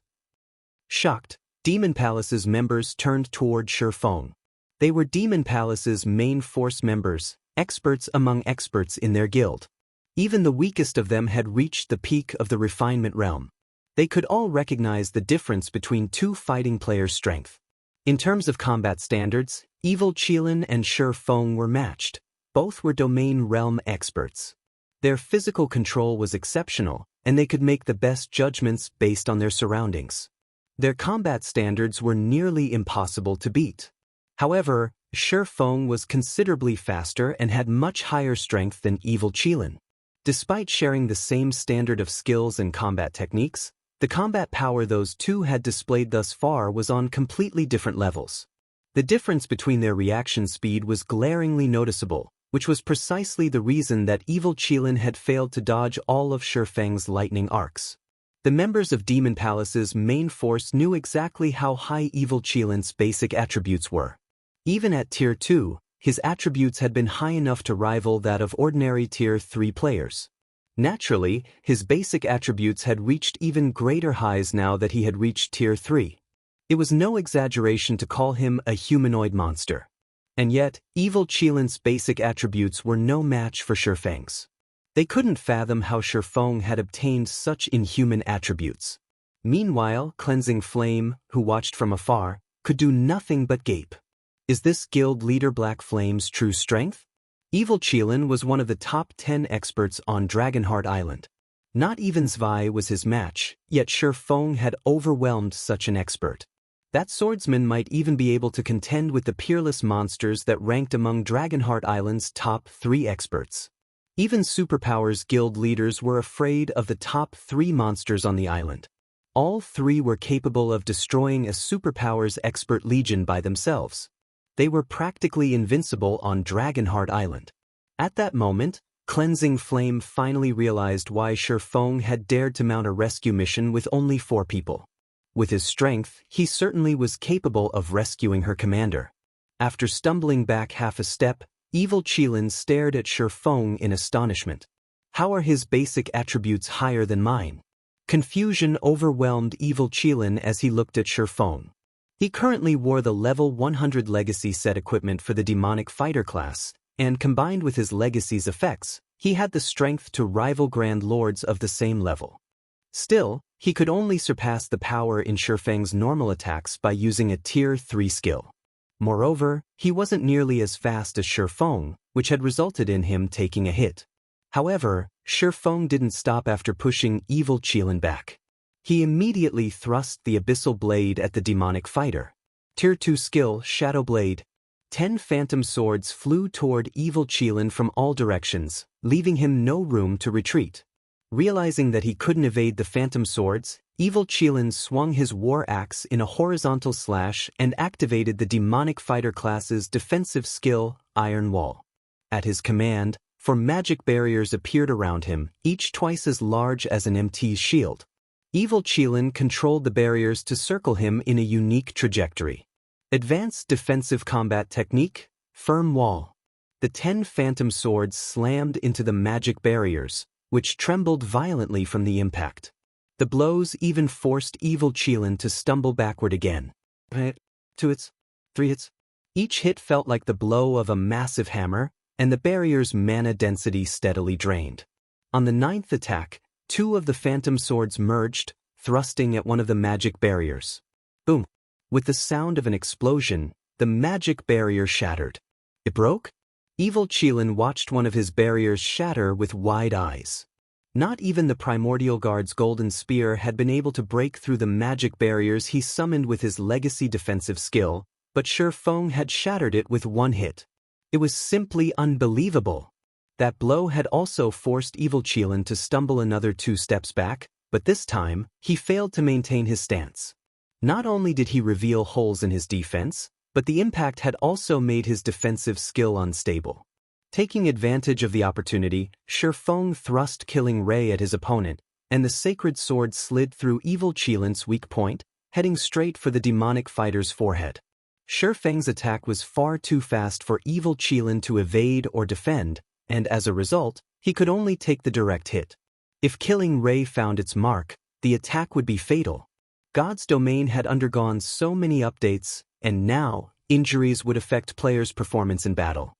Shocked, Demon Palace's members turned toward Shifeng. They were Demon Palace's main force members, experts among experts in their guild. Even the weakest of them had reached the peak of the refinement realm. They could all recognize the difference between two fighting players' strength. In terms of combat standards, Evil Qilin and Shi Feng were matched. Both were domain realm experts. Their physical control was exceptional, and they could make the best judgments based on their surroundings. Their combat standards were nearly impossible to beat. However, Shi Feng was considerably faster and had much higher strength than Evil Qilin. Despite sharing the same standard of skills and combat techniques, the combat power those two had displayed thus far was on completely different levels. The difference between their reaction speed was glaringly noticeable, which was precisely the reason that Evil Qilin had failed to dodge all of Shi Feng's lightning arcs. The members of Demon Palace's main force knew exactly how high Evil Qilin's basic attributes were. Even at Tier 2, his attributes had been high enough to rival that of ordinary Tier 3 players. Naturally, his basic attributes had reached even greater highs now that he had reached Tier 3. It was no exaggeration to call him a humanoid monster. And yet, Evil Qilin's basic attributes were no match for Shi Feng's. They couldn't fathom how Shi Feng had obtained such inhuman attributes. Meanwhile, Cleansing Flame, who watched from afar, could do nothing but gape. Is this guild leader Black Flame's true strength? Evil Qilin was one of the top 10 experts on Dragonheart Island. Not even Zwei was his match, yet Shi Feng had overwhelmed such an expert. That swordsman might even be able to contend with the Peerless monsters that ranked among Dragonheart Island's top 3 experts. Even Superpower's guild leaders were afraid of the top 3 monsters on the island. All 3 were capable of destroying a Superpower's expert legion by themselves. They were practically invincible on Dragonheart Island. At that moment, Cleansing Flame finally realized why Shi Feng had dared to mount a rescue mission with only 4 people. With his strength, he certainly was capable of rescuing her commander. After stumbling back half a step, Evil Qilin stared at Shi Feng in astonishment. How are his basic attributes higher than mine? Confusion overwhelmed Evil Qilin as he looked at Shi Feng. He currently wore the level 100 legacy set equipment for the demonic fighter class, and combined with his legacy's effects, he had the strength to rival Grand Lords of the same level. Still, he could only surpass the power in Shi Feng's normal attacks by using a Tier 3 skill. Moreover, he wasn't nearly as fast as Shi Feng, which had resulted in him taking a hit. However, Shi Feng didn't stop after pushing Evil Qilin back. He immediately thrust the Abyssal Blade at the demonic fighter. Tier 2 skill, Shadow Blade. 10 phantom swords flew toward Evil Qilin from all directions, leaving him no room to retreat. Realizing that he couldn't evade the phantom swords, Evil Qilin swung his war axe in a horizontal slash and activated the demonic fighter class's defensive skill, Iron Wall. At his command, 4 magic barriers appeared around him, each twice as large as an MT's shield. Evil Qilin controlled the barriers to circle him in a unique trajectory. Advanced defensive combat technique, Firm Wall. The 10 phantom swords slammed into the magic barriers, which trembled violently from the impact. The blows even forced Evil Qilin to stumble backward again. 2 hits, 3 hits. Each hit felt like the blow of a massive hammer, and the barrier's mana density steadily drained. On the 9th attack, 2 of the phantom swords merged, thrusting at one of the magic barriers. Boom! With the sound of an explosion, the magic barrier shattered. It broke? Evil Qilin watched one of his barriers shatter with wide eyes. Not even the Primordial Guard's golden spear had been able to break through the magic barriers he summoned with his legacy defensive skill, but Shi Feng had shattered it with 1 hit. It was simply unbelievable. That blow had also forced Evil Qilin to stumble another 2 steps back, but this time, he failed to maintain his stance. Not only did he reveal holes in his defense, but the impact had also made his defensive skill unstable. Taking advantage of the opportunity, Shi Feng thrust Killing Ray at his opponent, and the sacred sword slid through Evil Qilin's weak point, heading straight for the demonic fighter's forehead. Shi Feng's attack was far too fast for Evil Qilin to evade or defend, and as a result, he could only take the direct hit. If Killing Ray found its mark, the attack would be fatal. God's domain had undergone so many updates, and now, injuries would affect players' performance in battle.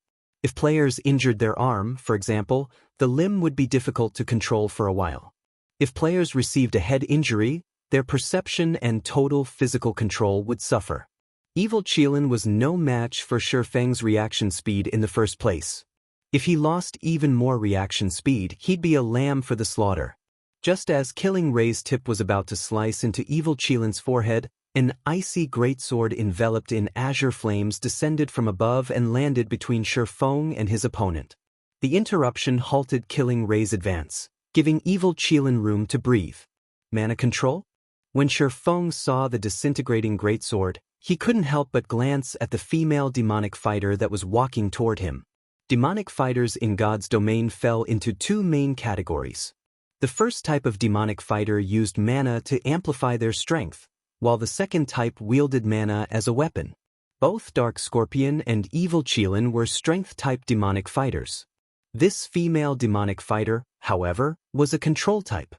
If players injured their arm, for example, the limb would be difficult to control for a while. If players received a head injury, their perception and total physical control would suffer. Evil Qilin was no match for Shifeng's reaction speed in the first place. If he lost even more reaction speed, he'd be a lamb for the slaughter. Just as Killing Ray's tip was about to slice into Evil Qilin's forehead, an icy greatsword enveloped in azure flames descended from above and landed between Shifeng and his opponent. The interruption halted Killing Ray's advance, giving Evil Qilin room to breathe. Mana control? When Shifeng saw the disintegrating greatsword, he couldn't help but glance at the female demonic fighter that was walking toward him. Demonic fighters in God's domain fell into two main categories. The first type of demonic fighter used mana to amplify their strength, while the second type wielded mana as a weapon. Both Dark Scorpion and Evil Qilin were strength-type demonic fighters. This female demonic fighter, however, was a control type.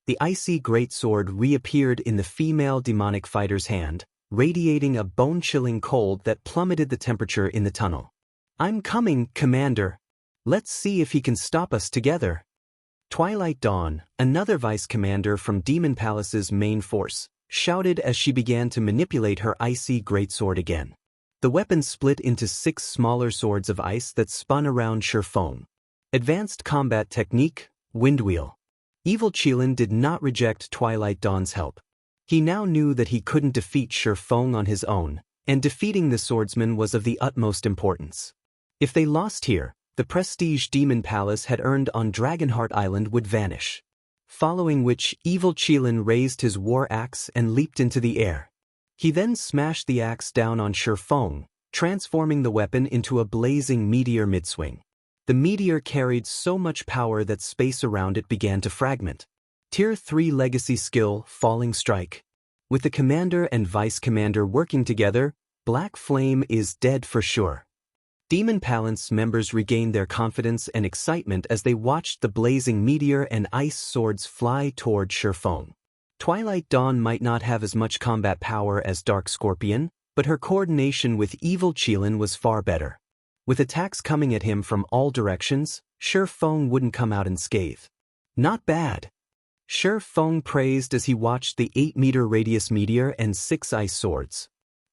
The icy greatsword reappeared in the female demonic fighter's hand, radiating a bone-chilling cold that plummeted the temperature in the tunnel. "I'm coming, Commander. Let's see if he can stop us together." Twilight Dawn, another vice-commander from Demon Palace's main force, shouted as she began to manipulate her icy greatsword again. The weapon split into 6 smaller swords of ice that spun around Shifeng. Advanced combat technique, Windwheel. Evil Qilin did not reject Twilight Dawn's help. He now knew that he couldn't defeat Shifeng on his own, and defeating the swordsman was of the utmost importance. If they lost here, the prestige Demon Palace had earned on Dragonheart Island would vanish. Following which, Evil Qilin raised his war axe and leaped into the air. He then smashed the axe down on Shifeng, transforming the weapon into a blazing meteor mid-swing. The meteor carried so much power that space around it began to fragment. Tier 3 legacy skill, Falling Strike. With the commander and vice-commander working together, Black Flame is dead for sure. Demon Palace members regained their confidence and excitement as they watched the blazing meteor and ice swords fly toward Shifeng. Twilight Dawn might not have as much combat power as Dark Scorpion, but her coordination with Evil Qilin was far better. With attacks coming at him from all directions, Shifeng wouldn't come out unscathed. Not bad. Shifeng praised as he watched the 8-meter radius meteor and 6 ice swords.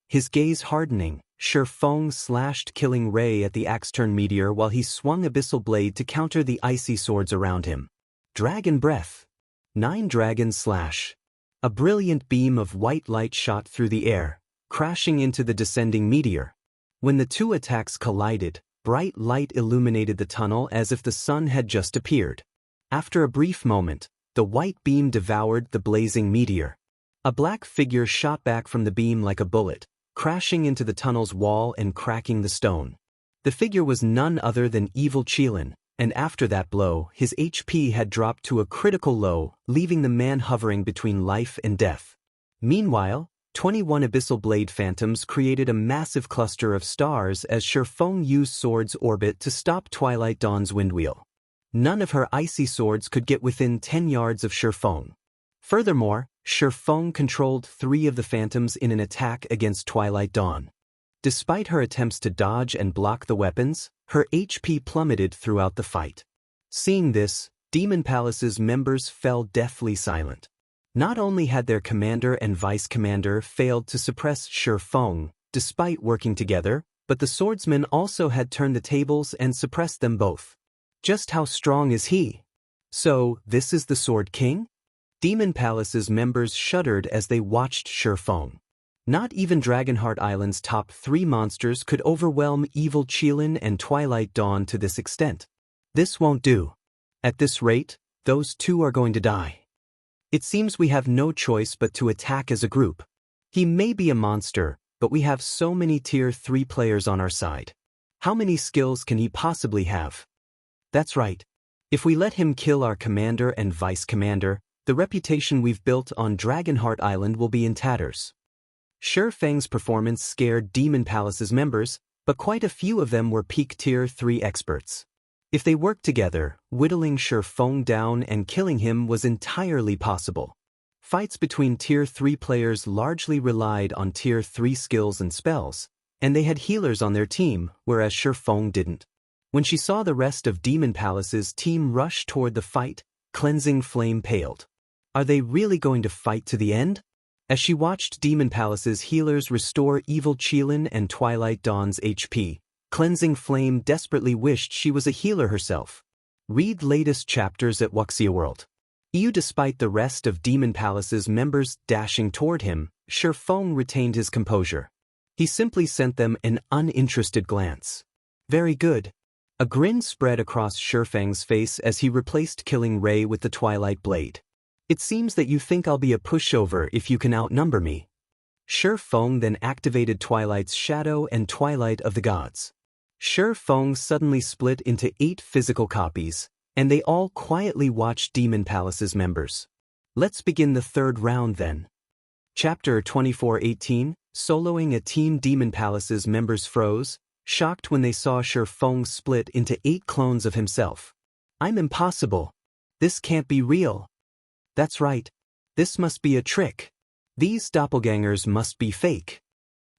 His gaze hardening, Shifeng slashed Killing Ray at the axe-turn meteor while he swung Abyssal Blade to counter the icy swords around him. Dragon Breath. 9 Dragon Slash. A brilliant beam of white light shot through the air, crashing into the descending meteor. When the two attacks collided, bright light illuminated the tunnel as if the sun had just appeared. After a brief moment, the white beam devoured the blazing meteor. A black figure shot back from the beam like a bullet, crashing into the tunnel's wall and cracking the stone. The figure was none other than Evil Qilin, and after that blow, his HP had dropped to a critical low, leaving the man hovering between life and death. Meanwhile, 21 Abyssal Blade Phantoms created a massive cluster of stars as Shifeng used Sword's orbit to stop Twilight Dawn's Windwheel. None of her icy swords could get within 10 yards of Shifeng. Furthermore, Shifeng controlled 3 of the Phantoms in an attack against Twilight Dawn. Despite her attempts to dodge and block the weapons, her HP plummeted throughout the fight. Seeing this, Demon Palace's members fell deathly silent. Not only had their commander and vice-commander failed to suppress Shifeng, despite working together, but the swordsman also had turned the tables and suppressed them both. Just how strong is he? So, this is the Sword King? Demon Palace's members shuddered as they watched Shifeng. Not even Dragonheart Island's top 3 monsters could overwhelm Evil Qilin and Twilight Dawn to this extent. This won't do. At this rate, those two are going to die. It seems we have no choice but to attack as a group. He may be a monster, but we have so many tier 3 players on our side. How many skills can he possibly have? That's right. If we let him kill our commander and vice-commander, the reputation we've built on Dragonheart Island will be in tatters. Shifeng's performance scared Demon Palace's members, but quite a few of them were peak tier 3 experts. If they worked together, whittling Shifeng down and killing him was entirely possible. Fights between tier 3 players largely relied on tier 3 skills and spells, and they had healers on their team, whereas Shifeng didn't. When she saw the rest of Demon Palace's team rush toward the fight, Cleansing Flame paled. Are they really going to fight to the end? As she watched Demon Palace's healers restore Evil Qilin and Twilight Dawn's HP, Cleansing Flame desperately wished she was a healer herself. Read latest chapters at Wuxia World. Despite the rest of Demon Palace's members dashing toward him, Shifeng retained his composure. He simply sent them an uninterested glance. Very good. A grin spread across Shifeng's face as he replaced Killing Ray with the Twilight Blade. It seems that you think I'll be a pushover if you can outnumber me. Shifeng then activated Twilight's Shadow and Twilight of the Gods. Shifeng suddenly split into 8 physical copies, and they all quietly watched Demon Palace's members. Let's begin the third round then. Chapter 24:18, Soloing a Team. Demon Palace's members froze, shocked when they saw Shifeng split into 8 clones of himself. I'm impossible. This can't be real. That's right. This must be a trick. These doppelgangers must be fake.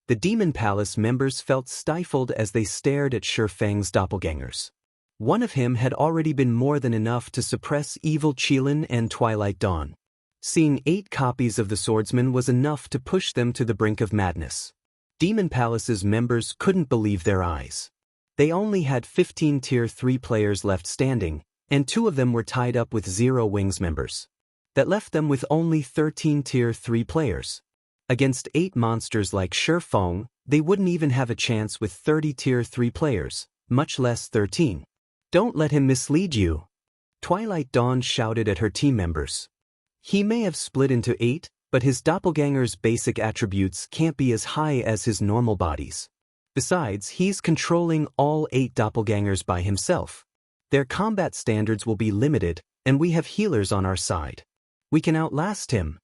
The Demon Palace members felt stifled as they stared at Shifeng's doppelgangers. One of him had already been more than enough to suppress Evil Qilin and Twilight Dawn. Seeing 8 copies of the swordsman was enough to push them to the brink of madness. Demon Palace's members couldn't believe their eyes. They only had 15 Tier 3 players left standing, and 2 of them were tied up with 0 Wings members. That left them with only 13 Tier 3 players. Against 8 monsters like Shifeng, they wouldn't even have a chance with 30 Tier 3 players, much less 13. Don't let him mislead you. Twilight Dawn shouted at her team members. He may have split into 8, but his doppelganger's basic attributes can't be as high as his normal bodies. Besides, he's controlling all 8 doppelgangers by himself. Their combat standards will be limited, and we have healers on our side. We can outlast him.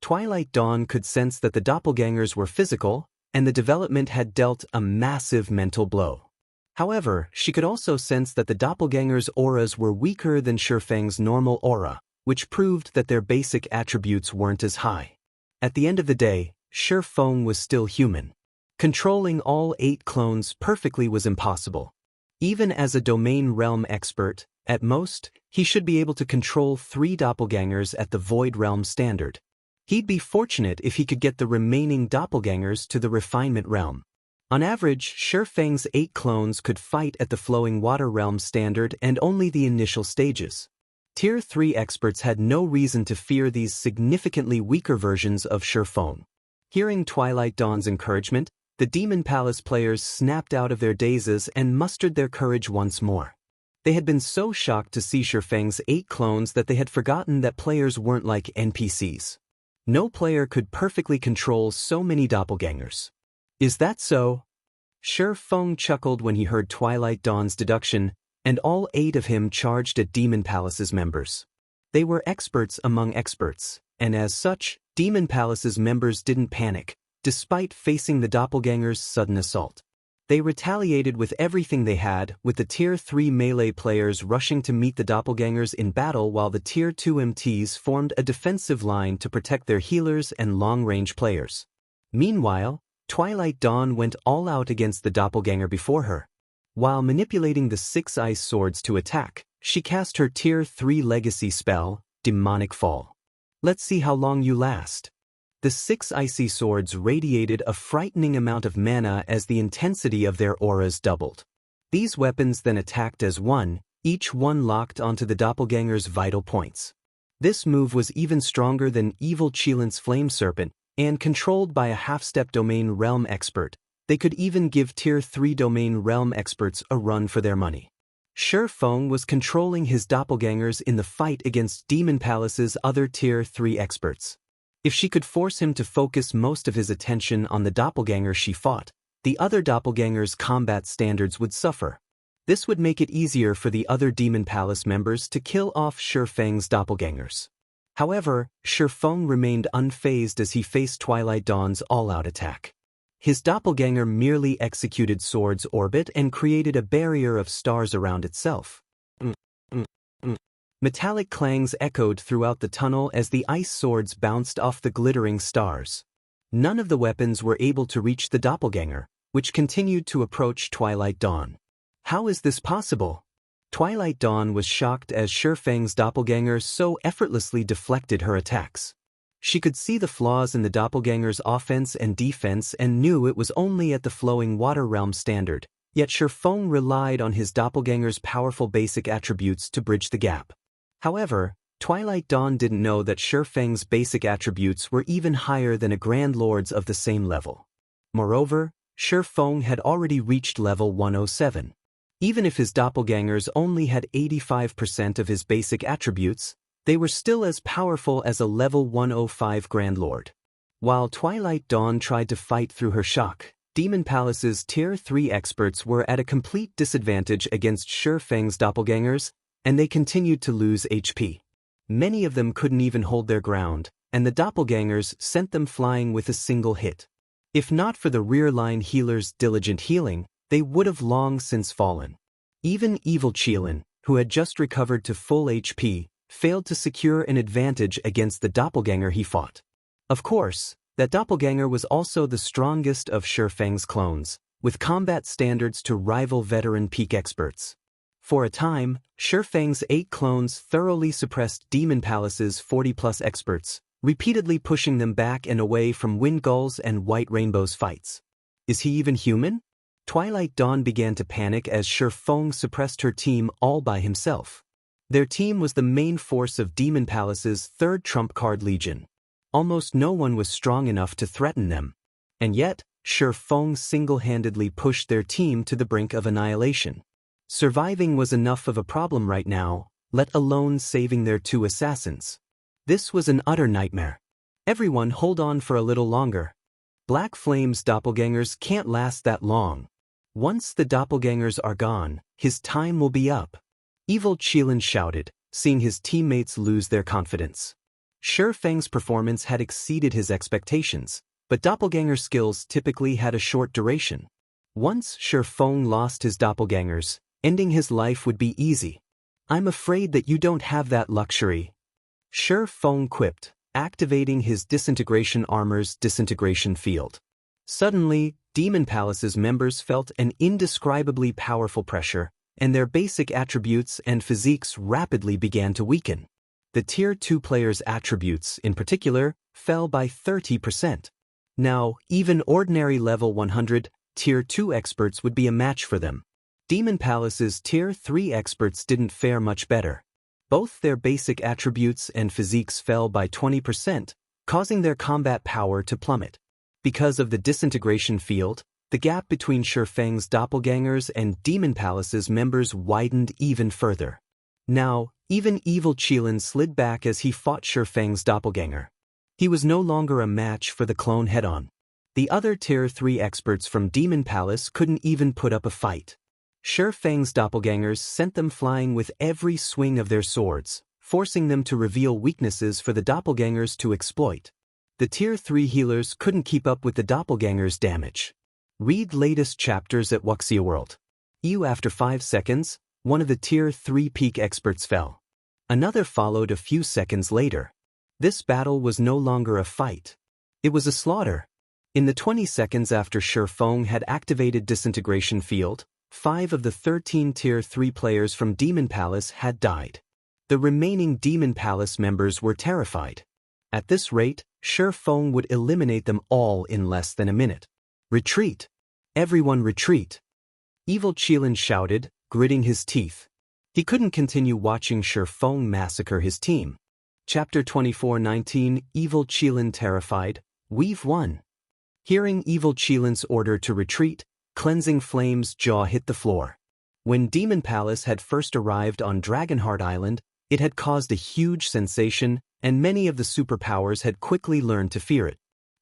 Twilight Dawn could sense that the doppelgangers were physical, and the development had dealt a massive mental blow. However, she could also sense that the doppelgangers' auras were weaker than Shifeng's normal aura, which proved that their basic attributes weren't as high. At the end of the day, Shifeng was still human. Controlling all 8 clones perfectly was impossible. Even as a domain realm expert, at most, he should be able to control 3 doppelgangers at the Void Realm standard. He'd be fortunate if he could get the remaining doppelgangers to the Refinement Realm. On average, Shifeng's 8 clones could fight at the Flowing Water Realm standard and only the initial stages. Tier 3 experts had no reason to fear these significantly weaker versions of Shifeng. Hearing Twilight Dawn's encouragement, the Demon Palace players snapped out of their dazes and mustered their courage once more. They had been so shocked to see Shifeng's 8 clones that they had forgotten that players weren't like NPCs. No player could perfectly control so many doppelgangers. Is that so? Shifeng chuckled when he heard Twilight Dawn's deduction, and all 8 of him charged at Demon Palace's members. They were experts among experts, and as such, Demon Palace's members didn't panic, despite facing the doppelgangers' sudden assault. They retaliated with everything they had, with the Tier 3 melee players rushing to meet the doppelgangers in battle while the Tier 2 MTs formed a defensive line to protect their healers and long-range players. Meanwhile, Twilight Dawn went all out against the doppelganger before her. While manipulating the 6 ice swords to attack, she cast her Tier 3 legacy spell, Demonic Fall. Let's see how long you last. The 6 icy swords radiated a frightening amount of mana as the intensity of their auras doubled. These weapons then attacked as one, each one locked onto the doppelganger's vital points. This move was even stronger than Evil Qilin's Flame Serpent, and controlled by a half-step domain realm expert. They could even give Tier 3 domain realm experts a run for their money. Shifeng was controlling his doppelgangers in the fight against Demon Palace's other Tier 3 experts. If she could force him to focus most of his attention on the doppelganger she fought, the other doppelganger's combat standards would suffer. This would make it easier for the other Demon Palace members to kill off Shifeng's doppelgangers. However, Shifeng remained unfazed as he faced Twilight Dawn's all-out attack. His doppelganger merely executed Sword's orbit and created a barrier of stars around itself. Metallic clangs echoed throughout the tunnel as the ice swords bounced off the glittering stars. None of the weapons were able to reach the doppelganger, which continued to approach Twilight Dawn. How is this possible? Twilight Dawn was shocked as Shifeng's doppelganger so effortlessly deflected her attacks. She could see the flaws in the doppelganger's offense and defense and knew it was only at the flowing water realm standard, yet Shifeng relied on his doppelganger's powerful basic attributes to bridge the gap. However, Twilight Dawn didn't know that Shifeng's basic attributes were even higher than a Grand Lord's of the same level. Moreover, Shifeng had already reached level 107. Even if his doppelgangers only had 85% of his basic attributes, they were still as powerful as a level 105 Grand Lord. While Twilight Dawn tried to fight through her shock, Demon Palace's Tier 3 experts were at a complete disadvantage against Shifeng's doppelgangers, and they continued to lose HP. Many of them couldn't even hold their ground, and the doppelgangers sent them flying with a single hit. If not for the rear-line healer's diligent healing, they would have long since fallen. Even evil Qilin, who had just recovered to full HP, failed to secure an advantage against the doppelganger he fought. Of course, that doppelganger was also the strongest of Shifeng's clones, with combat standards to rival veteran peak experts. For a time, Shifeng's 8 clones thoroughly suppressed Demon Palace's 40+ experts, repeatedly pushing them back and away from Wind Gull's and White Rainbow's fights. Is he even human? Twilight Dawn began to panic as Shifeng suppressed her team all by himself. Their team was the main force of Demon Palace's 3rd trump card legion. Almost no one was strong enough to threaten them. And yet, Shifeng single-handedly pushed their team to the brink of annihilation. Surviving was enough of a problem right now, let alone saving their 2 assassins. This was an utter nightmare. Everyone hold on for a little longer. Black Flame's doppelgangers can't last that long. Once the doppelgangers are gone, his time will be up. Evil Qilin shouted, seeing his teammates lose their confidence. Shifeng's performance had exceeded his expectations, but doppelganger skills typically had a short duration. Once Shifeng lost his doppelgangers, ending his life would be easy. I'm afraid that you don't have that luxury. Shifeng quipped, activating his Disintegration armor's disintegration field. Suddenly, Demon Palace's members felt an indescribably powerful pressure, and their basic attributes and physiques rapidly began to weaken. The Tier 2 players' attributes, in particular, fell by 30%. Now, even ordinary level 100, Tier 2 experts would be a match for them. Demon Palace's Tier 3 experts didn't fare much better. Both their basic attributes and physiques fell by 20%, causing their combat power to plummet. Because of the disintegration field, the gap between Shifeng's doppelgangers and Demon Palace's members widened even further. Now, even evil Qilin slid back as he fought Shifeng's doppelganger. He was no longer a match for the clone head-on. The other Tier 3 experts from Demon Palace couldn't even put up a fight. Shifeng's doppelgangers sent them flying with every swing of their swords, forcing them to reveal weaknesses for the doppelgangers to exploit. The Tier 3 healers couldn't keep up with the doppelgangers' damage. Read latest chapters at Wuxia World. After 5 seconds, one of the Tier 3 peak experts fell. Another followed a few seconds later. This battle was no longer a fight. It was a slaughter. In the 20 seconds after Shifeng had activated Disintegration Field, 5 of the 13 Tier 3 players from Demon Palace had died. The remaining Demon Palace members were terrified. At this rate, Shifeng would eliminate them all in less than a minute. Retreat! Everyone retreat! Evil Qilin shouted, gritting his teeth. He couldn't continue watching Shifeng massacre his team. Chapter 24:19 Evil Qilin terrified, we've won. Hearing Evil Qilin's order to retreat, Cleansing Flame's jaw hit the floor. When Demon Palace had first arrived on Dragonheart Island, it had caused a huge sensation, and many of the superpowers had quickly learned to fear it.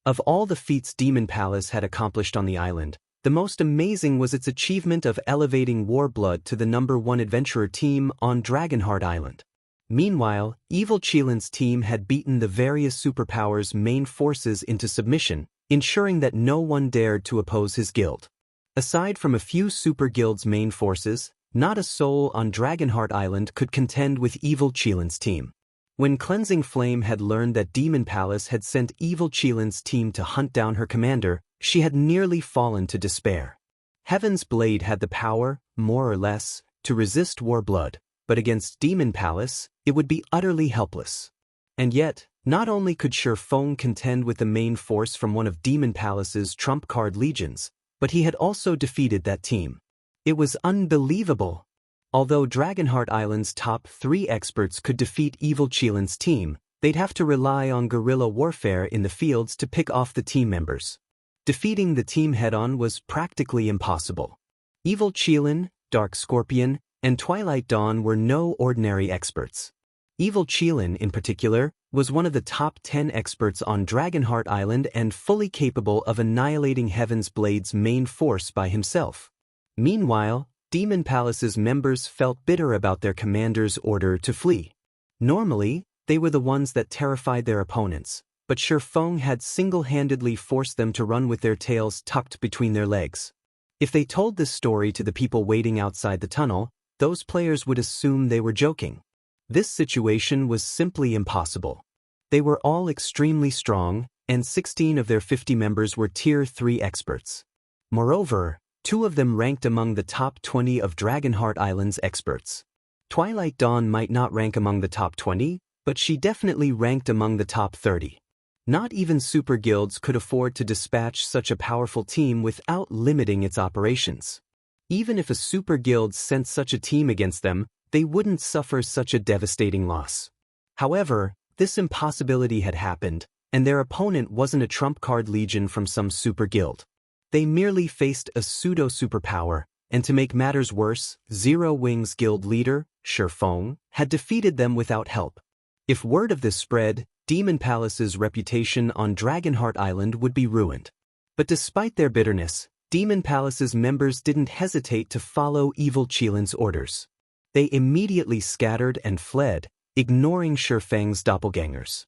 Of all the feats Demon Palace had accomplished on the island, the most amazing was its achievement of elevating Warblood to the #1 adventurer team on Dragonheart Island. Meanwhile, Evil Qilin's team had beaten the various superpowers' main forces into submission, ensuring that no one dared to oppose his guild. Aside from a few super guilds' main forces, not a soul on Dragonheart Island could contend with Evil Qilin's team. When Cleansing Flame had learned that Demon Palace had sent Evil Qilin's team to hunt down her commander, she had nearly fallen to despair. Heaven's Blade had the power, more or less, to resist Warblood, but against Demon Palace, it would be utterly helpless. And yet, not only could Feng contend with the main force from one of Demon Palace's trump card legions, but he had also defeated that team. It was unbelievable. Although Dragonheart Island's top 3 experts could defeat Evil Qilin's team, they'd have to rely on guerrilla warfare in the fields to pick off the team members. Defeating the team head-on was practically impossible. Evil Qilin, Dark Scorpion, and Twilight Dawn were no ordinary experts. Evil Qilin, in particular, was one of the top 10 experts on Dragonheart Island and fully capable of annihilating Heaven's Blade's main force by himself. Meanwhile, Demon Palace's members felt bitter about their commander's order to flee. Normally, they were the ones that terrified their opponents, but Feng had single-handedly forced them to run with their tails tucked between their legs. If they told this story to the people waiting outside the tunnel, those players would assume they were joking. This situation was simply impossible. They were all extremely strong, and 16 of their 50 members were Tier 3 experts. Moreover, 2 of them ranked among the top 20 of Dragonheart Island's experts. Twilight Dawn might not rank among the top 20, but she definitely ranked among the top 30. Not even super guilds could afford to dispatch such a powerful team without limiting its operations. Even if a super guild sent such a team against them, they wouldn't suffer such a devastating loss. However, this impossibility had happened, and their opponent wasn't a trump card legion from some super guild. They merely faced a pseudo-superpower, and to make matters worse, Zero Wings guild leader, Feng, had defeated them without help. If word of this spread, Demon Palace's reputation on Dragonheart Island would be ruined. But despite their bitterness, Demon Palace's members didn't hesitate to follow Evil Qilin's orders. They immediately scattered and fled, ignoring Feng's doppelgangers.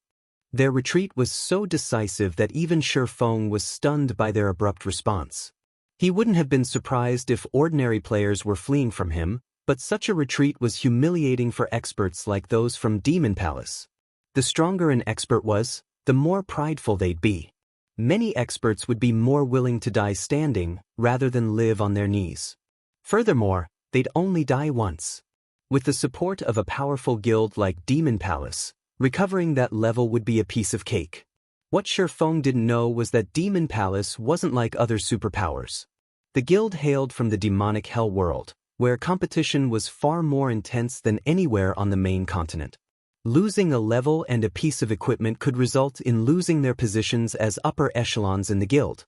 Their retreat was so decisive that even Feng was stunned by their abrupt response. He wouldn't have been surprised if ordinary players were fleeing from him, but such a retreat was humiliating for experts like those from Demon Palace. The stronger an expert was, the more prideful they'd be. Many experts would be more willing to die standing rather than live on their knees. Furthermore, they'd only die once. With the support of a powerful guild like Demon Palace, recovering that level would be a piece of cake. What Feng didn't know was that Demon Palace wasn't like other superpowers. The guild hailed from the demonic hell world, where competition was far more intense than anywhere on the main continent. Losing a level and a piece of equipment could result in losing their positions as upper echelons in the guild.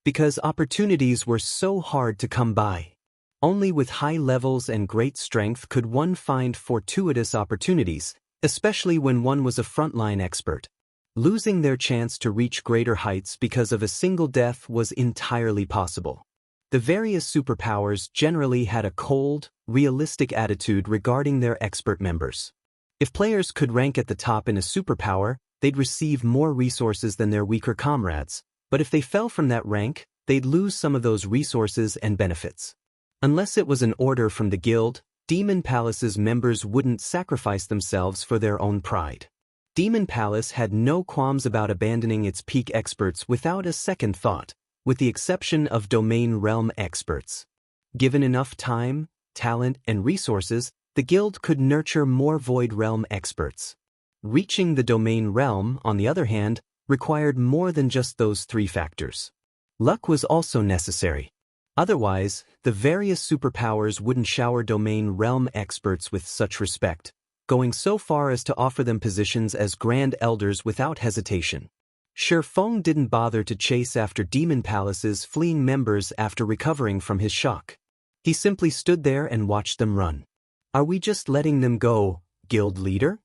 Because opportunities were so hard to come by. Only with high levels and great strength could one find fortuitous opportunities, especially when one was a frontline expert. Losing their chance to reach greater heights because of a single death was entirely possible. The various superpowers generally had a cold, realistic attitude regarding their expert members. If players could rank at the top in a superpower, they'd receive more resources than their weaker comrades, but if they fell from that rank, they'd lose some of those resources and benefits. Unless it was an order from the guild, Demon Palace's members wouldn't sacrifice themselves for their own pride. Demon Palace had no qualms about abandoning its peak experts without a second thought, with the exception of Domain Realm experts. Given enough time, talent, and resources, the guild could nurture more Void Realm experts. Reaching the Domain Realm, on the other hand, required more than just those 3 factors. Luck was also necessary. Otherwise, the various superpowers wouldn't shower Domain Realm experts with such respect, going so far as to offer them positions as Grand Elders without hesitation. Feng didn't bother to chase after Demon Palace's fleeing members after recovering from his shock. He simply stood there and watched them run. "Are we just letting them go, guild leader?"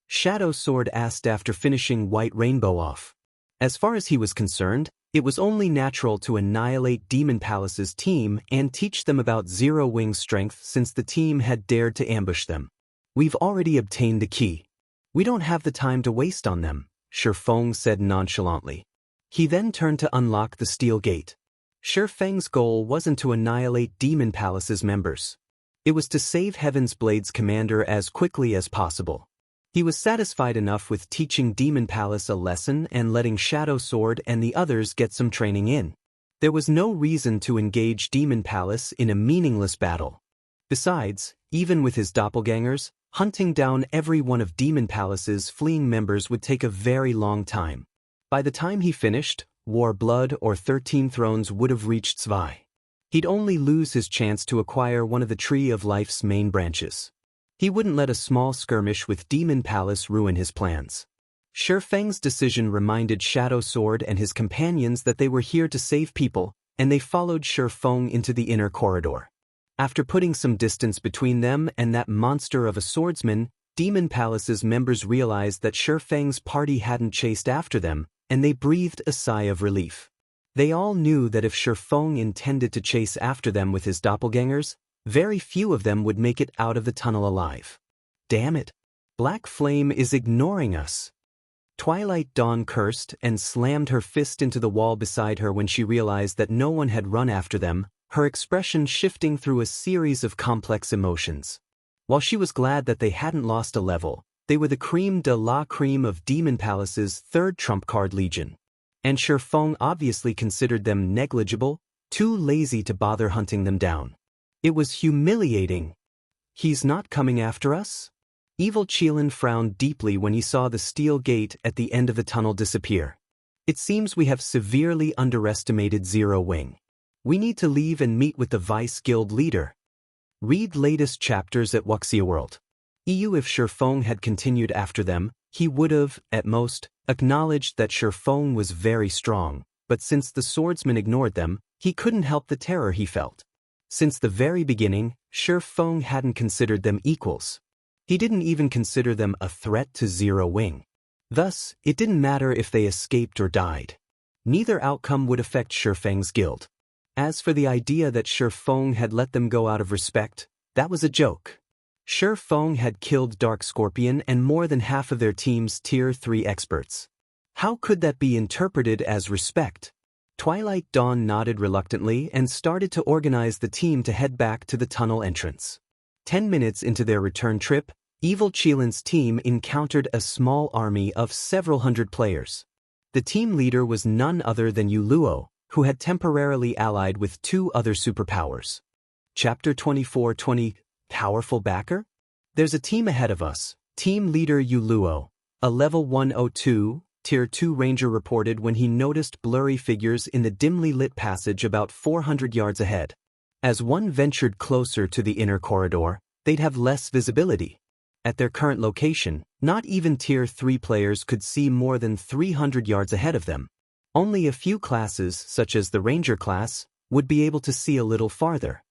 Shadow Sword asked after finishing White Rainbow off. As far as he was concerned, it was only natural to annihilate Demon Palace's team and teach them about Zero Wing's strength since the team had dared to ambush them. "We've already obtained the key. We don't have the time to waste on them," Feng said nonchalantly. He then turned to unlock the steel gate. Feng's goal wasn't to annihilate Demon Palace's members. It was to save Heaven's Blade's commander as quickly as possible. He was satisfied enough with teaching Demon Palace a lesson and letting Shadow Sword and the others get some training in. There was no reason to engage Demon Palace in a meaningless battle. Besides, even with his doppelgangers, hunting down every one of Demon Palace's fleeing members would take a very long time. By the time he finished, War Blood or 13 Thrones would have reached Zwei. He'd only lose his chance to acquire one of the Tree of Life's main branches. He wouldn't let a small skirmish with Demon Palace ruin his plans. Shifeng's decision reminded Shadow Sword and his companions that they were here to save people, and they followed Shifeng into the inner corridor. After putting some distance between them and that monster of a swordsman, Demon Palace's members realized that Shifeng's party hadn't chased after them, and they breathed a sigh of relief. They all knew that if Shifeng intended to chase after them with his doppelgangers, very few of them would make it out of the tunnel alive. Damn it! Black Flame is ignoring us. Twilight Dawn cursed and slammed her fist into the wall beside her when she realized that no one had run after them, her expression shifting through a series of complex emotions. While she was glad that they hadn't lost a level, they were the creme de la creme of Demon Palace's third trump card legion. And Shifeng obviously considered them negligible, too lazy to bother hunting them down. It was humiliating. He's not coming after us? Evil Qilin frowned deeply when he saw the steel gate at the end of the tunnel disappear. It seems we have severely underestimated Zero Wing. We need to leave and meet with the Vice Guild leader. Read latest chapters at Wuxia World. EU. If Shifeng had continued after them, he would have, at most, acknowledged that Shifeng was very strong, but since the swordsman ignored them, he couldn't help the terror he felt. Since the very beginning, Shifeng hadn't considered them equals. He didn't even consider them a threat to Zero Wing. Thus, it didn't matter if they escaped or died. Neither outcome would affect Shifeng's guild. As for the idea that Shifeng had let them go out of respect, that was a joke. Shifeng had killed Dark Scorpion and more than half of their team's Tier 3 experts. How could that be interpreted as respect? Twilight Dawn nodded reluctantly and started to organize the team to head back to the tunnel entrance. 10 minutes into their return trip, Evil Qilin's team encountered a small army of several hundred players. The team leader was none other than Yuluo, who had temporarily allied with 2 other superpowers. Chapter 24:20 Powerful Backer? There's a team ahead of us, Team Leader Yuluo, a level 102, Tier 2 Ranger reported when he noticed blurry figures in the dimly lit passage about 400 yards ahead. As one ventured closer to the inner corridor, they'd have less visibility. At their current location, not even Tier 3 players could see more than 300 yards ahead of them. Only a few classes, such as the Ranger class, would be able to see a little farther.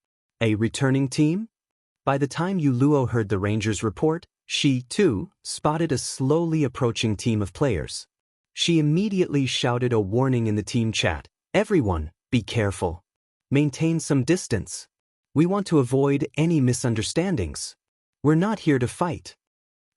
A returning team? By the time Yuluo heard the Ranger's report, she, too, spotted a slowly approaching team of players. She immediately shouted a warning in the team chat. Everyone, be careful. Maintain some distance. We want to avoid any misunderstandings. We're not here to fight.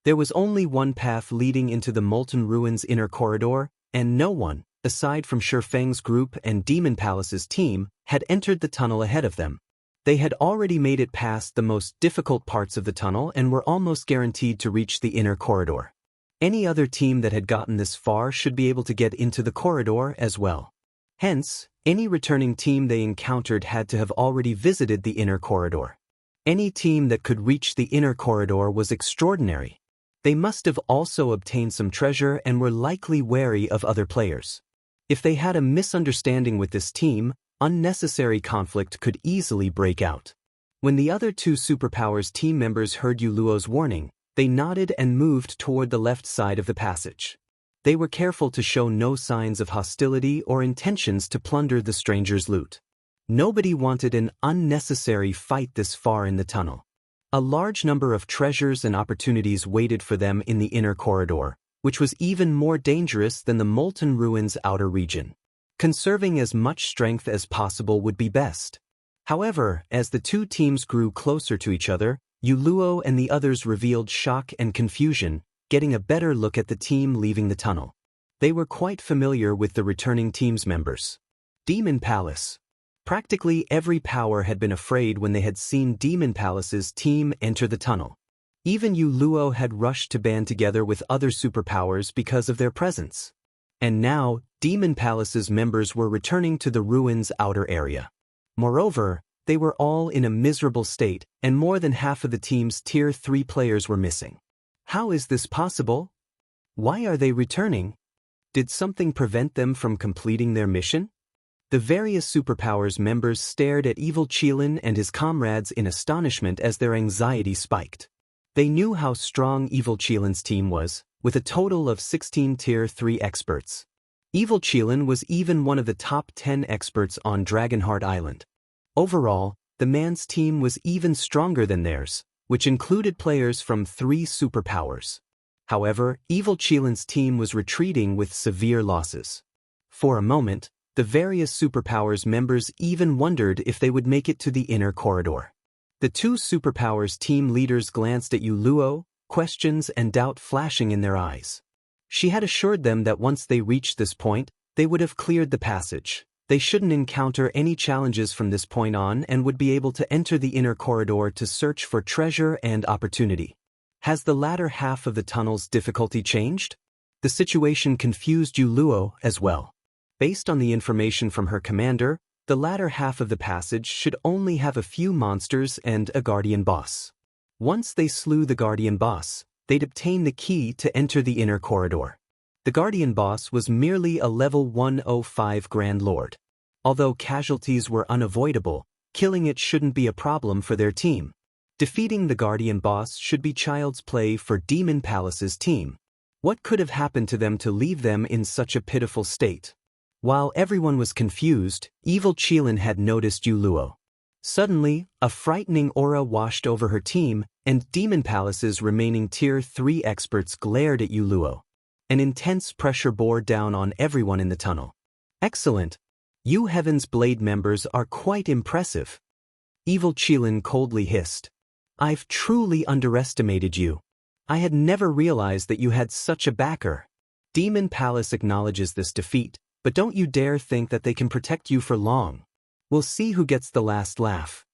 There was only one path leading into the Molten Ruin's inner corridor, and no one, aside from Shifeng's group and Demon Palace's team, had entered the tunnel ahead of them. They had already made it past the most difficult parts of the tunnel and were almost guaranteed to reach the inner corridor. Any other team that had gotten this far should be able to get into the corridor as well. Hence, any returning team they encountered had to have already visited the inner corridor. Any team that could reach the inner corridor was extraordinary. They must have also obtained some treasure and were likely wary of other players. If they had a misunderstanding with this team, unnecessary conflict could easily break out. When the other 2 superpowers team members heard Yuluo's warning, they nodded and moved toward the left side of the passage. They were careful to show no signs of hostility or intentions to plunder the stranger's loot. Nobody wanted an unnecessary fight this far in the tunnel. A large number of treasures and opportunities waited for them in the inner corridor, which was even more dangerous than the Molten Ruin's outer region. Conserving as much strength as possible would be best. However, as the 2 teams grew closer to each other, Yuluo and the others revealed shock and confusion, getting a better look at the team leaving the tunnel. They were quite familiar with the returning team's members. Demon Palace. Practically every power had been afraid when they had seen Demon Palace's team enter the tunnel. Even Yuluo had rushed to band together with other superpowers because of their presence. And now, Demon Palace's members were returning to the ruins' outer area. Moreover, they were all in a miserable state, and more than half of the team's Tier 3 players were missing. How is this possible? Why are they returning? Did something prevent them from completing their mission? The various superpowers members stared at evil Qilin and his comrades in astonishment as their anxiety spiked. They knew how strong evil Qilin's team was, with a total of 16 Tier 3 experts. Evil Qilin was even one of the top 10 experts on Dragonheart Island. Overall, the man's team was even stronger than theirs, which included players from 3 superpowers. However, evil Qilin's team was retreating with severe losses. For a moment, the various superpowers members even wondered if they would make it to the inner corridor. The 2 superpowers team leaders glanced at Luo, questions and doubt flashing in their eyes. She had assured them that once they reached this point, they would have cleared the passage. They shouldn't encounter any challenges from this point on and would be able to enter the inner corridor to search for treasure and opportunity. Has the latter half of the tunnel's difficulty changed? The situation confused Luo as well. Based on the information from her commander, the latter half of the passage should only have a few monsters and a guardian boss. Once they slew the guardian boss, they'd obtain the key to enter the inner corridor. The guardian boss was merely a level 105 Grand Lord. Although casualties were unavoidable, killing it shouldn't be a problem for their team. Defeating the guardian boss should be child's play for Demon Palace's team. What could have happened to them to leave them in such a pitiful state? While everyone was confused, evil Qilin had noticed Luo. Suddenly, a frightening aura washed over her team, and Demon Palace's remaining Tier 3 experts glared at Luo. An intense pressure bore down on everyone in the tunnel. Excellent. You Heaven's Blade members are quite impressive. Evil Qilin coldly hissed. I've truly underestimated you. I had never realized that you had such a backer. Demon Palace acknowledges this defeat, but don't you dare think that they can protect you for long. We'll see who gets the last laugh.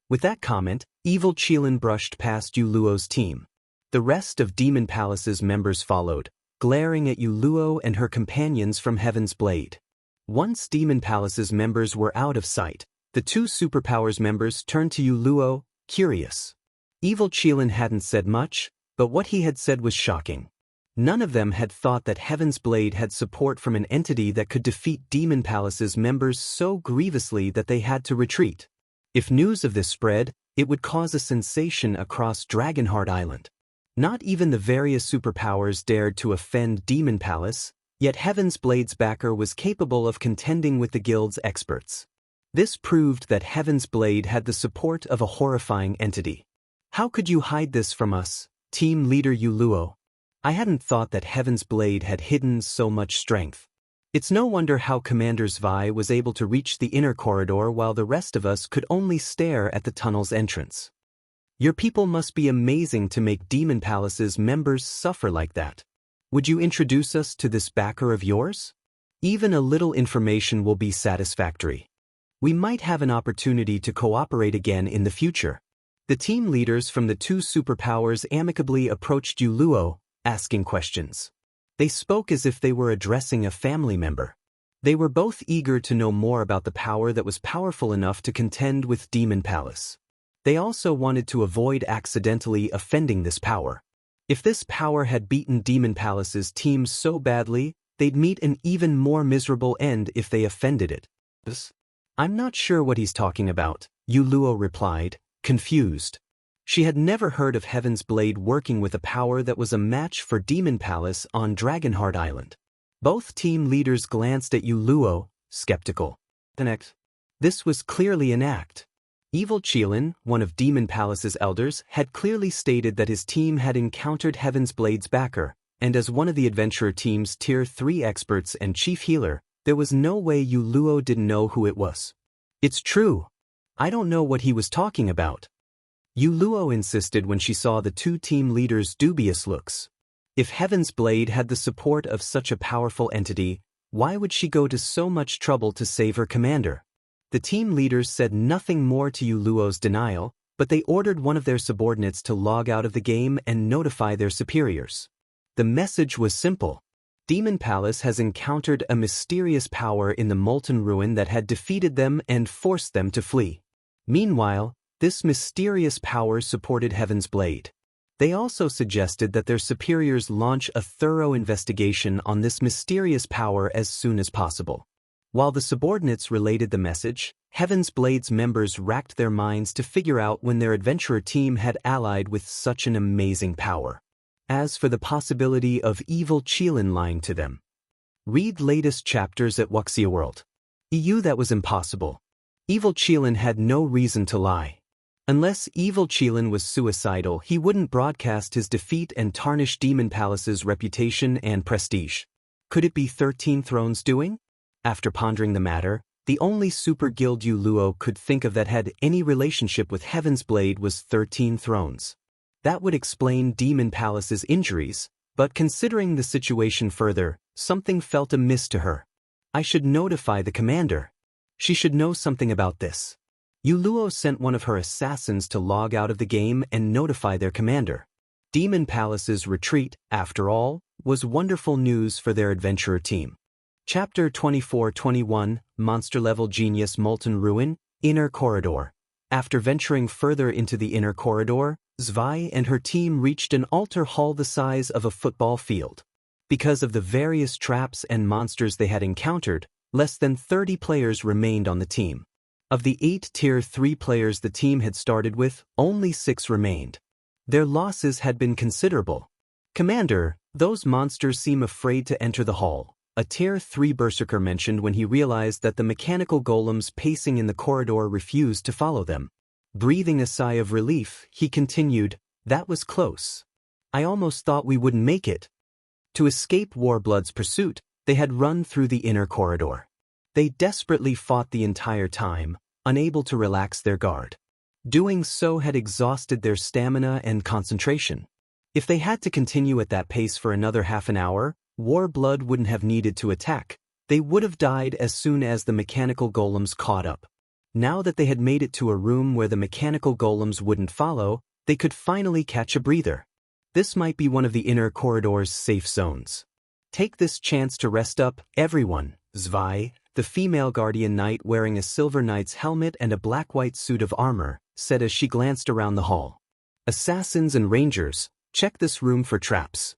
With that comment, evil Qilin brushed past Luo's team. The rest of Demon Palace's members followed, glaring at Luo and her companions from Heaven's Blade. Once Demon Palace's members were out of sight, the 2 superpowers members turned to Luo, curious. Evil Qilin hadn't said much, but what he had said was shocking. None of them had thought that Heaven's Blade had support from an entity that could defeat Demon Palace's members so grievously that they had to retreat. If news of this spread, it would cause a sensation across Dragonheart Island. Not even the various superpowers dared to offend Demon Palace, yet Heaven's Blade's backer was capable of contending with the guild's experts. This proved that Heaven's Blade had the support of a horrifying entity. How could you hide this from us, team leader Luo? I hadn't thought that Heaven's Blade had hidden so much strength. It's no wonder how Commander Zvi was able to reach the inner corridor while the rest of us could only stare at the tunnel's entrance. Your people must be amazing to make Demon Palace's members suffer like that. Would you introduce us to this backer of yours? Even a little information will be satisfactory. We might have an opportunity to cooperate again in the future. The team leaders from the 2 superpowers amicably approached Luo, asking questions. They spoke as if they were addressing a family member. They were both eager to know more about the power that was powerful enough to contend with Demon Palace. They also wanted to avoid accidentally offending this power. If this power had beaten Demon Palace's team so badly, they'd meet an even more miserable end if they offended it. I'm not sure what he's talking about, Luo replied, confused. She had never heard of Heaven's Blade working with a power that was a match for Demon Palace on Dragonheart Island. Both team leaders glanced at Luo, skeptical. This was clearly an act. Evil Qilin, one of Demon Palace's elders, had clearly stated that his team had encountered Heaven's Blade's backer, and as one of the adventurer team's Tier 3 experts and chief healer, there was no way Luo didn't know who it was. It's true. I don't know what he was talking about. Luo insisted when she saw the 2 team leaders' dubious looks. If Heaven's Blade had the support of such a powerful entity, why would she go to so much trouble to save her commander? The team leaders said nothing more to Luo's denial, but they ordered one of their subordinates to log out of the game and notify their superiors. The message was simple. Demon Palace has encountered a mysterious power in the Molten Ruin that had defeated them and forced them to flee. Meanwhile, this mysterious power supported Heaven's Blade. They also suggested that their superiors launch a thorough investigation on this mysterious power as soon as possible. While the subordinates related the message, Heaven's Blade's members racked their minds to figure out when their adventurer team had allied with such an amazing power. As for the possibility of evil Qilin lying to them, read latest chapters at Wuxia World. EU that was impossible. Evil Qilin had no reason to lie. Unless evil Qilin was suicidal, he wouldn't broadcast his defeat and tarnish Demon Palace's reputation and prestige. Could it be 13 Thrones doing? After pondering the matter, the only super guild Yu Luo could think of that had any relationship with Heaven's Blade was 13 Thrones. That would explain Demon Palace's injuries, but considering the situation further, something felt amiss to her. I should notify the commander. She should know something about this. Yu Luo sent one of her assassins to log out of the game and notify their commander. Demon Palace's retreat, after all, was wonderful news for their adventurer team. Chapter 24-21, Monster Level Genius Molten Ruin, Inner Corridor. After venturing further into the inner corridor, Zwei and her team reached an altar hall the size of a football field. Because of the various traps and monsters they had encountered, less than 30 players remained on the team. Of the 8 Tier 3 players the team had started with, only 6 remained. Their losses had been considerable. "Commander, those monsters seem afraid to enter the hall," a Tier 3 Berserker mentioned when he realized that the mechanical golems pacing in the corridor refused to follow them. Breathing a sigh of relief, he continued, "That was close. I almost thought we wouldn't make it." To escape Warblood's pursuit, they had run through the inner corridor. They desperately fought the entire time, unable to relax their guard. Doing so had exhausted their stamina and concentration. If they had to continue at that pace for another half an hour, Warblood wouldn't have needed to attack. They would have died as soon as the mechanical golems caught up. Now that they had made it to a room where the mechanical golems wouldn't follow, they could finally catch a breather. This might be one of the inner corridor's safe zones. "Take this chance to rest up, everyone," Zwei, the female guardian knight wearing a silver knight's helmet and a black-white suit of armor, said as she glanced around the hall. "Assassins and rangers, check this room for traps."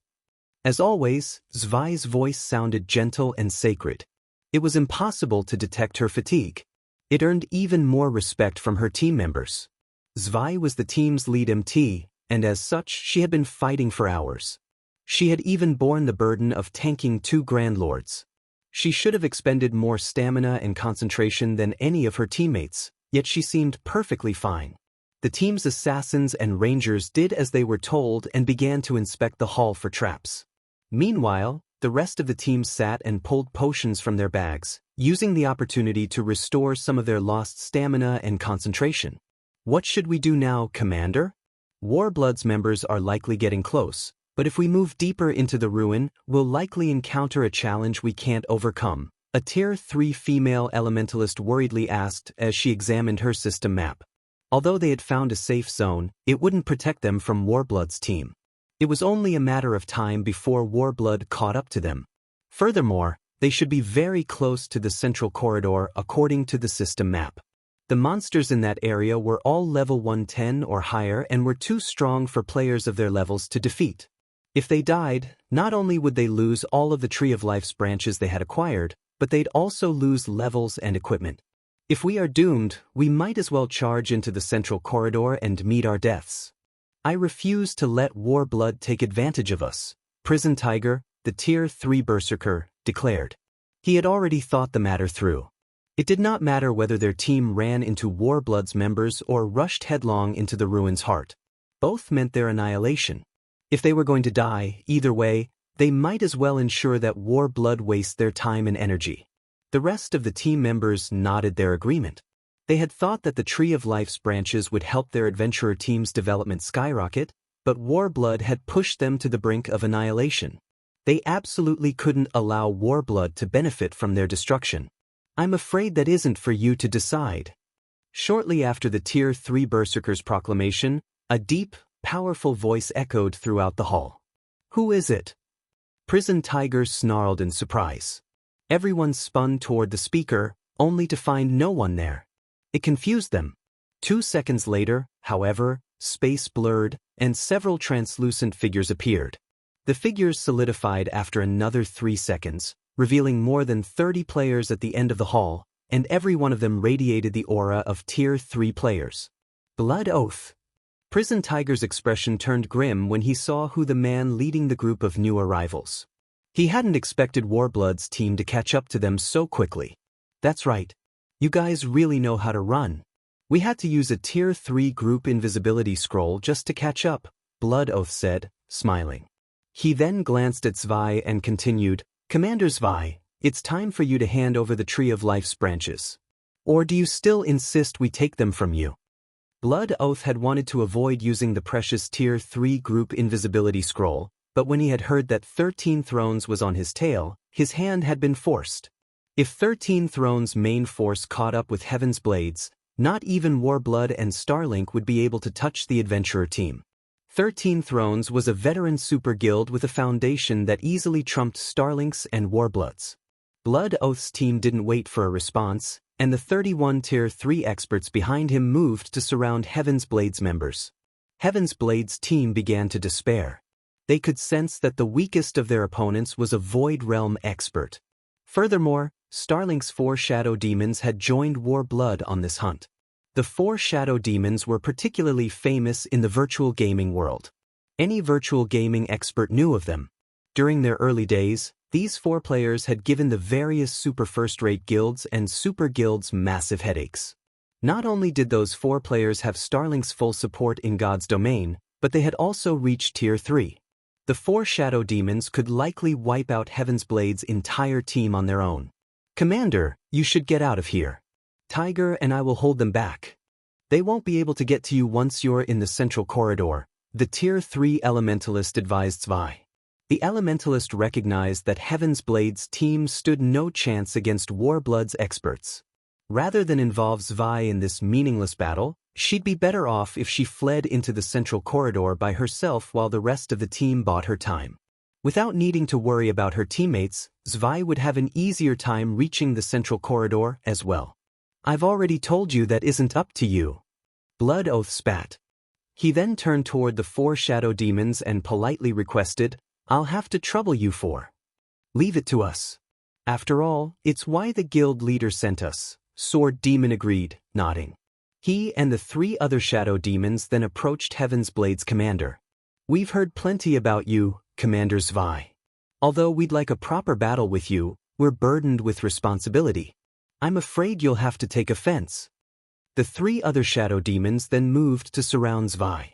As always, Zwei's voice sounded gentle and sacred. It was impossible to detect her fatigue. It earned even more respect from her team members. Zwei was the team's lead MT, and as such she had been fighting for hours. She had even borne the burden of tanking 2 Grand Lords. She should have expended more stamina and concentration than any of her teammates, yet she seemed perfectly fine. The team's assassins and rangers did as they were told and began to inspect the hall for traps. Meanwhile, the rest of the team sat and pulled potions from their bags, using the opportunity to restore some of their lost stamina and concentration. "What should we do now, Commander?" "Warblood's members are likely getting close, but if we move deeper into the ruin, we'll likely encounter a challenge we can't overcome," a Tier 3 female elementalist worriedly asked as she examined her system map. Although they had found a safe zone, it wouldn't protect them from Warblood's team. It was only a matter of time before Warblood caught up to them. Furthermore, they should be very close to the central corridor according to the system map. The monsters in that area were all level 110 or higher and were too strong for players of their levels to defeat. If they died, not only would they lose all of the Tree of Life's branches they had acquired, but they'd also lose levels and equipment. "If we are doomed, we might as well charge into the central corridor and meet our deaths. I refuse to let Warblood take advantage of us," Prison Tiger, the Tier 3 Berserker, declared. He had already thought the matter through. It did not matter whether their team ran into Warblood's members or rushed headlong into the ruin's heart. Both meant their annihilation. If they were going to die, either way, they might as well ensure that Warblood wastes their time and energy. The rest of the team members nodded their agreement. They had thought that the Tree of Life's branches would help their adventurer team's development skyrocket, but Warblood had pushed them to the brink of annihilation. They absolutely couldn't allow Warblood to benefit from their destruction. "I'm afraid that isn't for you to decide." Shortly after the Tier 3 Berserker's proclamation, a deep, powerful voice echoed throughout the hall. "Who is it?" Prison Tiger snarled in surprise. Everyone spun toward the speaker, only to find no one there. It confused them. 2 seconds later, however, space blurred, and several translucent figures appeared. The figures solidified after another 3 seconds, revealing more than 30 players at the end of the hall, and every one of them radiated the aura of Tier 3 players. Blood Oath. Prison Tiger's expression turned grim when he saw who the man leading the group of new arrivals. He hadn't expected Warblood's team to catch up to them so quickly. That's right. You guys really know how to run. We had to use a Tier 3 group invisibility scroll just to catch up, Blood Oath said, smiling. He then glanced at Zwei and continued, Commander Zwei, it's time for you to hand over the Tree of Life's branches. Or do you still insist we take them from you? Blood Oath had wanted to avoid using the precious Tier 3 group invisibility scroll, but when he had heard that 13 Thrones was on his tail, his hand had been forced. If 13 Thrones' main force caught up with Heaven's Blades, not even Warblood and Starlink would be able to touch the adventurer team. 13 Thrones was a veteran super guild with a foundation that easily trumped Starlink's and Warbloods. Blood Oath's team didn't wait for a response, and the 31 Tier 3 experts behind him moved to surround Heaven's Blades members. Heaven's Blades' team began to despair. They could sense that the weakest of their opponents was a Void Realm expert. Furthermore, Starlink's 4 Shadow Demons had joined Warblood on this hunt. The 4 Shadow Demons were particularly famous in the virtual gaming world. Any virtual gaming expert knew of them. During their early days, these 4 players had given the various super first-rate guilds and super guilds massive headaches. Not only did those 4 players have Starlink's full support in God's domain, but they had also reached Tier 3. The 4 Shadow Demons could likely wipe out Heaven's Blade's entire team on their own. Commander, you should get out of here. Tiger and I will hold them back. They won't be able to get to you once you're in the central corridor, the Tier 3 Elementalist advised Zwei. The Elementalist recognized that Heaven's Blade's team stood no chance against Warblood's experts. Rather than involve Zwei in this meaningless battle, she'd be better off if she fled into the central corridor by herself while the rest of the team bought her time. Without needing to worry about her teammates, Zwei would have an easier time reaching the central corridor as well. I've already told you that isn't up to you. Blood Oath spat. He then turned toward the 4 Shadow Demons and politely requested, I'll have to trouble you for. Leave it to us. After all, it's why the guild leader sent us, Sword Demon agreed, nodding. He and the 3 other Shadow Demons then approached Heaven's Blade's commander. We've heard plenty about you, Commander Zwei. Although we'd like a proper battle with you, we're burdened with responsibility. I'm afraid you'll have to take offense. The 3 other Shadow Demons then moved to surround Zwei.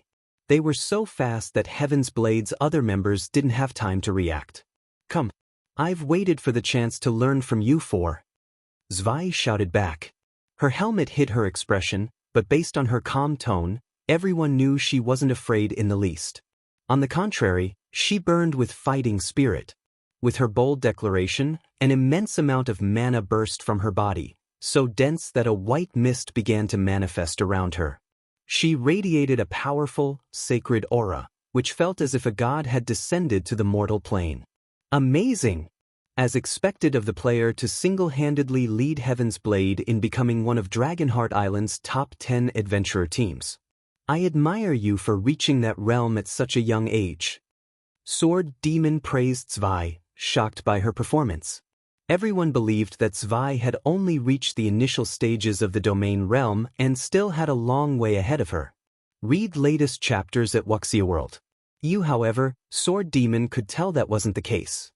They were so fast that Heaven's Blade's other members didn't have time to react. Come. I've waited for the chance to learn from you 4. Zwei shouted back. Her helmet hid her expression, but based on her calm tone, everyone knew she wasn't afraid in the least. On the contrary, she burned with fighting spirit. With her bold declaration, an immense amount of mana burst from her body, so dense that a white mist began to manifest around her. She radiated a powerful, sacred aura, which felt as if a god had descended to the mortal plane. Amazing! As expected of the player to single-handedly lead Heaven's Blade in becoming one of Dragonheart Island's top 10 adventurer teams. I admire you for reaching that realm at such a young age. Sword Demon praised Zwei, shocked by her performance. Everyone believed that Zwei had only reached the initial stages of the domain realm and still had a long way ahead of her. Read latest chapters at Wuxia World. You, however, Sword Demon could tell that wasn't the case.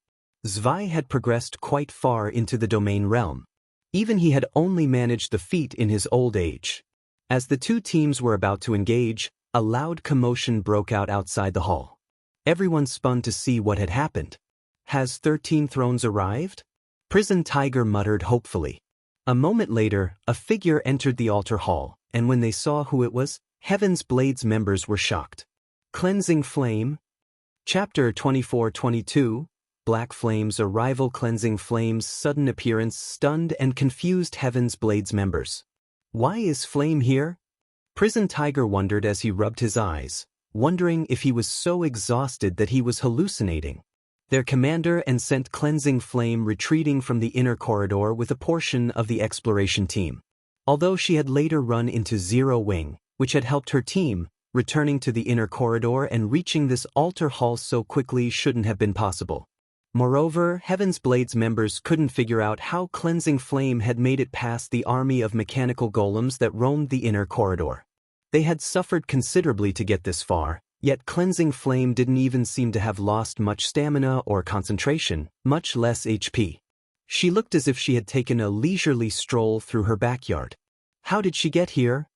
Zwei had progressed quite far into the domain realm. Even he had only managed the feat in his old age. As the 2 teams were about to engage, a loud commotion broke out outside the hall. Everyone spun to see what had happened. Has 13 Thrones arrived? Prison Tiger muttered hopefully. A moment later, a figure entered the altar hall, and when they saw who it was, Heaven's Blade's members were shocked. Cleansing Flame? Chapter 24-22, Black Flame's arrival. Cleansing Flame's sudden appearance stunned and confused Heaven's Blade's members. Why is Flame here? Prison Tiger wondered as he rubbed his eyes, wondering if he was so exhausted that he was hallucinating. their commander, and sent Cleansing Flame retreating from the inner corridor with a portion of the exploration team. Although she had later run into Zero Wing, which had helped her team, returning to the inner corridor and reaching this altar hall so quickly shouldn't have been possible. Moreover, Heaven's Blade's members couldn't figure out how Cleansing Flame had made it past the army of mechanical golems that roamed the inner corridor. They had suffered considerably to get this far, yet Cleansing Flame didn't even seem to have lost much stamina or concentration, much less HP. She looked as if she had taken a leisurely stroll through her backyard. How did she get here?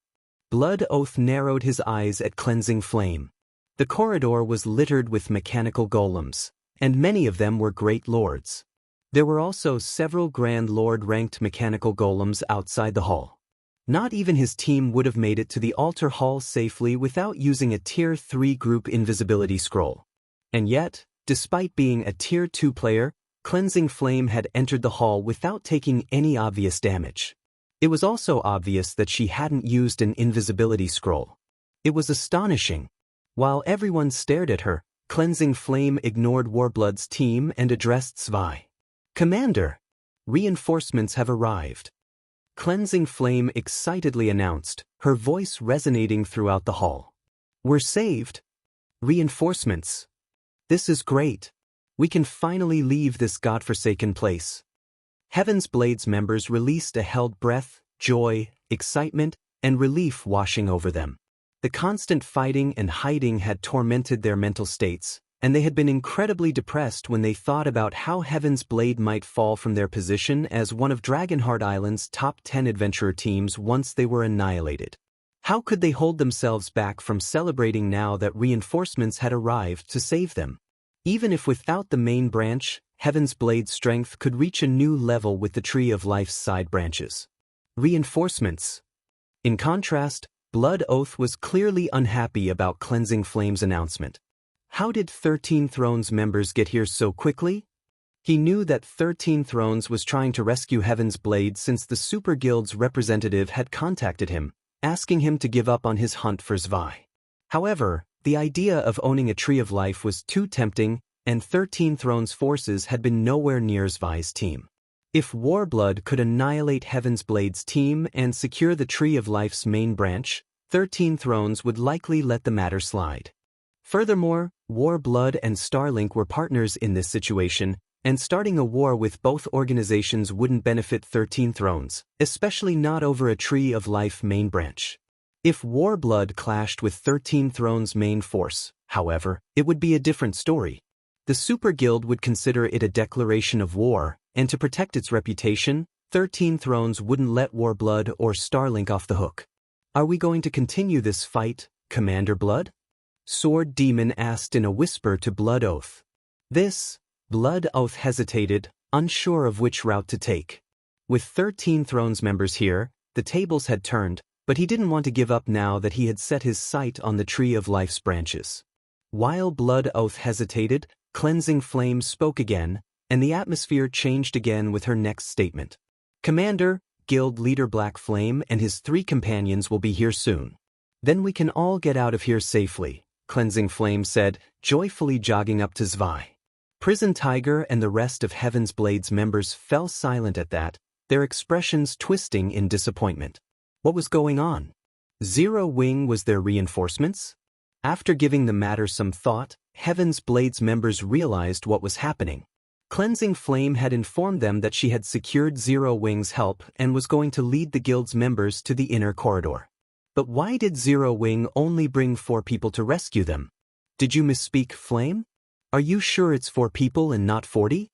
Blood Oath narrowed his eyes at Cleansing Flame. The corridor was littered with mechanical golems, and many of them were great lords. There were also several Grand Lord-ranked mechanical golems outside the hall. Not even his team would have made it to the altar hall safely without using a Tier 3 group invisibility scroll. And yet, despite being a Tier 2 player, Cleansing Flame had entered the hall without taking any obvious damage. It was also obvious that she hadn't used an invisibility scroll. It was astonishing. While everyone stared at her, Cleansing Flame ignored Warblood's team and addressed Zwei. "Commander, reinforcements have arrived." Cleansing Flame excitedly announced, her voice resonating throughout the hall. "We're saved. Reinforcements. This is great. We can finally leave this godforsaken place." Heaven's Blade's members released a held breath, joy, excitement, and relief washing over them. The constant fighting and hiding had tormented their mental states, and they had been incredibly depressed when they thought about how Heaven's Blade might fall from their position as one of Dragonheart Island's top 10 adventurer teams once they were annihilated. How could they hold themselves back from celebrating now that reinforcements had arrived to save them? Even if without the main branch, Heaven's Blade's strength could reach a new level with the Tree of Life's side branches. Reinforcements. In contrast, Blood Oath was clearly unhappy about Cleansing Flame's announcement. How did 13 Thrones members get here so quickly? He knew that 13 Thrones was trying to rescue Heaven's Blade since the Super Guild's representative had contacted him, asking him to give up on his hunt for Zwei. However, the idea of owning a Tree of Life was too tempting, and 13 Thrones forces had been nowhere near Zwei's team. If Warblood could annihilate Heaven's Blade's team and secure the Tree of Life's main branch, 13 Thrones would likely let the matter slide. Furthermore, Warblood and Starlink were partners in this situation, and starting a war with both organizations wouldn't benefit 13 Thrones, especially not over a Tree of Life main branch. If Warblood clashed with 13 Thrones' main force, however, it would be a different story. The Super Guild would consider it a declaration of war, and to protect its reputation, 13 Thrones wouldn't let Warblood or Starlink off the hook. "Are we going to continue this fight, Commander Blood?" Sword Demon asked in a whisper to Blood Oath. Blood Oath hesitated, unsure of which route to take. With 13 Thrones members here, the tables had turned, but he didn't want to give up now that he had set his sight on the Tree of Life's branches. While Blood Oath hesitated, Cleansing Flame spoke again, and the atmosphere changed again with her next statement. "Commander, Guild Leader Black Flame and his 3 companions will be here soon. Then we can all get out of here safely," Cleansing Flame said, joyfully jogging up to Zwei. Prison Tiger and the rest of Heaven's Blade's members fell silent at that, their expressions twisting in disappointment. What was going on? Zero Wing was their reinforcements? After giving the matter some thought, Heaven's Blade's members realized what was happening. Cleansing Flame had informed them that she had secured Zero Wing's help and was going to lead the guild's members to the inner corridor. But why did Zero Wing only bring 4 people to rescue them? Did you misspeak, Flame? Are you sure it's 4 people and not 40?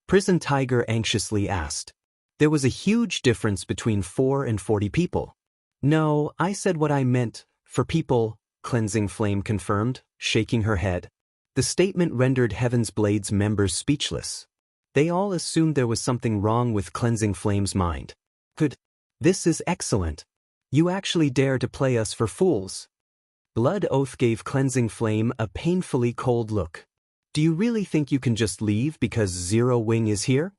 Prison Tiger anxiously asked. There was a huge difference between 4 and 40 people. No, I said what I meant, for people, Cleansing Flame confirmed, shaking her head. The statement rendered Heaven's Blade's members speechless. They all assumed there was something wrong with Cleansing Flame's mind. This is excellent. You actually dare to play us for fools. Blood Oath gave Cleansing Flame a painfully cold look. Do you really think you can just leave because Zero Wing is here?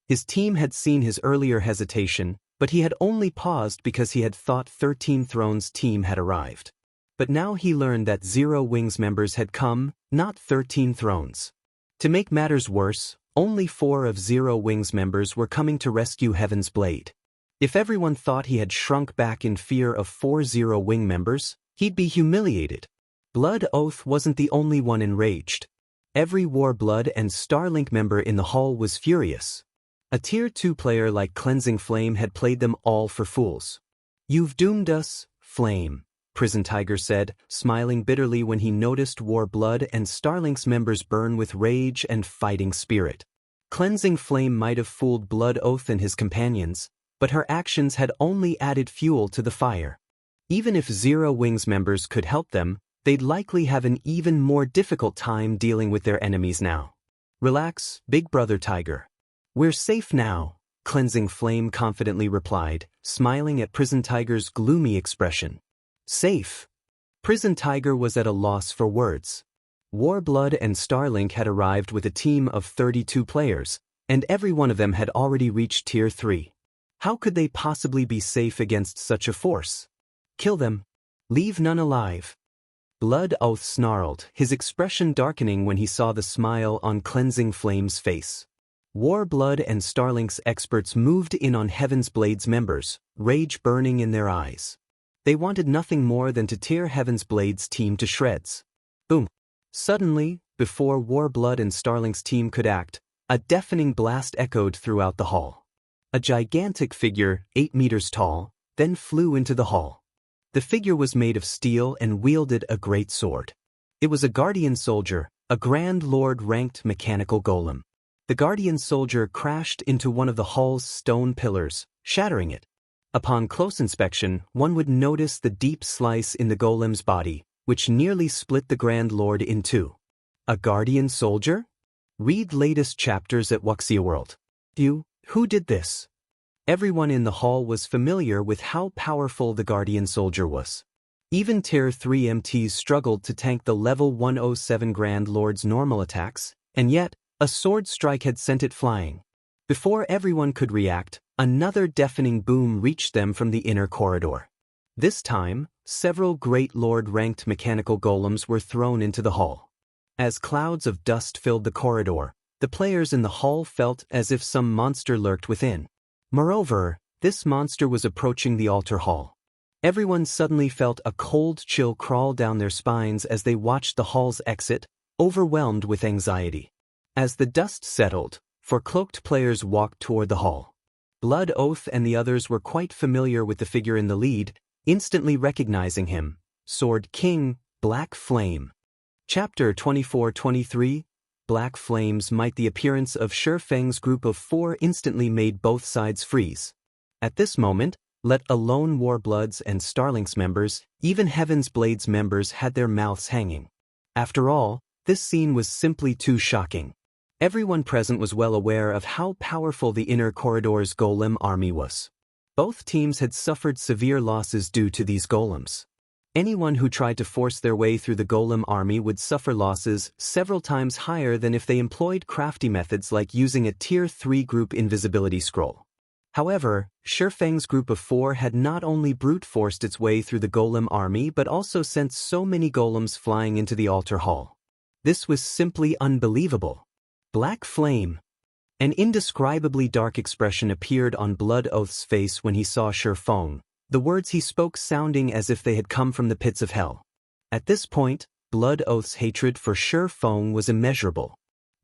His team had seen his earlier hesitation, but he had only paused because he had thought 13 Thrones' team had arrived. But now he learned that Zero Wing's members had come, not 13 Thrones. To make matters worse, only 4 of Zero Wings members were coming to rescue Heaven's Blade. If everyone thought he had shrunk back in fear of 4 Zero Wing members, he'd be humiliated. Blood Oath wasn't the only one enraged. Every Warblood and Starlink member in the hall was furious. A Tier 2 player like Cleansing Flame had played them all for fools. "You've doomed us, Flame," Prison Tiger said, smiling bitterly when he noticed Warblood and Starlink's members burn with rage and fighting spirit. Cleansing Flame might have fooled Blood Oath and his companions, but her actions had only added fuel to the fire. Even if Zero Wings members could help them, they'd likely have an even more difficult time dealing with their enemies now. "Relax, Big Brother Tiger. We're safe now," Cleansing Flame confidently replied, smiling at Prison Tiger's gloomy expression. Safe? Prison Tiger was at a loss for words. Warblood and Starlink had arrived with a team of 32 players, and every one of them had already reached Tier 3. How could they possibly be safe against such a force? "Kill them. Leave none alive." Blood Oath snarled, his expression darkening when he saw the smile on Cleansing Flame's face. Warblood and Starlink's experts moved in on Heaven's Blade's members, rage burning in their eyes. They wanted nothing more than to tear Heaven's Blade's team to shreds. Boom! Suddenly, before Warblood and Starlink's team could act, a deafening blast echoed throughout the hall. A gigantic figure, 8 meters tall, then flew into the hall. The figure was made of steel and wielded a great sword. It was a Guardian Soldier, a Grand Lord-ranked mechanical golem. The Guardian Soldier crashed into one of the hall's stone pillars, shattering it. Upon close inspection, one would notice the deep slice in the golem's body, which nearly split the Grand Lord in two. A Guardian Soldier? Read latest chapters at Wuxia World. Who did this? Everyone in the hall was familiar with how powerful the Guardian Soldier was. Even Tier 3 MTs struggled to tank the level 107 Grand Lord's normal attacks, and yet, a sword strike had sent it flying. Before everyone could react, another deafening boom reached them from the inner corridor. This time, several Great Lord-ranked mechanical golems were thrown into the hall. As clouds of dust filled the corridor, the players in the hall felt as if some monster lurked within. Moreover, this monster was approaching the altar hall. Everyone suddenly felt a cold chill crawl down their spines as they watched the hall's exit, overwhelmed with anxiety. As the dust settled, 4 cloaked players walked toward the hall. Blood Oath and the others were quite familiar with the figure in the lead, instantly recognizing him. Sword King, Black Flame. Chapter 24-23, Black Flames Might. The appearance of Shifeng's group of 4 instantly made both sides freeze. At this moment, let alone Warbloods and Starlink's members, even Heaven's Blade's members had their mouths hanging. After all, this scene was simply too shocking. Everyone present was well aware of how powerful the inner corridor's golem army was. Both teams had suffered severe losses due to these golems. Anyone who tried to force their way through the golem army would suffer losses several times higher than if they employed crafty methods like using a Tier 3 group invisibility scroll. However, Shifeng's group of 4 had not only brute-forced its way through the golem army but also sent so many golems flying into the altar hall. This was simply unbelievable. Black Flame. An indescribably dark expression appeared on Blood Oath's face when he saw Shifeng, the words he spoke sounding as if they had come from the pits of hell. At this point, Blood Oath's hatred for Shifeng was immeasurable.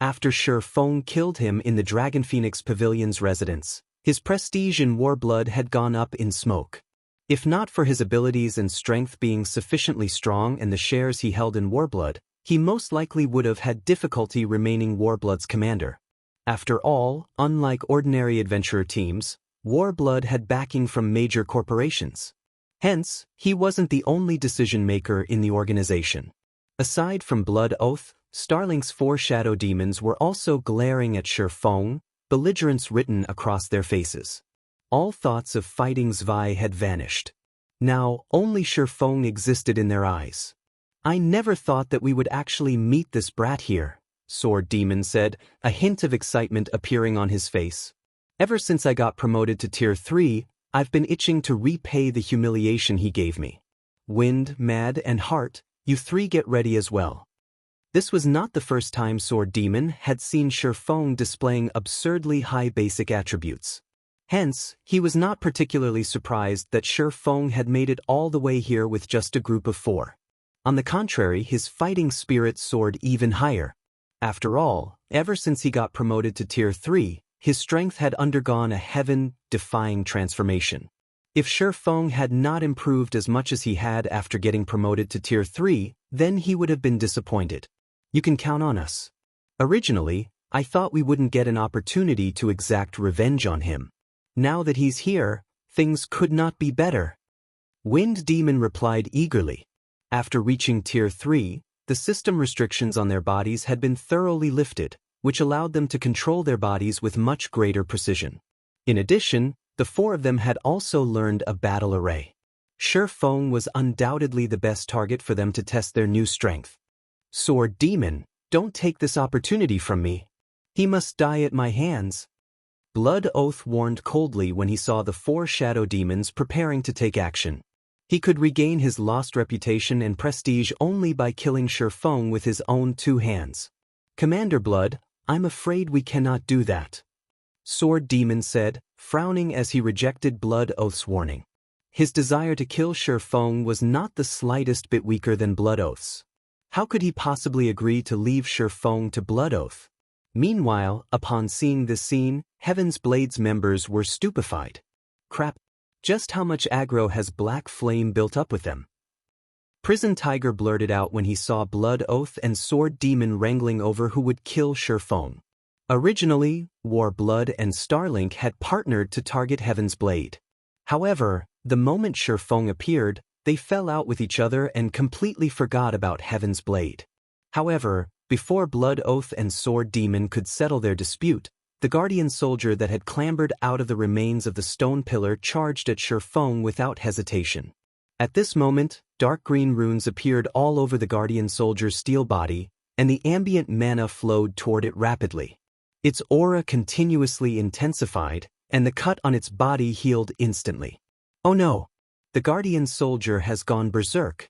After Shifeng killed him in the Dragon Phoenix Pavilion's residence, his prestige in Warblood had gone up in smoke. If not for his abilities and strength being sufficiently strong and the shares he held in Warblood, he most likely would have had difficulty remaining Warblood's commander. After all, unlike ordinary adventurer teams, Warblood had backing from major corporations. Hence, he wasn't the only decision-maker in the organization. Aside from Blood Oath, Starlink's 4 shadow demons were also glaring at Shifeng, belligerence written across their faces. All thoughts of fighting Zwei had vanished. Now, only Shifeng existed in their eyes. "I never thought that we would actually meet this brat here," Sword Demon said, a hint of excitement appearing on his face. "Ever since I got promoted to Tier 3, I've been itching to repay the humiliation he gave me. Wind, Mad, and Heart, you 3 get ready as well." This was not the first time Sword Demon had seen Shifeng displaying absurdly high basic attributes. Hence, he was not particularly surprised that Shifeng had made it all the way here with just a group of 4. On the contrary, his fighting spirit soared even higher. After all, ever since he got promoted to Tier 3, his strength had undergone a heaven-defying transformation. If Shifeng had not improved as much as he had after getting promoted to Tier 3, then he would have been disappointed. You can count on us. Originally, I thought we wouldn't get an opportunity to exact revenge on him. Now that he's here, things could not be better. Wind Demon replied eagerly. After reaching Tier 3, the system restrictions on their bodies had been thoroughly lifted, which allowed them to control their bodies with much greater precision. In addition, the 4 of them had also learned a battle array. Shifeng was undoubtedly the best target for them to test their new strength. Sword Demon, don't take this opportunity from me. He must die at my hands. Blood Oath warned coldly when he saw the 4 shadow demons preparing to take action. He could regain his lost reputation and prestige only by killing Shifeng with his own 2 hands. Commander Blood, I'm afraid we cannot do that. Sword Demon said, frowning as he rejected Blood Oath's warning. His desire to kill Shifeng was not the slightest bit weaker than Blood Oath's. How could he possibly agree to leave Shifeng to Blood Oath? Meanwhile, upon seeing this scene, Heaven's Blade's members were stupefied. Crap, just how much aggro has Black Flame built up with them? Prison Tiger blurted out when he saw Blood Oath and Sword Demon wrangling over who would kill Shifeng. Originally, War Blood and Starlink had partnered to target Heaven's Blade. However, the moment Shifeng appeared, they fell out with each other and completely forgot about Heaven's Blade. However, before Blood Oath and Sword Demon could settle their dispute, the Guardian soldier that had clambered out of the remains of the stone pillar charged at Shifeng without hesitation. At this moment, dark green runes appeared all over the Guardian soldier's steel body, and the ambient mana flowed toward it rapidly. Its aura continuously intensified, and the cut on its body healed instantly. Oh no! The Guardian soldier has gone berserk.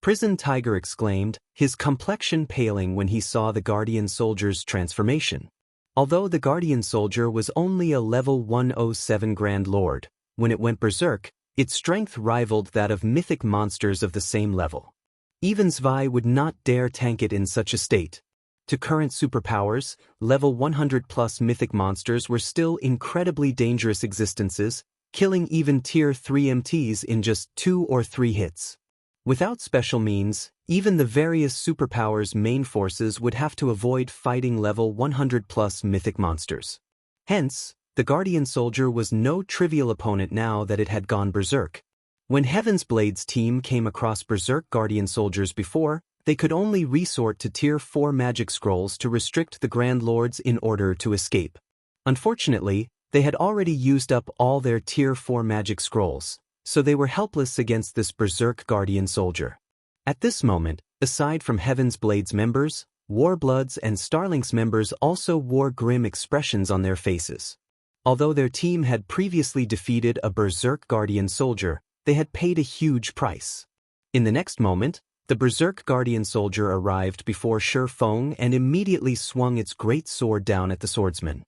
Prison Tiger exclaimed, his complexion paling when he saw the Guardian soldier's transformation. Although the Guardian soldier was only a level 107 Grand Lord, when it went berserk, its strength rivaled that of mythic monsters of the same level. Even Zwei would not dare tank it in such a state. To current superpowers, level 100+ mythic monsters were still incredibly dangerous existences, killing even Tier 3 MTs in just 2 or 3 hits. Without special means, even the various superpowers' main forces would have to avoid fighting level 100+ mythic monsters. Hence, the Guardian soldier was no trivial opponent now that it had gone berserk. When Heaven's Blade's team came across berserk Guardian soldiers before, they could only resort to Tier 4 magic scrolls to restrict the Grand Lords in order to escape. Unfortunately, they had already used up all their Tier 4 magic scrolls, so they were helpless against this berserk Guardian soldier. At this moment, aside from Heaven's Blade's members, Warblood's and Starlink's members also wore grim expressions on their faces. Although their team had previously defeated a berserk Guardian soldier, they had paid a huge price. In the next moment, the berserk Guardian soldier arrived before Shifeng and immediately swung its great sword down at the swordsman.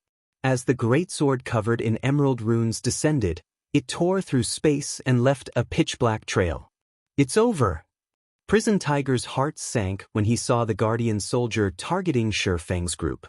As the great sword covered in emerald runes descended, it tore through space and left a pitch-black trail. It's over! Prison Tiger's heart sank when he saw the Guardian soldier targeting Shifeng's group.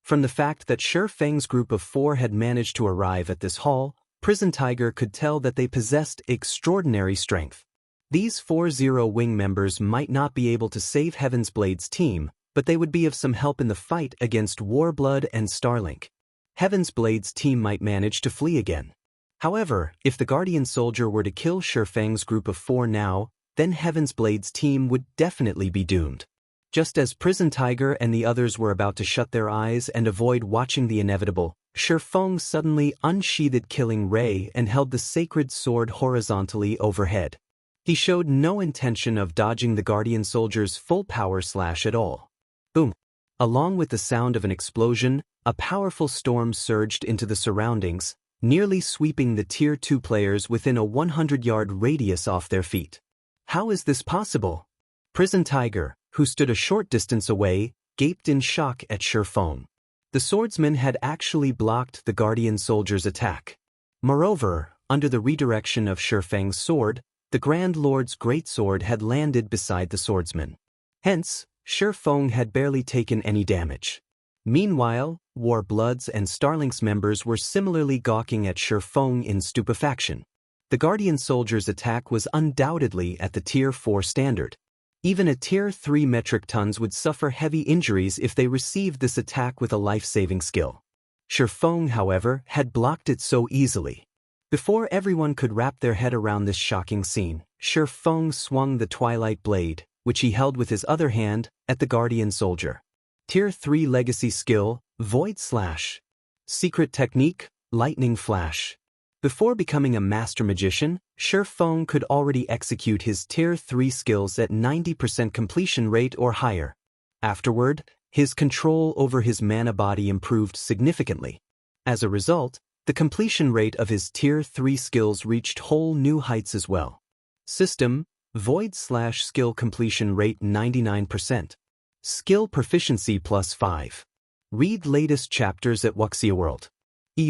From the fact that Shifeng's group of 4 had managed to arrive at this hall, Prison Tiger could tell that they possessed extraordinary strength. These 4-0 wing members might not be able to save Heaven's Blade's team, but they would be of some help in the fight against Warblood and Starlink. Heaven's Blade's team might manage to flee again. However, if the Guardian soldier were to kill Shifeng's group of 4 now, then Heaven's Blade's team would definitely be doomed. Just as Prison Tiger and the others were about to shut their eyes and avoid watching the inevitable, Shifeng suddenly unsheathed Killing Ray and held the sacred sword horizontally overhead. He showed no intention of dodging the Guardian soldier's full power slash at all. Boom! Along with the sound of an explosion, a powerful storm surged into the surroundings, nearly sweeping the Tier 2 players within a 100-yard radius off their feet. How is this possible? Prison Tiger, who stood a short distance away, gaped in shock at Shifeng. The swordsman had actually blocked the guardian soldier's attack. Moreover, under the redirection of Shifeng's sword, the Grand Lord's greatsword had landed beside the swordsman. Hence, Shifeng had barely taken any damage. Meanwhile, Warbloods and Starlink's members were similarly gawking at Shifeng in stupefaction. The guardian soldier's attack was undoubtedly at the Tier 4 standard. Even a Tier 3 metric tons would suffer heavy injuries if they received this attack with a life-saving skill. Shifeng, however, had blocked it so easily. Before everyone could wrap their head around this shocking scene, Shifeng swung the Twilight Blade, which he held with his other hand, at the guardian soldier. Tier 3 legacy skill, Void Slash. Secret technique, Lightning Flash. Before becoming a master magician, Shifeng could already execute his Tier 3 skills at 90% completion rate or higher. Afterward, his control over his mana body improved significantly. As a result, the completion rate of his Tier 3 skills reached whole new heights as well. System, Void Slash skill completion rate 99%. Skill proficiency +5. Read latest chapters at Wuxia World.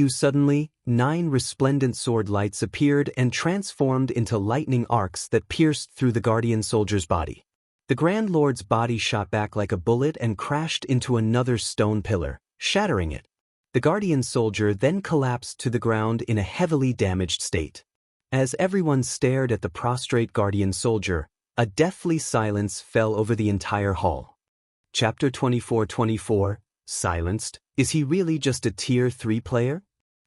Suddenly, 9 resplendent sword lights appeared and transformed into lightning arcs that pierced through the guardian soldier's body. The Grand Lord's body shot back like a bullet and crashed into another stone pillar, shattering it. The guardian soldier then collapsed to the ground in a heavily damaged state. As everyone stared at the prostrate guardian soldier, a deathly silence fell over the entire hall. Chapter 24-24, Silenced, is he really just a Tier 3 player?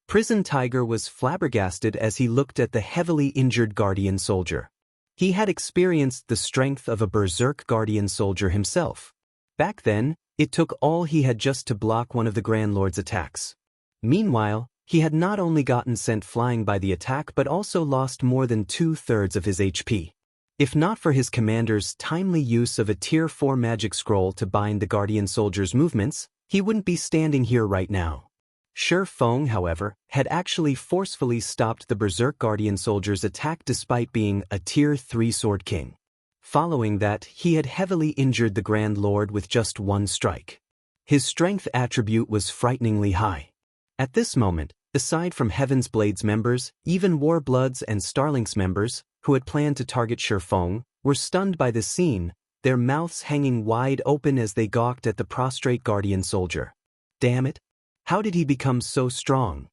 Prison Tiger was flabbergasted as he looked at the heavily injured guardian soldier. He had experienced the strength of a berserk guardian soldier himself. Back then, it took all he had just to block one of the Grand Lord's attacks. Meanwhile, he had not only gotten sent flying by the attack but also lost more than 2/3 of his HP. If not for his commander's timely use of a Tier 4 magic scroll to bind the guardian soldier's movements, he wouldn't be standing here right now. Shifeng, however, had actually forcefully stopped the berserk guardian soldier's attack despite being a Tier 3 sword king. Following that, he had heavily injured the Grand Lord with just one strike. His strength attribute was frighteningly high. At this moment, aside from Heaven's Blade's members, even Warbloods and Starlink's members, who had planned to target Shifeng, were stunned by the scene, their mouths hanging wide open as they gawked at the prostrate guardian soldier. Damn it! How did he become so strong?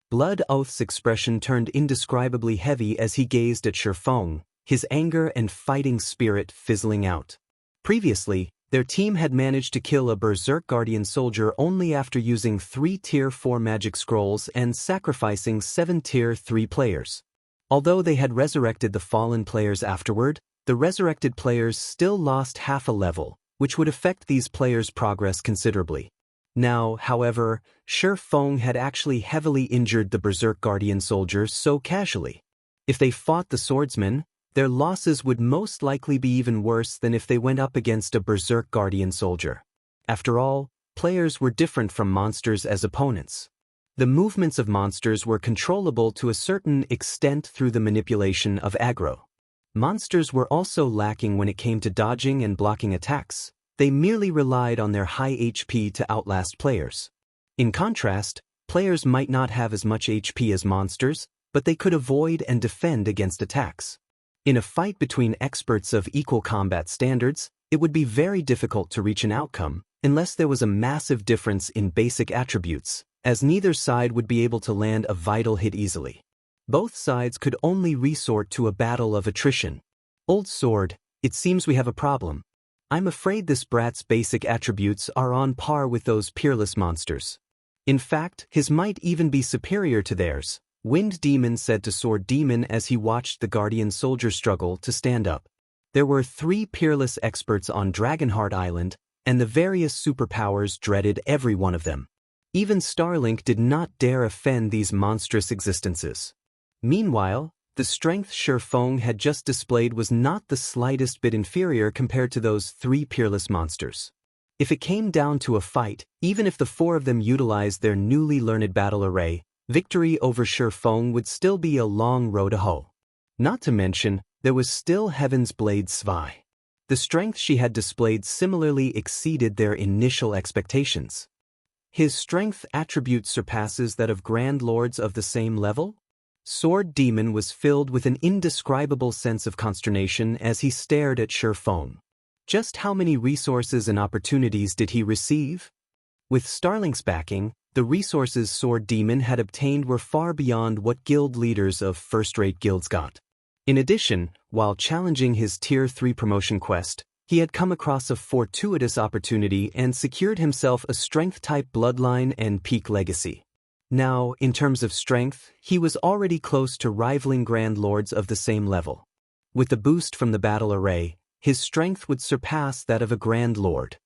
Blood Oath's expression turned indescribably heavy as he gazed at Shifeng, his anger and fighting spirit fizzling out. Previously, their team had managed to kill a berserk guardian soldier only after using 3 Tier 4 magic scrolls and sacrificing 7 Tier 3 players. Although they had resurrected the fallen players afterward, the resurrected players still lost half a level, which would affect these players' progress considerably. Now, however, Shifeng had actually heavily injured the berserk guardian soldier so casually. If they fought the swordsman, their losses would most likely be even worse than if they went up against a berserk guardian soldier. After all, players were different from monsters as opponents. The movements of monsters were controllable to a certain extent through the manipulation of aggro. Monsters were also lacking when it came to dodging and blocking attacks. They merely relied on their high HP to outlast players. In contrast, players might not have as much HP as monsters, but they could avoid and defend against attacks. In a fight between experts of equal combat standards, it would be very difficult to reach an outcome unless there was a massive difference in basic attributes, as neither side would be able to land a vital hit easily. Both sides could only resort to a battle of attrition. Old Sword, it seems we have a problem. I'm afraid this brat's basic attributes are on par with those Peerless monsters. In fact, his might even be superior to theirs, Wind Demon said to Sword Demon as he watched the guardian soldier struggle to stand up. There were 3 Peerless experts on Dragonheart Island, and the various superpowers dreaded every one of them. Even Starlink did not dare offend these monstrous existences. Meanwhile, the strength Shifeng had just displayed was not the slightest bit inferior compared to those 3 Peerless monsters. If it came down to a fight, even if the 4 of them utilized their newly learned battle array, victory over Shifeng would still be a long road to hoe. Not to mention, there was still Heaven's Blade Zwei. The strength she had displayed similarly exceeded their initial expectations. His strength attribute surpasses that of Grand Lords of the same level? Sword Demon was filled with an indescribable sense of consternation as he stared at Shifeng. Just how many resources and opportunities did he receive? With Starlink's backing, the resources Sword Demon had obtained were far beyond what guild leaders of first-rate guilds got. In addition, while challenging his Tier 3 promotion quest, he had come across a fortuitous opportunity and secured himself a strength-type bloodline and peak legacy. Now, in terms of strength, he was already close to rivaling Grand Lords of the same level. With the boost from the battle array, his strength would surpass that of a Grand Lord.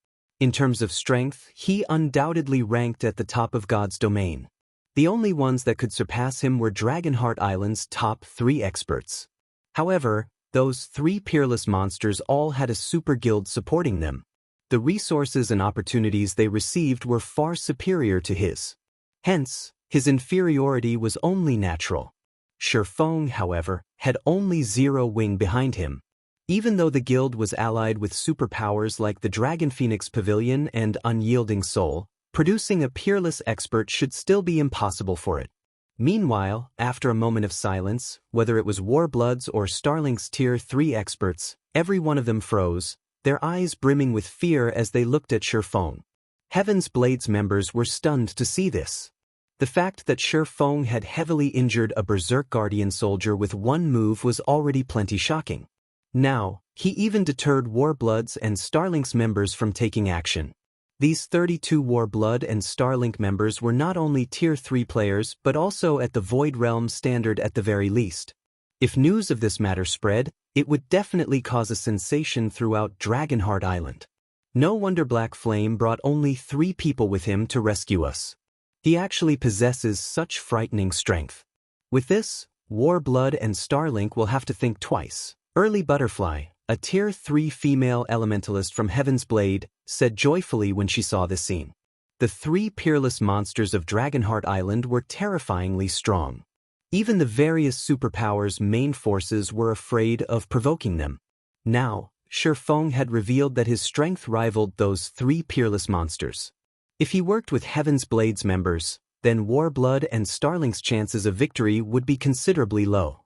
In terms of strength, he undoubtedly ranked at the top of God's domain. The only ones that could surpass him were Dragonheart Island's top 3 experts. However, those 3 peerless monsters all had a super guild supporting them. The resources and opportunities they received were far superior to his. Hence, his inferiority was only natural. Shifeng, however, had only 0 wing behind him. Even though the guild was allied with superpowers like the Dragon Phoenix Pavilion and Unyielding Soul, producing a peerless expert should still be impossible for it. Meanwhile, after a moment of silence, whether it was Warbloods or Starlink's Tier 3 experts, every one of them froze, their eyes brimming with fear as they looked at Shifeng. Heaven's Blades members were stunned to see this. The fact that Shifeng had heavily injured a Berserk Guardian soldier with one move was already plenty shocking. Now, he even deterred Warbloods and Starlink's members from taking action. These 32 Warblood and Starlink members were not only Tier 3 players but also at the Void Realm standard at the very least. If news of this matter spread, it would definitely cause a sensation throughout Dragonheart Island. No wonder Black Flame brought only 3 people with him to rescue us. He actually possesses such frightening strength. With this, Warblood and Starlink will have to think twice. Early Butterfly, a Tier 3 female elementalist from Heaven's Blade, said joyfully when she saw this scene. The 3 peerless monsters of Dragonheart Island were terrifyingly strong. Even the various superpowers' main forces were afraid of provoking them. Now, Shifeng had revealed that his strength rivaled those 3 peerless monsters. If he worked with Heaven's Blade's members, then Warblood and Starlink's chances of victory would be considerably low.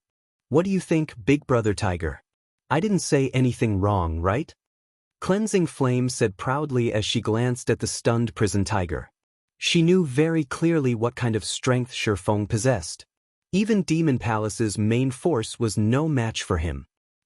What do you think, Big Brother Tiger? I didn't say anything wrong, right? Cleansing Flame said proudly as she glanced at the stunned prison tiger. She knew very clearly what kind of strength Shifeng possessed. Even Demon Palace's main force was no match for him.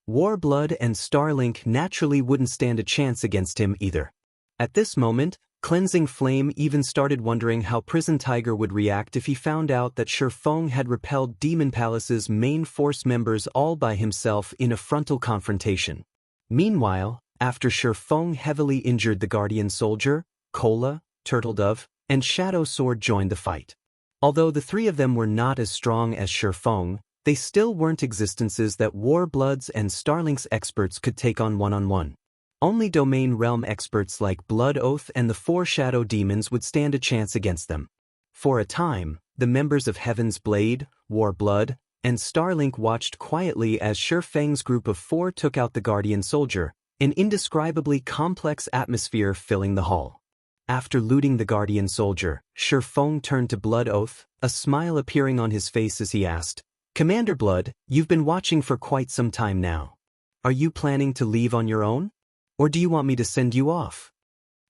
Warblood and Starlink naturally wouldn't stand a chance against him either. At this moment, Cleansing Flame even started wondering how Prison Tiger would react if he found out that Shifeng had repelled Demon Palace's main force members all by himself in a frontal confrontation. Meanwhile, after Shifeng heavily injured the Guardian Soldier, Cola, Turtledove, and Shadow Sword joined the fight. Although the 3 of them were not as strong as Shifeng, they still weren't existences that Warbloods and Starlink's experts could take on one-on-one. Only Domain Realm experts like Blood Oath and the 4 Shadow Demons would stand a chance against them. For a time, the members of Heaven's Blade, Warblood, and Starlink watched quietly as Shifeng's group of 4 took out the Guardian Soldier, an indescribably complex atmosphere filling the hall. After looting the Guardian Soldier, Shifeng turned to Blood Oath, a smile appearing on his face as he asked, "Commander Blood, you've been watching for quite some time now. Are you planning to leave on your own? Or do you want me to send you off?"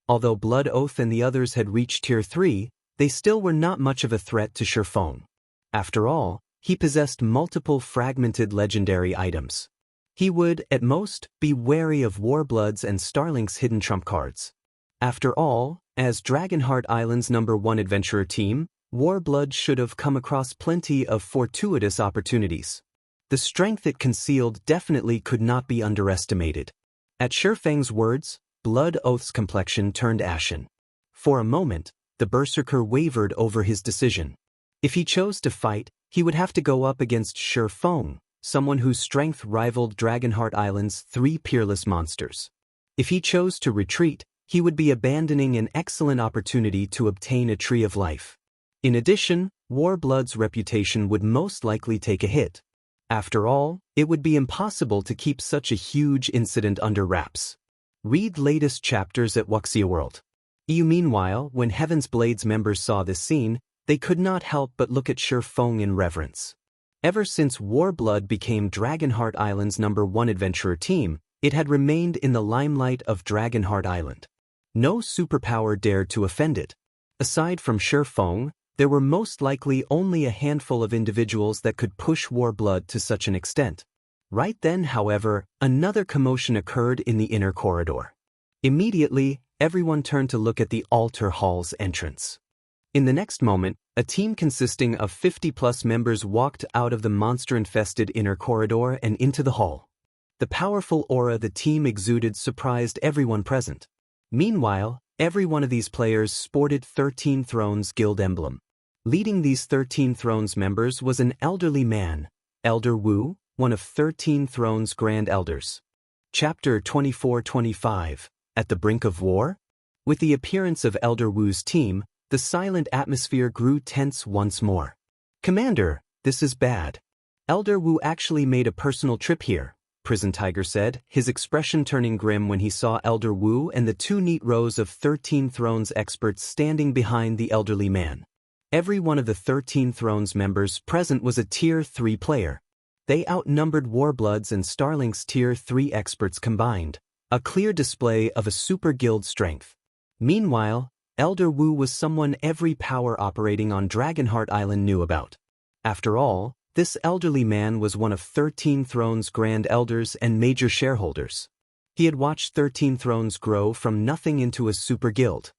Although Blood Oath and the others had reached Tier 3, they still were not much of a threat to Shifeng. After all, he possessed multiple fragmented legendary items. He would, at most, be wary of Warbloods and Starlink's hidden trump cards. After all, as Dragonheart Island's #1 adventurer team, Warblood should have come across plenty of fortuitous opportunities. The strength it concealed definitely could not be underestimated. At Shifeng's words, Blood Oath's complexion turned ashen. For a moment, the Berserker wavered over his decision. If he chose to fight, he would have to go up against Shifeng, someone whose strength rivaled Dragonheart Island's 3 peerless monsters. If he chose to retreat, he would be abandoning an excellent opportunity to obtain a Tree of Life. In addition, Warblood's reputation would most likely take a hit. After all, it would be impossible to keep such a huge incident under wraps. Read latest chapters at Wuxia World. Meanwhile, when Heaven's Blades members saw this scene, they could not help but look at Feng in reverence. Ever since Warblood became Dragonheart Island's #1 adventurer team, it had remained in the limelight of Dragonheart Island. No superpower dared to offend it. Aside from Feng, there were most likely only a handful of individuals that could push Warblood to such an extent. Right then, however, another commotion occurred in the inner corridor. Immediately, everyone turned to look at the altar hall's entrance. In the next moment, a team consisting of 50+ members walked out of the monster-infested inner corridor and into the hall. The powerful aura the team exuded surprised everyone present. Meanwhile, every one of these players sported 13 Thrones Guild emblem. Leading these 13 Thrones members was an elderly man, Elder Wu, one of 13 Thrones Grand Elders. Chapter 24-25, At the Brink of War? With the appearance of Elder Wu's team, the silent atmosphere grew tense once more. Commander, this is bad. Elder Wu actually made a personal trip here, Prison Tiger said, his expression turning grim when he saw Elder Wu and the 2 neat rows of 13 Thrones experts standing behind the elderly man. Every one of the 13 Thrones members present was a Tier 3 player. They outnumbered Warbloods and Starlink's Tier 3 experts combined, a clear display of a super guild strength. Meanwhile, Elder Wu was someone every power operating on Dragonheart Island knew about. After all, this elderly man was one of 13 Thrones Grand Elders and major shareholders. He had watched 13 Thrones grow from nothing into a super guild.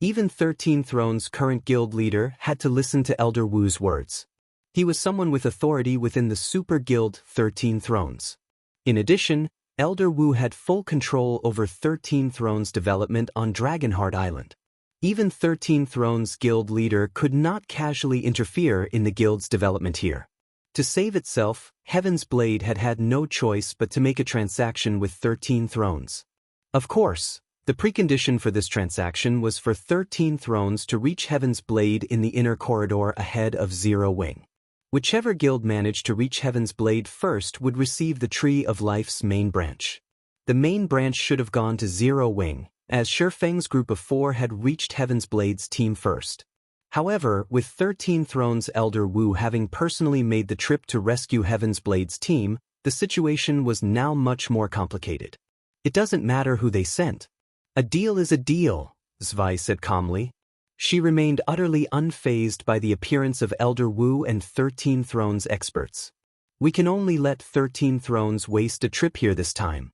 Even 13 Thrones' current guild leader had to listen to Elder Wu's words. He was someone with authority within the super guild 13 Thrones. In addition, Elder Wu had full control over 13 Thrones' development on Dragonheart Island. Even 13 Thrones' guild leader could not casually interfere in the guild's development here. To save itself, Heaven's Blade had had no choice but to make a transaction with 13 Thrones. Of course, the precondition for this transaction was for 13 Thrones to reach Heaven's Blade in the inner corridor ahead of Zero Wing. Whichever guild managed to reach Heaven's Blade first would receive the Tree of Life's main branch. The main branch should have gone to Zero Wing, as Feng's group of 4 had reached Heaven's Blade's team first. However, with 13 Thrones Elder Wu having personally made the trip to rescue Heaven's Blade's team, the situation was now much more complicated. It doesn't matter who they sent. A deal is a deal, Zwei said calmly. She remained utterly unfazed by the appearance of Elder Wu and 13 Thrones experts. We can only let 13 Thrones waste a trip here this time.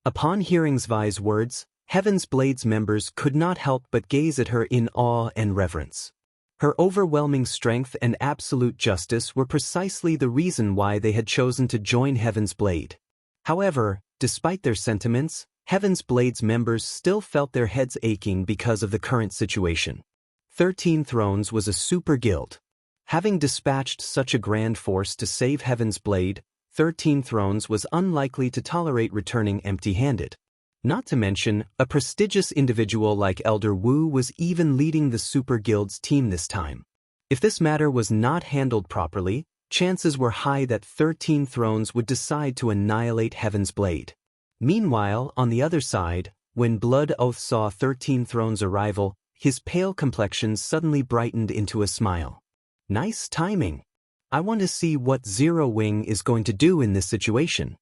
Upon hearing Zwei's words, Heaven's Blade's members could not help but gaze at her in awe and reverence. Her overwhelming strength and absolute justice were precisely the reason why they had chosen to join Heaven's Blade. However, despite their sentiments, Heaven's Blade's members still felt their heads aching because of the current situation. 13 Thrones was a super guild. Having dispatched such a grand force to save Heaven's Blade, 13 Thrones was unlikely to tolerate returning empty-handed. Not to mention, a prestigious individual like Elder Wu was even leading the super guild's team this time. If this matter was not handled properly, chances were high that 13 Thrones would decide to annihilate Heaven's Blade. Meanwhile, on the other side, when Blood Oath saw 13 Thrones' arrival, his pale complexion suddenly brightened into a smile. Nice timing. I want to see what Zero Wing is going to do in this situation.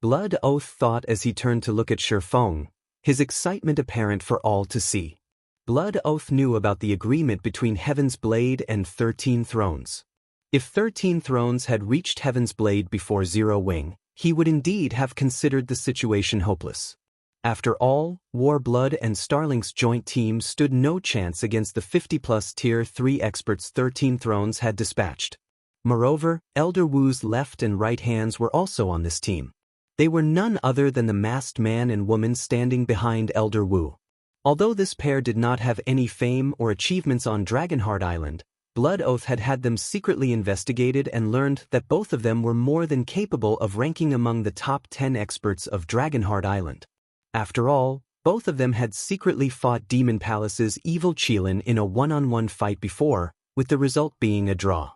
Blood Oath thought as he turned to look at Feng, his excitement apparent for all to see. Blood Oath knew about the agreement between Heaven's Blade and 13 Thrones. If 13 Thrones had reached Heaven's Blade before Zero Wing, he would indeed have considered the situation hopeless. After all, Warblood and Starlink's joint team stood no chance against the 50+ Tier 3 experts 13 Thrones had dispatched. Moreover, Elder Wu's left and right hands were also on this team. They were none other than the masked man and woman standing behind Elder Wu. Although this pair did not have any fame or achievements on Dragonheart Island, Blood Oath had had them secretly investigated and learned that both of them were more than capable of ranking among the top 10 experts of Dragonheart Island. After all, both of them had secretly fought Demon Palace's evil Qilin in a one-on-one fight before, with the result being a draw.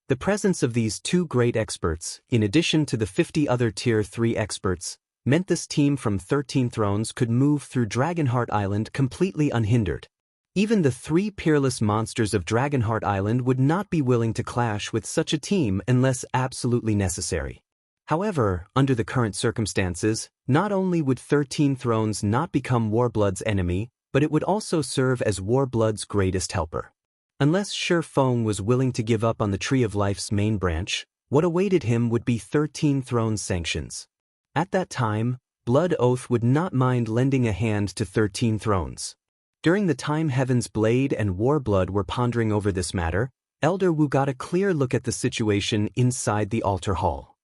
The presence of these two great experts, in addition to the 50 other Tier 3 experts, meant this team from 13 Thrones could move through Dragonheart Island completely unhindered. Even the 3 peerless monsters of Dragonheart Island would not be willing to clash with such a team unless absolutely necessary. However, under the current circumstances, not only would 13 Thrones not become Warblood's enemy, but it would also serve as Warblood's greatest helper. Unless Shi Feng was willing to give up on the Tree of Life's main branch, what awaited him would be 13 Thrones sanctions. At that time, Blood Oath would not mind lending a hand to 13 Thrones. During the time Heaven's Blade and Warblood were pondering over this matter, Elder Wu got a clear look at the situation inside the altar hall.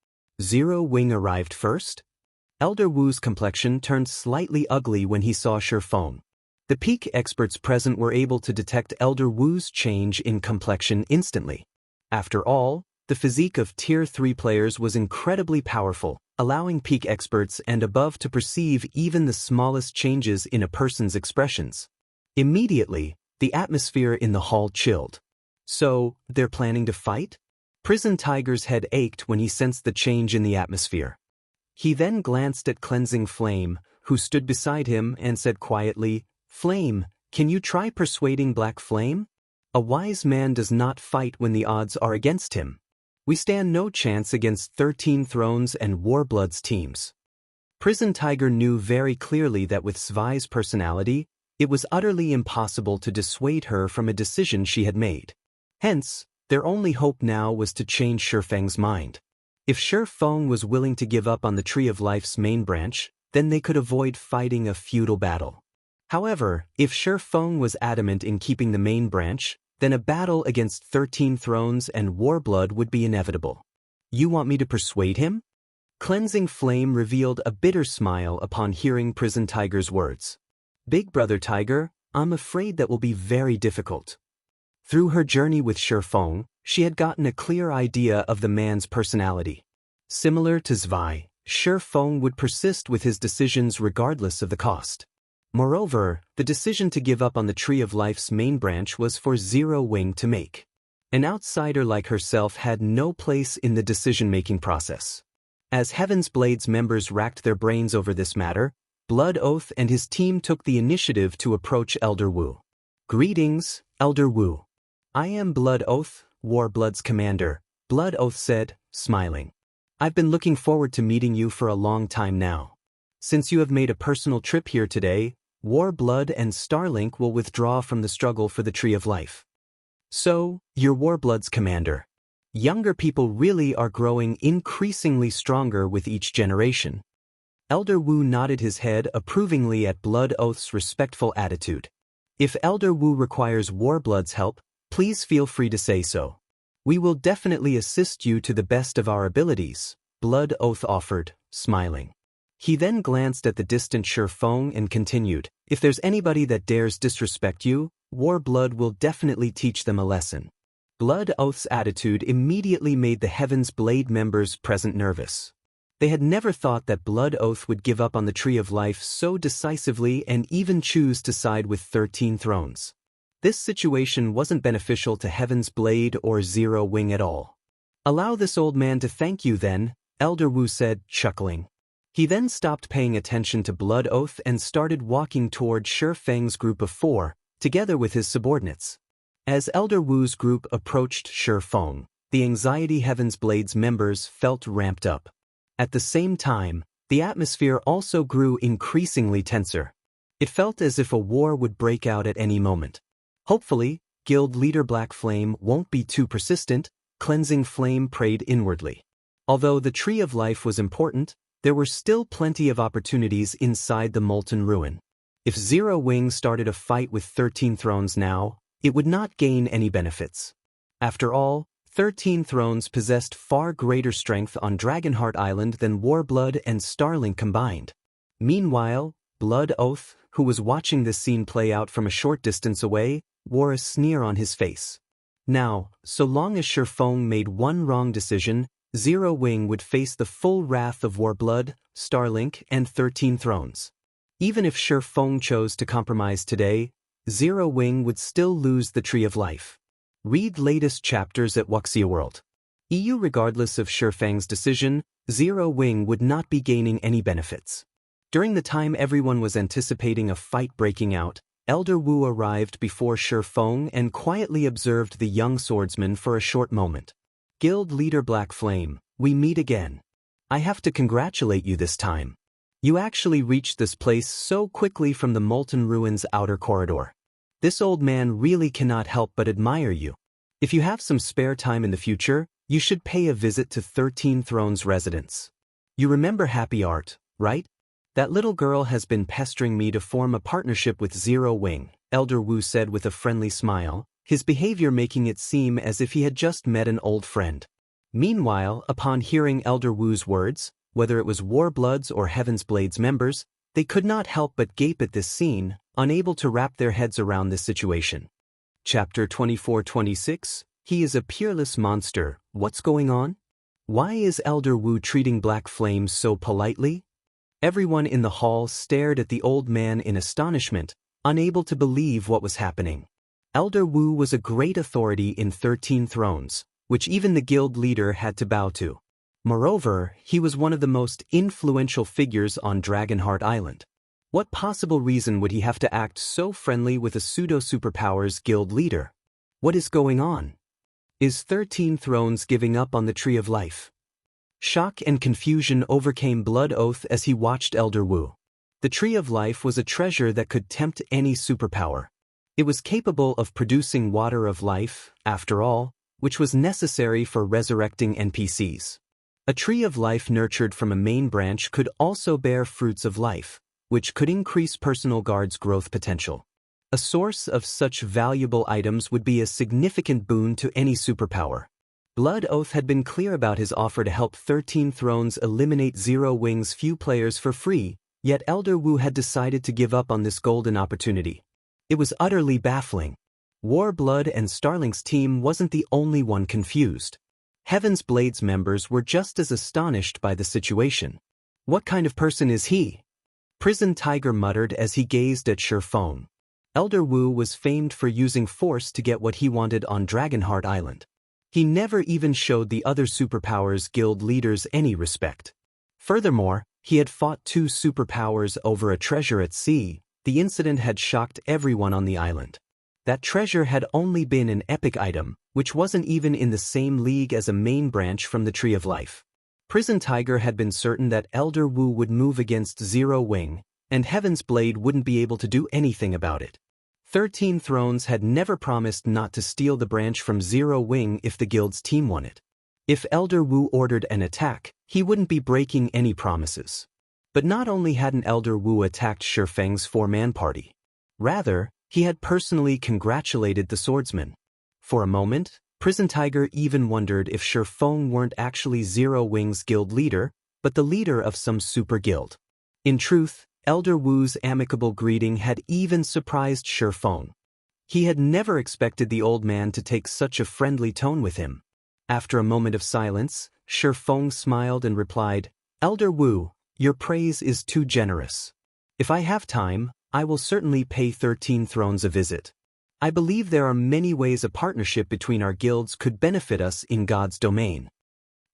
Zero Wing arrived first? Elder Wu's complexion turned slightly ugly when he saw Shi Feng. The peak experts present were able to detect Elder Wu's change in complexion instantly. After all, the physique of Tier 3 players was incredibly powerful, allowing peak experts and above to perceive even the smallest changes in a person's expressions. Immediately, the atmosphere in the hall chilled. So, they're planning to fight? Prison Tiger's head ached when he sensed the change in the atmosphere. He then glanced at Cleansing Flame, who stood beside him and said quietly, "Flame, can you try persuading Black Flame? A wise man does not fight when the odds are against him. We stand no chance against 13 Thrones and Warblood's teams." Prison Tiger knew very clearly that with Svi's personality, it was utterly impossible to dissuade her from a decision she had made. Hence, their only hope now was to change Shi Feng's mind. If Shi Feng was willing to give up on the Tree of Life's main branch, then they could avoid fighting a futile battle. However, if Shi Feng was adamant in keeping the main branch, then a battle against 13 Thrones and Warblood would be inevitable. "You want me to persuade him?" Cleansing Flame revealed a bitter smile upon hearing Prison Tiger's words. "Big Brother Tiger, I'm afraid that will be very difficult." Through her journey with Shi Feng, she had gotten a clear idea of the man's personality. Similar to Svi, Shi Feng would persist with his decisions regardless of the cost. Moreover, the decision to give up on the Tree of Life's main branch was for Zero Wing to make. An outsider like herself had no place in the decision-making process. As Heaven's Blade's members racked their brains over this matter, Blood Oath and his team took the initiative to approach Elder Wu. "Greetings, Elder Wu. I am Blood Oath, Warblood's commander," Blood Oath said, smiling. "I've been looking forward to meeting you for a long time now. Since you have made a personal trip here today, Warblood and Starlink will withdraw from the struggle for the Tree of Life. So, you're Warblood's commander. Younger people really are growing increasingly stronger with each generation." Elder Wu nodded his head approvingly at Blood Oath's respectful attitude. "If Elder Wu requires Warblood's help, please feel free to say so. We will definitely assist you to the best of our abilities," Blood Oath offered, smiling. He then glanced at the distant Shi Feng and continued, "If there's anybody that dares disrespect you, Warblood will definitely teach them a lesson." Blood Oath's attitude immediately made the Heaven's Blade members present nervous. They had never thought that Blood Oath would give up on the Tree of Life so decisively and even choose to side with 13 Thrones. This situation wasn't beneficial to Heaven's Blade or Zero Wing at all. "Allow this old man to thank you then," Elder Wu said, chuckling. He then stopped paying attention to Blood Oath and started walking toward Shi Feng's group of 4, together with his subordinates. As Elder Wu's group approached Shi Feng, the anxiety Heaven's Blade's members felt ramped up. At the same time, the atmosphere also grew increasingly tenser. It felt as if a war would break out at any moment. Hopefully, Guild Leader Black Flame won't be too persistent, Cleansing Flame prayed inwardly. Although the Tree of Life was important, there were still plenty of opportunities inside the Molten Ruin. If Zero Wing started a fight with 13 Thrones now, it would not gain any benefits. After all, 13 Thrones possessed far greater strength on Dragonheart Island than Warblood and Starlink combined. Meanwhile, Blood Oath, who was watching this scene play out from a short distance away, wore a sneer on his face. Now, so long as Shi Feng made one wrong decision, Zero Wing would face the full wrath of Warblood, Starlink, and 13 Thrones. Even if Shi Feng chose to compromise today, Zero Wing would still lose the Tree of Life. Read latest chapters at Wuxia World. Regardless of Shifeng's decision, Zero Wing would not be gaining any benefits. During the time everyone was anticipating a fight breaking out, Elder Wu arrived before Shifeng and quietly observed the young swordsman for a short moment. Guild leader Black Flame, we meet again. I have to congratulate you this time. You actually reached this place so quickly from the Molten Ruin's outer corridor. This old man really cannot help but admire you. If you have some spare time in the future, you should pay a visit to 13 Thrones residence. You remember Happy Art, right? That little girl has been pestering me to form a partnership with Zero Wing, Elder Wu said with a friendly smile, his behavior making it seem as if he had just met an old friend. Meanwhile, upon hearing Elder Wu's words, whether it was Warbloods or Heaven's Blades members, they could not help but gape at this scene, unable to wrap their heads around this situation. Chapter 24-26, He is a Peerless Monster, What's going on? Why is Elder Wu treating Black Flame so politely? Everyone in the hall stared at the old man in astonishment, unable to believe what was happening. Elder Wu was a great authority in 13 Thrones, which even the guild leader had to bow to. Moreover, he was one of the most influential figures on Dragonheart Island. What possible reason would he have to act so friendly with a pseudo-superpowers guild leader? What is going on? Is 13 Thrones giving up on the Tree of Life? Shock and confusion overcame Blood Oath as he watched Elder Wu. The Tree of Life was a treasure that could tempt any superpower. It was capable of producing water of life, after all, which was necessary for resurrecting NPCs. A Tree of Life nurtured from a main branch could also bear fruits of life, which could increase personal guard's growth potential. A source of such valuable items would be a significant boon to any superpower. Blood Oath had been clear about his offer to help 13 Thrones eliminate Zero Wing's few players for free, yet Elder Wu had decided to give up on this golden opportunity. It was utterly baffling. Warblood and Starlink's team wasn't the only one confused. Heaven's Blades members were just as astonished by the situation. What kind of person is he? Prison Tiger muttered as he gazed at Shifeng. Elder Wu was famed for using force to get what he wanted on Dragonheart Island. He never even showed the other superpowers guild leaders any respect. Furthermore, he had fought 2 superpowers over a treasure at sea. The incident had shocked everyone on the island. That treasure had only been an epic item, which wasn't even in the same league as a main branch from the Tree of Life. Prison Tiger had been certain that Elder Wu would move against Zero Wing, and Heaven's Blade wouldn't be able to do anything about it. 13 Thrones had never promised not to steal the branch from Zero Wing if the guild's team won it. If Elder Wu ordered an attack, he wouldn't be breaking any promises. But not only hadn't Elder Wu attacked Shifeng's 4-man party. Rather, he had personally congratulated the swordsman. For a moment, Prison Tiger even wondered if Shifeng weren't actually Zero Wing's guild leader, but the leader of some super guild. In truth, Elder Wu's amicable greeting had even surprised Shifeng. He had never expected the old man to take such a friendly tone with him. After a moment of silence, Shifeng smiled and replied, "Elder Wu, your praise is too generous. If I have time, I will certainly pay 13 Thrones a visit. I believe there are many ways a partnership between our guilds could benefit us in God's domain."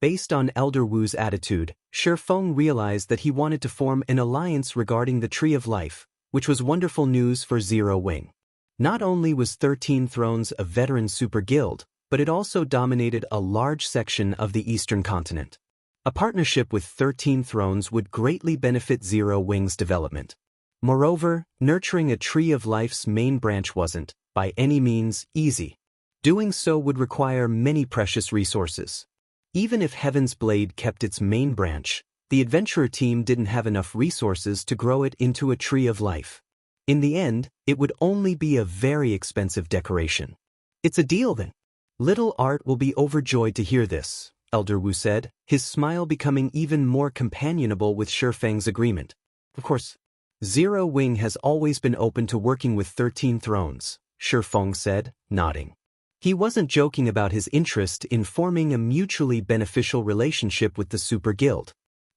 Based on Elder Wu's attitude, Shifeng realized that he wanted to form an alliance regarding the Tree of Life, which was wonderful news for Zero Wing. Not only was 13 Thrones a veteran super guild, but it also dominated a large section of the eastern continent. A partnership with 13 Thrones would greatly benefit Zero Wing's development. Moreover, nurturing a Tree of Life's main branch wasn't, by any means, easy. Doing so would require many precious resources. Even if Heaven's Blade kept its main branch, the adventurer team didn't have enough resources to grow it into a Tree of Life. In the end, it would only be a very expensive decoration. "It's a deal then." Little Art will be overjoyed to hear this, Elder Wu said, his smile becoming even more companionable with Shifeng's agreement. Of course, Zero Wing has always been open to working with 13 Thrones, Shifeng said, nodding. He wasn't joking about his interest in forming a mutually beneficial relationship with the Super Guild.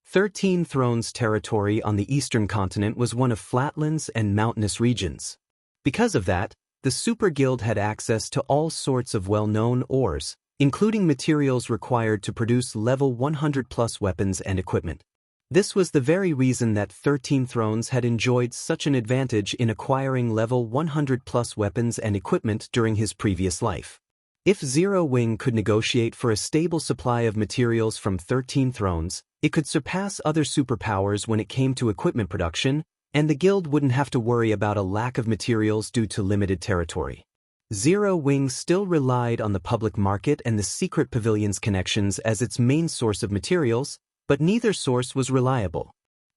13 Thrones territory on the eastern continent was one of flatlands and mountainous regions. Because of that, the Super Guild had access to all sorts of well-known ores, including materials required to produce level 100+ weapons and equipment. This was the very reason that 13 Thrones had enjoyed such an advantage in acquiring level 100+ weapons and equipment during his previous life. If Zero Wing could negotiate for a stable supply of materials from 13 Thrones, it could surpass other superpowers when it came to equipment production, and the guild wouldn't have to worry about a lack of materials due to limited territory. Zero Wing still relied on the public market and the secret pavilion's connections as its main source of materials, but neither source was reliable.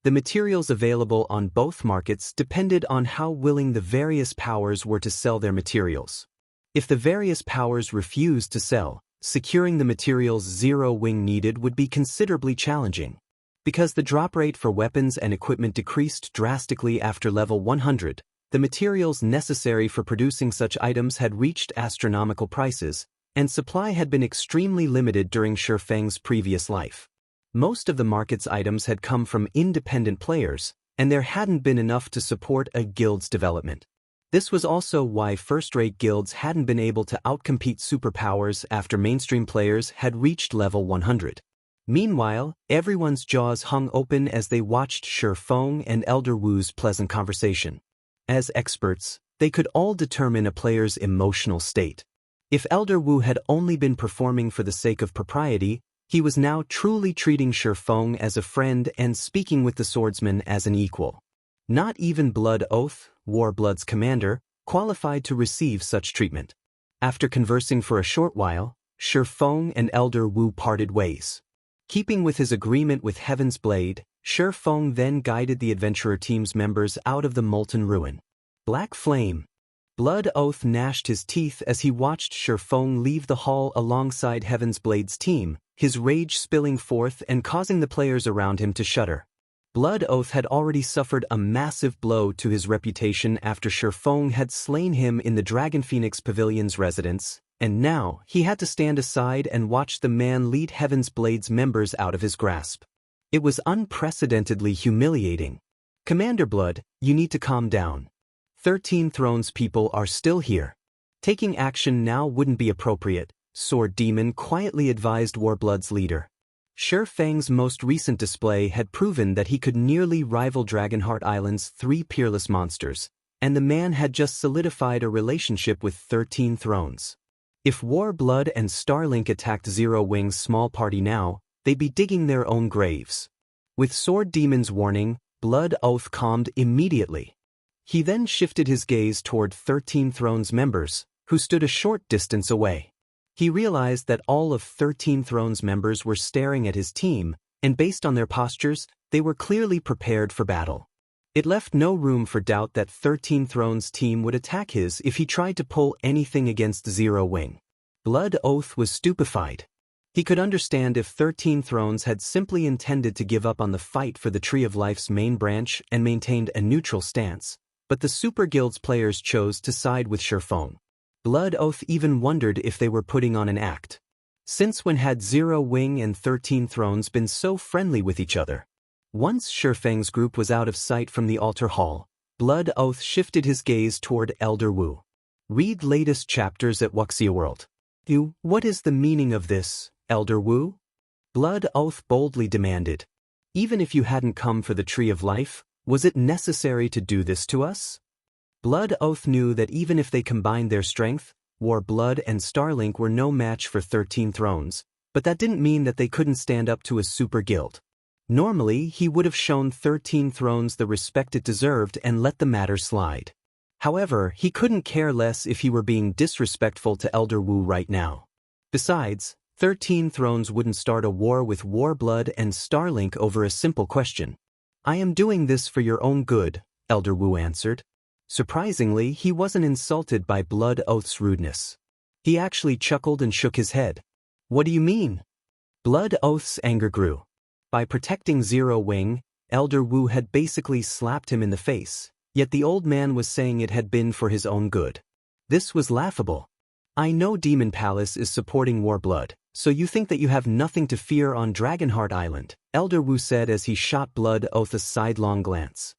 The materials available on both markets depended on how willing the various powers were to sell their materials. If the various powers refused to sell, securing the materials Zero Wing needed would be considerably challenging. Because the drop rate for weapons and equipment decreased drastically after level 100, the materials necessary for producing such items had reached astronomical prices, and supply had been extremely limited during Shifeng's previous life. Most of the market's items had come from independent players, and there hadn't been enough to support a guild's development. This was also why first-rate guilds hadn't been able to outcompete superpowers after mainstream players had reached level 100. Meanwhile, everyone's jaws hung open as they watched Shifeng and Elder Wu's pleasant conversation. As experts, they could all determine a player's emotional state. If Elder Wu had only been performing for the sake of propriety, he was now truly treating Shifeng as a friend and speaking with the swordsman as an equal. Not even Blood Oath, Warblood's commander, qualified to receive such treatment. After conversing for a short while, Shifeng and Elder Wu parted ways. Keeping with his agreement with Heaven's Blade, Shifeng then guided the adventurer team's members out of the Molten Ruin. Black Flame. Blood Oath gnashed his teeth as he watched Shifeng leave the hall alongside Heaven's Blade's team, his rage spilling forth and causing the players around him to shudder. Blood Oath had already suffered a massive blow to his reputation after Shifeng had slain him in the Dragon Phoenix Pavilion's residence, and now he had to stand aside and watch the man lead Heaven's Blade's members out of his grasp. It was unprecedentedly humiliating. Commander Blood, you need to calm down. 13 Thrones people are still here. Taking action now wouldn't be appropriate, Sword Demon quietly advised Warblood's leader. Shifeng's most recent display had proven that he could nearly rival Dragonheart Island's 3 Peerless monsters, and the man had just solidified a relationship with 13 Thrones. If Warblood and Starlink attacked Zero Wing's small party now, they'd be digging their own graves. With Sword Demon's warning, Blood Oath calmed immediately. He then shifted his gaze toward 13 Thrones members, who stood a short distance away. He realized that all of 13 Thrones members were staring at his team, and based on their postures, they were clearly prepared for battle. It left no room for doubt that 13 Thrones' team would attack his if he tried to pull anything against Zero Wing. Blood Oath was stupefied. He could understand if 13 Thrones had simply intended to give up on the fight for the Tree of Life's main branch and maintained a neutral stance, but the Super Guild's players chose to side with Shifeng. Blood Oath even wondered if they were putting on an act. Since when had Zero Wing and 13 Thrones been so friendly with each other? Once Shifeng's group was out of sight from the altar hall, Blood Oath shifted his gaze toward Elder Wu. Read latest chapters at Wuxia World. What is the meaning of this, Elder Wu? Blood Oath boldly demanded. Even if you hadn't come for the Tree of Life, was it necessary to do this to us? Blood Oath knew that even if they combined their strength, Warblood and Starlink were no match for 13 Thrones, but that didn't mean that they couldn't stand up to a super guild. Normally, he would have shown 13 Thrones the respect it deserved and let the matter slide. However, he couldn't care less if he were being disrespectful to Elder Wu right now. Besides, 13 Thrones wouldn't start a war with Warblood and Starlink over a simple question. I am doing this for your own good, Elder Wu answered. Surprisingly, he wasn't insulted by Blood Oath's rudeness. He actually chuckled and shook his head. What do you mean? Blood Oath's anger grew. By protecting Zero Wing, Elder Wu had basically slapped him in the face, yet the old man was saying it had been for his own good. This was laughable. I know Demon Palace is supporting Warblood, so you think that you have nothing to fear on Dragonheart Island, Elder Wu said as he shot Blood Oath a sidelong glance.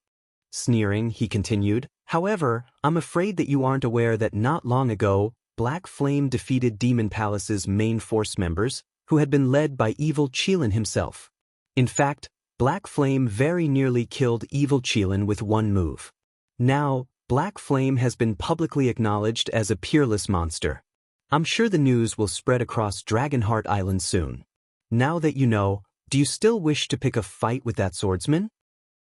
Sneering, he continued, however, I'm afraid that you aren't aware that not long ago, Black Flame defeated Demon Palace's main force members, who had been led by evil Qilin himself. In fact, Black Flame very nearly killed evil Qilin with one move. Now, Black Flame has been publicly acknowledged as a peerless monster. I'm sure the news will spread across Dragonheart Island soon. Now that you know, do you still wish to pick a fight with that swordsman?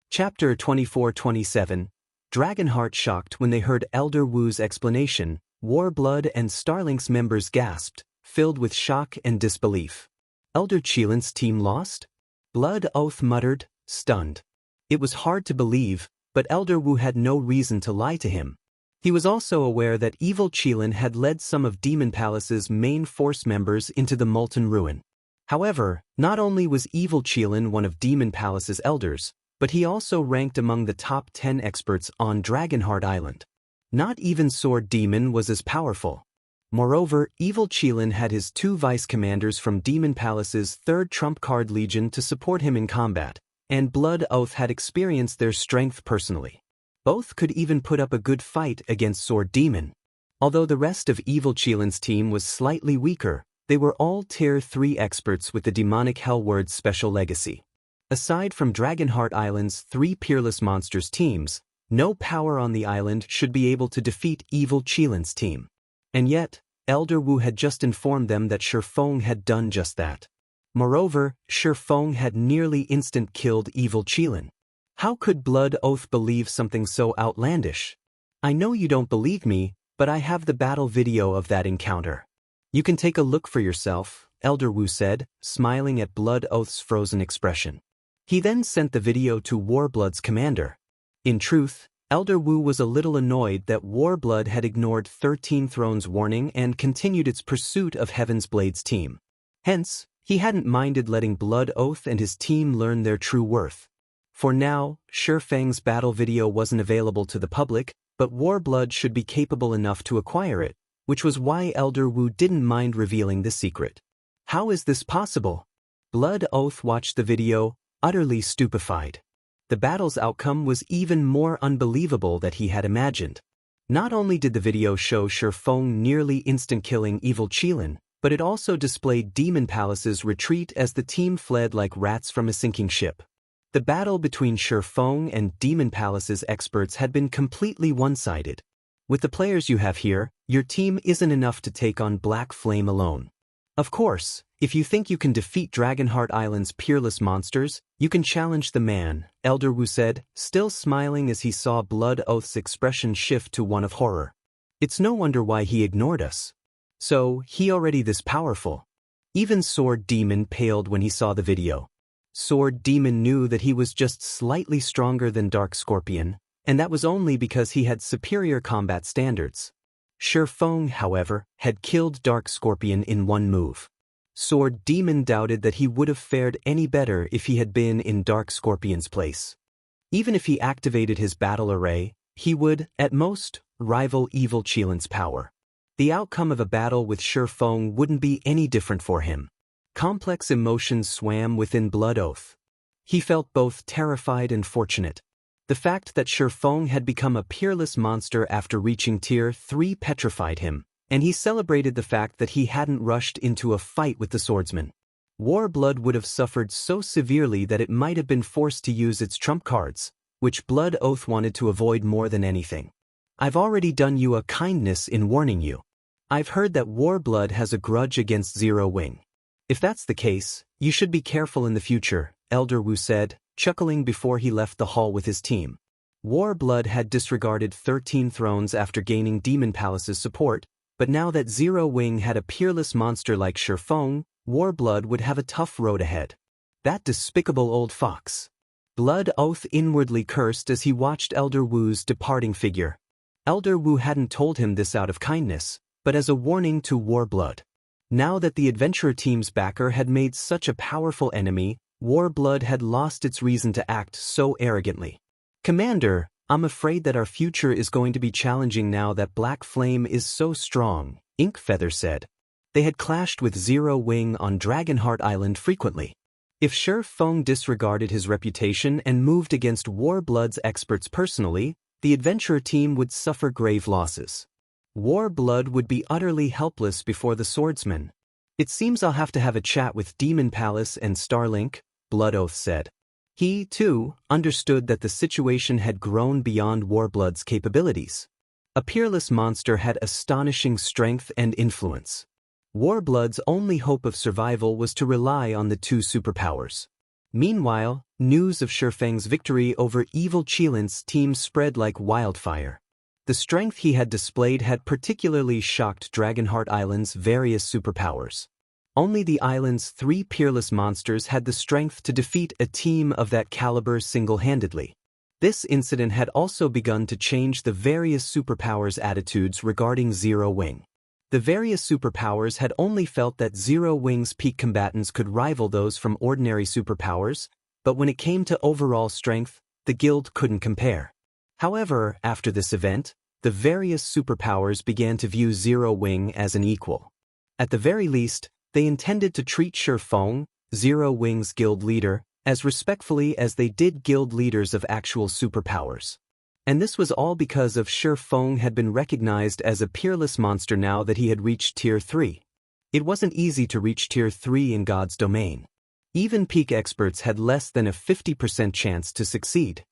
Chapter 24-27. Dragonheart shocked when they heard Elder Wu's explanation. Warblood and Starlink's members gasped, filled with shock and disbelief. Elder Qilin's team lost? Blood Oath muttered, stunned. It was hard to believe, but Elder Wu had no reason to lie to him. He was also aware that evil Qilin had led some of Demon Palace's main force members into the Molten Ruin. However, not only was evil Qilin one of Demon Palace's elders, but he also ranked among the top 10 experts on Dragonheart Island. Not even Sword Demon was as powerful. Moreover, evil Qilin had his 2 vice commanders from Demon Palace's 3rd trump card legion to support him in combat, and Blood Oath had experienced their strength personally. Both could even put up a good fight against Sword Demon. Although the rest of evil Qilin's team was slightly weaker, they were all Tier 3 experts with the demonic Hellword's special legacy. Aside from Dragonheart Island's 3 Peerless Monsters teams, no power on the island should be able to defeat evil Qilin's team. And yet, Elder Wu had just informed them that Shifeng had done just that. Moreover, Shifeng had nearly instant-killed evil Qilin. How could Blood Oath believe something so outlandish? I know you don't believe me, but I have the battle video of that encounter. You can take a look for yourself, Elder Wu said, smiling at Blood Oath's frozen expression. He then sent the video to Warblood's commander. In truth, Elder Wu was a little annoyed that Warblood had ignored 13 Thrones' warning and continued its pursuit of Heaven's Blade's team. Hence, he hadn't minded letting Blood Oath and his team learn their true worth. For now, Shifeng's battle video wasn't available to the public, but Warblood should be capable enough to acquire it, which was why Elder Wu didn't mind revealing the secret. How is this possible? Blood Oath watched the video, utterly stupefied. The battle's outcome was even more unbelievable than he had imagined. Not only did the video show Shifeng nearly instant-killing evil Qilin, but it also displayed Demon Palace's retreat as the team fled like rats from a sinking ship. The battle between Shifeng and Demon Palace's experts had been completely one-sided. With the players you have here, your team isn't enough to take on Black Flame alone. Of course, if you think you can defeat Dragonheart Island's peerless monsters, you can challenge the man, Elder Wu said, still smiling as he saw Blood Oath's expression shift to one of horror. It's no wonder why he ignored us. So, he already this powerful. Even Sword Demon paled when he saw the video. Sword Demon knew that he was just slightly stronger than Dark Scorpion, and that was only because he had superior combat standards. Shifeng, however, had killed Dark Scorpion in one move. Sword Demon doubted that he would have fared any better if he had been in Dark Scorpion's place. Even if he activated his battle array, he would, at most, rival evil Qilin's power. The outcome of a battle with Shifeng wouldn't be any different for him. Complex emotions swam within Blood Oath. He felt both terrified and fortunate. The fact that Shifeng had become a peerless monster after reaching Tier 3 petrified him, and he celebrated the fact that he hadn't rushed into a fight with the swordsman. Warblood would have suffered so severely that it might have been forced to use its trump cards, which Blood Oath wanted to avoid more than anything. I've already done you a kindness in warning you. I've heard that Warblood has a grudge against Zero Wing. If that's the case, you should be careful in the future, Elder Wu said, chuckling before he left the hall with his team. Warblood had disregarded 13 Thrones after gaining Demon Palace's support, but now that Zero Wing had a peerless monster like Shifeng, Warblood would have a tough road ahead. That despicable old fox. Blood Oath inwardly cursed as he watched Elder Wu's departing figure. Elder Wu hadn't told him this out of kindness, but as a warning to Warblood. Now that the adventurer team's backer had made such a powerful enemy, Warblood had lost its reason to act so arrogantly. Commander, I'm afraid that our future is going to be challenging now that Black Flame is so strong, Inkfeather said. They had clashed with Zero Wing on Dragonheart Island frequently. If Shifeng disregarded his reputation and moved against Warblood's experts personally, the adventurer team would suffer grave losses. Warblood would be utterly helpless before the swordsman. It seems I'll have to have a chat with Demon Palace and Starlink, Blood Oath said. He, too, understood that the situation had grown beyond Warblood's capabilities. A peerless monster had astonishing strength and influence. Warblood's only hope of survival was to rely on the two superpowers. Meanwhile, news of Shurfeng's victory over evil Qilin's team spread like wildfire. The strength he had displayed had particularly shocked Dragonheart Island's various superpowers. Only the island's 3 peerless monsters had the strength to defeat a team of that caliber single-handedly. This incident had also begun to change the various superpowers' attitudes regarding Zero Wing. The various superpowers had only felt that Zero Wing's peak combatants could rival those from ordinary superpowers, but when it came to overall strength, the guild couldn't compare. However, after this event, the various superpowers began to view Zero Wing as an equal. At the very least, they intended to treat Shurfeng, Zero Wing's guild leader, as respectfully as they did guild leaders of actual superpowers. And this was all because of Shurfeng had been recognized as a peerless monster now that he had reached Tier 3. It wasn't easy to reach Tier 3 in God's domain. Even peak experts had less than a 50% chance to succeed.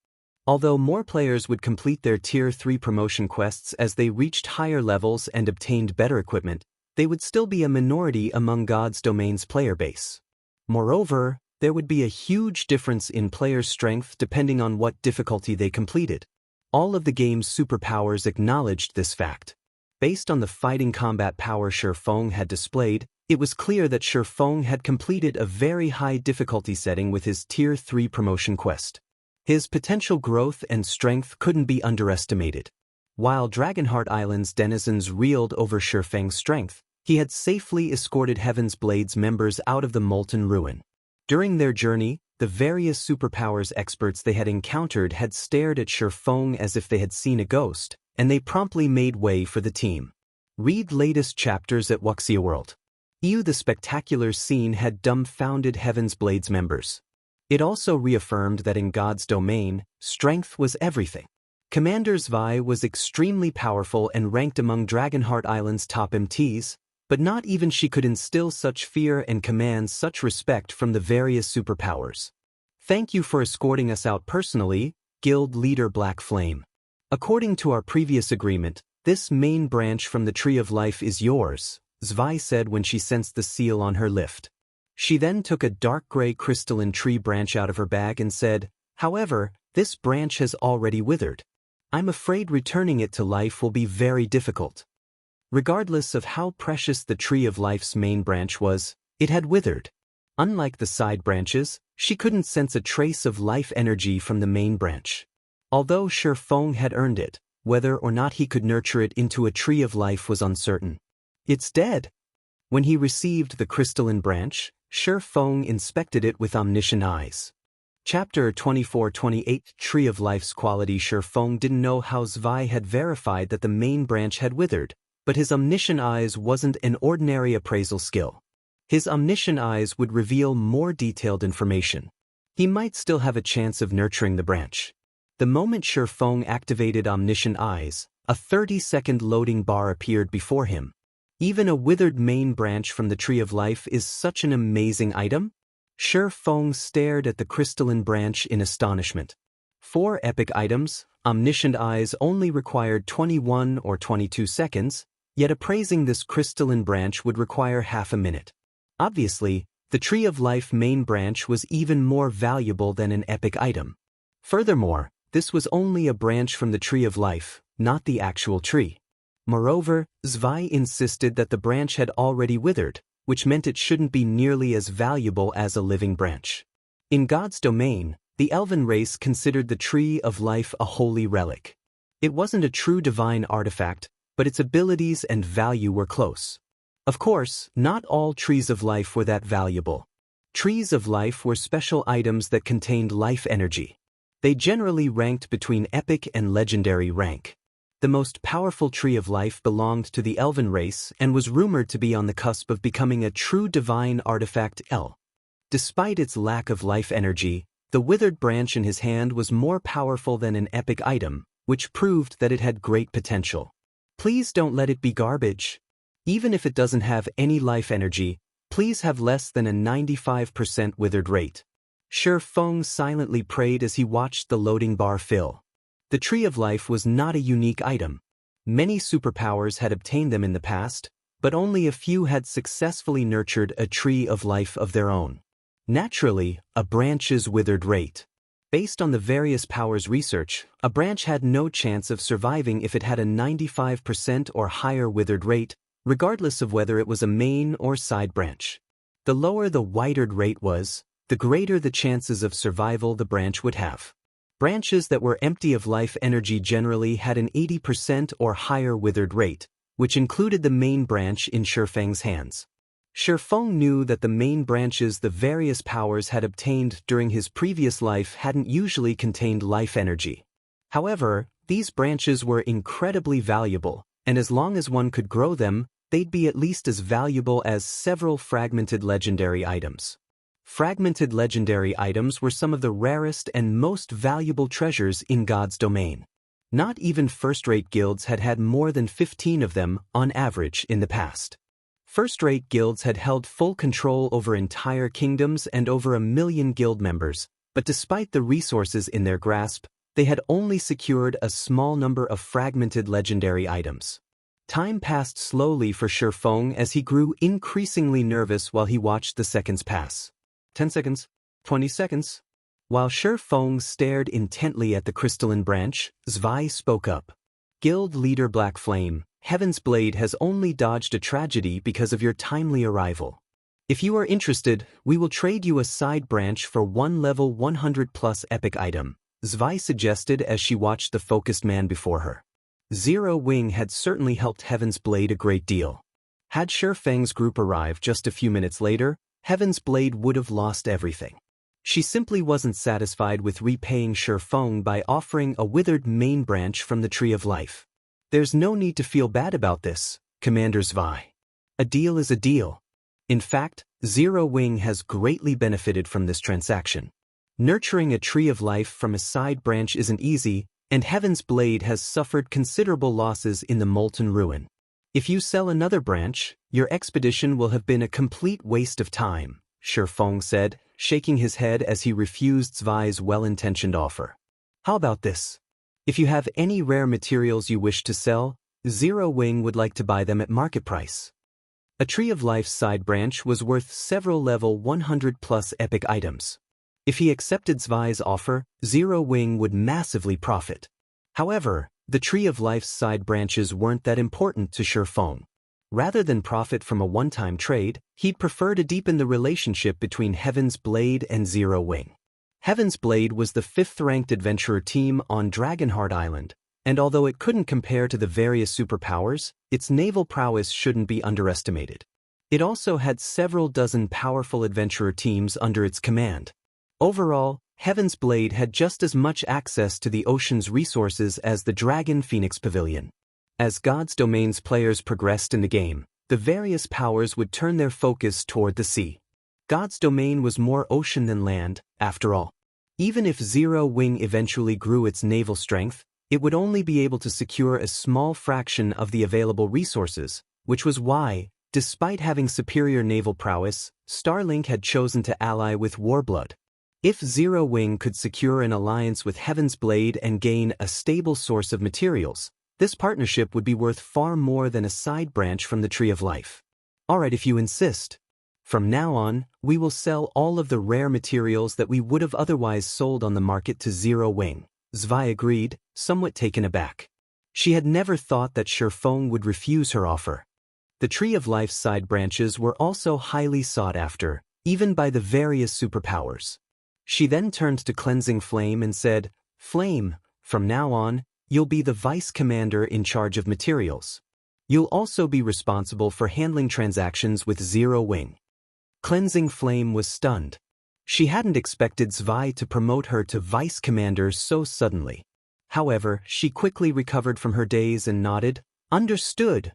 Although more players would complete their Tier 3 promotion quests as they reached higher levels and obtained better equipment, they would still be a minority among God's domain's player base. Moreover, there would be a huge difference in player strength depending on what difficulty they completed. All of the game's superpowers acknowledged this fact. Based on the fighting combat power Shurfeng had displayed, it was clear that Shurfeng had completed a very high difficulty setting with his Tier 3 promotion quest. His potential growth and strength couldn't be underestimated. While Dragonheart Island's denizens reeled over Shurfeng's strength, he had safely escorted Heaven's Blade's members out of the Molten Ruin. During their journey, the various superpowers experts they had encountered had stared at Shurfeng as if they had seen a ghost, and they promptly made way for the team. Read latest chapters at Wuxia World. The spectacular scene had dumbfounded Heaven's Blade's members. It also reaffirmed that in God's domain, strength was everything. Commander Zvi was extremely powerful and ranked among Dragonheart Island's top MTs, but not even she could instill such fear and command such respect from the various superpowers. Thank you for escorting us out personally, Guild Leader Black Flame. According to our previous agreement, this main branch from the Tree of Life is yours, Zvi said when she sensed the seal on her lift. She then took a dark gray crystalline tree branch out of her bag and said, "However, this branch has already withered. I'm afraid returning it to life will be very difficult." Regardless of how precious the Tree of Life's main branch was, it had withered. Unlike the side branches, she couldn't sense a trace of life energy from the main branch. Although Shurfeng had earned it, whether or not he could nurture it into a Tree of Life was uncertain. "It's dead." When he received the crystalline branch, Shurfeng inspected it with omniscient eyes. Chapter 24-28 Tree of Life's quality. Shurfeng didn't know how Zvi had verified that the main branch had withered, but his omniscient eyes wasn't an ordinary appraisal skill. His omniscient eyes would reveal more detailed information. He might still have a chance of nurturing the branch. The moment Shurfeng activated omniscient eyes, a 30-second loading bar appeared before him. Even a withered main branch from the Tree of Life is such an amazing item? Shurfeng stared at the crystalline branch in astonishment. 4 epic items, omniscient eyes only required 21 or 22 seconds, yet appraising this crystalline branch would require half a minute. Obviously, the Tree of Life main branch was even more valuable than an epic item. Furthermore, this was only a branch from the Tree of Life, not the actual tree. Moreover, Zvi insisted that the branch had already withered, which meant it shouldn't be nearly as valuable as a living branch. In God's domain, the Elven race considered the Tree of Life a holy relic. It wasn't a true divine artifact, but its abilities and value were close. Of course, not all Trees of Life were that valuable. Trees of Life were special items that contained life energy. They generally ranked between epic and legendary rank. The most powerful Tree of Life belonged to the Elven race and was rumored to be on the cusp of becoming a true divine artifact. Despite its lack of life energy, the withered branch in his hand was more powerful than an epic item, which proved that it had great potential. Please don't let it be garbage. Even if it doesn't have any life energy, please have less than a 95% withered rate. Shi Feng silently prayed as he watched the loading bar fill. The Tree of Life was not a unique item. Many superpowers had obtained them in the past, but only a few had successfully nurtured a Tree of Life of their own. Naturally, a branch's withered rate. Based on the various powers research, a branch had no chance of surviving if it had a 95% or higher withered rate, regardless of whether it was a main or side branch. The lower the withered rate was, the greater the chances of survival the branch would have. Branches that were empty of life energy generally had an 80% or higher withered rate, which included the main branch in Shi Feng's hands. Shi Feng knew that the main branches the various powers had obtained during his previous life hadn't usually contained life energy. However, these branches were incredibly valuable, and as long as one could grow them, they'd be at least as valuable as several fragmented legendary items. Fragmented legendary items were some of the rarest and most valuable treasures in God's domain. Not even first-rate guilds had had more than 15 of them, on average, in the past. First-rate guilds had held full control over entire kingdoms and over 1 million guild members, but despite the resources in their grasp, they had only secured a small number of fragmented legendary items. Time passed slowly for Shi Feng as he grew increasingly nervous while he watched the seconds pass. 10 seconds, 20 seconds. While Shi Feng stared intently at the crystalline branch, Zwei spoke up. Guild leader Black Flame, Heaven's Blade has only dodged a tragedy because of your timely arrival. If you are interested, we will trade you a side branch for one level 100+ epic item, Zwei suggested as she watched the focused man before her. Zero Wing had certainly helped Heaven's Blade a great deal. Had Shi Feng's group arrived just a few minutes later, Heaven's Blade would have lost everything. She simply wasn't satisfied with repaying Shi Feng by offering a withered main branch from the Tree of Life. There's no need to feel bad about this, Commander Zwei. A deal is a deal. In fact, Zero Wing has greatly benefited from this transaction. Nurturing a Tree of Life from a side branch isn't easy, and Heaven's Blade has suffered considerable losses in the Molten Ruin. If you sell another branch, your expedition will have been a complete waste of time, Shi Feng said, shaking his head as he refused Zwei's well-intentioned offer. How about this? If you have any rare materials you wish to sell, Zero Wing would like to buy them at market price. A Tree of Life's side branch was worth several level 100+ epic items. If he accepted Zwei's offer, Zero Wing would massively profit. However, the Tree of Life's side branches weren't that important to Shi Feng. Rather than profit from a one-time trade, he'd prefer to deepen the relationship between Heaven's Blade and Zero Wing. Heaven's Blade was the 5th-ranked adventurer team on Dragonheart Island, and although it couldn't compare to the various superpowers, its naval prowess shouldn't be underestimated. It also had several dozen powerful adventurer teams under its command. Overall, Heaven's Blade had just as much access to the ocean's resources as the Dragon Phoenix Pavilion. As God's Domain's players progressed in the game, the various powers would turn their focus toward the sea. God's Domain was more ocean than land, after all. Even if Zero Wing eventually grew its naval strength, it would only be able to secure a small fraction of the available resources, which was why, despite having superior naval prowess, Starlink had chosen to ally with Warblood. If Zero Wing could secure an alliance with Heaven's Blade and gain a stable source of materials, this partnership would be worth far more than a side branch from the Tree of Life. Alright, if you insist. From now on, we will sell all of the rare materials that we would have otherwise sold on the market to Zero Wing, Zwei agreed, somewhat taken aback. She had never thought that Shi Feng would refuse her offer. The Tree of Life's side branches were also highly sought after, even by the various superpowers. She then turned to Cleansing Flame and said, "Flame, from now on, you'll be the vice commander in charge of materials. You'll also be responsible for handling transactions with Zero Wing." Cleansing Flame was stunned. She hadn't expected Zwei to promote her to vice commander so suddenly. However, she quickly recovered from her daze and nodded, "Understood."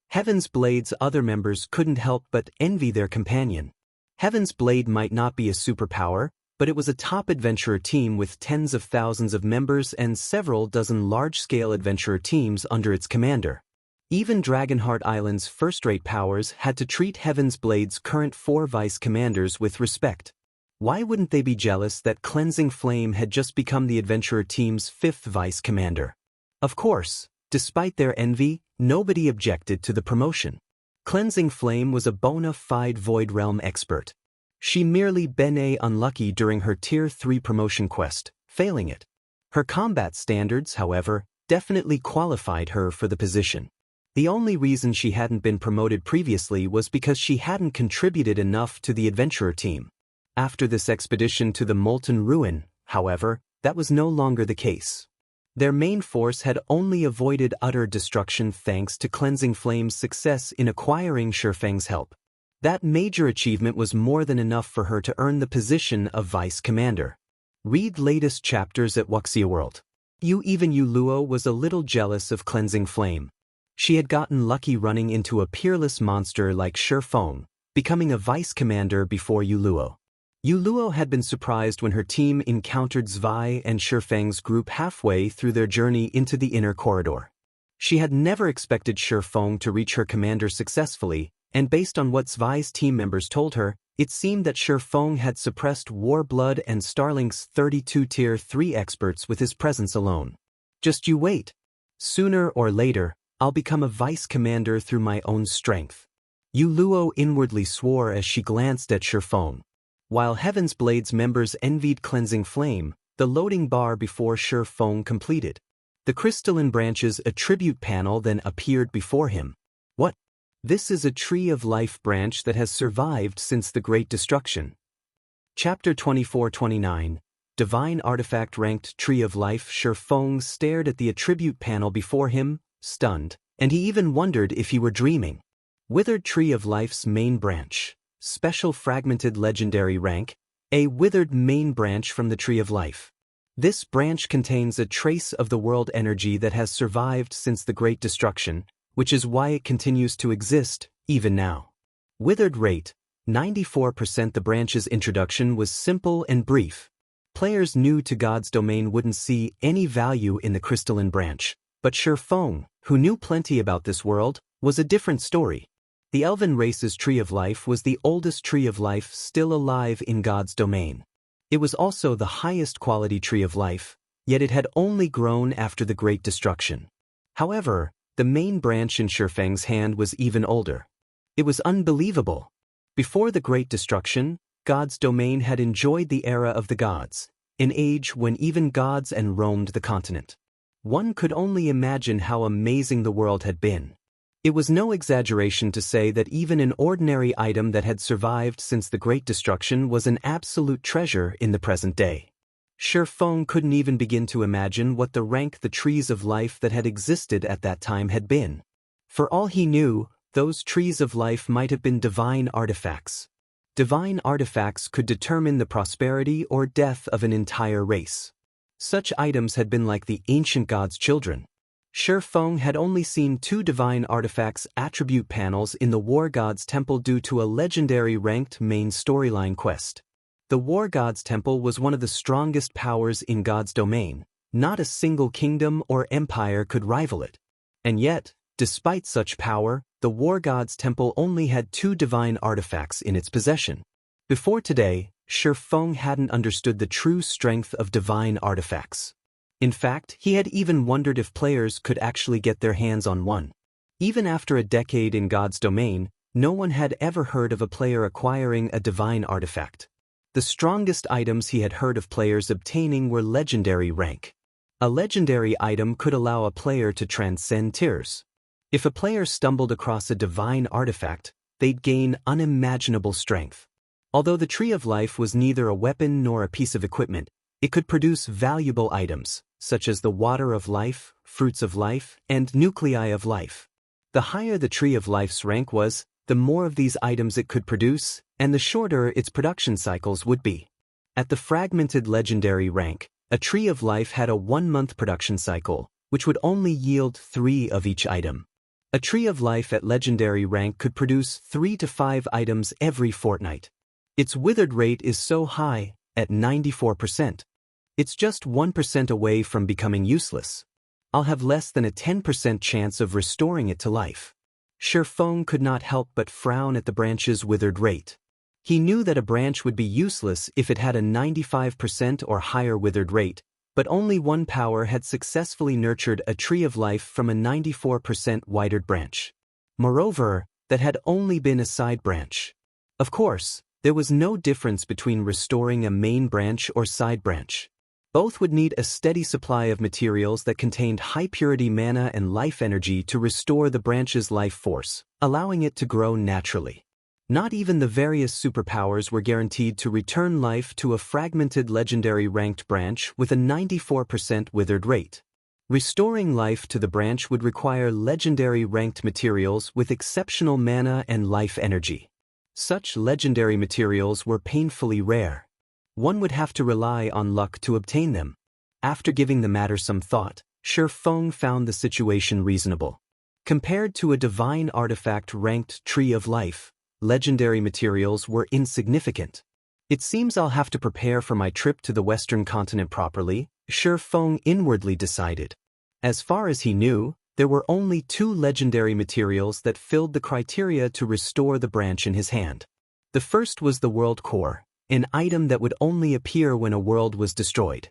Heaven's Blade's other members couldn't help but envy their companion. Heaven's Blade might not be a superpower, but it was a top adventurer team with tens of thousands of members and several dozen large-scale adventurer teams under its commander. Even Dragonheart Island's first-rate powers had to treat Heaven's Blade's current 4 vice commanders with respect. Why wouldn't they be jealous that Cleansing Flame had just become the adventurer team's 5th vice commander? Of course, despite their envy, nobody objected to the promotion. Cleansing Flame was a bona fide Void Realm expert. She merely been unlucky during her Tier 3 promotion quest, failing it. Her combat standards, however, definitely qualified her for the position. The only reason she hadn't been promoted previously was because she hadn't contributed enough to the adventurer team. After this expedition to the Molten Ruin, however, that was no longer the case. Their main force had only avoided utter destruction thanks to Cleansing Flame's success in acquiring Shurfeng's help. That major achievement was more than enough for her to earn the position of vice commander. Read latest chapters at Wuxia World. Even Yuluo was a little jealous of Cleansing Flame. She had gotten lucky running into a peerless monster like Shurfeng, becoming a vice commander before Yuluo. Yuluo had been surprised when her team encountered Zwei and Shurfeng's group halfway through their journey into the inner corridor. She had never expected Shurfeng to reach her commander successfully, and based on what Zwei's team members told her, it seemed that Shurfeng had suppressed Warblood and Starlink's 32 Tier 3 experts with his presence alone. Just you wait. Sooner or later, I'll become a vice commander through my own strength. Yuluo inwardly swore as she glanced at Shurfeng. While Heaven's Blade's members envied Cleansing Flame, the loading bar before Shurfeng completed. The Crystalline Branch's attribute panel then appeared before him. What? This is a Tree of Life branch that has survived since the Great Destruction. Chapter 24-29, Divine Artifact Ranked Tree of Life. Shurfeng stared at the attribute panel before him, stunned, and he even wondered if he were dreaming. Withered Tree of Life's main branch. Special Fragmented Legendary Rank, a withered main branch from the Tree of Life. This branch contains a trace of the world energy that has survived since the Great Destruction, which is why it continues to exist, even now. Withered rate, 94%. The branch's introduction was simple and brief. Players new to God's Domain wouldn't see any value in the Crystalline Branch, but Shurfeng, who knew plenty about this world, was a different story. The Elven race's Tree of Life was the oldest Tree of Life still alive in God's Domain. It was also the highest quality Tree of Life, yet it had only grown after the Great Destruction. However, the main branch in Shurfeng's hand was even older. It was unbelievable. Before the Great Destruction, God's Domain had enjoyed the era of the gods, an age when even gods and roamed the continent. One could only imagine how amazing the world had been. It was no exaggeration to say that even an ordinary item that had survived since the Great Destruction was an absolute treasure in the present day. Shurfeng couldn't even begin to imagine what the rank the trees of life that had existed at that time had been. For all he knew, those trees of life might have been divine artifacts. Divine artifacts could determine the prosperity or death of an entire race. Such items had been like the ancient gods' children. Shurfeng had only seen 2 divine artifacts attribute panels in the War God's Temple due to a legendary ranked main storyline quest. The War God's Temple was one of the strongest powers in God's Domain. Not a single kingdom or empire could rival it. And yet, despite such power, the War God's Temple only had 2 divine artifacts in its possession. Before today, Shurfeng hadn't understood the true strength of divine artifacts. In fact, he had even wondered if players could actually get their hands on one. Even after a decade in God's Domain, no one had ever heard of a player acquiring a divine artifact. The strongest items he had heard of players obtaining were legendary rank. A legendary item could allow a player to transcend tiers. If a player stumbled across a divine artifact, they'd gain unimaginable strength. Although the Tree of Life was neither a weapon nor a piece of equipment, it could produce valuable items, such as the Water of Life, Fruits of Life, and Nuclei of Life. The higher the Tree of Life's rank was, the more of these items it could produce, and the shorter its production cycles would be. At the Fragmented Legendary rank, a Tree of Life had a 1-month production cycle, which would only yield 3 of each item. A Tree of Life at Legendary rank could produce 3 to 5 items every fortnight. Its withered rate is so high, at 94%. It's just 1% away from becoming useless. I'll have less than a 10% chance of restoring it to life. Shifeng could not help but frown at the branch's withered rate. He knew that a branch would be useless if it had a 95% or higher withered rate, but only one power had successfully nurtured a tree of life from a 94% withered branch. Moreover, that had only been a side branch. Of course, there was no difference between restoring a main branch or side branch. Both would need a steady supply of materials that contained high-purity mana and life energy to restore the branch's life force, allowing it to grow naturally. Not even the various superpowers were guaranteed to return life to a fragmented legendary ranked branch with a 94% withered rate. Restoring life to the branch would require legendary ranked materials with exceptional mana and life energy. Such legendary materials were painfully rare. One would have to rely on luck to obtain them. After giving the matter some thought, Shifeng found the situation reasonable. Compared to a divine artifact-ranked tree of life, legendary materials were insignificant. It seems I'll have to prepare for my trip to the Western continent properly, Shifeng inwardly decided. As far as he knew, there were only 2 legendary materials that filled the criteria to restore the branch in his hand. The first was the World Core, an item that would only appear when a world was destroyed.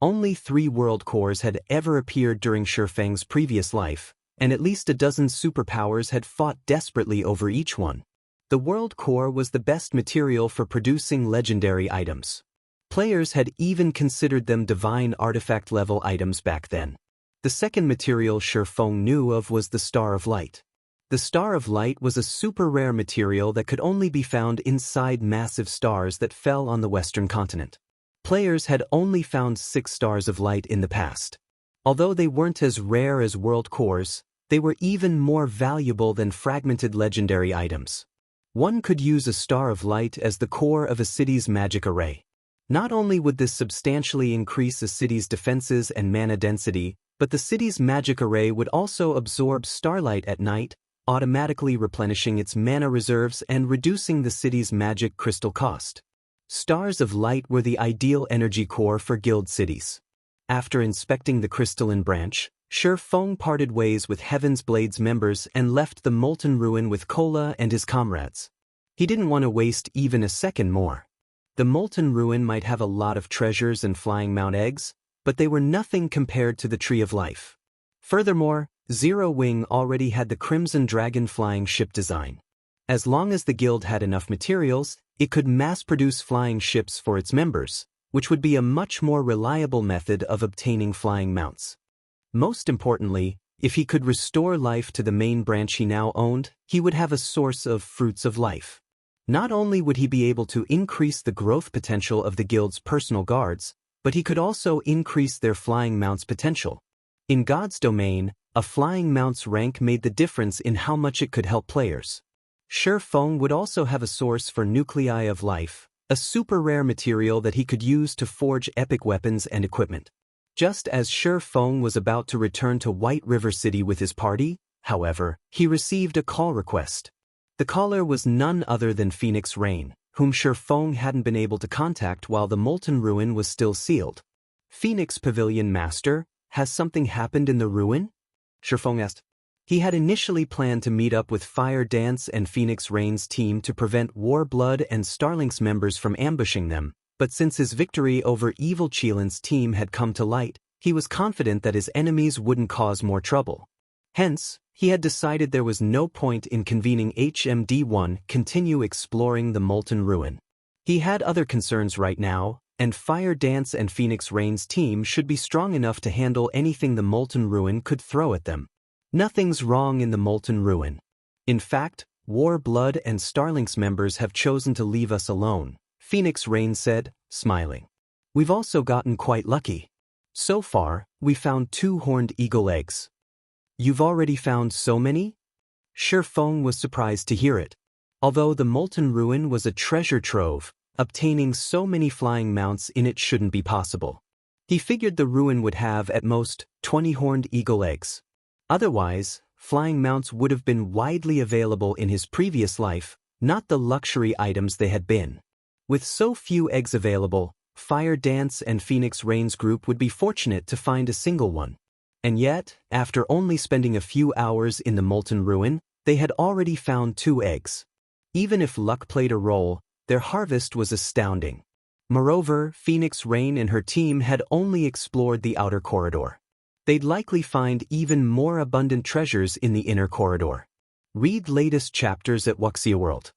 Only 3 world cores had ever appeared during Shifeng's previous life, and at least a dozen superpowers had fought desperately over each one. The world core was the best material for producing legendary items. Players had even considered them divine artifact-level items back then. The second material Shifeng knew of was the Star of Light. The Star of Light was a super rare material that could only be found inside massive stars that fell on the Western continent. Players had only found 6 stars of light in the past. Although they weren't as rare as world cores, they were even more valuable than fragmented legendary items. One could use a Star of Light as the core of a city's magic array. Not only would this substantially increase a city's defenses and mana density, but the city's magic array would also absorb starlight at night, automatically replenishing its mana reserves and reducing the city's magic crystal cost. Stars of Light were the ideal energy core for guild cities. After inspecting the crystalline branch, Shifeng parted ways with Heaven's Blade's members and left the Molten Ruin with Kola and his comrades. He didn't want to waste even a second more. The Molten Ruin might have a lot of treasures and flying mount eggs, but they were nothing compared to the Tree of Life. Furthermore, Zero Wing already had the Crimson Dragon flying ship design. As long as the guild had enough materials, it could mass-produce flying ships for its members, which would be a much more reliable method of obtaining flying mounts. Most importantly, if he could restore life to the main branch he now owned, he would have a source of fruits of life. Not only would he be able to increase the growth potential of the guild's personal guards, but he could also increase their flying mounts potential. In God's domain, a flying mount's rank made the difference in how much it could help players. Shifeng would also have a source for nuclei of life, a super rare material that he could use to forge epic weapons and equipment. Just as Shifeng was about to return to White River City with his party, however, he received a call request. The caller was none other than Phoenix Rain, whom Shifeng hadn't been able to contact while the Molten Ruin was still sealed. Phoenix Pavilion Master, has something happened in the ruin? Shifeng asked. He had initially planned to meet up with Fire Dance and Phoenix Rain's team to prevent Warblood and Starlink's members from ambushing them, but since his victory over Evil Qilin's team had come to light, he was confident that his enemies wouldn't cause more trouble. Hence, he had decided there was no point in convening HMD1 continue exploring the Molten Ruin. He had other concerns right now, and Fire Dance and Phoenix Rain's team should be strong enough to handle anything the Molten Ruin could throw at them. Nothing's wrong in the Molten Ruin. In fact, Warblood and Starlink's members have chosen to leave us alone, Phoenix Rain said, smiling. We've also gotten quite lucky. So far, we found 2 horned eagle eggs. You've already found so many? Shifeng was surprised to hear it. Although the Molten Ruin was a treasure trove, obtaining so many flying mounts in it shouldn't be possible. He figured the ruin would have at most 20 horned eagle eggs. Otherwise, flying mounts would have been widely available in his previous life, not the luxury items they had been. With so few eggs available, Fire Dance and Phoenix Rain's group would be fortunate to find a single one. And yet, after only spending a few hours in the Molten Ruin, they had already found 2 eggs. Even if luck played a role, their harvest was astounding. Moreover, Phoenix Rain and her team had only explored the outer corridor. They'd likely find even more abundant treasures in the inner corridor. Read latest chapters at Wuxia World.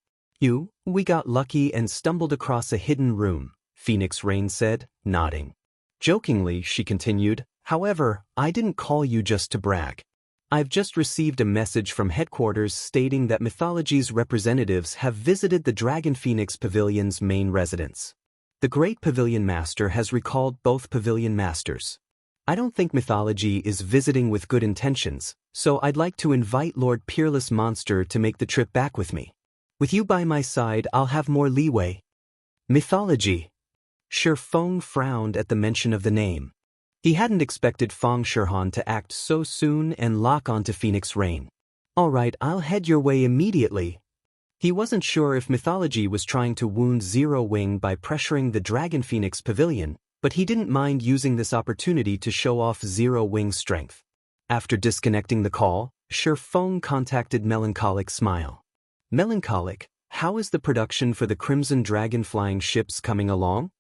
We got lucky and stumbled across a hidden room, Phoenix Rain said, nodding. Jokingly, she continued, however, I didn't call you just to brag. I've just received a message from headquarters stating that Mythology's representatives have visited the Dragon Phoenix Pavilion's main residence. The Great Pavilion Master has recalled both Pavilion Masters. I don't think Mythology is visiting with good intentions, so I'd like to invite Lord Peerless Monster to make the trip back with me. With you by my side, I'll have more leeway. Mythology. Shi Feng frowned at the mention of the name. He hadn't expected Feng Shihan to act so soon and lock onto Phoenix Rain. All right, I'll head your way immediately. He wasn't sure if Mythology was trying to wound Zero Wing by pressuring the Dragon Phoenix Pavilion, but he didn't mind using this opportunity to show off Zero Wing's strength. After disconnecting the call, Shi Feng contacted Melancholic Smile. Melancholic, how is the production for the Crimson Dragon flying ships coming along?